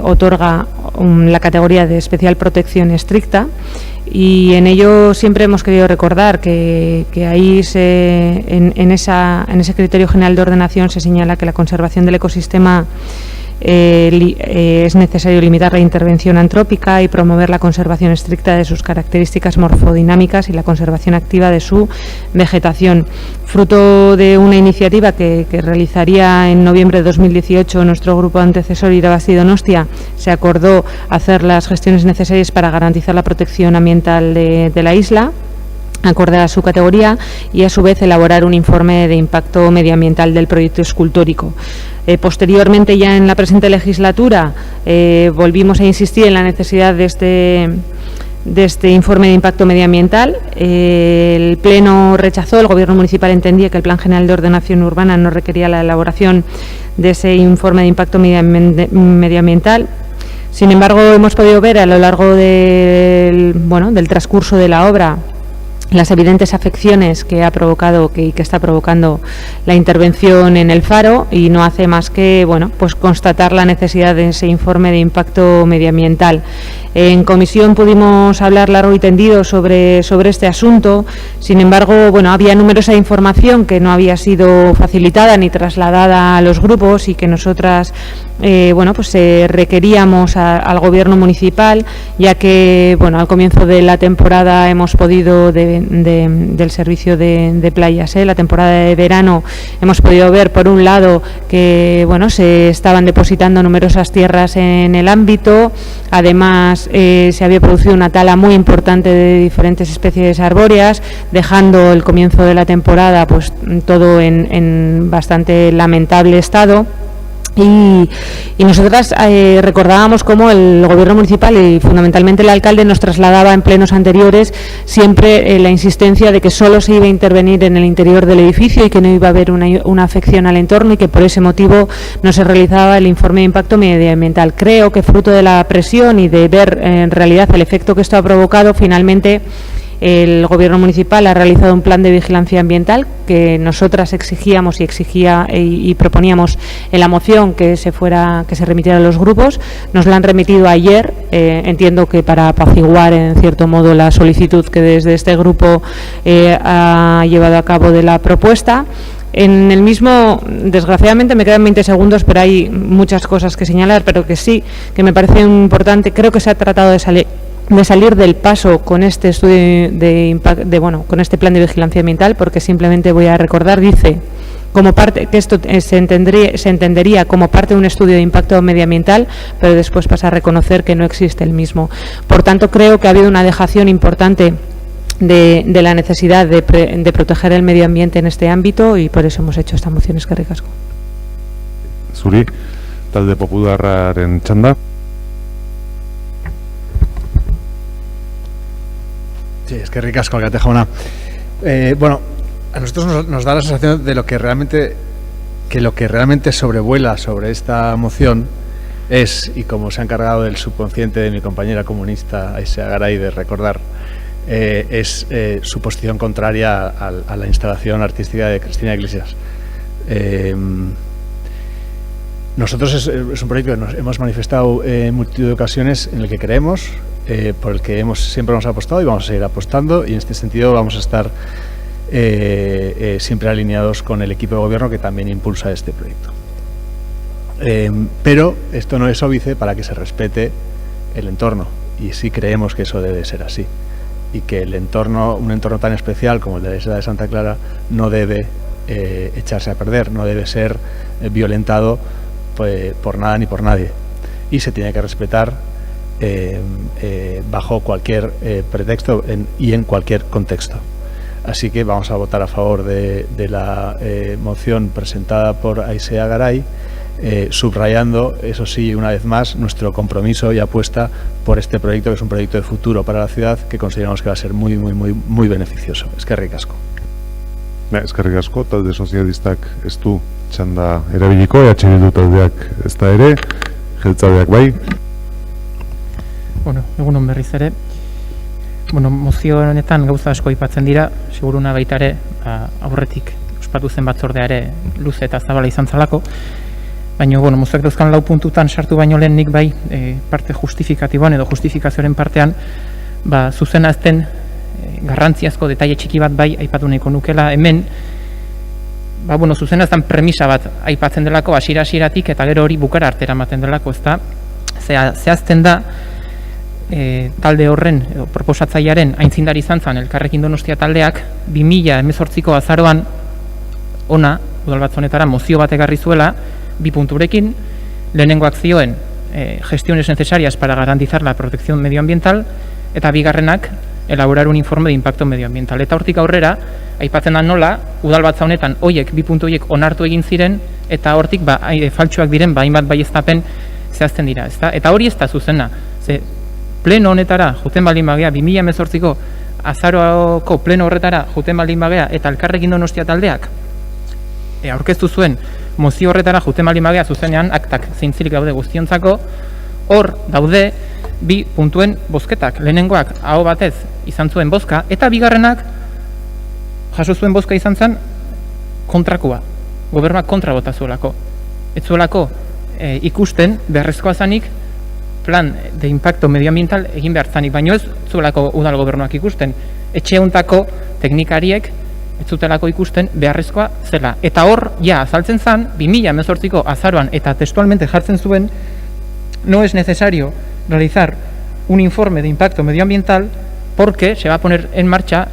otorga la categoría de especial protección estricta, y en ello siempre hemos querido recordar que ahí en ese criterio general de ordenación se señala que la conservación del ecosistema es necesario limitar la intervención antrópica y promover la conservación estricta de sus características morfodinámicas y la conservación activa de su vegetación. Fruto de una iniciativa que realizaría en noviembre de 2018 nuestro grupo antecesor Irabazi Donostia, se acordó hacer las gestiones necesarias para garantizar la protección ambiental de la isla, acorde a su categoría, y a su vez elaborar un informe de impacto medioambiental del proyecto escultórico. Posteriormente, ya en la presente legislatura, volvimos a insistir en la necesidad de este informe de impacto medioambiental. El Pleno rechazó, el Gobierno municipal entendía que el Plan General de Ordenación Urbana no requería la elaboración de ese informe de impacto medioambiental. Sin embargo, hemos podido ver a lo largo del transcurso de la obra las evidentes afecciones que ha provocado y que está provocando la intervención en el faro, y no hace más que constatar la necesidad de ese informe de impacto medioambiental. En comisión pudimos hablar largo y tendido sobre este asunto. Sin embargo, había numerosa información que no había sido facilitada ni trasladada a los grupos, y que nosotras requeríamos al Gobierno municipal, ya que al comienzo de la temporada hemos podido, del servicio de playas, la temporada de verano, hemos podido ver por un lado que se estaban depositando numerosas tierras en el ámbito. Además se había producido una tala muy importante de diferentes especies arbóreas, dejando el comienzo de la temporada todo en bastante lamentable estado. Y nosotras recordábamos cómo el Gobierno municipal y fundamentalmente el alcalde nos trasladaba en plenos anteriores siempre la insistencia de que solo se iba a intervenir en el interior del edificio y que no iba a haber una afección al entorno, y que por ese motivo no se realizaba el informe de impacto medioambiental. Creo que fruto de la presión y de ver en realidad el efecto que esto ha provocado, finalmente el Gobierno municipal ha realizado un plan de vigilancia ambiental que nosotras exigíamos y proponíamos en la moción que se remitiera a los grupos. Nos la han remitido ayer, entiendo que para apaciguar en cierto modo la solicitud que desde este grupo ha llevado a cabo de la propuesta. En el mismo, desgraciadamente me quedan 20 segundos, pero hay muchas cosas que señalar, pero que sí, que me parece importante. Creo que se ha tratado de salir del paso con este estudio con este plan de vigilancia ambiental, porque simplemente voy a recordar, dice como parte que esto se entendería como parte de un estudio de impacto medioambiental, pero después pasa a reconocer que no existe el mismo. Por tanto, creo que ha habido una dejación importante de la necesidad de proteger el medio ambiente en este ámbito, y por eso hemos hecho esta moción. Eskerrik asko. Zuri, talde popularraren txanda. Sí, es que ricasco, Alcate Jauna. A nosotros nos da la sensación de lo que realmente sobrevuela sobre esta moción es, y como se ha encargado del subconsciente de mi compañera comunista Aisea Garay de recordar, es su posición contraria a la instalación artística de Cristina Iglesias. Nosotros es un proyecto que nos hemos manifestado en multitud de ocasiones, en el que creemos, por el que siempre hemos apostado y vamos a seguir apostando, y en este sentido vamos a estar siempre alineados con el equipo de gobierno que también impulsa este proyecto. Pero esto no es óbice para que se respete el entorno, y sí creemos que eso debe ser así, y que un entorno tan especial como el de la isla de Santa Clara no debe echarse a perder, no debe ser violentado por nada ni por nadie, y se tiene que respetar bajo cualquier pretexto y en cualquier contexto. Así que vamos a votar a favor de la moción presentada por Aisea Garay, subrayando, eso sí, una vez más, nuestro compromiso y apuesta por este proyecto, que es un proyecto de futuro para la ciudad, que consideramos que va a ser muy, muy, muy, muy beneficioso. Eskerrik asko. Eskerrik asko, talde sozialistak ez du txanda erabiliko, Bildu taldeak ez da ere, jeltzaleak bai. Egunon berriz ere. Mozio honetan gauza asko aipatzen dira, seguruna baita ere, aurretik ospatu zen batzordea ere luze eta zabala izan zalako, baina mozioak dauzkan 4 puntutan sartu baino lehen nik bai parte justifikatiboan edo justifikazioaren partean zuzena ezten garrantziazko detaile txiki bat bai aipatu nahiko nukela. Hemen zuzena ezten premisa bat aipatzen delako hasiera-hasieratik, eta gero hori bukara artera ematen delako, ezta zehazten da talde horren, proposatzailearen aintzindari izan zen Elkarrekin Donostia taldeak 2018ko azaroan ona, udalbatz honetara mozio bat ekarri zuela 2 punturekin. Lehenengoak zioen gestiones necesarias para garantizar la protección medioambiental, eta bigarrenak elaborar un informe de impacto medioambiental. Eta hortik aurrera aipatzen da nola udalbatza honetan 2 puntu horiek onartu egin ziren, eta hortik faltsuak diren hainbat baieztapen zehazten dira, ezta? Eta hori ez da zuzena. Pleno honetara juten baldin bagea, 2018ko azaroko pleno horretara juten baldin bagea, eta Elkarrekin Donostia taldeak aurkeztu zuen mozio horretara juten baldin bagea, zuzenean aktak zeintzilik daude guztiontzako, hor daude 2 puntuen bozketak. Lehenengoak aho batez izan zuen bozka, eta bigarrenak jaso zuen bozka izan zen kontrakoa. Gobernuak kontra bota zuelako. Ez zuelako ikusten beharrezkoa zanik plan de impacto medioambiental egin behar zanik, baino ez zuelako udal gobernuak ikusten. Etxe hontako teknikariek ez zutelako ikusten beharrezkoa zela. Eta hor, ja, azaltzen zen, 2018ko azaroan eta textualmente jartzen zuen, no es necesario realizar un informe de impacto medioambiental porque se va a poner en marcha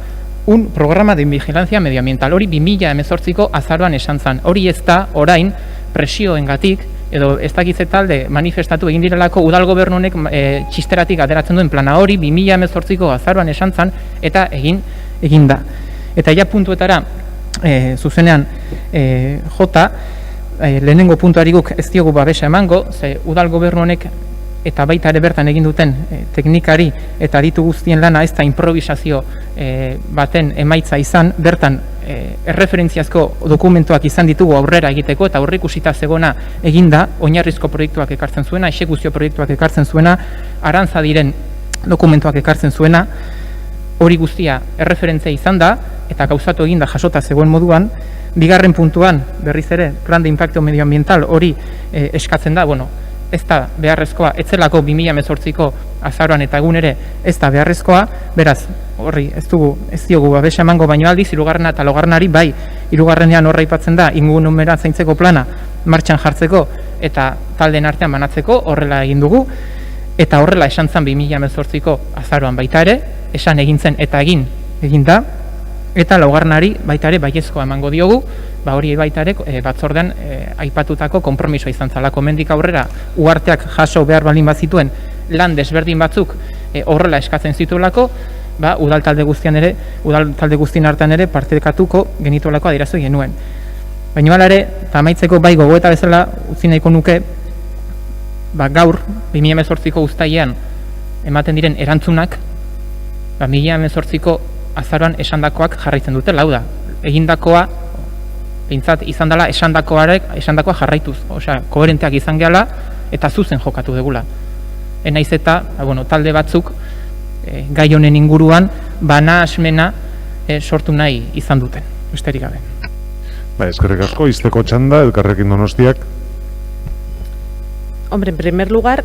un programa de vigilancia medioambiental. Hori 2018ko azaroan esan zen. Hori ez da orain presioengatik edo ez dakize talde manifestatu egin direlako udal gobernu honek txisteratik ateratzen duen plana. Hori 2018ko azaroan esan zen eta egin da. Eta ja puntuetara zuzenean jota, lehenengo puntuari guk ez diogu babesa emango, ze udal gobernu honek eta baita ere bertan egin duten teknikari eta aditu guztien lana ez da improvisazio baten emaitza izan, bertan erreferentziazko dokumentuak izan ditugu aurrera egiteko eta aurreikusita zegona eginda, oinarrizko proiektuak ekartzen zuena, exekuzio proiektuak ekartzen zuena, arantza diren dokumentuak ekartzen zuena, hori guztia erreferentzia izan da eta gauzatu eginda jasota zegoen moduan. Bigarren puntuan, berriz ere, plan de impacto medioambiental hori eskatzen da, ez da beharrezkoa, etzelako 2018ko azaroan eta egun ere ez da beharrezkoa, beraz, horri ez diogu babesa emango, baino aldiz, hirugarrena eta laugarrenari bai, hirugarrenean horra aipatzen da, ingurumena zaintzeko plana martxan jartzeko eta taldeen artean banatzeko, horrela egin dugu, eta horrela esan zen 2018ko azaroan baita ere, esan egin zen eta egin da, eta laugarrenari baita ere baiezkoa emango diogu, hori baita ere batzordean aipatutako konpromisoa izan zalako. Mendik aurrera uharteak jaso behar baldin bazituen lan desberdin batzuk horrela eskatzen zituelako, udal talde guztien artean ere partekatuko genituelako adierazi genuen. Baina hala ere, eta amaitzeko bai gogoeta bezala utzi nahiko nuke, gaur 2018ko uztailean ematen diren erantzunak 2018ko azaroan esandakoak jarraitzen dute, lau da. Egindakoa behintzat izan dela esandakoa jarraituz, koherenteak izan gehala eta zuzen jokatu degula. Naiz eta, talde batzuk gai honen inguruan bana asmena sortu nahi izan duten, besterik gabe. Eskerrik asko, izteko txanda, Elkarrekin Donostiak. Hombre, en primer lugar,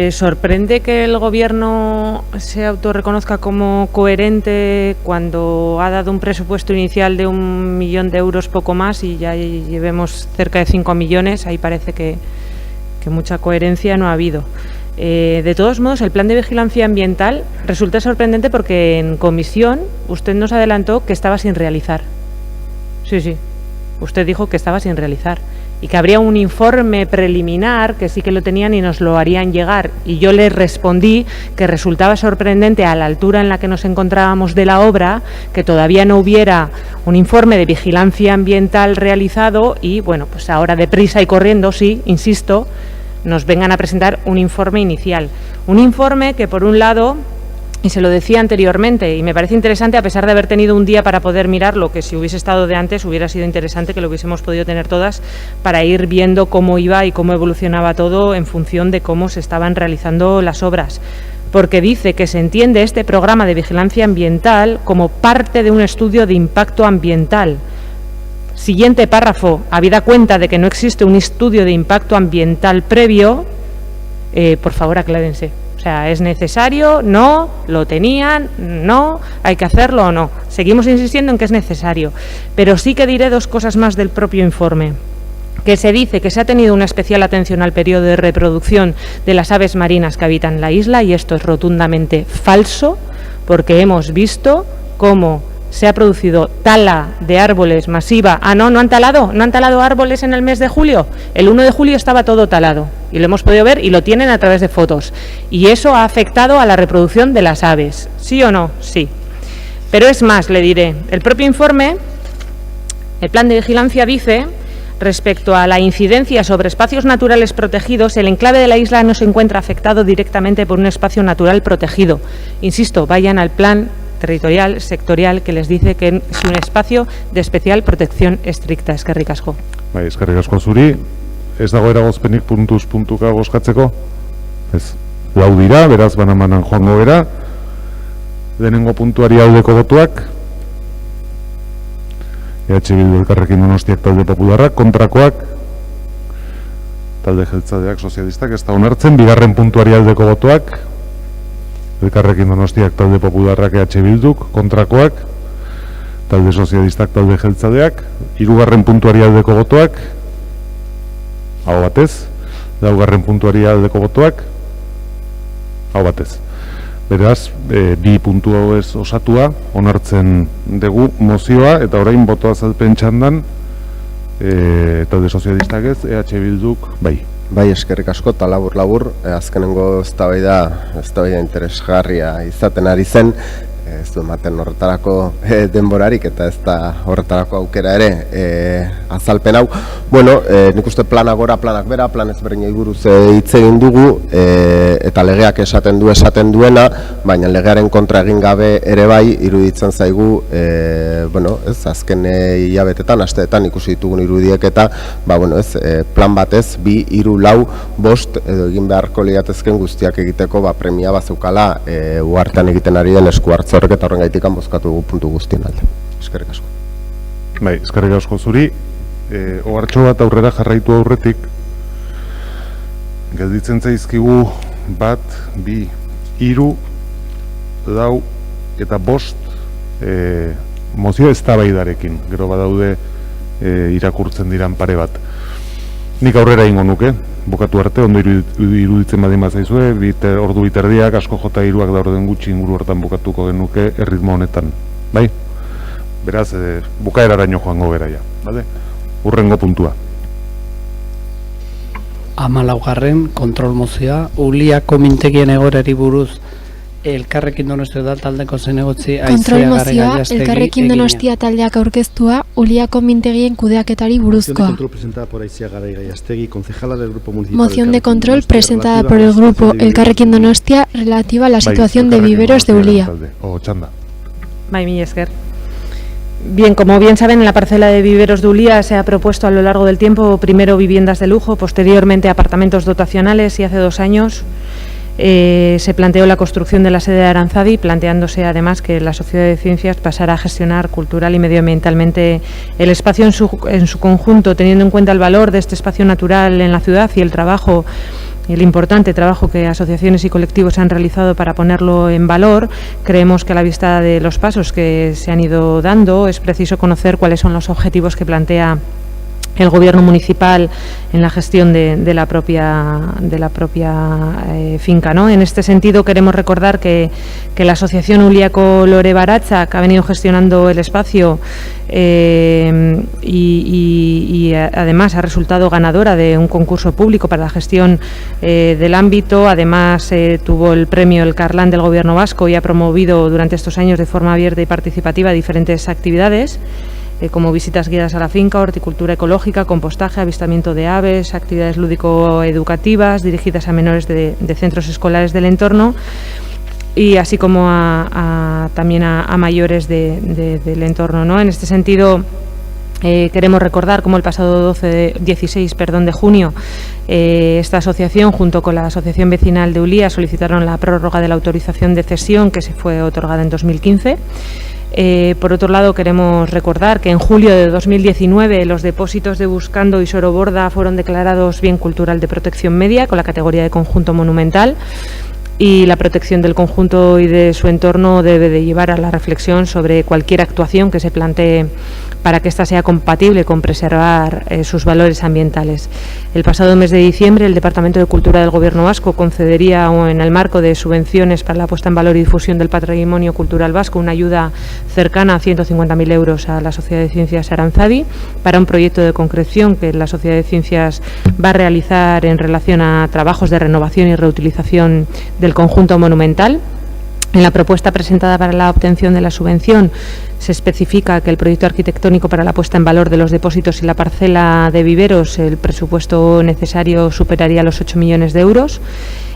sorprende que el Gobierno se autorreconozca como coherente cuando ha dado un presupuesto inicial de 1 millón de euros, poco más, y ya llevemos cerca de 5 millones. Ahí parece que mucha coherencia no ha habido. De todos modos, el plan de vigilancia ambiental resulta sorprendente porque en comisión usted nos adelantó que estaba sin realizar. Sí, usted dijo que estaba sin realizar y que habría un informe preliminar, que sí que lo tenían y nos lo harían llegar. Y yo le respondí que resultaba sorprendente a la altura en la que nos encontrábamos de la obra, que todavía no hubiera un informe de vigilancia ambiental realizado y, pues ahora deprisa y corriendo, sí, insisto, nos vengan a presentar un informe inicial. Un informe que, por un lado, y se lo decía anteriormente, y me parece interesante, a pesar de haber tenido un día para poder mirarlo, que si hubiese estado de antes hubiera sido interesante que lo hubiésemos podido tener todas para ir viendo cómo iba y cómo evolucionaba todo en función de cómo se estaban realizando las obras. Porque dice que se entiende este programa de vigilancia ambiental como parte de un estudio de impacto ambiental. Siguiente párrafo, habida cuenta de que no existe un estudio de impacto ambiental previo, por favor aclárense. O sea, ¿es necesario? No. ¿Lo tenían? No. ¿Hay que hacerlo o no? Seguimos insistiendo en que es necesario. Pero sí que diré dos cosas más del propio informe. Que se dice que se ha tenido una especial atención al periodo de reproducción de las aves marinas que habitan la isla, y esto es rotundamente falso, porque hemos visto cómo se ha producido tala de árboles masiva. No han talado árboles en el mes de julio. El 1 de julio estaba todo talado y lo hemos podido ver y lo tienen a través de fotos. Y eso ha afectado a la reproducción de las aves. ¿Sí o no? Sí. Pero es más, le diré, el propio informe, el plan de vigilancia dice, respecto a la incidencia sobre espacios naturales protegidos, el enclave de la isla no se encuentra afectado directamente por un espacio natural protegido. Insisto, vayan al plan territorial, sectorial, que les dice que es un espacio de especial protección estricta. Eskerrik asko. Eskerrik asko zuri. Ez dago eragozpenik puntuz puntuka bozkatzeko? Ez. Lau dira, beraz banan joango bera. Lehenengo puntuari aldeko botuak. Bildu Elkarrekin Donostiak talde popularrak, kontrakoak. Talde jeltzadeak sozialistak ez da onartzen. Bigarren puntuari aldeko botuak. Elkarrekin Donostiak talde popularrak Bilduk, kontrakoak. talde sozialistak, talde jeltzadeak, 3. puntuari aldeko botoak, hau batez, 4. puntuari aldeko botoak, hau batez. Beraz, 2 puntu hau ez osatua, onartzen dugu mozioa, eta orain botoa azalpen txandan, talde sozialistak ez, EH Bilduk, bai. Bai, eskerrik asko, eta labur-labur, azkenengo eztabaida interesgarria izaten ari zen, ez du ematen horretarako denborarik eta ez da horretarako aukera ere azalpen hau. Bueno, nik uste planak gora, planak bera, plan ezberdinei buruz hitz egin dugu eta legeak esaten duena, baina legearen kontra egin gabe ere bai iruditzen zaigu, bueno, ez azken hilabetetan, asteetan ikusi ditugun irudiek eta, bueno, ez plan batez, 2, 3, 4, 5 edo egin beharko liratezken guztiak egiteko premia bazeukala uhartean egiten ari den esku hartze horrek eta horren gaitikan bozkatu dugu puntu guztien alde. Eskerrik asko. Bai, eskerrik asko zuri. Ohartxo bat aurrera jarraitu aurretik, gelditzen zaizkigu 1, 2, 3, 4 eta 5 mozio eztabaidarekin. Gero badaude irakurtzen diran pare bat. Nik aurrera ingo nuke, bukatu arte, ondo iruditzen badin bazaizue, ordu biterdiak, asko jota 3ak da orden gutxi inguru hortan bukatuko genuke erritmo honetan. Bai? Beraz, bukaeraraino joango beraia. Bale? Urrengo puntua. 14. kontrol mozioa, Uliako mintegien egorari buruz Elkarrekin Donostia taldeko zinegotzi Kontrol mozioa, Elkarrekin Donostia taldeak aurkeztua, Uliako mintegien kudeaketari buruzkoa. Moción de control presentada por el grupo Elkarrekin Donostia relativa a la situación de viveros de Ulia. Bai, mila esker. Bien, como bien saben, en la parcela de viveros de Ulia se ha propuesto a lo largo del tiempo primero viviendas de lujo, posteriormente apartamentos dotacionales y hace 2 años se planteó la construcción de la sede de Aranzadi, planteándose además que la Sociedad de Ciencias pasara a gestionar cultural y medioambientalmente el espacio en su conjunto, teniendo en cuenta el valor de este espacio natural en la ciudad y el importante trabajo que asociaciones y colectivos han realizado para ponerlo en valor. Creemos que a la vista de los pasos que se han ido dando es preciso conocer cuáles son los objetivos que plantea el Gobierno municipal en la gestión de la propia finca, ¿no? En este sentido queremos recordar que la asociación Uliako Lore Baratzak ha venido gestionando el espacio y además ha resultado ganadora de un concurso público para la gestión del ámbito. Además tuvo el premio El Carlán del Gobierno vasco y ha promovido durante estos años de forma abierta y participativa diferentes actividades, como visitas guiadas a la finca, horticultura ecológica, compostaje, avistamiento de aves, actividades lúdico-educativas dirigidas a menores de centros escolares del entorno y así como también a mayores del entorno, ¿no? En este sentido, queremos recordar cómo el pasado 16 de junio esta asociación junto con la Asociación Vecinal de Ulia solicitaron la prórroga de la autorización de cesión que se fue otorgada en 2015. Por otro lado, queremos recordar que en julio de 2019 los depósitos de Buscando y Soroborda fueron declarados bien cultural de protección media con la categoría de conjunto monumental, y la protección del conjunto y de su entorno debe de llevar a la reflexión sobre cualquier actuación que se plantee para que ésta sea compatible con preservar sus valores ambientales. El pasado mes de diciembre el Departamento de Cultura del Gobierno vasco concedería en el marco de subvenciones para la puesta en valor y difusión del patrimonio cultural vasco una ayuda cercana a 150.000 euros a la Sociedad de Ciencias Aranzadi para un proyecto de concreción que la Sociedad de Ciencias va a realizar en relación a trabajos de renovación y reutilización del conjunto monumental. En la propuesta presentada para la obtención de la subvención se especifica que el proyecto arquitectónico para la puesta en valor de los depósitos y la parcela de viveros, el presupuesto necesario superaría los 8 millones de euros.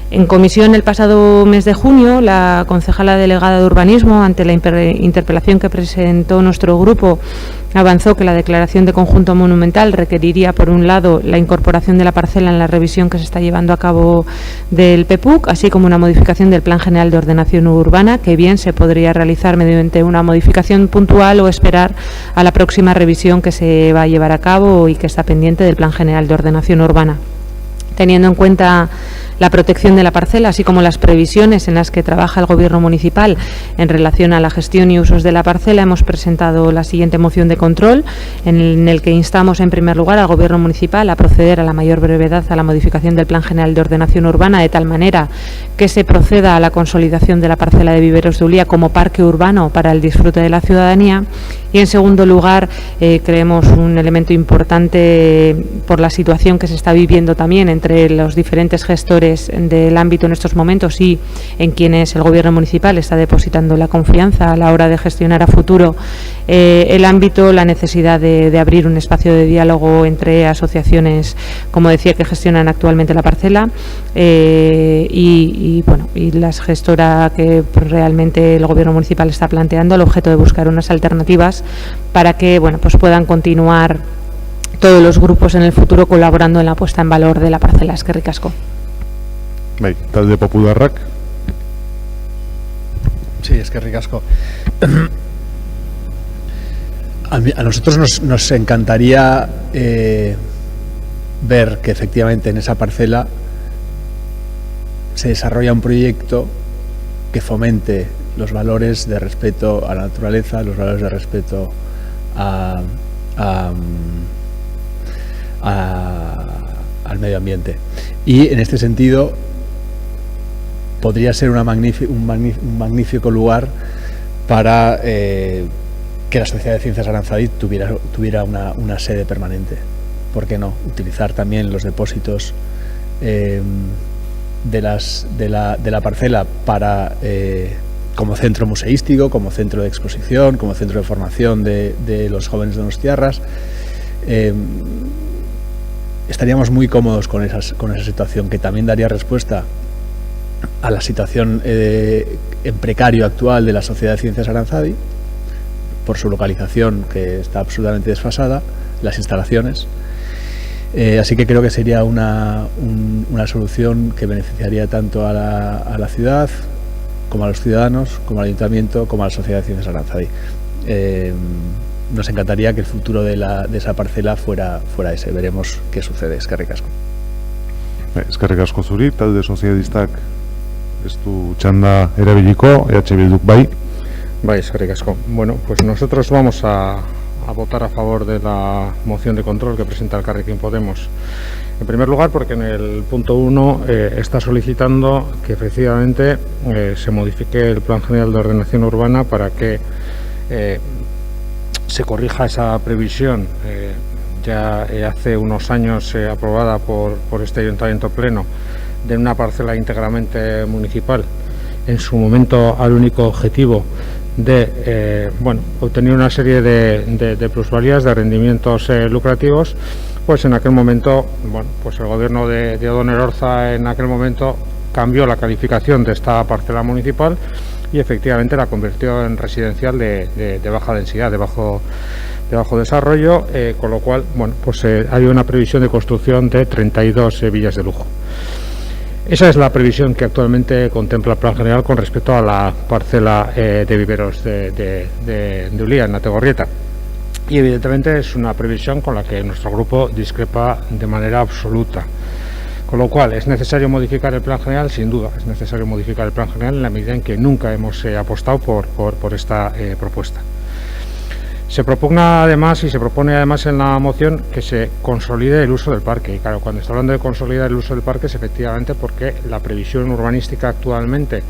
En comisión el pasado mes de junio, la concejala delegada de Urbanismo, ante la interpelación que presentó nuestro grupo, avanzó que la declaración de conjunto monumental requeriría, por un lado, la incorporación de la parcela en la revisión que se está llevando a cabo del PEPUC, así como una modificación del Plan General de Ordenación Urbana, que bien se podría realizar mediante una modificación puntual o esperar a la próxima revisión que se va a llevar a cabo y que está pendiente del Plan General de Ordenación Urbana. Teniendo en cuenta la protección de la parcela, así como las previsiones en las que trabaja el Gobierno municipal en relación a la gestión y usos de la parcela, hemos presentado la siguiente moción de control, en el que instamos en primer lugar al Gobierno municipal a proceder a la mayor brevedad a la modificación del Plan General de Ordenación Urbana, de tal manera que se proceda a la consolidación de la parcela de Viveros de Ulia como parque urbano para el disfrute de la ciudadanía. Y en segundo lugar, creemos un elemento importante por la situación que se está viviendo también entre los diferentes gestores del ámbito en estos momentos y en quienes el Gobierno municipal está depositando la confianza a la hora de gestionar a futuro el ámbito, la necesidad de abrir un espacio de diálogo entre asociaciones, como decía, que gestionan actualmente la parcela y la gestora que realmente el Gobierno municipal está planteando, el objeto de buscar unas alternativas para que puedan continuar todos los grupos en el futuro colaborando en la puesta en valor de la parcela. Eskerrik asko. Bai, talde popularrak. Sí, eskerrik asko. A nosotros nos encantaría ver que efectivamente en esa parcela se desarrolla un proyecto que fomente los valores de respeto a la naturaleza, los valores de respeto al medio ambiente. Y en este sentido podría ser un magnífico lugar para que la Sociedad de Ciencias Aranzadi tuviera una sede permanente. ¿Por qué no? Utilizar también los depósitos de la parcela para como centro museístico, como centro de exposición, como centro de formación de los jóvenes donostiarras. Estaríamos muy cómodos con esa situación, que también daría respuesta a la situación en precario actual de la Sociedad de Ciencias Aranzadi, por su localización, que está absolutamente desfasada, las instalaciones. Así que creo que sería una solución que beneficiaría tanto a la ciudad, como a los ciudadanos, como al ayuntamiento, como a la Sociedad de Ciencias Aranzadi. Nos encantaría que el futuro de esa parcela fuera ese. Veremos qué sucede. Eskerrik asko. Eskerrik asko zuri, talde sozialistak ez du txanda erabiliko, Bilduk bai. Bai, eskerrik asko. Bueno, pues nosotros vamos a votar a favor de la moción de control que presenta Elkarrekin Podemos. En primer lugar, porque en el punto 1 está solicitando que efectivamente se modifique el Plan General de Ordenación Urbana para que se corrija esa previsión ya hace unos años aprobada por este Ayuntamiento Pleno de una parcela íntegramente municipal, en su momento al único objetivo de obtener una serie de plusvalías, de rendimientos lucrativos. Pues en aquel momento, pues el gobierno de Odón Elorza en aquel momento cambió la calificación de esta parcela municipal y efectivamente la convirtió en residencial de baja densidad, de bajo desarrollo, con lo cual hay una previsión de construcción de 32 villas de lujo. Esa es la previsión que actualmente contempla el Plan General con respecto a la parcela de Viveros de Ulia, en Ategorrieta. Y evidentemente es una previsión con la que nuestro grupo discrepa de manera absoluta. Con lo cual es necesario modificar el Plan General, sin duda, es necesario modificar el Plan General en la medida en que nunca hemos apostado por esta propuesta. Se propone además en la moción que se consolide el uso del parque. Y claro, cuando está hablando de consolidar el uso del parque es efectivamente porque la previsión urbanística actualmente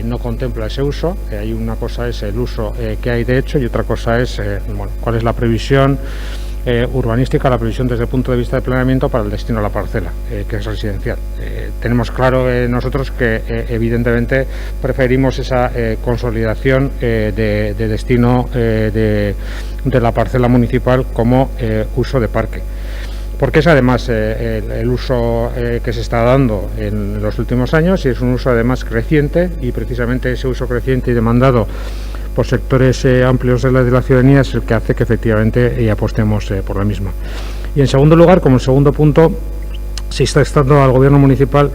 no contempla ese uso. Hay una cosa es el uso que hay de hecho y otra cosa es cuál es la previsión urbanística, la previsión desde el punto de vista de planeamiento para el destino a la parcela, que es residencial. Tenemos claro nosotros que evidentemente preferimos esa consolidación de destino de la parcela municipal como uso de parque. Porque es además el uso que se está dando en los últimos años y es un uso además creciente, y precisamente ese uso creciente y demandado por sectores amplios de la ciudadanía es el que hace que efectivamente apostemos por la misma. Y en segundo lugar, como el segundo punto, se está instando al Gobierno municipal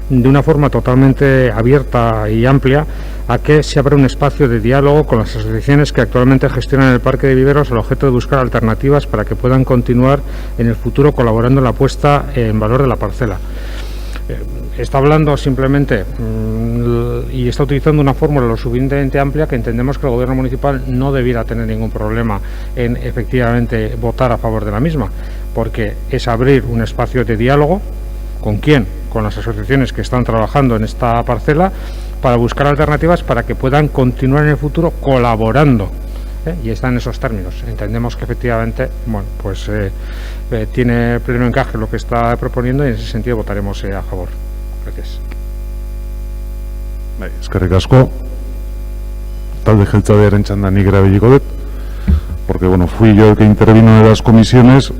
de una forma totalmente abierta y amplia a que se abra un espacio de diálogo con las asociaciones que actualmente gestionan el Parque de Viveros al objeto de buscar alternativas para que puedan continuar en el futuro colaborando en la puesta en valor de la parcela. está hablando simplemente y está utilizando una fórmula lo suficientemente amplia que entendemos que el gobierno municipal no debiera tener ningún problema en efectivamente votar a favor de la misma, porque es abrir un espacio de diálogo. ¿Con quién? Con las asociaciones que están trabajando en esta parcela para buscar alternativas para que puedan continuar en el futuro colaborando. Y está en esos términos. Entendemos que efectivamente, bueno, pues tiene pleno encaje lo que está proponiendo y en ese sentido votaremos a favor. Gracias. Eskerrik asko. Talde jeltzalearen txanda nik erabiliko dut, porque bueno, fui yo el que intervino en las comisiones.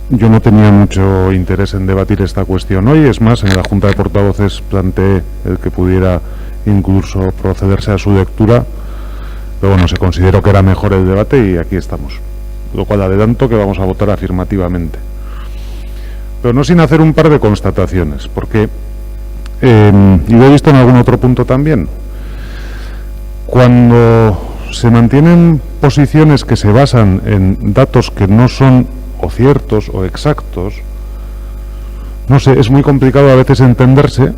Yo no tenía mucho interés en debatir esta cuestión hoy, es más, en la Junta de Portavoces planteé el que pudiera incluso procederse a su lectura, pero bueno, se consideró que era mejor el debate y aquí estamos, lo cual adelanto que vamos a votar afirmativamente. Pero no sin hacer un par de constataciones, porque, y lo he visto en algún otro punto también, cuando se mantienen posiciones que se basan en datos que no son o ciertos o exactos, no sé, es muy complicado a veces entenderse,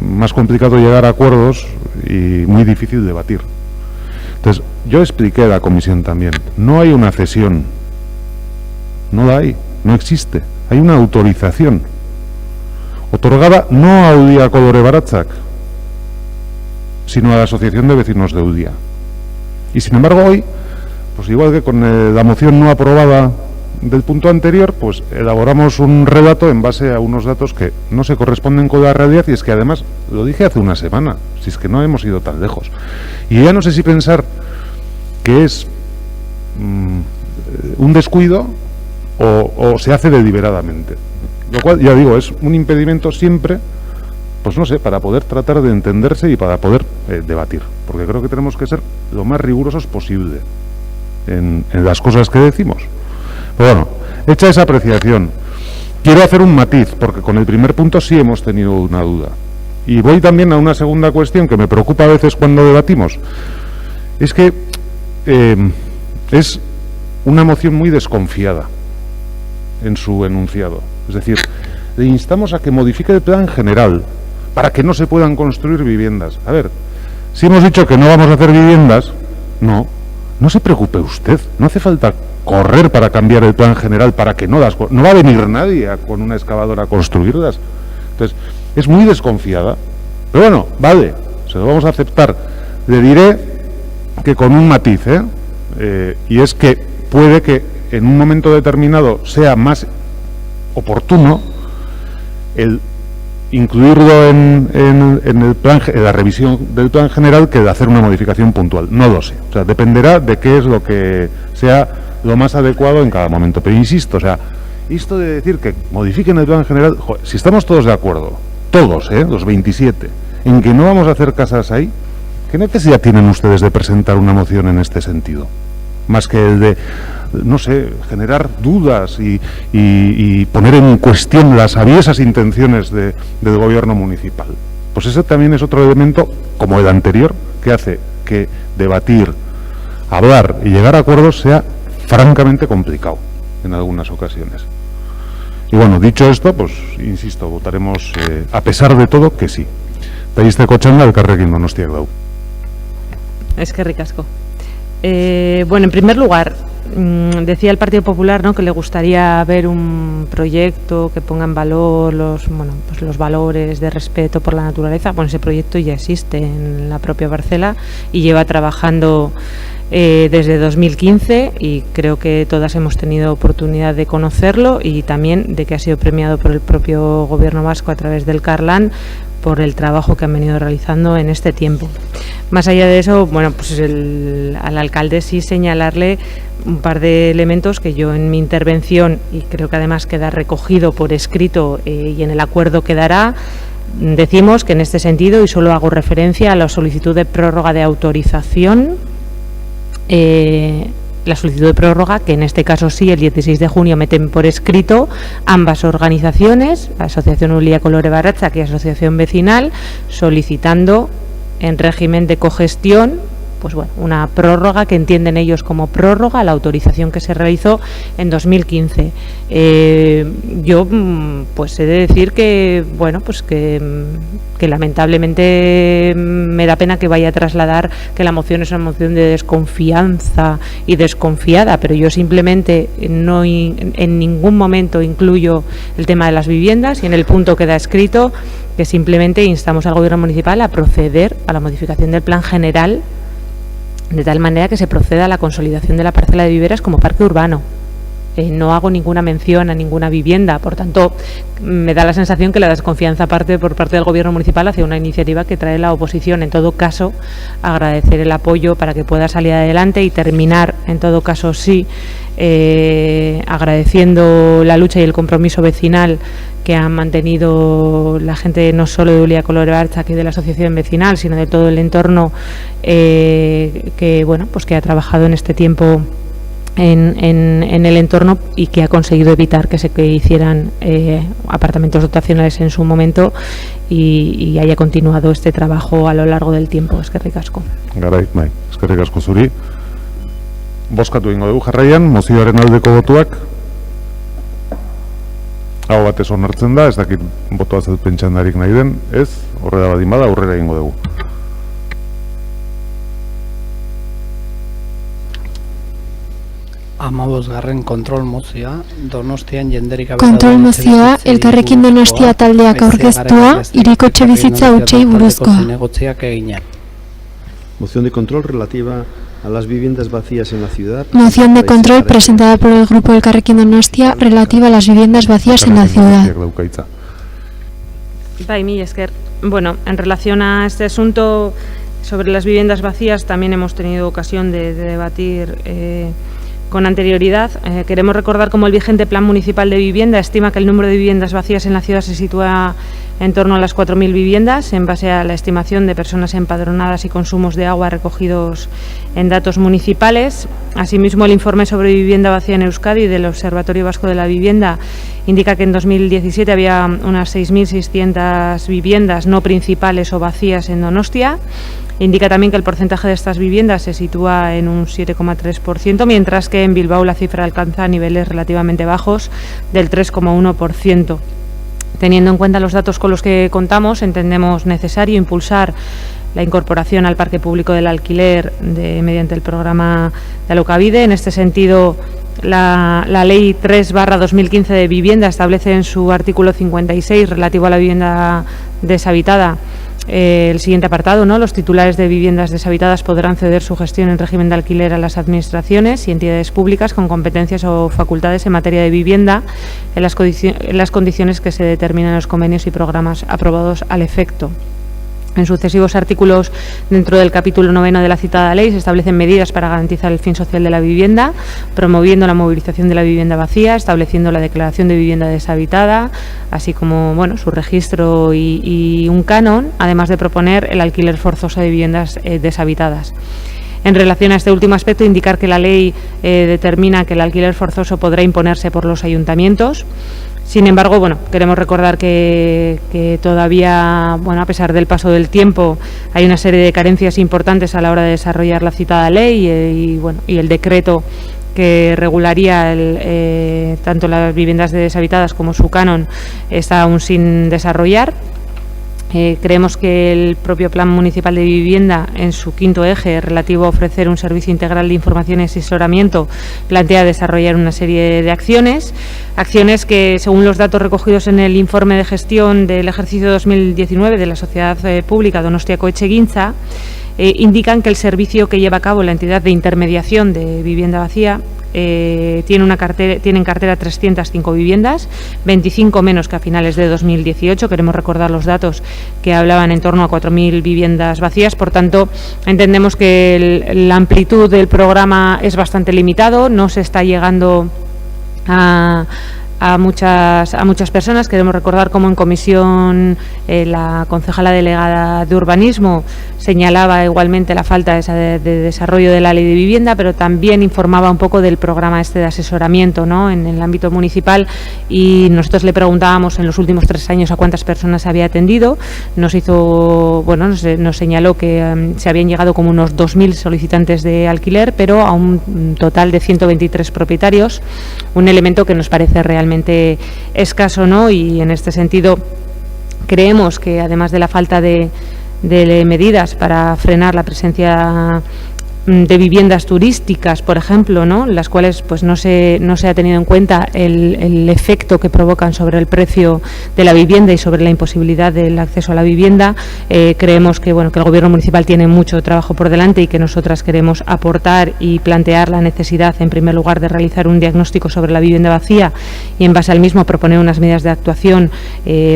más complicado llegar a acuerdos y muy difícil debatir. Entonces, yo expliqué a la comisión también, no hay una cesión, no la hay, no existe, hay una autorización otorgada no a Udia Kolore Baratzak, sino a la Asociación de Vecinos de Udia. Y sin embargo hoy, pues igual que con la moción no aprobada del punto anterior, pues elaboramos un relato en base a unos datos que no se corresponden con la realidad, y es que además, lo dije hace una semana, si es que no hemos ido tan lejos. Y ya no sé si pensar que es un descuido o se hace deliberadamente. Lo cual, ya digo, es un impedimento siempre, pues no sé, para poder tratar de entenderse y para poder debatir. Porque creo que tenemos que ser lo más rigurosos posible en las cosas que decimos. Pero bueno, hecha esa apreciación, quiero hacer un matiz, porque con el primer punto sí hemos tenido una duda. Y voy también a una segunda cuestión que me preocupa a veces cuando debatimos. Es que es una moción muy desconfiada en su enunciado. Es decir, le instamos a que modifique el plan general para que no se puedan construir viviendas. A ver, si hemos dicho que no vamos a hacer viviendas, no se preocupe usted, no hace falta correr para cambiar el plan general para que no va a venir nadie con una excavadora a construirlas. Entonces, es muy desconfiada. Pero bueno, vale, se lo vamos a aceptar. Le diré que con un matiz, y es que puede que en un momento determinado sea más oportuno el incluirlo en el plan, en la revisión del plan general, que de hacer una modificación puntual. No lo sé. O sea, dependerá de qué es lo que sea lo más adecuado en cada momento. Pero insisto, o sea, esto de decir que modifiquen el plan general, joder, si estamos todos de acuerdo, todos, los 27, en que no vamos a hacer casas ahí, ¿qué necesidad tienen ustedes de presentar una moción en este sentido? Más que el de, no sé, generar dudas y poner en cuestión las aviesas intenciones del gobierno municipal. Pues ese también es otro elemento, como el anterior, que hace que debatir, hablar y llegar a acuerdos sea francamente complicado en algunas ocasiones. Y bueno, dicho esto, pues insisto, votaremos a pesar de todo que sí. Taizteko txanda elkarrekin Donostiak dau. Eskerrik asko. Bueno, en primer lugar, decía el Partido Popular, ¿no?, que le gustaría ver un proyecto que ponga en valor los valores de respeto por la naturaleza. Bueno, ese proyecto ya existe en la propia parcela y lleva trabajando desde 2015, y creo que todas hemos tenido oportunidad de conocerlo y también de que ha sido premiado por el propio Gobierno vasco a través del Carlan por el trabajo que han venido realizando en este tiempo. Más allá de eso, bueno, pues al alcalde sí señalarle un par de elementos que yo en mi intervención, y creo que además queda recogido por escrito y en el acuerdo quedará, decimos que en este sentido, y solo hago referencia a la solicitud de prórroga de autorización, la solicitud de prórroga, que en este caso sí, el 16 de junio meten por escrito ambas organizaciones, la Asociación Udia Kolore Baratzak y Asociación Vecinal, solicitando en régimen de cogestión pues bueno, una prórroga que entienden ellos como prórroga a la autorización que se realizó en 2015. Yo pues he de decir que bueno, pues que lamentablemente me da pena que vaya a trasladar que la moción es una moción de desconfianza y desconfiada, pero yo simplemente no en ningún momento incluyo el tema de las viviendas, y en el punto queda escrito que simplemente instamos al Gobierno municipal a proceder a la modificación del plan general de tal manera que se proceda a la consolidación de la parcela de Viveras como parque urbano. No hago ninguna mención a ninguna vivienda, por tanto, me da la sensación que la desconfianza parte por parte del Gobierno municipal hacia una iniciativa que trae la oposición. En todo caso, agradecer el apoyo para que pueda salir adelante y terminar, en todo caso, sí, agradeciendo la lucha y el compromiso vecinal que han mantenido la gente no solo de Ulia Colorebarcha, que de la asociación vecinal, sino de todo el entorno que bueno, pues que ha trabajado en este tiempo en el entorno y que ha conseguido evitar que se hicieran apartamentos dotacionales en su momento y haya continuado este trabajo a lo largo del tiempo. Eskerrik asko. Garai, bai, eskerrik asko zuri. Bozkatu egingo dugu jarraian, mozioaren aldeko botuak. Hau batez onartzen da, ez dakit botoa pentsandarik nahi den, ez? Horrela badin bada, aurrera egingo dugu. Amabosgarren kontrol mozioa, Donostian jenderik gabe kontrol mozioa, Elkarrekin Donostia taldeak aurkeztua, hiriko etxebizitza hutsei buruzkoa. Moción de control relativa a las viviendas vacías en la ciudad. Moción de control presentada por el grupo Elkarrekin Donostia relativa a las viviendas vacías en la ciudad. Bai, mila esker. Bueno, en relación a este asunto sobre las viviendas vacías también hemos tenido ocasión de debatir con anterioridad. Queremos recordar cómo el vigente Plan Municipal de Vivienda estima que el número de viviendas vacías en la ciudad se sitúa en torno a las 4.000 viviendas, en base a la estimación de personas empadronadas y consumos de agua recogidos en datos municipales. Asimismo, el informe sobre vivienda vacía en Euskadi del Observatorio Vasco de la Vivienda indica que en 2017 había unas 6.600 viviendas no principales o vacías en Donostia. Indica también que el porcentaje de estas viviendas se sitúa en un 7,3%, mientras que en Bilbao la cifra alcanza niveles relativamente bajos del 3,1%. Teniendo en cuenta los datos con los que contamos, entendemos necesario impulsar la incorporación al parque público del alquiler mediante el programa de Alokabide. En este sentido, la Ley 3/2015 de Vivienda establece en su artículo 56 relativo a la vivienda deshabitada el siguiente apartado, ¿no? Los titulares de viviendas deshabitadas podrán ceder su gestión en régimen de alquiler a las administraciones y entidades públicas con competencias o facultades en materia de vivienda en las condiciones que se determinan en los convenios y programas aprobados al efecto. En sucesivos artículos dentro del capítulo 9 de la citada ley se establecen medidas para garantizar el fin social de la vivienda, promoviendo la movilización de la vivienda vacía, estableciendo la declaración de vivienda deshabitada, así como bueno, su registro y un canon, además de proponer el alquiler forzoso de viviendas deshabitadas. En relación a este último aspecto, indicar que la ley determina que el alquiler forzoso podrá imponerse por los ayuntamientos. Sin embargo, bueno, queremos recordar que todavía, bueno, a pesar del paso del tiempo, hay una serie de carencias importantes a la hora de desarrollar la citada ley y el decreto que regularía tanto las viviendas deshabitadas como su canon está aún sin desarrollar. Creemos que el propio Plan Municipal de Vivienda, en su quinto eje relativo a ofrecer un servicio integral de información y asesoramiento, plantea desarrollar una serie de acciones que, según los datos recogidos en el informe de gestión del ejercicio 2019 de la Sociedad Pública Donostiako Etxegintza, indican que el servicio que lleva a cabo la entidad de intermediación de vivienda vacía tiene en cartera 305 viviendas, 25 menos que a finales de 2018. Queremos recordar los datos que hablaban en torno a 4.000 viviendas vacías. Por tanto, entendemos que la amplitud del programa es bastante limitado, no se está llegando a a muchas personas. Queremos recordar cómo en comisión la concejala delegada de urbanismo señalaba igualmente la falta de desarrollo de la ley de vivienda, pero también informaba un poco del programa de asesoramiento, ¿no?, en el ámbito municipal, y nosotros le preguntábamos en los últimos 3 años a cuántas personas había atendido. Nos señaló que se habían llegado como unos 2.000 solicitantes de alquiler, pero a un total de 123 propietarios, un elemento que nos parece realmente escaso, ¿no? Y en este sentido creemos que, además de la falta de medidas para frenar la presencia de viviendas turísticas, por ejemplo, ¿no?, las cuales pues no se ha tenido en cuenta el efecto que provocan sobre el precio de la vivienda y sobre la imposibilidad del acceso a la vivienda. Creemos que el Gobierno municipal tiene mucho trabajo por delante y que nosotras queremos aportar y plantear la necesidad, en primer lugar, de realizar un diagnóstico sobre la vivienda vacía y, en base al mismo, proponer unas medidas de actuación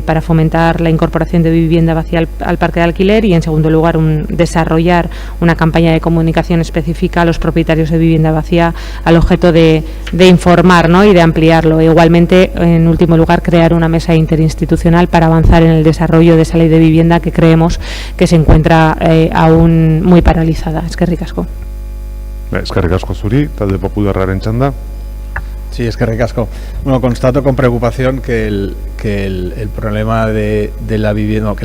para fomentar la incorporación de vivienda vacía al parque de alquiler, y, en segundo lugar, desarrollar una campaña de comunicación específica a los propietarios de vivienda vacía al objeto de informar, ¿no?, y de ampliarlo. Igualmente, en último lugar, crear una mesa interinstitucional para avanzar en el desarrollo de esa ley de vivienda que creemos que se encuentra aún muy paralizada. Eskerrik asko. Eskerrik asko zuri, talde popularraren txanda. Sí, eskerrik asko. Bueno, constato con preocupación que el problema de la vivienda,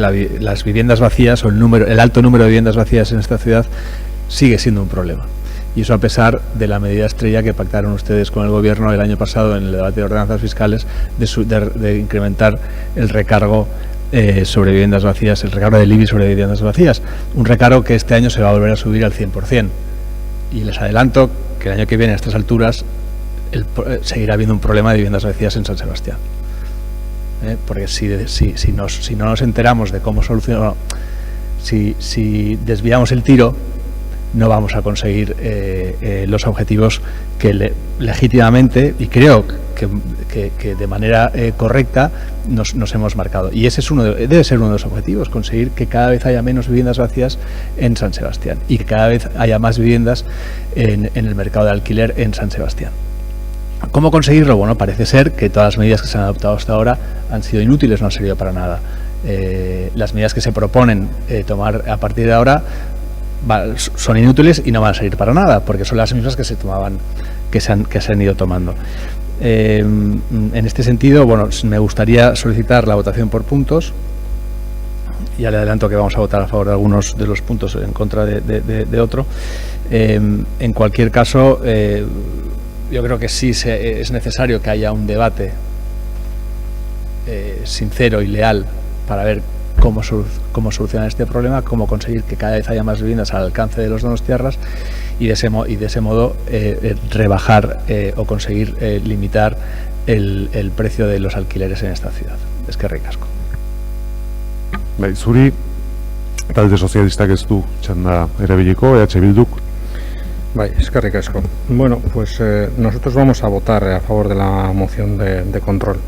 las viviendas vacías, o el alto número de viviendas vacías en esta ciudad sigue siendo un problema. Y eso a pesar de la medida estrella que pactaron ustedes con el Gobierno el año pasado en el debate de ordenanzas fiscales de incrementar el recargo sobre viviendas vacías, el recargo del IBI sobre viviendas vacías. Un recargo que este año se va a volver a subir al 100%. Y les adelanto que el año que viene, a estas alturas, seguirá habiendo un problema de viviendas vacías en San Sebastián. Porque si no nos enteramos de cómo solucionar, si desviamos el tiro, no vamos a conseguir los objetivos que legítimamente, y creo que de manera correcta, nos hemos marcado. Y ese debe ser uno de los objetivos, conseguir que cada vez haya menos viviendas vacías en San Sebastián y que cada vez haya más viviendas en el mercado de alquiler en San Sebastián. ¿Cómo conseguirlo? Bueno, parece ser que todas las medidas que se han adoptado hasta ahora han sido inútiles, no han servido para nada. Las medidas que se proponen tomar a partir de ahora son inútiles y no van a servir para nada, porque son las mismas que se han ido tomando. En este sentido, me gustaría solicitar la votación por puntos. Ya le adelanto que vamos a votar a favor de algunos de los puntos, en contra de otro. En cualquier caso, yo creo que sí es necesario que haya un debate sincero y leal para ver cómo solucionar este problema, cómo conseguir que cada vez haya más viviendas al alcance de los donostiarras y de ese modo rebajar o conseguir limitar el precio de los alquileres en esta ciudad. Eskerrik asko. Zuri, talde sozialistak ez du txanda erabiliko, EH Bilduk. Eskerrik asko. Bueno, pues nosotros vamos a votar a favor de la moción de control.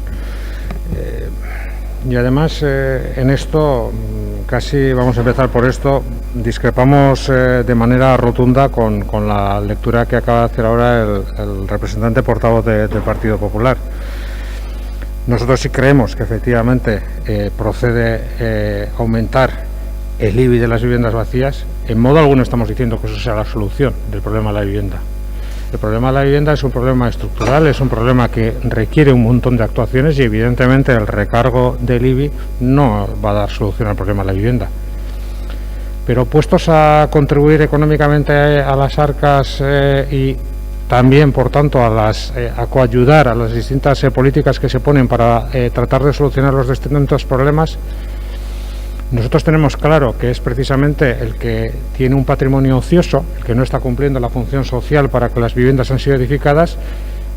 Y además, en esto, casi vamos a empezar por esto, discrepamos de manera rotunda con la lectura que acaba de hacer ahora el representante portavoz del Partido Popular. Nosotros sí creemos que efectivamente procede aumentar el IBI de las viviendas vacías. En modo alguno estamos diciendo que eso sea la solución del problema de la vivienda. El problema de la vivienda es un problema estructural, es un problema que requiere un montón de actuaciones y evidentemente el recargo del IBI no va a dar solución al problema de la vivienda. Pero puestos a contribuir económicamente a las arcas y también, por tanto, a coayudar a las distintas políticas que se ponen para tratar de solucionar los distintos problemas, nosotros tenemos claro que es precisamente el que tiene un patrimonio ocioso, el que no está cumpliendo la función social para que las viviendas han sido edificadas,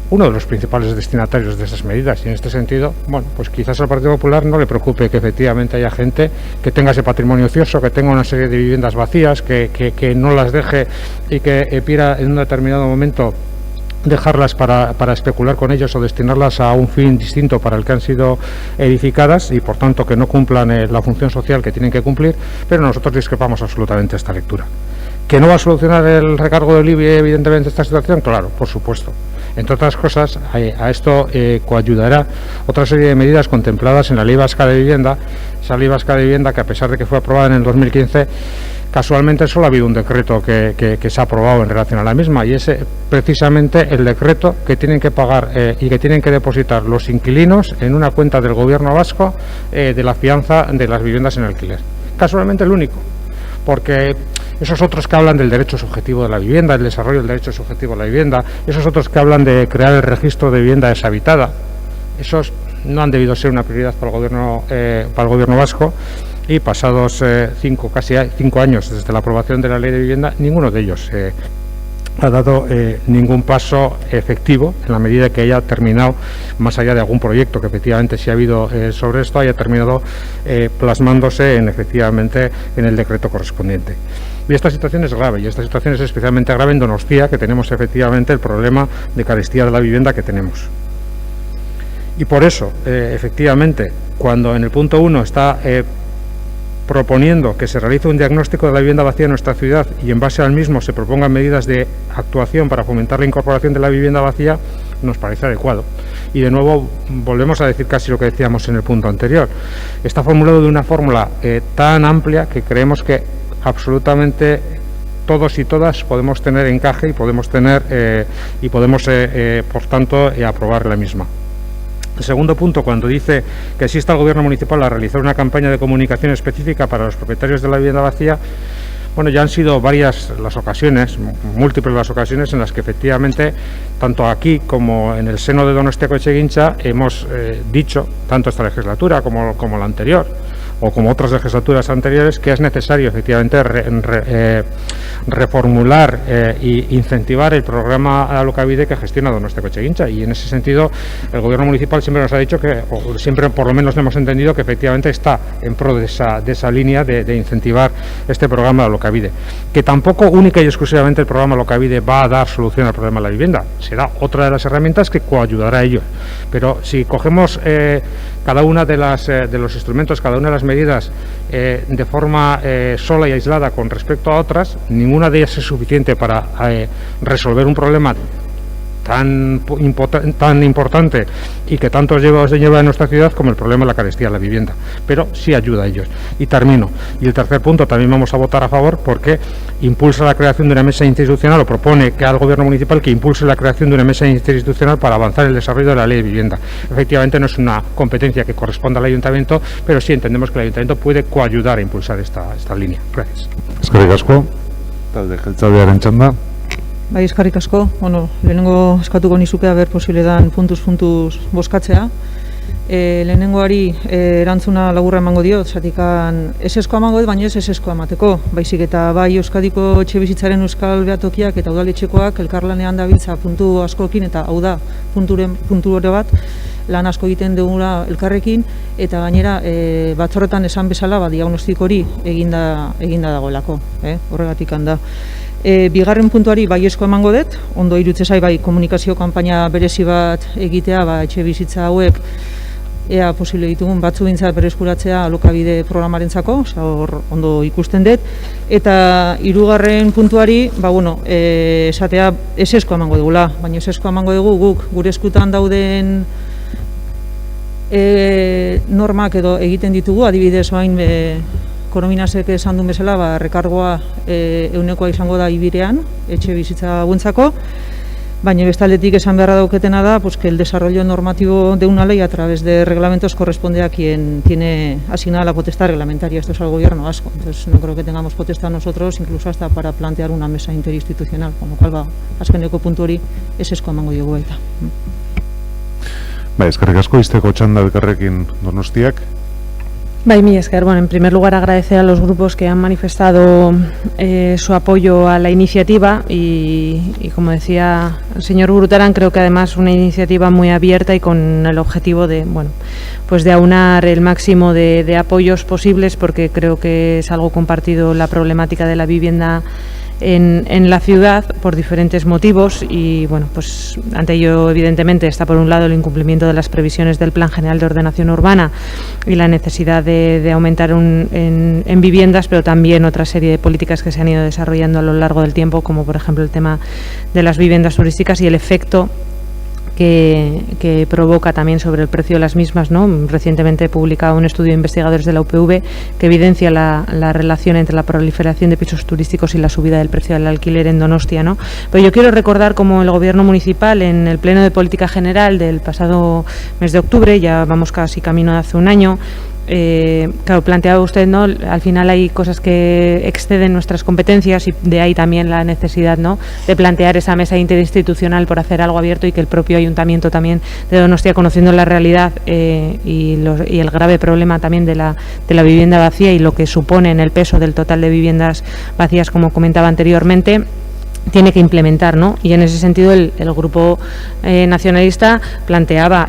uno de los principales destinatarios de esas medidas. Y en este sentido, pues quizás al Partido Popular no le preocupe que efectivamente haya gente que tenga ese patrimonio ocioso, que tenga una serie de viviendas vacías, que no las deje y que pida en un determinado momento dejarlas para especular con ellas o destinarlas a un fin distinto para el que han sido edificadas y por tanto que no cumplan la función social que tienen que cumplir, pero nosotros discrepamos absolutamente esta lectura. ¿Que no va a solucionar el recargo del IBI evidentemente esta situación? Claro, por supuesto. Entre otras cosas, a esto coayudará otra serie de medidas contempladas en la Ley Vasca de Vivienda, esa Ley Vasca de Vivienda que, a pesar de que fue aprobada en el 2015, casualmente solo ha habido un decreto que se ha aprobado en relación a la misma, y es precisamente el decreto que tienen que pagar y que tienen que depositar los inquilinos en una cuenta del Gobierno vasco de la fianza de las viviendas en alquiler. Casualmente el único, porque esos otros que hablan del derecho subjetivo de la vivienda, el desarrollo del derecho subjetivo de la vivienda, esos otros que hablan de crear el registro de vivienda deshabitada, esos no han debido ser una prioridad para el gobierno vasco, y pasados casi 5 años desde la aprobación de la Ley de Vivienda, ninguno de ellos ha dado ningún paso efectivo en la medida que haya terminado, más allá de algún proyecto que efectivamente sí ha habido sobre esto, haya terminado plasmándose efectivamente en el decreto correspondiente. Y esta situación es grave, y esta situación es especialmente grave en Donostia, que tenemos efectivamente el problema de carestía de la vivienda que tenemos. Y por eso, efectivamente, cuando en el punto 1 está proponiendo que se realice un diagnóstico de la vivienda vacía en nuestra ciudad y en base al mismo se propongan medidas de actuación para fomentar la incorporación de la vivienda vacía, nos parece adecuado. Y de nuevo volvemos a decir casi lo que decíamos en el punto anterior. Está formulado de una fórmula tan amplia que creemos que absolutamente todos y todas podemos tener encaje y podemos por tanto aprobar la misma. El segundo punto, cuando dice que exista el Gobierno municipal a realizar una campaña de comunicación específica para los propietarios de la vivienda vacía, bueno, ya han sido varias las ocasiones, múltiples las ocasiones en las que efectivamente, tanto aquí como en el seno de Donostiako Etxegintza, hemos dicho, tanto esta legislatura como la anterior, o como otras legislaturas anteriores, que es necesario efectivamente reformular e incentivar el programa Alokabide que gestiona Donostiako Etxegintza, y en ese sentido el Gobierno municipal siempre nos ha dicho que, o siempre por lo menos hemos entendido que efectivamente está en pro de esa línea de incentivar este programa Alokabide, que tampoco única y exclusivamente el programa Alokabide va a dar solución al problema de la vivienda, será otra de las herramientas que coayudará a ello, pero si cogemos cada una de los instrumentos, cada una de las medidas de forma sola y aislada con respecto a otras, ninguna de ellas es suficiente para resolver un problema tan importante y que tantos lleva en nuestra ciudad como el problema de la carestía de la vivienda, pero sí ayuda a ellos. Y termino. Y el tercer punto también vamos a votar a favor porque impulsa la creación de una mesa interinstitucional, o propone que al Gobierno municipal que impulse la creación de una mesa interinstitucional para avanzar en el desarrollo de la Ley de Vivienda. Efectivamente no es una competencia que corresponda al Ayuntamiento, pero sí entendemos que el Ayuntamiento puede coayudar a impulsar esta línea. Gracias. Eskerrik asko. Talde jeltzalearen txanda. Bai, eskerrik asko. Bueno, lehenengo eskatuko nizuke haber posible dan puntuz bozkatzea. Lehenengoari erantzuna laburra emango diot, zatikan eseskoa emango dut, baina ez eseskoa emateko. Baizik eta bai Euskadiko etxebizitzaren euskal behatokiak eta udaletxekoak elkarlanean dabiltza puntu askokin, eta hau da puntu hori bat, lan asko egiten dugula elkarrekin, eta gainera batzorretan esan bezala diagnostik hori eginda dagoelako, horregatik handa. Bigarren puntuari baiezko emango dut, ondo irutze zai bai komunikazio kanpaina berezi bat egitea, etxe bizitza hauek ea posible ditugun batzu bintzat bereskuratzea Alokabide programarentzako, hor ondo ikusten dut, eta hirugarren puntuari, esatea esesko emango dugula, baina esesko emango dugu guk gure eskutan dauden normak edo egiten ditugu, adibidez oain Korominasek esan duen bezala, rekargoa eunekoa izango da ibirean, etxe bizitza guentzako, baina bestaldetik esan beharra dauketena da que el desarrollo normativo de una ley a través de reglamentos corresponde a quien tiene asignada la potestad reglamentaria, esto es al gobierno vasco, entonces no creo que tengamos potestad nosotros, incluso hasta para plantear una mesa interinstitucional, con lo cual azkeneko puntu hori esesko emango diogu baita. Bai, eskerrik asko, izteko txanda elkarrekin Donostiak. Bai, mi esker. Bueno, en primer lugar agradecer a los grupos que han manifestado su apoyo a la iniciativa y como decía el señor Urutaran, creo que además una iniciativa muy abierta y con el objetivo de, de aunar el máximo de apoyos posibles, porque creo que es algo compartido la problemática de la vivienda en la ciudad por diferentes motivos y ante ello evidentemente está por un lado el incumplimiento de las previsiones del Plan General de Ordenación Urbana y la necesidad de aumentar en viviendas, pero también otra serie de políticas que se han ido desarrollando a lo largo del tiempo, como por ejemplo el tema de las viviendas turísticas y el efecto que provoca también sobre el precio de las mismas, ¿no? Recientemente he publicado un estudio de investigadores de la UPV que evidencia la relación entre la proliferación de pisos turísticos y la subida del precio del alquiler en Donostia, ¿no? Pero yo quiero recordar cómo el Gobierno municipal, en el Pleno de Política General del pasado mes de octubre, ya vamos casi camino de hace un año, claro, planteaba usted, ¿no? Al final hay cosas que exceden nuestras competencias y de ahí también la necesidad, ¿no?, de plantear esa mesa interinstitucional por hacer algo abierto y que el propio ayuntamiento también de Donostia, conociendo la realidad y el grave problema también de la vivienda vacía y lo que supone en el peso del total de viviendas vacías, como comentaba anteriormente, tiene que implementar, ¿no? Y en ese sentido el Grupo Nacionalista planteaba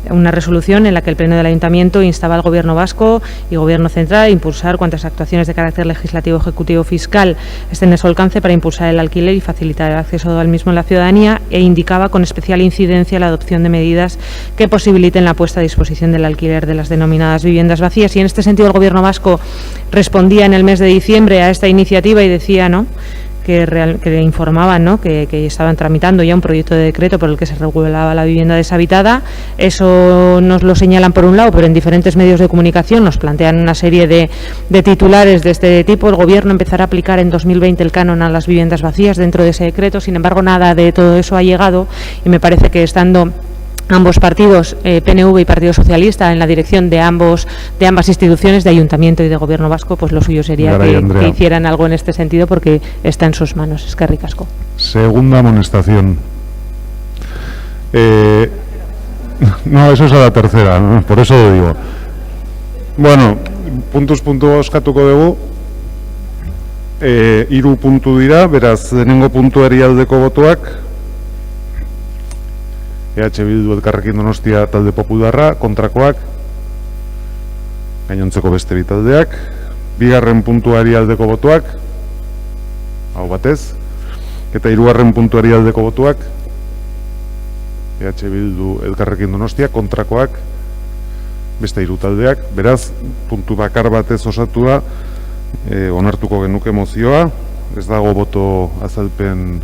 una resolución en la que el Pleno del Ayuntamiento instaba al Gobierno vasco y Gobierno central a impulsar cuantas actuaciones de carácter legislativo, ejecutivo, fiscal estén en su alcance para impulsar el alquiler y facilitar el acceso al mismo en la ciudadanía, e indicaba con especial incidencia la adopción de medidas que posibiliten la puesta a disposición del alquiler de las denominadas viviendas vacías. Y en este sentido el Gobierno vasco respondía en el mes de diciembre a esta iniciativa y decía, ¿no?, que informaban, ¿no?, que estaban tramitando ya un proyecto de decreto por el que se regulaba la vivienda deshabitada. Eso nos lo señalan por un lado, pero en diferentes medios de comunicación nos plantean una serie de titulares de este tipo. El Gobierno empezará a aplicar en 2020 el canon a las viviendas vacías dentro de ese decreto. Sin embargo, nada de todo eso ha llegado y me parece que estando ambos partidos, PNV y Partido Socialista, en la dirección de ambas instituciones, de Ayuntamiento y de Gobierno vasco, pues lo suyo sería que hicieran algo en este sentido, porque está en sus manos. Eskerrik asko. Segunda amonestación. No, eso es a la tercera, ¿no? Por eso lo digo. Bueno, puntuz bozkatuko dugu. 3 puntu dira, beraz, lehenengo puntuari aldeko botoak. EH Bildu Elkarrekin Donostia talde popularra, kontrakoak, gainontzeko beste bi taldeak. Bigarren puntuari aldeko botoak, hau batez, eta 3. puntuari aldeko botoak, EH Bildu Elkarrekin Donostia, kontrakoak, beste 3 taldeak. Beraz, puntu bakar batez osatua, onartuko genuke mozioa, ez dago boto azalpen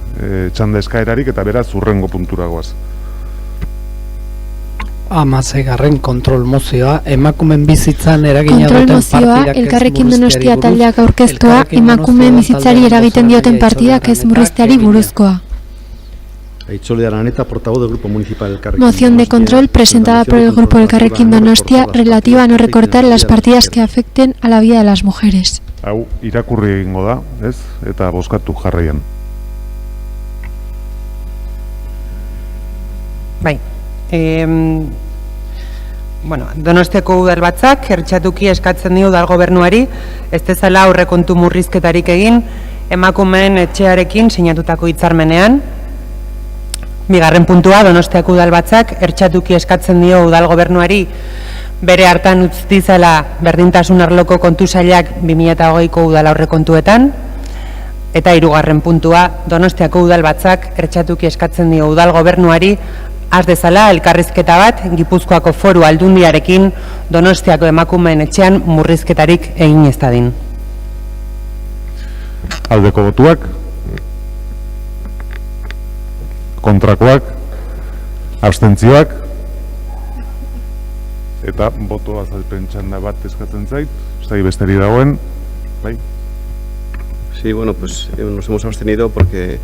txanda eskaerarik, eta beraz, hurrengo puntura goaz. 16. kontrol mozioa, emakumeen bizitzan eragina duten partidak Elkarrekin Donostia taldeak aurkeztua, emakumeen bizitzari eragiten dioten partidak ez murrizteari buruzkoa. Moción de control presentada por el Grupo Elkarrekin Donostia relativa a no recortar las partidas que afecten a la vida de las mujeres. Hau, irakurri egingo da, ez? Eta bozkatu jarraian. Bai. Donostiako udalbatzak hertsatuki eskatzen dio udal gobernuari ez dezala aurrekontu murrizketarik egin emakumeen etxearekin sinatutako hitzarmenean. 2. puntua, Donostiako udalbatzak hertsatuki eskatzen dio udal gobernuari bere hartan utz dizala berdintasun arloko kontu sailak 2020ko udal aurrekontuetan. Eta 3. puntua, Donostiako udalbatzak hertsatuki eskatzen dio udal gobernuari has dezala elkarrizketa bat Gipuzkoako Foru Aldundiarekin Donostiako emakumeen etxean murrizketarik egin ez dadin. Aldeko botuak, kontrakoak, abstentzioak, eta boto azalpen txanda bat eskatzen zait, zai besteri dagoen, bai? Sí, bueno, pues nos hemos abstenido porque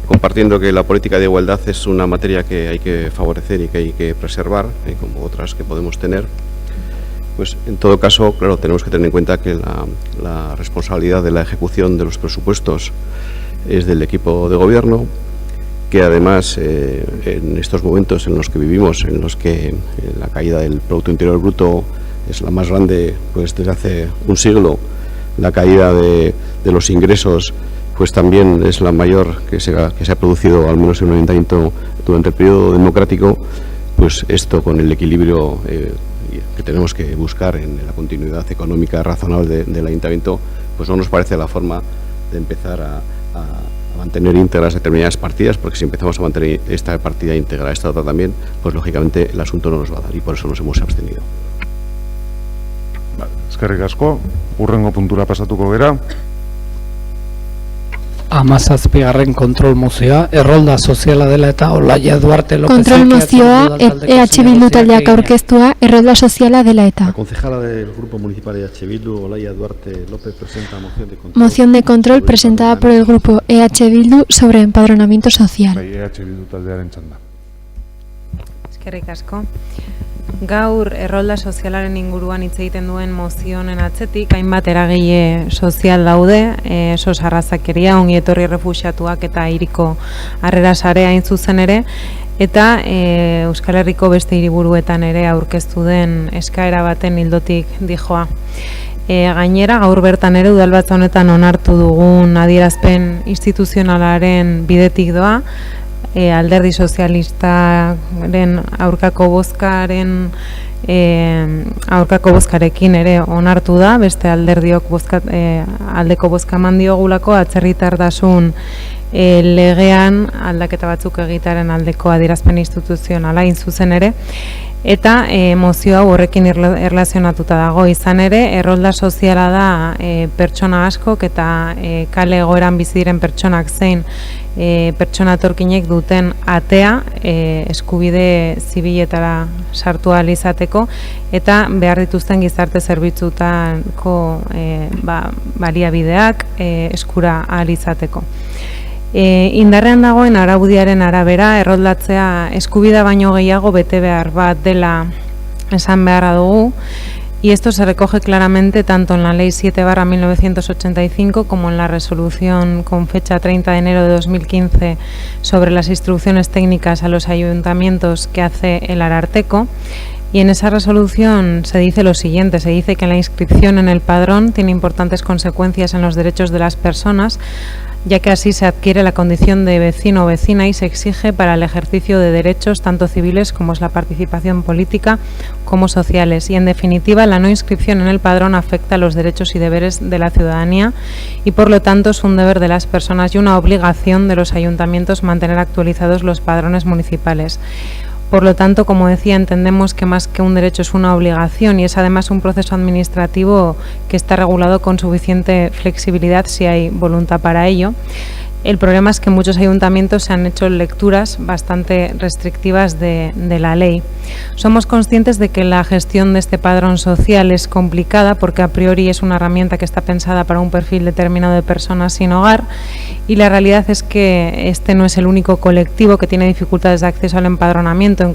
compartiendo que la política de igualdad es una materia que hay que favorecer y que hay que preservar, como otras que podemos tener, pues en todo caso, claro, tenemos que tener en cuenta que la responsabilidad de la ejecución de los presupuestos es del equipo de gobierno, que además en estos momentos en los que vivimos, en los que la caída del Producto Interior Bruto es la más grande pues desde hace un siglo, la caída de los ingresos pues también es la mayor que se ha producido, al menos en un ayuntamiento durante el periodo democrático, pues esto con el equilibrio que tenemos que buscar en la continuidad económica razonable del ayuntamiento, pues no nos parece la forma de empezar a mantener íntegras determinadas partidas, porque si empezamos a mantener esta partida íntegra, esta otra también, pues lógicamente el asunto no nos va a dar y por eso nos hemos abstenido. Eskerrik asko, hurrengo puntura pasatuko gera. 17. kontrol mozioa, errolda soziala dela eta Olaia Duarte López. Kontrol mozioa EH Bildu taldeak aurkeztua, errolda soziala dela eta. La concejala del Grupo Municipal de EH Bildu, Olaia Duarte López, presenta moción de control. Moción de control presentada por el Grupo EH Bildu sobre empadronamiento social. EH Bildu taldearen txanda. Eskerrik asko. Gaur errolda sozialaren inguruan hitz egiten duen mozionen atzetik hainbat eragile sozial daude, sos arrazakeria, ongi etorri refuxiatuak eta hiriko harrera sarea hain zuzen ere, eta Euskal Herriko beste hiriburuetan ere aurkeztu den eskaera baten ildotik dijoa. Gainera, gaur bertan ere udalbatza honetan onartu dugun adierazpen instituzionalaren bidetik doa, alderdi sozialistaren aurkako bozkarekin ere onartu da, beste alderdiok aldeko bozka eman diogulako atzerritartasun legean aldaketa batzuk egitaren aldeko adierazpen instituzionala hain zuzen ere, eta mozio hau horrekin erlazionatuta dago. Izan ere, errolda soziala da pertsona askok eta kale egoeran bizi diren pertsonak zein pertsona etorkinek duten atea eskubide zibiletara sartu ahal izateko eta behar dituzten gizarte zerbitzutako baliabideak eskura ahal izateko. Indarrean dagoen araudiaren arabera, erroldatzea eskubidea baino gehiago bete behar bat dela esan beharra dugu, y esto se recoge claramente tanto en la Ley 7/1985 como en la resolución con fecha 30 de enero de 2015 sobre las instrucciones técnicas a los ayuntamientos que hace el Ararteko. Y en esa resolución se dice lo siguiente, se dice que la inscripción en el padrón tiene importantes consecuencias en los derechos de las personas, ya que así se adquiere la condición de vecino o vecina y se exige para el ejercicio de derechos tanto civiles como es la participación política como sociales. Y en definitiva, la no inscripción en el padrón afecta a los derechos y deberes de la ciudadanía y por lo tanto es un deber de las personas y una obligación de los ayuntamientos mantener actualizados los padrones municipales. Por lo tanto, como decía, entendemos que más que un derecho es una obligación y es además un proceso administrativo que está regulado con suficiente flexibilidad si hay voluntad para ello. El problema es que en muchos ayuntamientos se han hecho lecturas bastante restrictivas de la ley. Somos conscientes de que la gestión de este padrón social es complicada porque a priori es una herramienta que está pensada para un perfil determinado de personas sin hogar y la realidad es que este no es el único colectivo que tiene dificultades de acceso al empadronamiento. En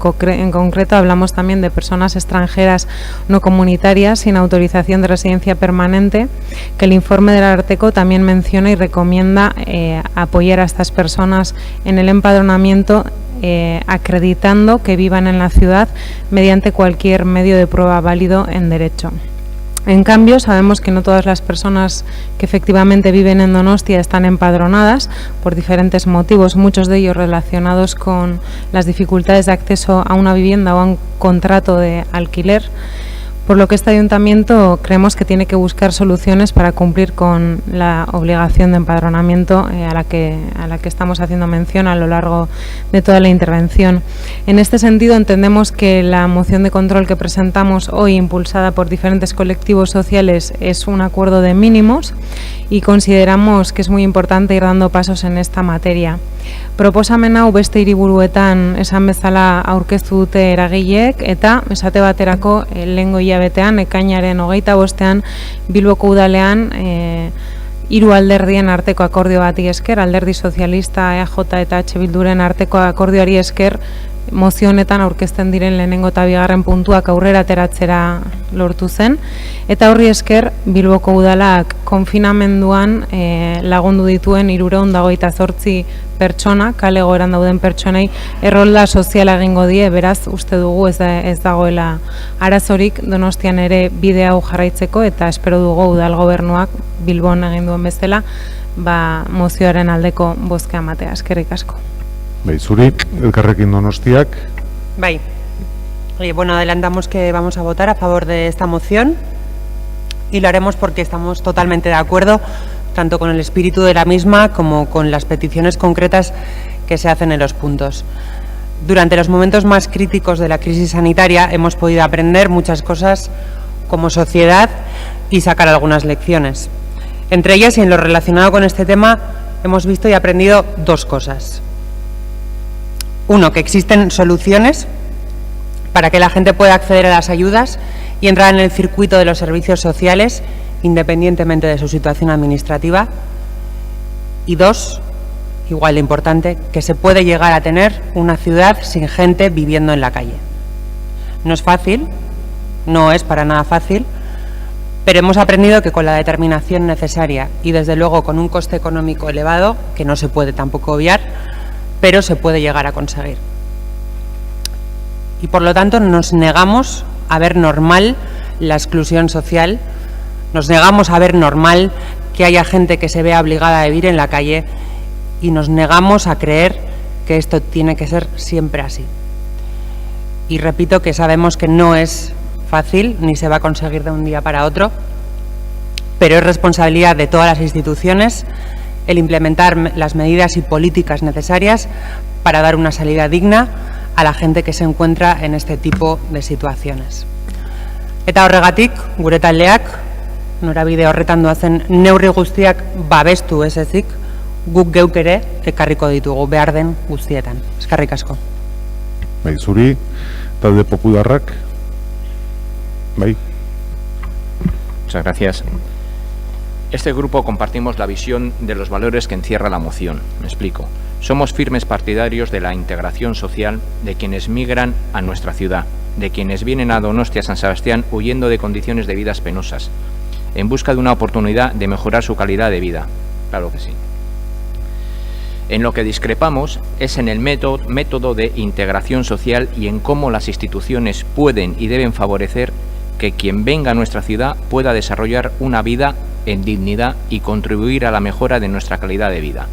concreto hablamos también de personas extranjeras no comunitarias sin autorización de residencia permanente, que el informe del Ararteko también menciona y recomienda apoyar a estas personas en el empadronamiento acreditando que vivan en la ciudad mediante cualquier medio de prueba válido en derecho. En cambio, sabemos que no todas las personas que efectivamente viven en Donostia están empadronadas por diferentes motivos, muchos de ellos relacionados con las dificultades de acceso a una vivienda o a un contrato de alquiler, por lo que este ayuntamiento creemos que tiene que buscar soluciones para cumplir con la obligación de empadronamiento a la que estamos haciendo mención a lo largo de toda la intervención. En este sentido, entendemos que la moción de control que presentamos hoy, impulsada por diferentes colectivos sociales, es un acuerdo de mínimos y consideramos que es muy importante ir dando pasos en esta materia. Proposamen hau beste hiriburuetan esan bezala aurkeztu dute eragileek eta esate baterako lehengo hilabetean ekainaren 25ean Bilboko udalean hiru alderdien arteko akordio bati esker, Alderdi Sozialista, EAJ eta EH Bilduren arteko akordioari esker mozio honetan aurkezten diren lehenengo eta bigarren puntuak aurrera ateratzera lortu zen eta horri esker Bilboko udalak konfinamenduan lagundu dituen 328 pertsona, kale egoeran dauden pertsonei errolda soziala egingo die, beraz uste dugu ez dagoela arazorik Donostian ere bide hau jarraitzeko eta espero dugu udal gobernuak Bilbon egin duen bezala mozioaren aldeko bozka ematea. Eskerrik asko. Bai, zuri, Elkarrekin Donostiak. Bai. Bueno, adelantamos que vamos a votar a favor de esta moción y lo haremos porque estamos totalmente de acuerdo tanto con el espíritu de la misma como con las peticiones concretas que se hacen en los puntos. Durante los momentos más críticos de la crisis sanitaria hemos podido aprender muchas cosas como sociedad y sacar algunas lecciones. Entre ellas, y en lo relacionado con este tema, hemos visto y aprendido dos cosas. Uno, que existen soluciones para que la gente pueda acceder a las ayudas y entrar en el circuito de los servicios sociales independientemente de su situación administrativa. Y dos, igual de importante, que se puede llegar a tener una ciudad sin gente viviendo en la calle. No es fácil, no es para nada fácil, pero hemos aprendido que con la determinación necesaria y desde luego con un coste económico elevado, que no se puede tampoco obviar, pero se puede llegar a conseguir. Y por lo tanto nos negamos a ver normal la exclusión social, nos negamos a ver normal que haya gente que se vea obligada a vivir en la calle y nos negamos a creer que esto tiene que ser siempre así. Y repito que sabemos que no es fácil ni se va a conseguir de un día para otro, pero es responsabilidad de todas las instituciones el implementar las medidas y políticas necesarias para dar una salida digna a la gente que se encuentra en este tipo de situaciones. Eta horregatik, gure taldeak, norabide horretan doazen neurri guztiak babestu ez ezik, guk geuk ere ekarriko ditugu behar den guztietan. Eskerrik asko. Bai, zuri, talde popularrak, bai. Muchas gracias. Este grupo compartimos la visión de los valores que encierra la moción. Me explico. Somos firmes partidarios de la integración social de quienes migran a nuestra ciudad, de quienes vienen a Donostia, San Sebastián, huyendo de condiciones de vidas penosas, en busca de una oportunidad de mejorar su calidad de vida. Claro que sí. En lo que discrepamos es en el método de integración social y en cómo las instituciones pueden y deben favorecer que quien venga a nuestra ciudad pueda desarrollar una vida en dignidad y contribuir a la mejora de nuestra calidad de vida,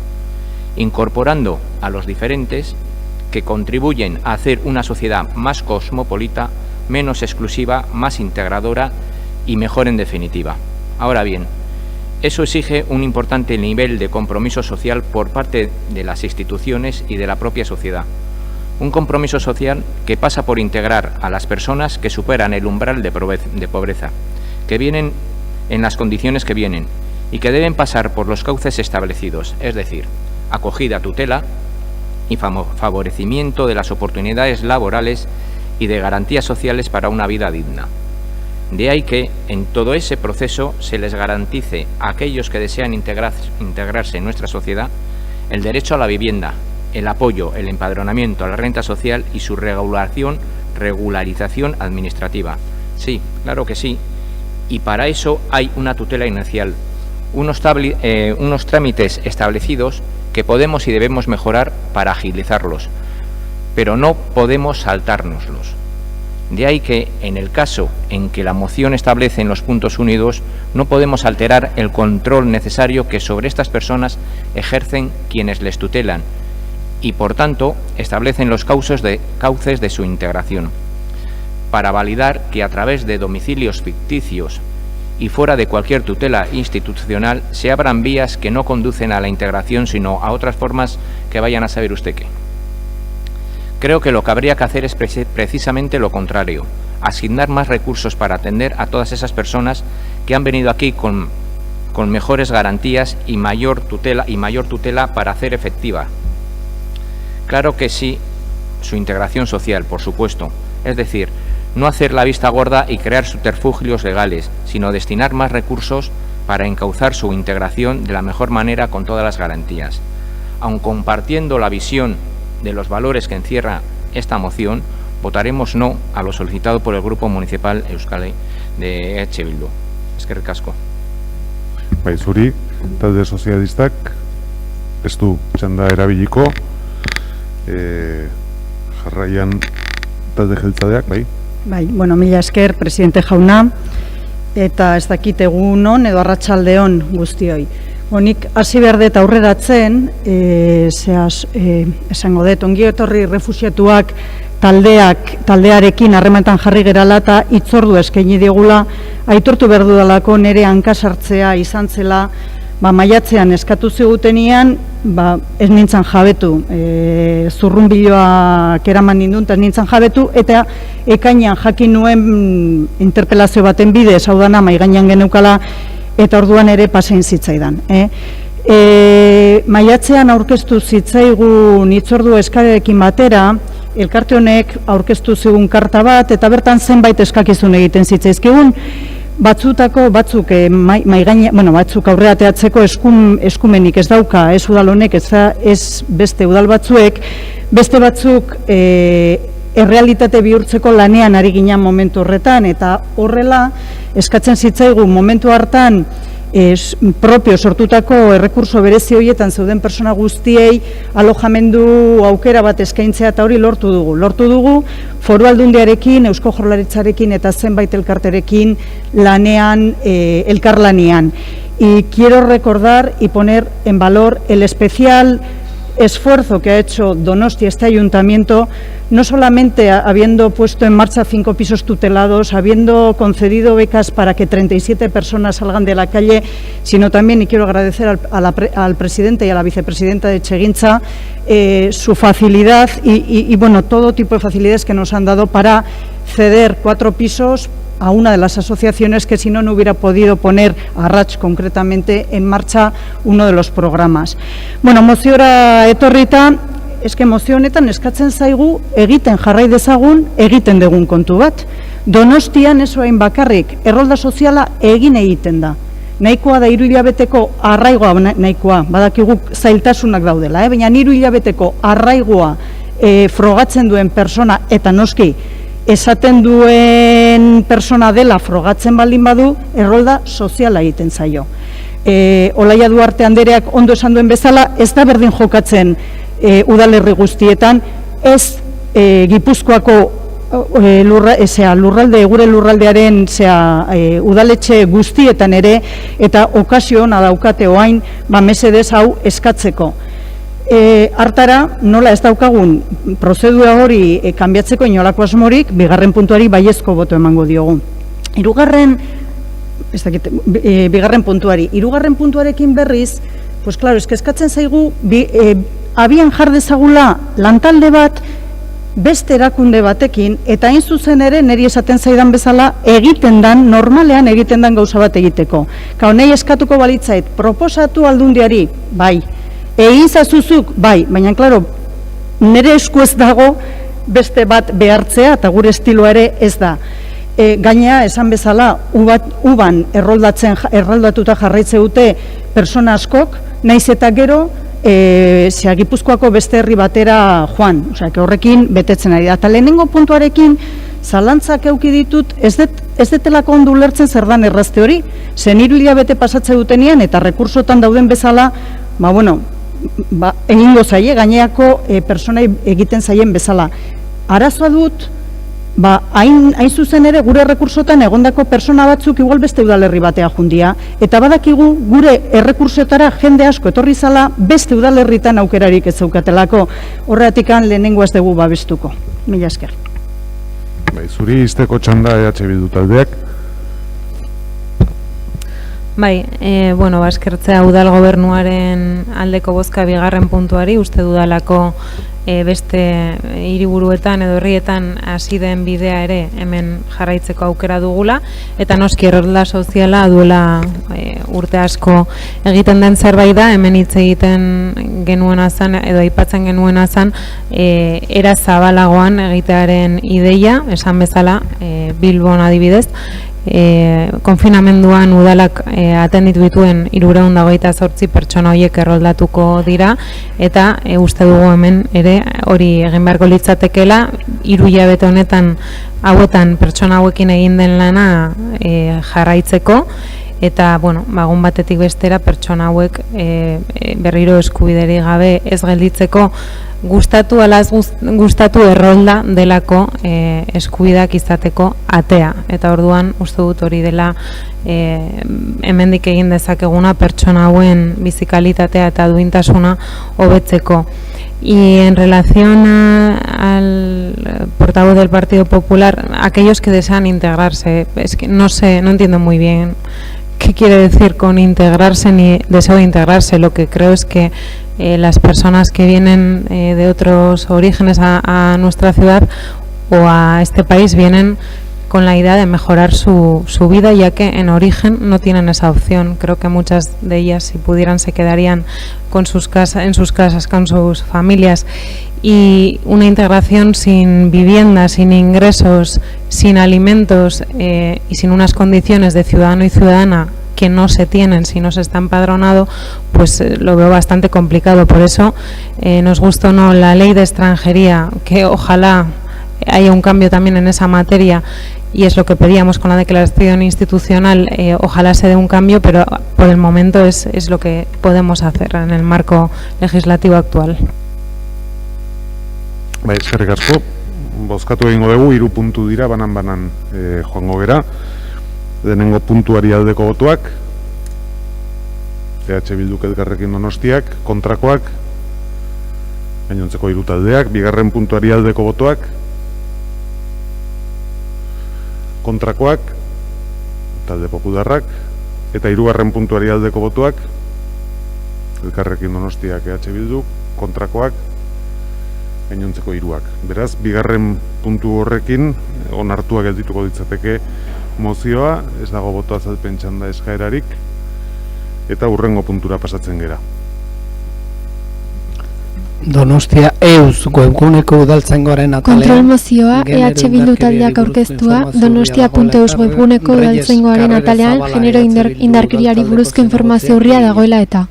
incorporando a los diferentes que contribuyen a hacer una sociedad más cosmopolita, menos exclusiva, más integradora y mejor en definitiva. Ahora bien, eso exige un importante nivel de compromiso social por parte de las instituciones y de la propia sociedad. Un compromiso social que pasa por integrar a las personas que superan el umbral de pobreza, que vienen en las condiciones que vienen y que deben pasar por los cauces establecidos, es decir, acogida, tutela y favorecimiento de las oportunidades laborales y de garantías sociales para una vida digna. De ahí que, en todo ese proceso, se les garantice a aquellos que desean integrarse en nuestra sociedad el derecho a la vivienda, el apoyo, el empadronamiento, a la renta social y su regularización administrativa. Sí, claro que sí, y para eso hay una tutela inicial, unos trámites establecidos que podemos y debemos mejorar para agilizarlos, pero no podemos saltárnoslos. De ahí que, en el caso en que la moción establece en los puntos unidos, no podemos alterar el control necesario que sobre estas personas ejercen quienes les tutelan y, por tanto, establecen los cauces de su integración, para validar que a través de domicilios ficticios y fuera de cualquier tutela institucional se abran vías que no conducen a la integración, sino a otras formas que vayan a saber usted qué. Creo que lo que habría que hacer es precisamente lo contrario, asignar más recursos para atender a todas esas personas que han venido aquí con mejores garantías y mayor tutela para hacer efectiva. Claro que sí, su integración social, por supuesto, es decir, no hacer la vista gorda y crear subterfugios legales, sino destinar más recursos para encauzar su integración de la mejor manera con todas las garantías. Aun compartiendo la visión de los valores que encierra esta moción, votaremos no a lo solicitado por el Grupo Municipal Euskal de EH Bildu. Eskerrik asko. Bai, zuri, talde sozialistak ez du txanda erabiliko, jarraian talde jeltzadeak, bai? Bai, bueno, mila esker, presidente jauna, eta ez dakit egunon edo arratsaldeon guztioi. Honik, hasi behar dut aurreratzen, esango dut, ongi etorri refusiatuak taldearekin harremantan jarri gerala eta hitzordu eskaini digula, aitortu behar dudalako nire hankasartzea izan zela, maiatzean eskatu zigutenian, ez nintzen jabetu, zurrunbiloak eraman nindun, ez nintzen jabetu, eta ekainan jakin nuen interpelazio baten bidez, hau dana, maigainan geneukala, eta orduan ere pasein zitzaidan. Maiatzean aurkeztu zitzaigun hitzordu eskarekin batera, elkarte honek aurkeztu zigun karta bat, eta bertan zenbait eskakizun egiten zitzaizkigun, batzuk batzuk aurrera ateratzeko eskumenik ez dauka, ez udal honek, ez beste udal batzuek, beste batzuk errealitate bihurtzeko lanean ari ginen momentu horretan, eta horrela eskatzen zitzaigun momentu hartan propio sortutako errekurso berezi horietan zeuden persona guztiei alojamendu aukera bat eskaintzea, eta hori lortu dugu. Lortu dugu Foru Aldundiarekin, Eusko Jaurlaritzarekin eta zenbait elkarterekin lanean, elkarlanean. Y quiero recordar y poner en valor el especial esfuerzo que ha hecho Donostia, este ayuntamiento, no solamente habiendo puesto en marcha 5 pisos tutelados, habiendo concedido becas para que 37 personas salgan de la calle, sino también, y quiero agradecer al presidente y a la vicepresidenta de Etxegintza, su facilidad y bueno, todo tipo de facilidades que nos han dado para ceder 4 pisos a una de las asociaciones que si no, no hubiera podido poner, a Rach concretamente, en marcha uno de los programas. Bueno, moziora etorrita, eske mozio honetan eskatzen zaigu egiten jarrai dezagun, egiten dugun kontu bat. Donostian ez orain bakarrik, errolda soziala egiten da. Nahikoa da 3 hilabeteko arraigoa, nahikoa, badakigu zailtasunak daudela, baina 3 hilabeteko arraigoa frogatzen duen persona, eta noski, esaten duen persona dela frogatzen baldin badu, errolda soziala egiten zaio. Olaia Duarte andereak ondo esan duen bezala, ez da berdin jokatzen udalerri guztietan, ez Gipuzkoako lurralde, gure lurraldearen udaletxe guztietan ere, eta okazio ona daukate orain mesedez hau eskatzeko. Hartara, nola ez daukagun prozedura hori kanbiatzeko inolako asmorik, bigarren puntuari baiezko boto emango diogu. Bigarren puntuari. Hirugarren puntuarekin berriz, pues claro, eskatzen zaigu, abian jar dezagula lantalde bat, beste erakunde batekin, eta hain zuzen ere, niri esaten zaidan bezala, egiten dan, normalean egiten dan gauza bat egiteko. Nahi eskatuko balitzait, proposatu Aldundiari, bai, egin zazuzuk, bai, baina, klaro, nire esku ez dago beste bat behartzea, eta gure estiloa ere ez da. Gainea, esan bezala, uban erroldatuta jarraitze dute persona askok, naiz eta gero, Gipuzkoako beste herri batera joan, horrekin betetzen ari da. Eta lehenengo puntuarekin, zalantzak euki ditut, ez detelako ondo ulertzen zer dan errazte hori, zen 3 hilabete pasatze dutenean, eta rekursotan dauden bezala, egingo zaie, gaineako personai egiten zaien bezala. Arazoa dut, hain zuzen ere gure rekursotan egondako persona batzuk igual beste udalerri batea jundia, eta badakigu gure errekursetara jende asko etorri zala beste udalerritan aukerarik ez zaukatelako, horretikan lehenengo ez dugu babestuko. Mila esker. Zuri izteko txanda EH Bildu taldeak. Bai, eskertzea udal gobernuaren aldeko bozka bigarren puntuari, uste dudalako beste hiriburuetan edo herrietan hasi den bidea ere hemen jarraitzeko aukera dugula, eta noski errolda soziala duela urte asko egiten den zerbait da, hemen hitz egiten genuena zen edo aipatzen genuena zen era zabalagoan egitearen ideia, esan bezala Bilbon adibidez, konfinamenduan udalak atenditu dituen 328 pertsona horiek erroldatuko dira, eta uste dugu hemen ere hori egin beharko litzatekeela 3 hilabete honetan hauetan pertsona hauekin egin den lana jarraitzeko, eta egun batetik bestera pertsona hauek berriro eskubiderik gabe ez gelditzeko, gustatu alaz gustatu errolda delako eskubideak izateko atea, eta orduan uste dut hori dela hemendik egin dezakeguna pertsona hauen bizikalitatea eta duintasuna hobetzeko. Y en relación al portavoz del Partido Popular, aquellos que desean integrarse, es que no entiendo muy bien qué quiere decir con integrarse ni deseo de integrarse. Lo que creo es que las personas que vienen de otros orígenes a nuestra ciudad o a este país vienen con la idea de mejorar su vida, ya que en origen no tienen esa opción. Creo que muchas de ellas, si pudieran, se quedarían en sus casas, con sus familias. Y una integración sin vivienda, sin ingresos, sin alimentos y sin unas condiciones de ciudadano y ciudadana que no se tienen si no se está empadronado, pues lo veo bastante complicado. Por eso nos gusta o no la ley de extranjería, que ojalá haya un cambio también en esa materia, y es lo que pedíamos con la declaración institucional, ojalá se dé un cambio, pero por el momento es lo que podemos hacer en el marco legislativo actual. Eskerrik asko, bozkatu egingo dugu, 3 puntu dira, banan joango gera. Lehenengo puntuari aldeko botoak, EH Bilduk Elkarrekin Donostiak, kontrakoak, gainontzeko 3 taldeak. Bigarren puntuari aldeko botoak, kontrakoak, talde popularrak, eta 3. puntuari aldeko botoak, Elkarrekin Donostiak, EH Bilduk, kontrakoak, gainontzeko 3. Beraz, bigarren puntu horrekin onartua geldituko ditzateke mozioa, ez dago boto azalpen txanda eskaerarik, eta hurrengo puntura pasatzen gera. Donostia euz webguneko udaltzaingoaren atalean. Kontrol mozioa EH Bildu taldeak aurkeztua donostia.eus webguneko udaltzaingoaren atalean genero indarkeriari buruzko informazio urria dagoela eta.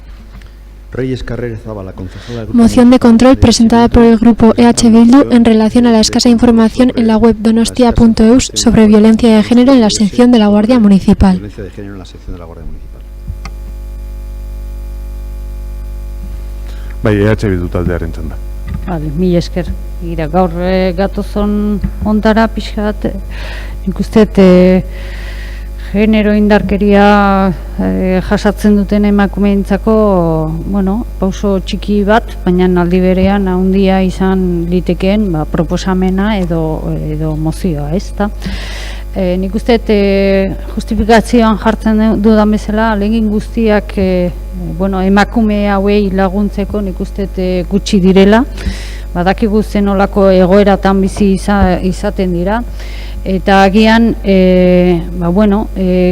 Reyes Carrera Zabala, concejala del Grupo Moción de control presentada por el Grupo EH Bildu en relación a la escasa información en la web donostia.eus sobre violencia de género en la sección de la Guardia Municipal. Violencia de género en la sección de la Guardia Municipal. Bai, EH Bildu taldearen txanda. Vale, mil esker. Gira, gaur gatozon ondara pixkat, nik uste genero indarkeria jasatzen duten emakumeentzako, bueno, pauso txiki bat, baina aldi berean handia izan litekeen proposamena edo mozioa, ezta? Nik uste justifikazioan jartzen dudan bezala, legin guztiak emakume hauei laguntzeko nik uste gutxi direla, badakigu zenolako egoeratan bizi izaten dira, eta agian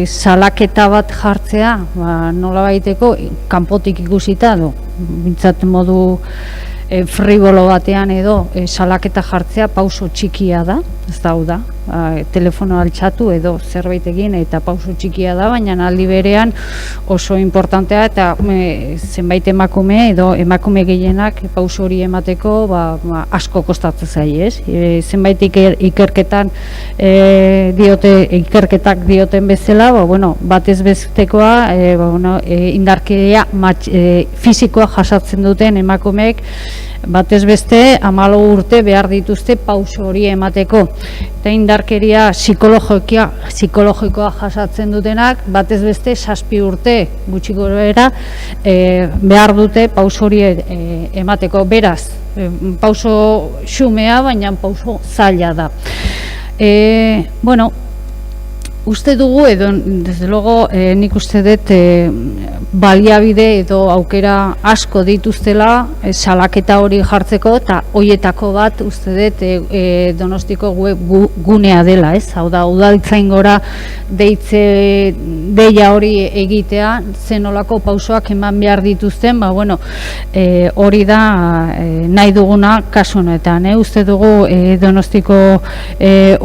salaketa bat jartzea, nola baiteko kanpotik ikusita, bintzat modu fribolo batean edo salaketa jartzea pauso txikia da, ez da, telefono altxatu edo zerbait egin eta pauso txikia da, baina aldi berean oso importantea eta zenbait emakume edo emakume gehienak pauso hori emateko asko kostatzen zaie, ez? Zenbait ikerketak dioten bezala, batez bestekoa indarkeria fisikoa jasatzen duten emakumeek batez beste 14 urte behar dituzte pauso hori emateko. Eta indarkeria psikologikoa jasatzen dutenak batez beste 7 urte gutxi gorabehera behar dute pauso hori emateko. Beraz, pauso xumea, baina pauso zaila da. Uste dugu, edo, desde luego, nik uste dut baliabide edo aukera asko dituztela salaketa hori jartzeko, eta hoietako bat uste dut Donostiko web gunea dela, ez? Hau da, udaltzaingora deia hori egitea, zenolako pausoak eman behar dituzten, hori da nahi duguna kasu honetan. Uste dugu Donostiko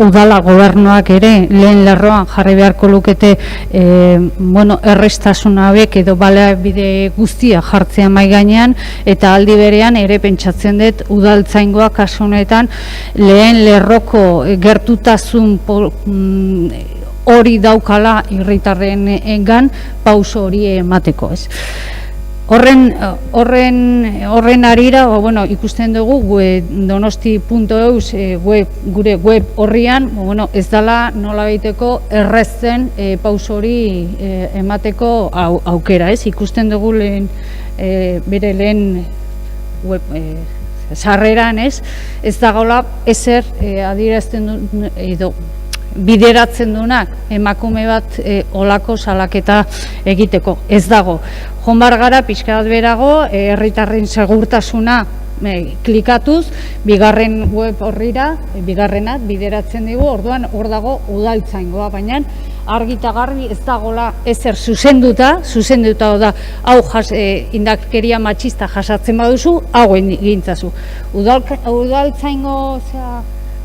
udala gobernuak ere lehen lerroan jarri beharko lukete errestasunabek edo baliabide guztia jartzea mai gainean, eta aldi berean ere pentsatzen dut udaltzaingoa kasu honetan lehen lerroko gertutasun hori daukala herritarrengan pauso hori emateko, ez? Horren arira, ikusten dugu donosti.eus gure web horrian, ez dela nola baiteko errezen pauso hori emateko aukera, ez? Ikusten dugu bere lehen web sarreran, ez dagoela ezer adierazten edo bideratzen duenak emakume bat olako salaketa egiteko. Ez dago. Joan bar gara pixka bat berago, herritarren segurtasuna klikatuz, bigarren web horrira, bigarrenat bideratzen digu, orduan hor dago udaltzaingoa, baina argi eta garbi ez dagoela ezer zuzenduta da, hau indarkeria matxista jasatzen baduzu, hau egintzazu. Udaltzaingo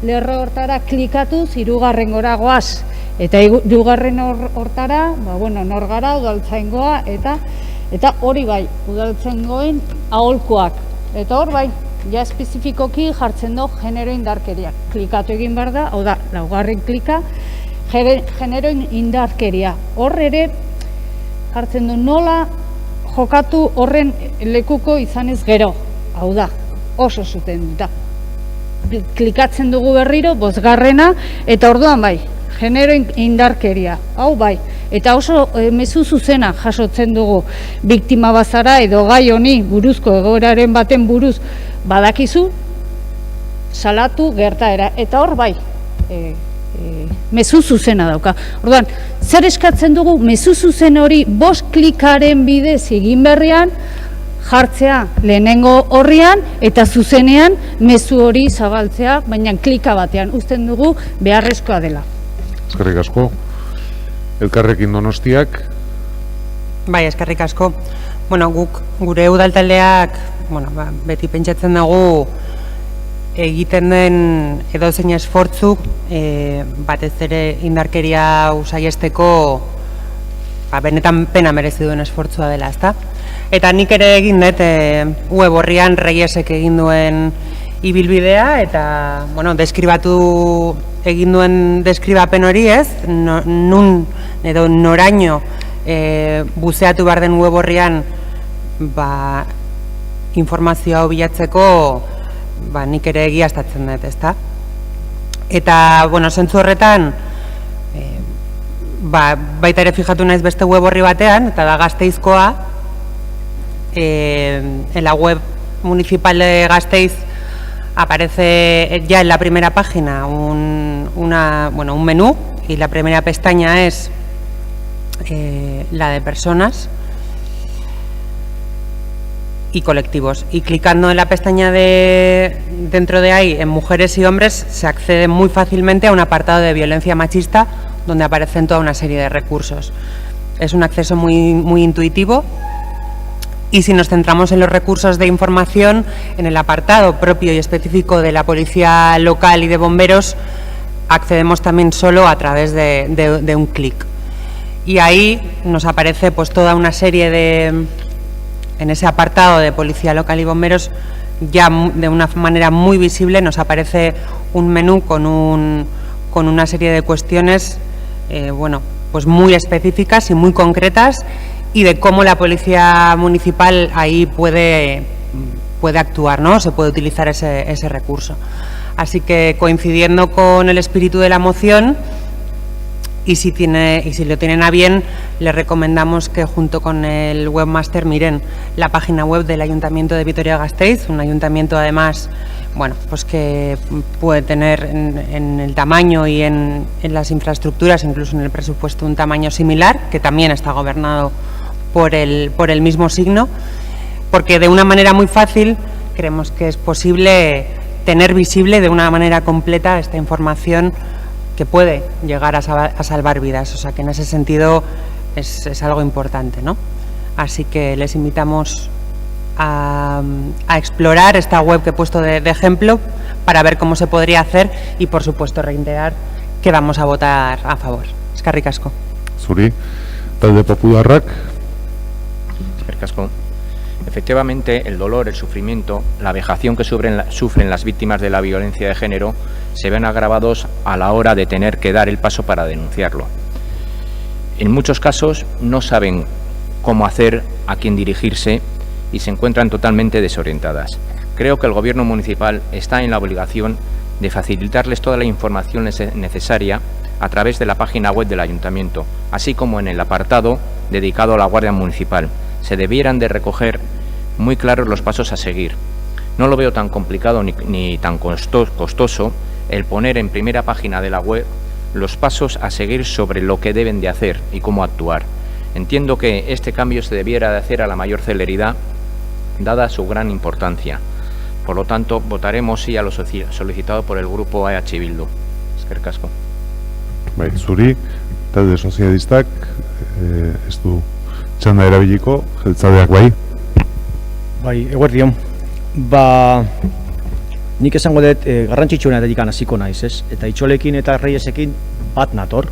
lerro hortara klikatuz, hirugarren gora goaz, eta hirugarren hortara, nor gara, udaltzaingoa, eta hori bai, udaltzaingoen aholkuak. Eta hor bai, ja espezifikoki jartzen du genero indarkeria. Klikatu egin behar da, hau da, laugarren klika, genero indarkeria. Hor ere, jartzen du nola jokatu horren lekuko izanez gero. Hau da, oso zuten da. Klikatzen dugu berriro, bosgarrena, eta orduan bai, genero indarkeria, hau bai. Eta oso mezu zuzena jasotzen dugu biktima bazara edo gai honi buruzko egoeraren baten buruz badakizu, salatu gertaera. Eta hor bai, mezu zuzena dauka. Orduan, zer eskatzen dugu mezu zuzen hori 5 klikaren bidez egin berrian, jartzea lehenengo horrian eta zuzenean mezu hori zabaltzea, baina klika batean uzten dugu beharrezkoa dela. Eskerrik asko. Elkarrekin Donostiak. Bai, eskerrik asko. Guk gure udaltaldeak beti pentsatzen dugu egiten den edozein esfortzuk batez ere indarkeria saiesteko benetan pena merezi duen esfortzua dela, ezta? Eta nik ere egin dut web horrian Reyesek egin duen ibilbidea eta deskribatu egin duen deskribapen hori, ez? Nun edo noraino buzeatu behar den web horrian informazioa bilatzeko nik ere egiaztatzen dut, ezta? Eta, zentzu horretan baita ere fijatu naiz beste web horri batean, eta da Gasteizkoa, en la web municipal de Gasteiz aparece ya en la primera página un menú, y la primera pestaña es la de personas y colectivos, y clicando en la pestaña dentro de ahí en mujeres y hombres se accede muy fácilmente a un apartado de violencia machista donde aparecen toda una serie de recursos. Es un acceso muy intuitivo. Y si nos centramos en los recursos de información, en el apartado propio y específico de la policía local y de bomberos, accedemos también solo a través de un clic. Y ahí nos aparece toda una serie en ese apartado de policía local y bomberos, ya de una manera muy visible nos aparece un menú con una serie de cuestiones muy específicas y muy concretas, y de cómo la policía municipal ahí puede actuar, ¿no? Se puede utilizar ese recurso. Así que, coincidiendo con el espíritu de la moción, y si lo tienen a bien, les recomendamos que junto con el webmaster miren la página web del Ayuntamiento de Vitoria-Gasteiz, un ayuntamiento además que puede tener en el tamaño y en las infraestructuras, incluso en el presupuesto, un tamaño similar, que también está gobernado por el mismo signo, porque de una manera muy fácil creemos que es posible tener visible de una manera completa esta información que puede llegar a salvar vidas. O sea que en ese sentido es algo importante, ¿no? Así que les invitamos a explorar esta web que he puesto de ejemplo para ver cómo se podría hacer y, por supuesto, reiterar que vamos a votar a favor. Eskerrik asko. Zuri, talde popularrak. Eskerrik asko. Efectivamente, el dolor, el sufrimiento, la vejación que sufren las víctimas de la violencia de género se ven agravados a la hora de tener que dar el paso para denunciarlo. En muchos casos no saben cómo hacer, a quién dirigirse y se encuentran totalmente desorientadas. Creo que el Gobierno municipal está en la obligación de facilitarles toda la información necesaria a través de la página web del Ayuntamiento, así como en el apartado dedicado a la Guardia Municipal. Se debieran de recoger muy claros los pasos a seguir. No lo veo tan complicado ni tan costoso el poner en primera página de la web los pasos a seguir sobre lo que deben de hacer y cómo actuar. Entiendo que este cambio se debiera de hacer a la mayor celeridad, dada su gran importancia. Por lo tanto, votaremos sí a lo solicitado por el grupo EH Bildu. Eskerrik asko. Bai, zuri, talde sozialistak, ez du txanda erabiliko, jeltzadeak bai. Bai, eguerdion. Nik esango dut garrantzitsuenetik hasiko naiz, ez? Eta Itxolekin eta Reyesekin bat nator.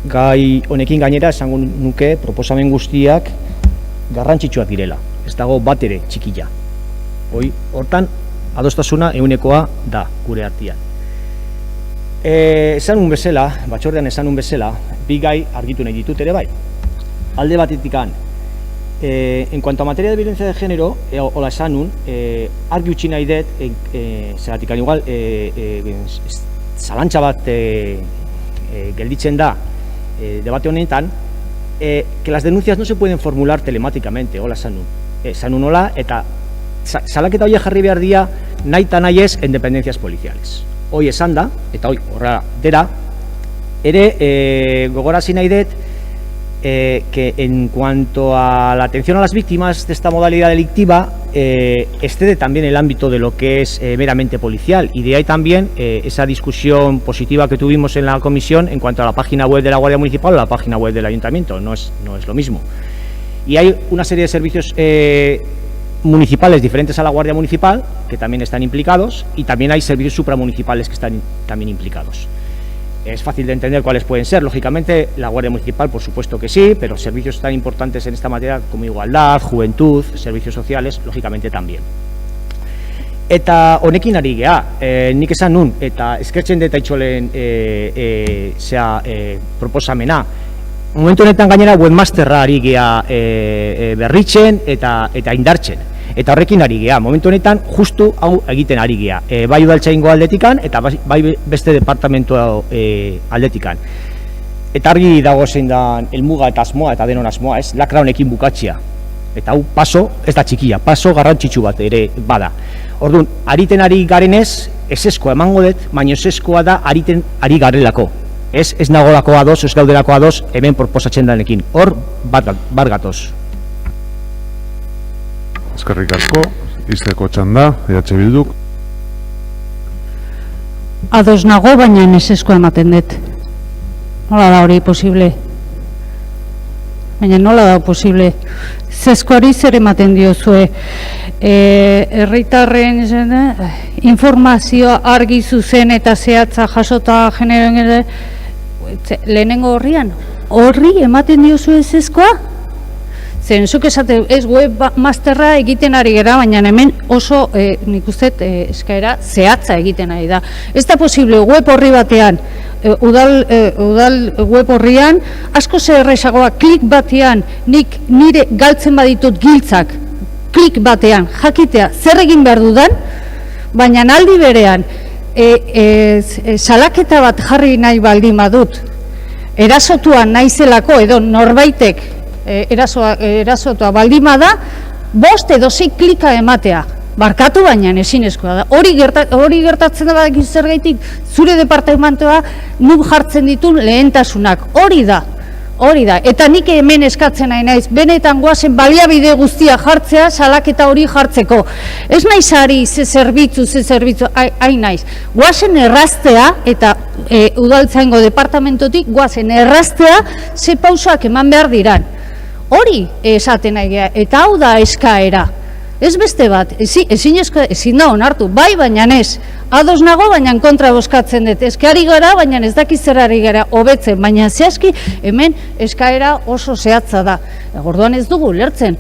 Gai honekin gainera esango nuke proposamen guztiak garrantzitsuak direla. Ez dago bat ere txikila. Hortan, adostasuna ehunekoa da gure artean. Esan un bezala, batzordean esan un bezala, bi gai argitu nahi ditut ere bai. Alde batetikan, en cuanto a materia de violencia de género, hola esan un, argi utzi nahi dut, zeratikan igual, zalantza bat gelditzen da debate honetan, que las denuncias no se pueden formular telemáticamente, hola esan un. Esan un hola, eta salaketa hori jarri behar dia nahi eta nahi ez en dependencias policiales. Hoi esan da, eta hoi horra dera, ere gogorazi nahi dut que en cuanto a la atención a las víctimas de esta modalidad delictiva excede también el ámbito de lo que es meramente policial, y de ahí también esa discusión positiva que tuvimos en la comisión en cuanto a la página web de la Guardia Municipal o la página web del Ayuntamiento, no es lo mismo. Y hay una serie de servicios municipales diferentes a la Guardia Municipal que también están implicados, y también hay servicios supramunicipales que están también implicados. Es fácil de entender cuáles pueden ser, lógicamente la Guardia Municipal por supuesto que sí, pero servicios tan importantes en esta materia como igualdad, juventud, servicios sociales, lógicamente también. Eta honekin ari gea, nik esan nun, eta eskertzen deta Itxolen proposamena. Momentu honetan gainera webmasterra ari gea berritzen eta indartzen. Eta horrekin ari gea, momentu honetan justu hau egiten ari gea. Bai udaltzaingo aldetikan eta bai beste departamentu aldetikan. Eta argi dago zein da helmuga eta asmoa eta denon asmoa, ez? Lakra honekin bukatzea. Eta hau paso, ez da txikia, paso garrantzitsu bat ere bada. Orduan, ariten ari garenez, eseskoa emango dut, baina eseskoa da ariten ari garelako. Ez nagolako ados, ez gaudelako ados, hemen proposatzen danekin. Hor, bat gatoz. Eskerrik asko, izteko txanda, EH Bilduk. Ados nago, baina eseskoa ematen dut. Nola da hori posible? Baina nola da posible? Zeskoari zer ematen diozue? Herritarren informazioa argi zuzen eta zehatza jasota generoen ere lehenengo horri ematen diozue zeskoa? Zen, zuk esate, ez webmasterra egiten ari gara, baina hemen oso, nik uste, eskaera zehatza egiten ari da. Ez da posible, web horri batean, udal web horrian, asko zerrezagoa, klik batean, nik nire galtzen baditut giltzak, klik batean, jakitea, zer egin behar dudan, baina aldi berean, salaketa bat jarri nahi baldin badut, erasotuan naizelako edo norbaitek, erasotua baldima da, 5 edo 6 klika ematea. Barkatu baina ezinezkoa da. Hori gertatzen da badak zergaitik zure departamentoa nun jartzen ditun lehentasunak. Hori da. Eta nik hemen eskatzen nahi naiz, benetan goazen baliabide guztia jartzea, salaketa hori jartzeko. Ez naiz ari ze zerbitzu, hain naiz. Goazen erraztea, eta udaltzaingo departamentotik goazen erraztea ze pausoak eman behar diran. Hori esaten nahi geha, eta hau da eskaera. Ez beste bat, ezin da onartu, bai baina ez. Ados nago, baina kontra bozkatzen dut. Eskari gara, baina ez dakiz zerari gara hobetzen, baina zehazki hemen eskaera oso zehatza da. Orduan ez dugu lertzen,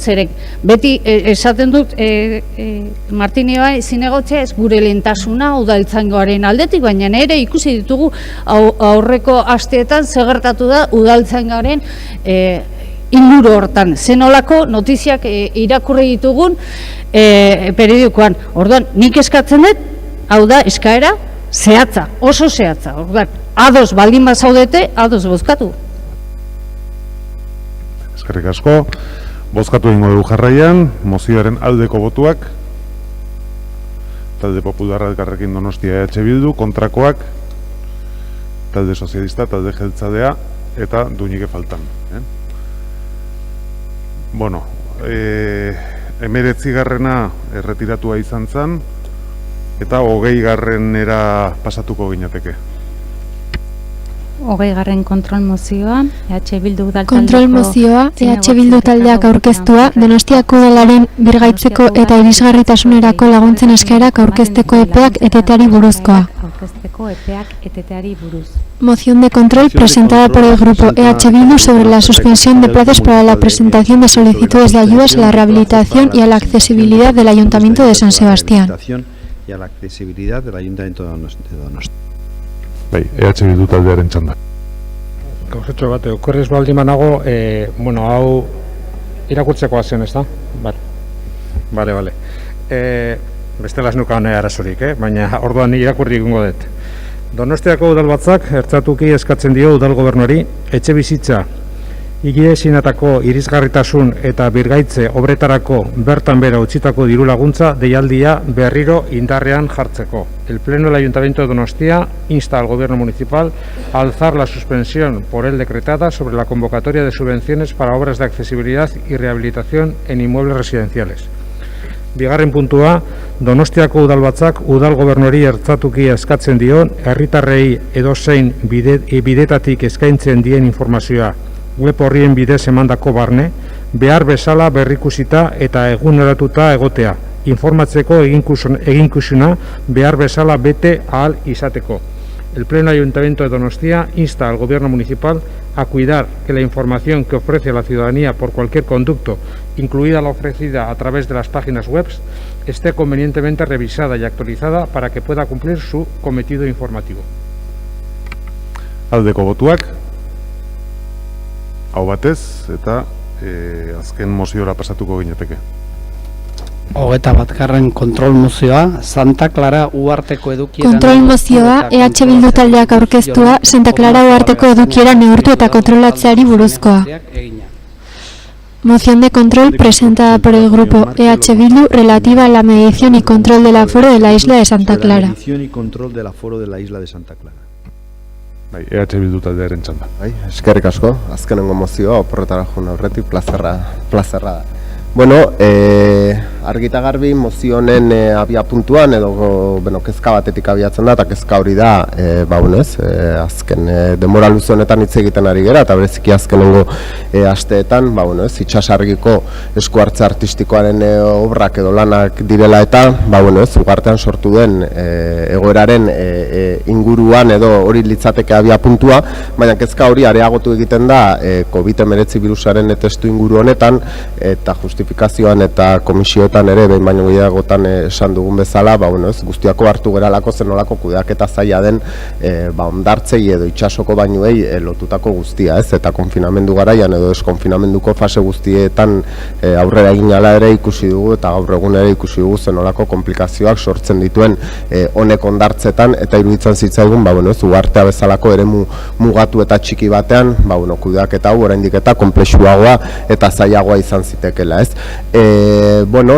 zerek. Beti esaten dut, Martinioa zinegotzea ez gure lehentasuna udaltzaingoaren aldetik, baina ere ikusi ditugu aurreko asteetan segertatu da udaltzaingoaren inguru hortan, zenolako notiziak irakurri ditugun periodikoan. Orduan, nik eskatzen dut, hau da, eskaera zehatza, oso zehatza. Orduan, ados baldin bat zaudete, ados bozkatu. Eskerrik asko, bozkatu egingo dugu jarraian, mozioaren aldeko botuak, talde popularra Elkarrekin Donostia EH Bildu, kontrakoak, talde sozialista, talde jeltzadea, eta duinike faltan. Bueno, 19. Erretiratua izan zen, eta 20. pasatuko ginateke. 20. kontrol mozioa, EH Bildu udal Kontrol mozioa, EH Bildu taldeak aurkeztua, Donostiako udalaren birgaitzeko eta irisgarritasunerako laguntzen eskaerak aurkezteko epeak eteteari buruzkoa. Moción de control presentada por el grupo EH Bildu sobre la suspensión de plazos para la presentación de solicitudes de ayudas a la rehabilitación y a la accesibilidad del Ayuntamiento de San Sebastián. Y a la accesibilidad del Ayuntamiento de Donostia. Bai, EH Bildu taldearen txanda. Gauzatxo bat, okorrez baldin manago, hau irakurtzekoa zen, ez da? Bale. Bestela ez nuka honea arazorik, baina orduan irakurri egingo dut. Donostiako udalbatzak ertzatuki eskatzen dio udal gobernuari etxe bizitza higiezinetako irisgarritasun eta birgaitze obretarako bertan bera utzitako diru laguntza deialdia berriro indarrean jartzeko. El Pleno del Ayuntamiento de Donostia insta al Gobierno Municipal a alzar la suspensión por él decretada sobre la convocatoria de subvenciones para obras de accesibilidad y rehabilitación en inmuebles residenciales. Bigarren puntua, Donostiako udalbatzak udal gobernuari ertzatuki eskatzen dion herritarrei edozein bidetatik eskaintzen dien informazioa web horrien bidez emandako barne, behar bezala berrikusita eta eguneratuta egotea, informatzeko eginkizuna behar bezala bete ahal izateko. El Pleno Ayuntamiento de Donostia insta al Gobierno Municipal a cuidar que la información que ofrece a la ciudadanía por cualquier conducto, incluida la ofrecida a través de las páginas web, esté convenientemente revisada y actualizada para que pueda cumplir su cometido informativo. Aldeko botuak, hau batez, eta azken moziora pasatuko gineteke. 21. kontrol mozioa, Santa Clara Uharteko edukiera... Kontrol mozioa, EH Bildu taldeak aurkeztua, Santa Clara Uharteko edukiera neurtu eta kontrolatzeari buruzkoa. Moción de control presentada por el grupo EH Bildu relativa a la medición y control del aforo de la isla de Santa Clara. Medición y control del aforo de la isla de Santa Clara. Bai, EH Bildu taldearen txanda. Bai, eskerrik asko, azkenengo mozioa oporretara joan aurretik plazerra da. Bueno, argita garbi mozionen abia puntuan edo kezka batetik abiatzen da, eta kezka hori da, azken denbora luze honetan hitz egiten ari gera, eta bereziki azkenengo asteetan, itsasargiko esku hartze artistikoaren obrak edo lanak direla eta, ugartean sortu den egoeraren inguruan edo hori litzateke abia puntua, baina kezka hori areagotu egiten da COVID-19 birusaren testu inguru honetan, eta justifikazioan eta komisioetan ere behin baino gehiagotan esan dugun bezala, guztiako hartu geralako zenolako kudeaketa zaila den hondartzei edo itsasoko bainuei lotutako guztia, eta konfinamendu garaian edo ez konfinamenduko fase guztietan aurrera egin ala ere ikusi dugu eta gaur egun ere ikusi dugu zenolako komplikazioak sortzen dituen honek hondartzetan, eta iruditzen zitzaigun uhartea bezalako eremu mugatu eta txiki batean kudeaketa hau oraindik eta konplexuagoa eta zailagoa izan zitekeela, ez?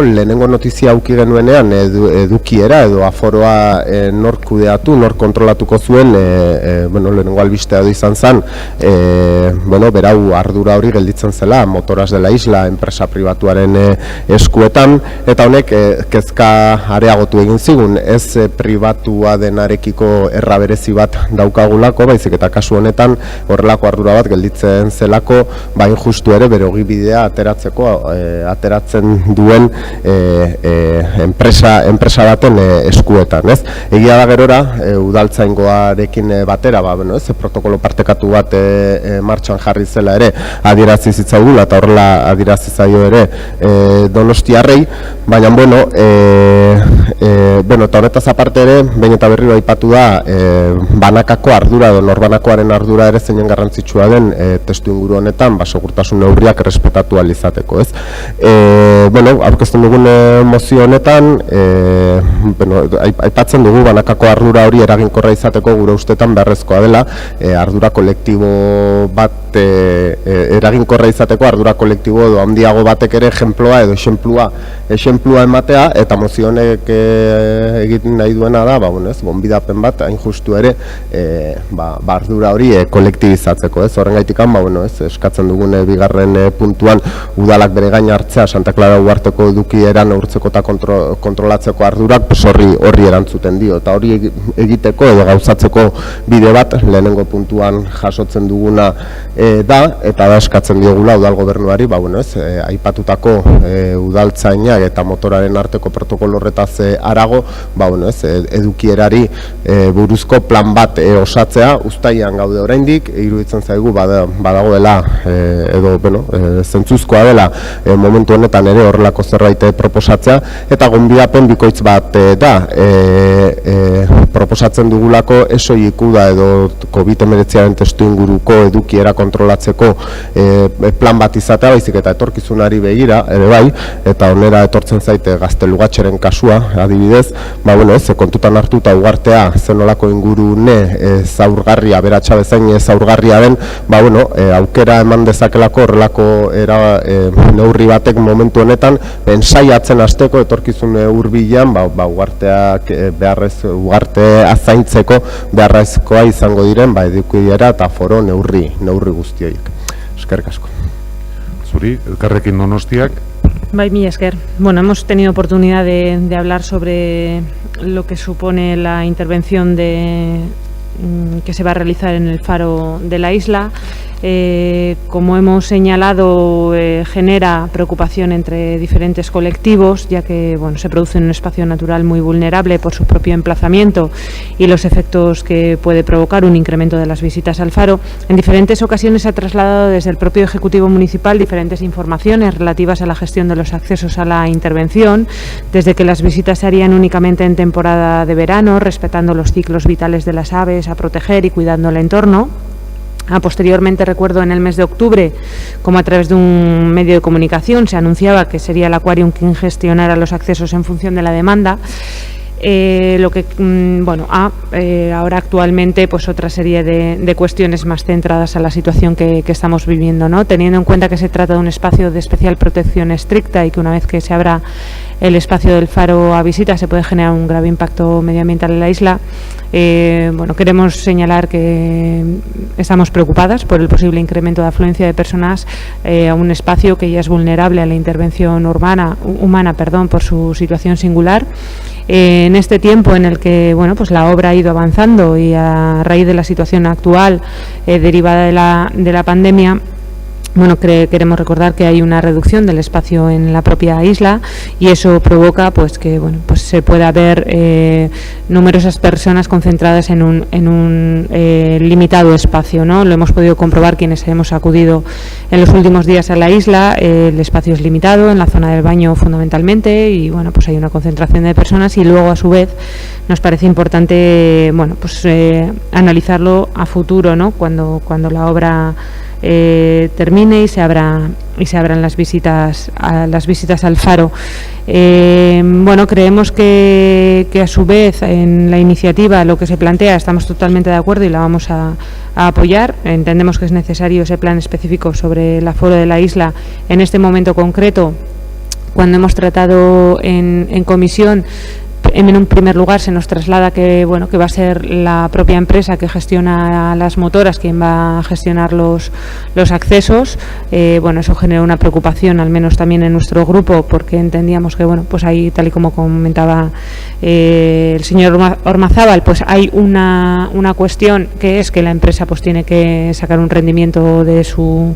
Lehenengo notizia auki genuenean edukiera edo aforoa nor kudeatu, nor kontrolatuko zuen, lehenengo albistea edo izan zen, berau ardura hori gelditzen zela, Motoras de la Isla, enpresa pribatuaren eskuetan, eta honek kezka areagotu egin zigun, ez pribatua denarekiko erra berezi bat daukagulako, baizik eta kasu honetan horrelako ardura bat gelditzen zelako, bain justu ere bere ogibidea ateratzen duen enpresa baten eskuetan, ez? Egia da gerora, udaltzaingoarekin batera, protokolo partekatu bat martxan jarri zela ere adierazi zitzaigula, eta horrela adierazi zaio ere donostiarrei, baina, eta honetaz aparte ere, behin eta berriro aipatu da, banakako ardura edo norbanakoaren ardura ere zeinen garrantzitsua den testu inguru honetan, segurtasun neurriak errespetatu ahal izateko, ez? Aurkezten dugun mozio honetan, aipatzen dugu banakako ardura hori eraginkorra izateko gure ustetan beharrezkoa dela, ardura kolektibo bat eraginkorra izateko ardura kolektibo edo handiago batek ere ejemplua edo esenplua ematea, eta mozio honek egiten nahi duena da, gonbidapen bat, hain justu ere, ardura hori kolektibizatzeko, ez? Horrengaitikan, eskatzen dugun bigarren puntuan udalak bere gain hartzea Santa Clara uharteko edukieran neurtzeko eta kontrolatzeko ardurak horri erantzuten dio, eta hori egiteko edo gauzatzeko bide bat lehenengo puntuan jasotzen duguna da, eta da eskatzen diogula udal gobernuari, aipatutako udaltzainak eta motoraren arteko protokolo horretaz arago, edukierari buruzko plan bat osatzea. Uztailean gaude oraindik, iruditzen zaigu badagoela edo zentzuzkoa dela momentu honetan ere horrelako zerbait proposatzea, eta gonbidapen bikoitz bat da proposatzen dugulako esoiku da edo COVID-19 testu inguruko edukiera kontrolatzeko plan bat izatea, baizik eta etorkizunari begira ere bai, eta onera etortzen zaite Gaztelugatxeren kasua adibidez, kontutan hartuta uhartea zenolako ingurune zaurgarria, beratxa bezain zaurgarria den, aukera eman dezakelako horrelako neurri batek momentu honetan saiatzen hasteko etorkizun hurbilean uharteak ugarte azaintzeko beharrezkoa izango diren edukiera eta foro neurri guztioik. Eskerrik asko. Zuri, Elkarrekin Donostiak. Mila esker. Hemos tenido oportunidad de hablar sobre lo que supone la intervención que se va a realizar en el faro de la isla. Como hemos señalado, genera preocupación entre diferentes colectivos, ya que se produce en un espacio natural muy vulnerable por su propio emplazamiento y los efectos que puede provocar un incremento de las visitas al faro. En diferentes ocasiones se ha trasladado desde el propio Ejecutivo Municipal diferentes informaciones relativas a la gestión de los accesos a la intervención, desde que las visitas se harían únicamente en temporada de verano, respetando los ciclos vitales de las aves a proteger y cuidando el entorno. Posteriormente, recuerdo en el mes de octubre, como a través de un medio de comunicación se anunciaba que sería el Aquarium quien gestionara los accesos en función de la demanda. Lo que ahora actualmente otra serie de cuestiones más centradas a la situación que estamos viviendo, ¿no? Teniendo en cuenta que se trata de un espacio de especial protección estricta y que una vez que se abra el espacio del faro a visita se puede generar un grave impacto medioambiental en la isla. Queremos señalar que estamos preocupadas por el posible incremento de afluencia de personas a un espacio que ya es vulnerable a la intervención humana, por su situación singular. En este tiempo en el que la obra ha ido avanzando y a raíz de la situación actual derivada de la pandemia, queremos recordar que hay una reducción del espacio en la propia isla y eso provoca que se pueda ver numerosas personas concentradas en un limitado espacio, ¿no? Lo hemos podido comprobar quienes hemos acudido en los últimos días a la isla. El espacio es limitado en la zona del baño fundamentalmente y hay una concentración de personas y luego a su vez nos parece importante analizarlo a futuro, ¿no? Cuando la obra termine y se abran las visitas al faro. Creemos que a su vez en la iniciativa lo que se plantea estamos totalmente de acuerdo y la vamos a apoyar. Entendemos que es necesario ese plan específico sobre el aforo de la isla en este momento concreto. Cuando hemos tratado en comisión, en un primer lugar se nos traslada que va a ser la propia empresa que gestiona las motoras quien va a gestionar los accesos. Eso genera una preocupación, al menos también en nuestro grupo, porque entendíamos que ahí, tal y como comentaba el señor Ormazábal, hay una cuestión que es que la empresa tiene que sacar un rendimiento de su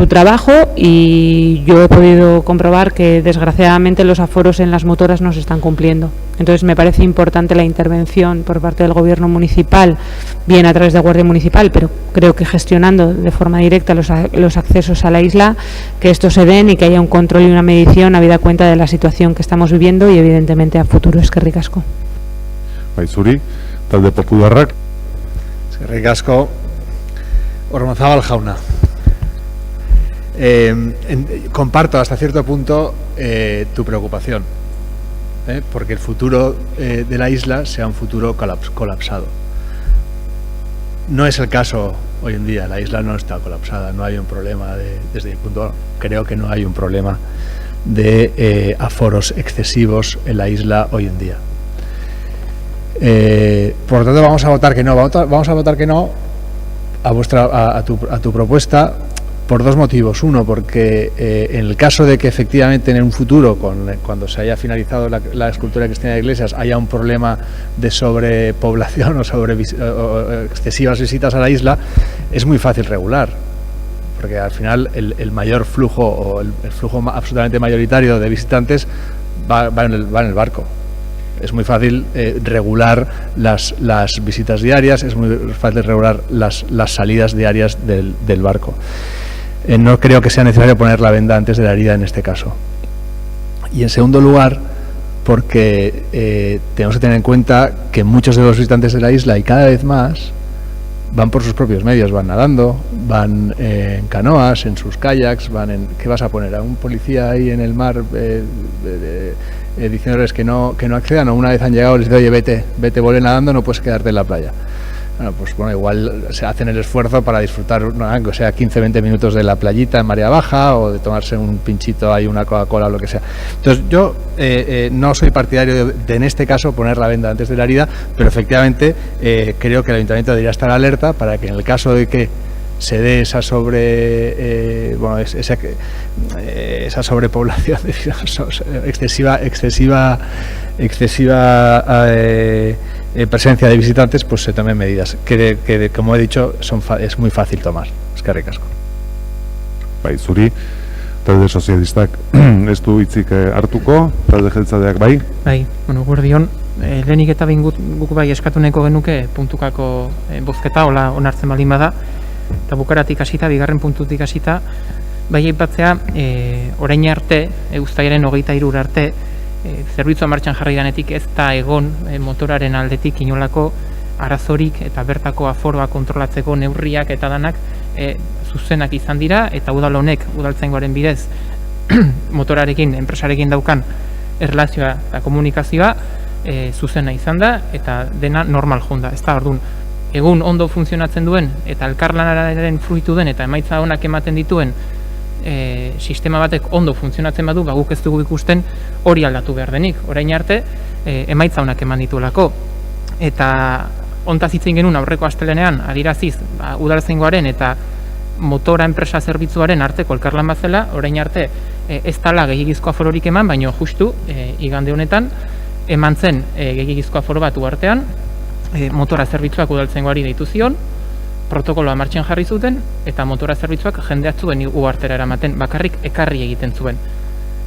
trabajo y yo he podido comprobar que desgraciadamente los aforos en las motoras no se están cumpliendo. Entonces me parece importante la intervención por parte del gobierno municipal, bien a través de Guardia Municipal, pero creo que gestionando de forma directa los accesos a la isla, que estos se den y que haya un control y una medición habida cuenta de la situación que estamos viviendo y evidentemente a futuro. Eskerrik asko. Zuri, talde popularrak. Eskerrik asko. Ormazábal jauna. Comparto hasta cierto punto tu preocupación, porque el futuro de la isla sea un futuro colapsado. No es el caso hoy en día. La isla no está colapsada, no hay un problema desde mi punto, creo que no hay un problema de aforos excesivos en la isla hoy en día. Por lo tanto, vamos a votar que no. Vamos a votar que no a tu propuesta por dos motivos. Uno, porque en el caso de que efectivamente en un futuro, cuando se haya finalizado la escultura cristiana de Iglesias, haya un problema de sobrepoblación o excesivas visitas a la isla, es muy fácil regular. Porque al final el mayor flujo o el flujo absolutamente mayoritario de visitantes va en el barco. Es muy fácil regular las visitas diarias, es muy fácil regular las salidas diarias del barco. No creo que sea necesario poner la venda antes de la herida en este caso. Y en segundo lugar, porque tenemos que tener en cuenta que muchos de los visitantes de la isla, y cada vez más, van por sus propios medios, van nadando, van en canoas, en sus kayaks, ¿qué vas a poner? ¿A un policía ahí en el mar diciéndoles que no accedan? O una vez han llegado les dice, oye, vete, vuelve nadando, no puedes quedarte en la playa. Bueno, pues bueno, igual se hacen el esfuerzo para disfrutar, o sea, 15-20 minutos de la playita en marea baja, o de tomarse un pinchito ahí, una Coca-Cola o lo que sea. Entonces yo no soy partidario de en este caso poner la venda antes de la herida, pero efectivamente creo que el Ayuntamiento debería estar alerta para que en el caso de que se dé esa esa sobrepoblación, excesiva presencia de visitantes, pues se tomen medidas que como he dicho es muy fácil tomar. Eskerrik asko. Bai, zuri talde sozialistak ez du hitzik hartuko, talde jeltzaleak bai? Bai, bueno, guardion, lehenik eta behin guk bai eskatu nahiko genuke puntukako bozketa, hola onartzen baldin bada, eta bukaratik hasita, bigarren puntutik hasita, bai aipatzea, orain arte, uztailaren 23 arte, zerbitzua martxan jarri danetik ez da egon motoraren aldetik inolako arazorik eta bertako aforoa kontrolatzeko neurriak eta danak zuzenak izan dira, eta udal honek udaltzaingoaren bidez motorarekin, enpresarekin daukan erlazioa eta komunikazioa zuzena izan da eta dena normal jonda. Ez da, orduan, egun ondo funtzionatzen duen eta elkarlanaren fruitu den eta emaitza onak ematen dituen sistema batek ondo funtzionatzen badu, guk ez dugu ikusten hori aldatu behar denik. Orain arte, emaitza onak eman dituelako. Eta ontaz hitzen genuen aurreko astelenean, adiraziz, udaltzaingoaren eta motora enpresa zerbitzuaren arteko elkarlan bat zela, orain arte ez dala gehiagizko afororik eman, baina justu igande honetan eman zen gehiagizko aforo bat uartean, motora zerbitzuak udaltzaingoari deitu zion, protokoloa martxan jarri zuten, eta motora zerbitzuak jendeak zuen uartera eramaten, bakarrik ekarri egiten zuen.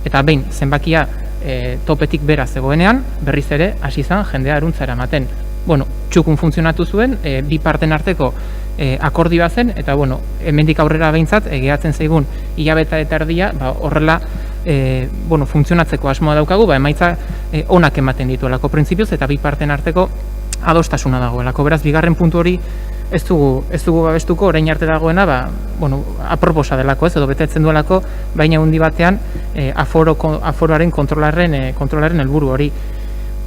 Eta behin, zenbakia topetik bera zegoenean, berriz ere, hasi izan jendea eruntza eramaten. Bueno, txukun funtzionatu zuen, bi parten arteko akordioa zen, eta bueno, hemendik aurrera behintzat, gehatzen zaigun hilabete eta erdia, horrela funtzionatzeko asmoa daukagu, emaitza onak ematen dituelako printzipioz, eta bi parten arteko adostasuna dagoelako. Beraz, bigarren puntu hori ez dugu babestuko, orain arte dagoena, aproposa delako, edo betetzen duelako, baina hundi batean aforoaren kontrolaren helburu hori.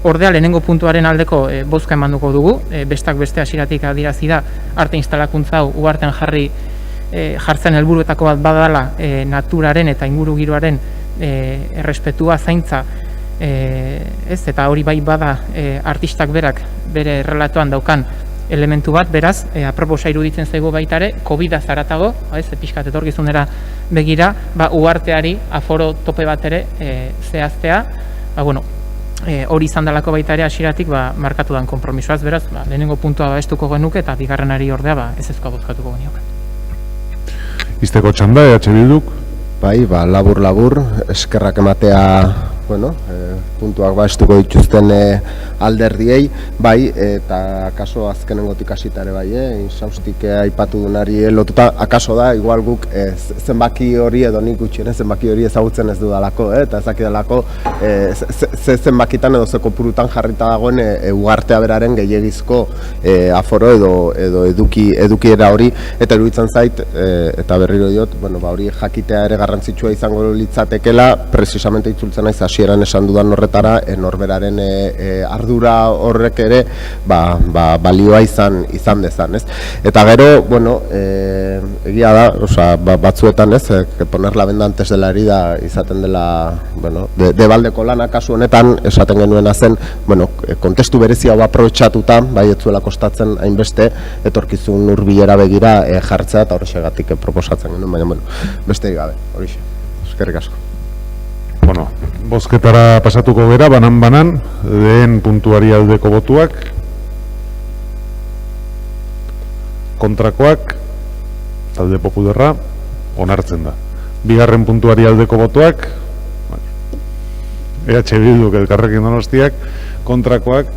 Ordea, lehenengo puntuaren aldeko bozka emanduko dugu, bestak beste hasieratik adierazi da arte instalakuntza hau uartean jartzen helburuetako bat badala naturaren eta inguru giroaren errespetua, zaintza, eta hori bai bada artistak berak bere relatoan daukan elementu bat, beraz, aproposa iruditzen zaigu baitare, COVID-a zaratago, pixkat etorkizunera begira, uarteari aforo tope bat ere zehaztea, hori izan dalako baita ere hasieratik markatu dan konpromisoaz, beraz, lehenengo puntua babestuko genuke eta bigarrenari ordea ezezkoa bozkatuko genioke. Izteko txanda, EH Bilduk? Bai, labur, eskerrak ematea, puntuak babestuko dituzten alderdiei, bai, eta akaso azkenengotik hasitare bai, insaustik aipatu dunari lotuta, akaso da, igual guk zenbaki hori edo nik gutxien zenbaki hori ezagutzen ez dudalako, eta ezakidalako zenbakitan edo kopurutan jarrita dagoen ugartea beraren gehiagizko aforo edo edukiera hori, eta iruditzen zait, eta berriro diot, hori jakitea ere garrantzitsua izango litzatekela, precisamente itzultzen naiz hasieran esan dudan orduan horretara norberaren ardura horrek ere balioa izan dezan, ez? Eta gero, bueno, egia da, osea, batzuetan, ez, poner la venda antes de la herida izaten dela, bueno, debaldeko lana kasu honetan esaten genuena zen, bueno, kontestu berezi hau aprobetxatuta, bai ez zuela kostatzen hainbeste etorkizun hurbilera begira jartzea eta horrexegatik proposatzen genuen, baina, bueno, besterik gabe, horixe. Eskerrik asko. Bueno, bozketara pasatuko gera, banan-banan, lehen puntuari aldeko botuak, kontrakoak, talde popularra, onartzen da. Bigarren puntuari aldeko botuak, EH Bilduk Elkarrekin Donostiak, kontrakoak,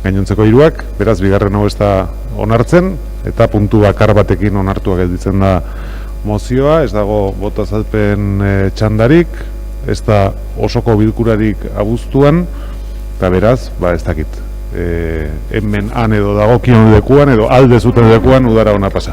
gainontzeko hiruak, beraz, bigarren hau ez da onartzen, eta puntu bakar batekin onartuak gelditzen da mozioa, ez dago bota azalpen txandarik, ez da osoko bilkurarik abuztuan, eta beraz, ez dakit, hemen han edo dagokion lekuan, edo alde zuten lekuan udara ona pasa.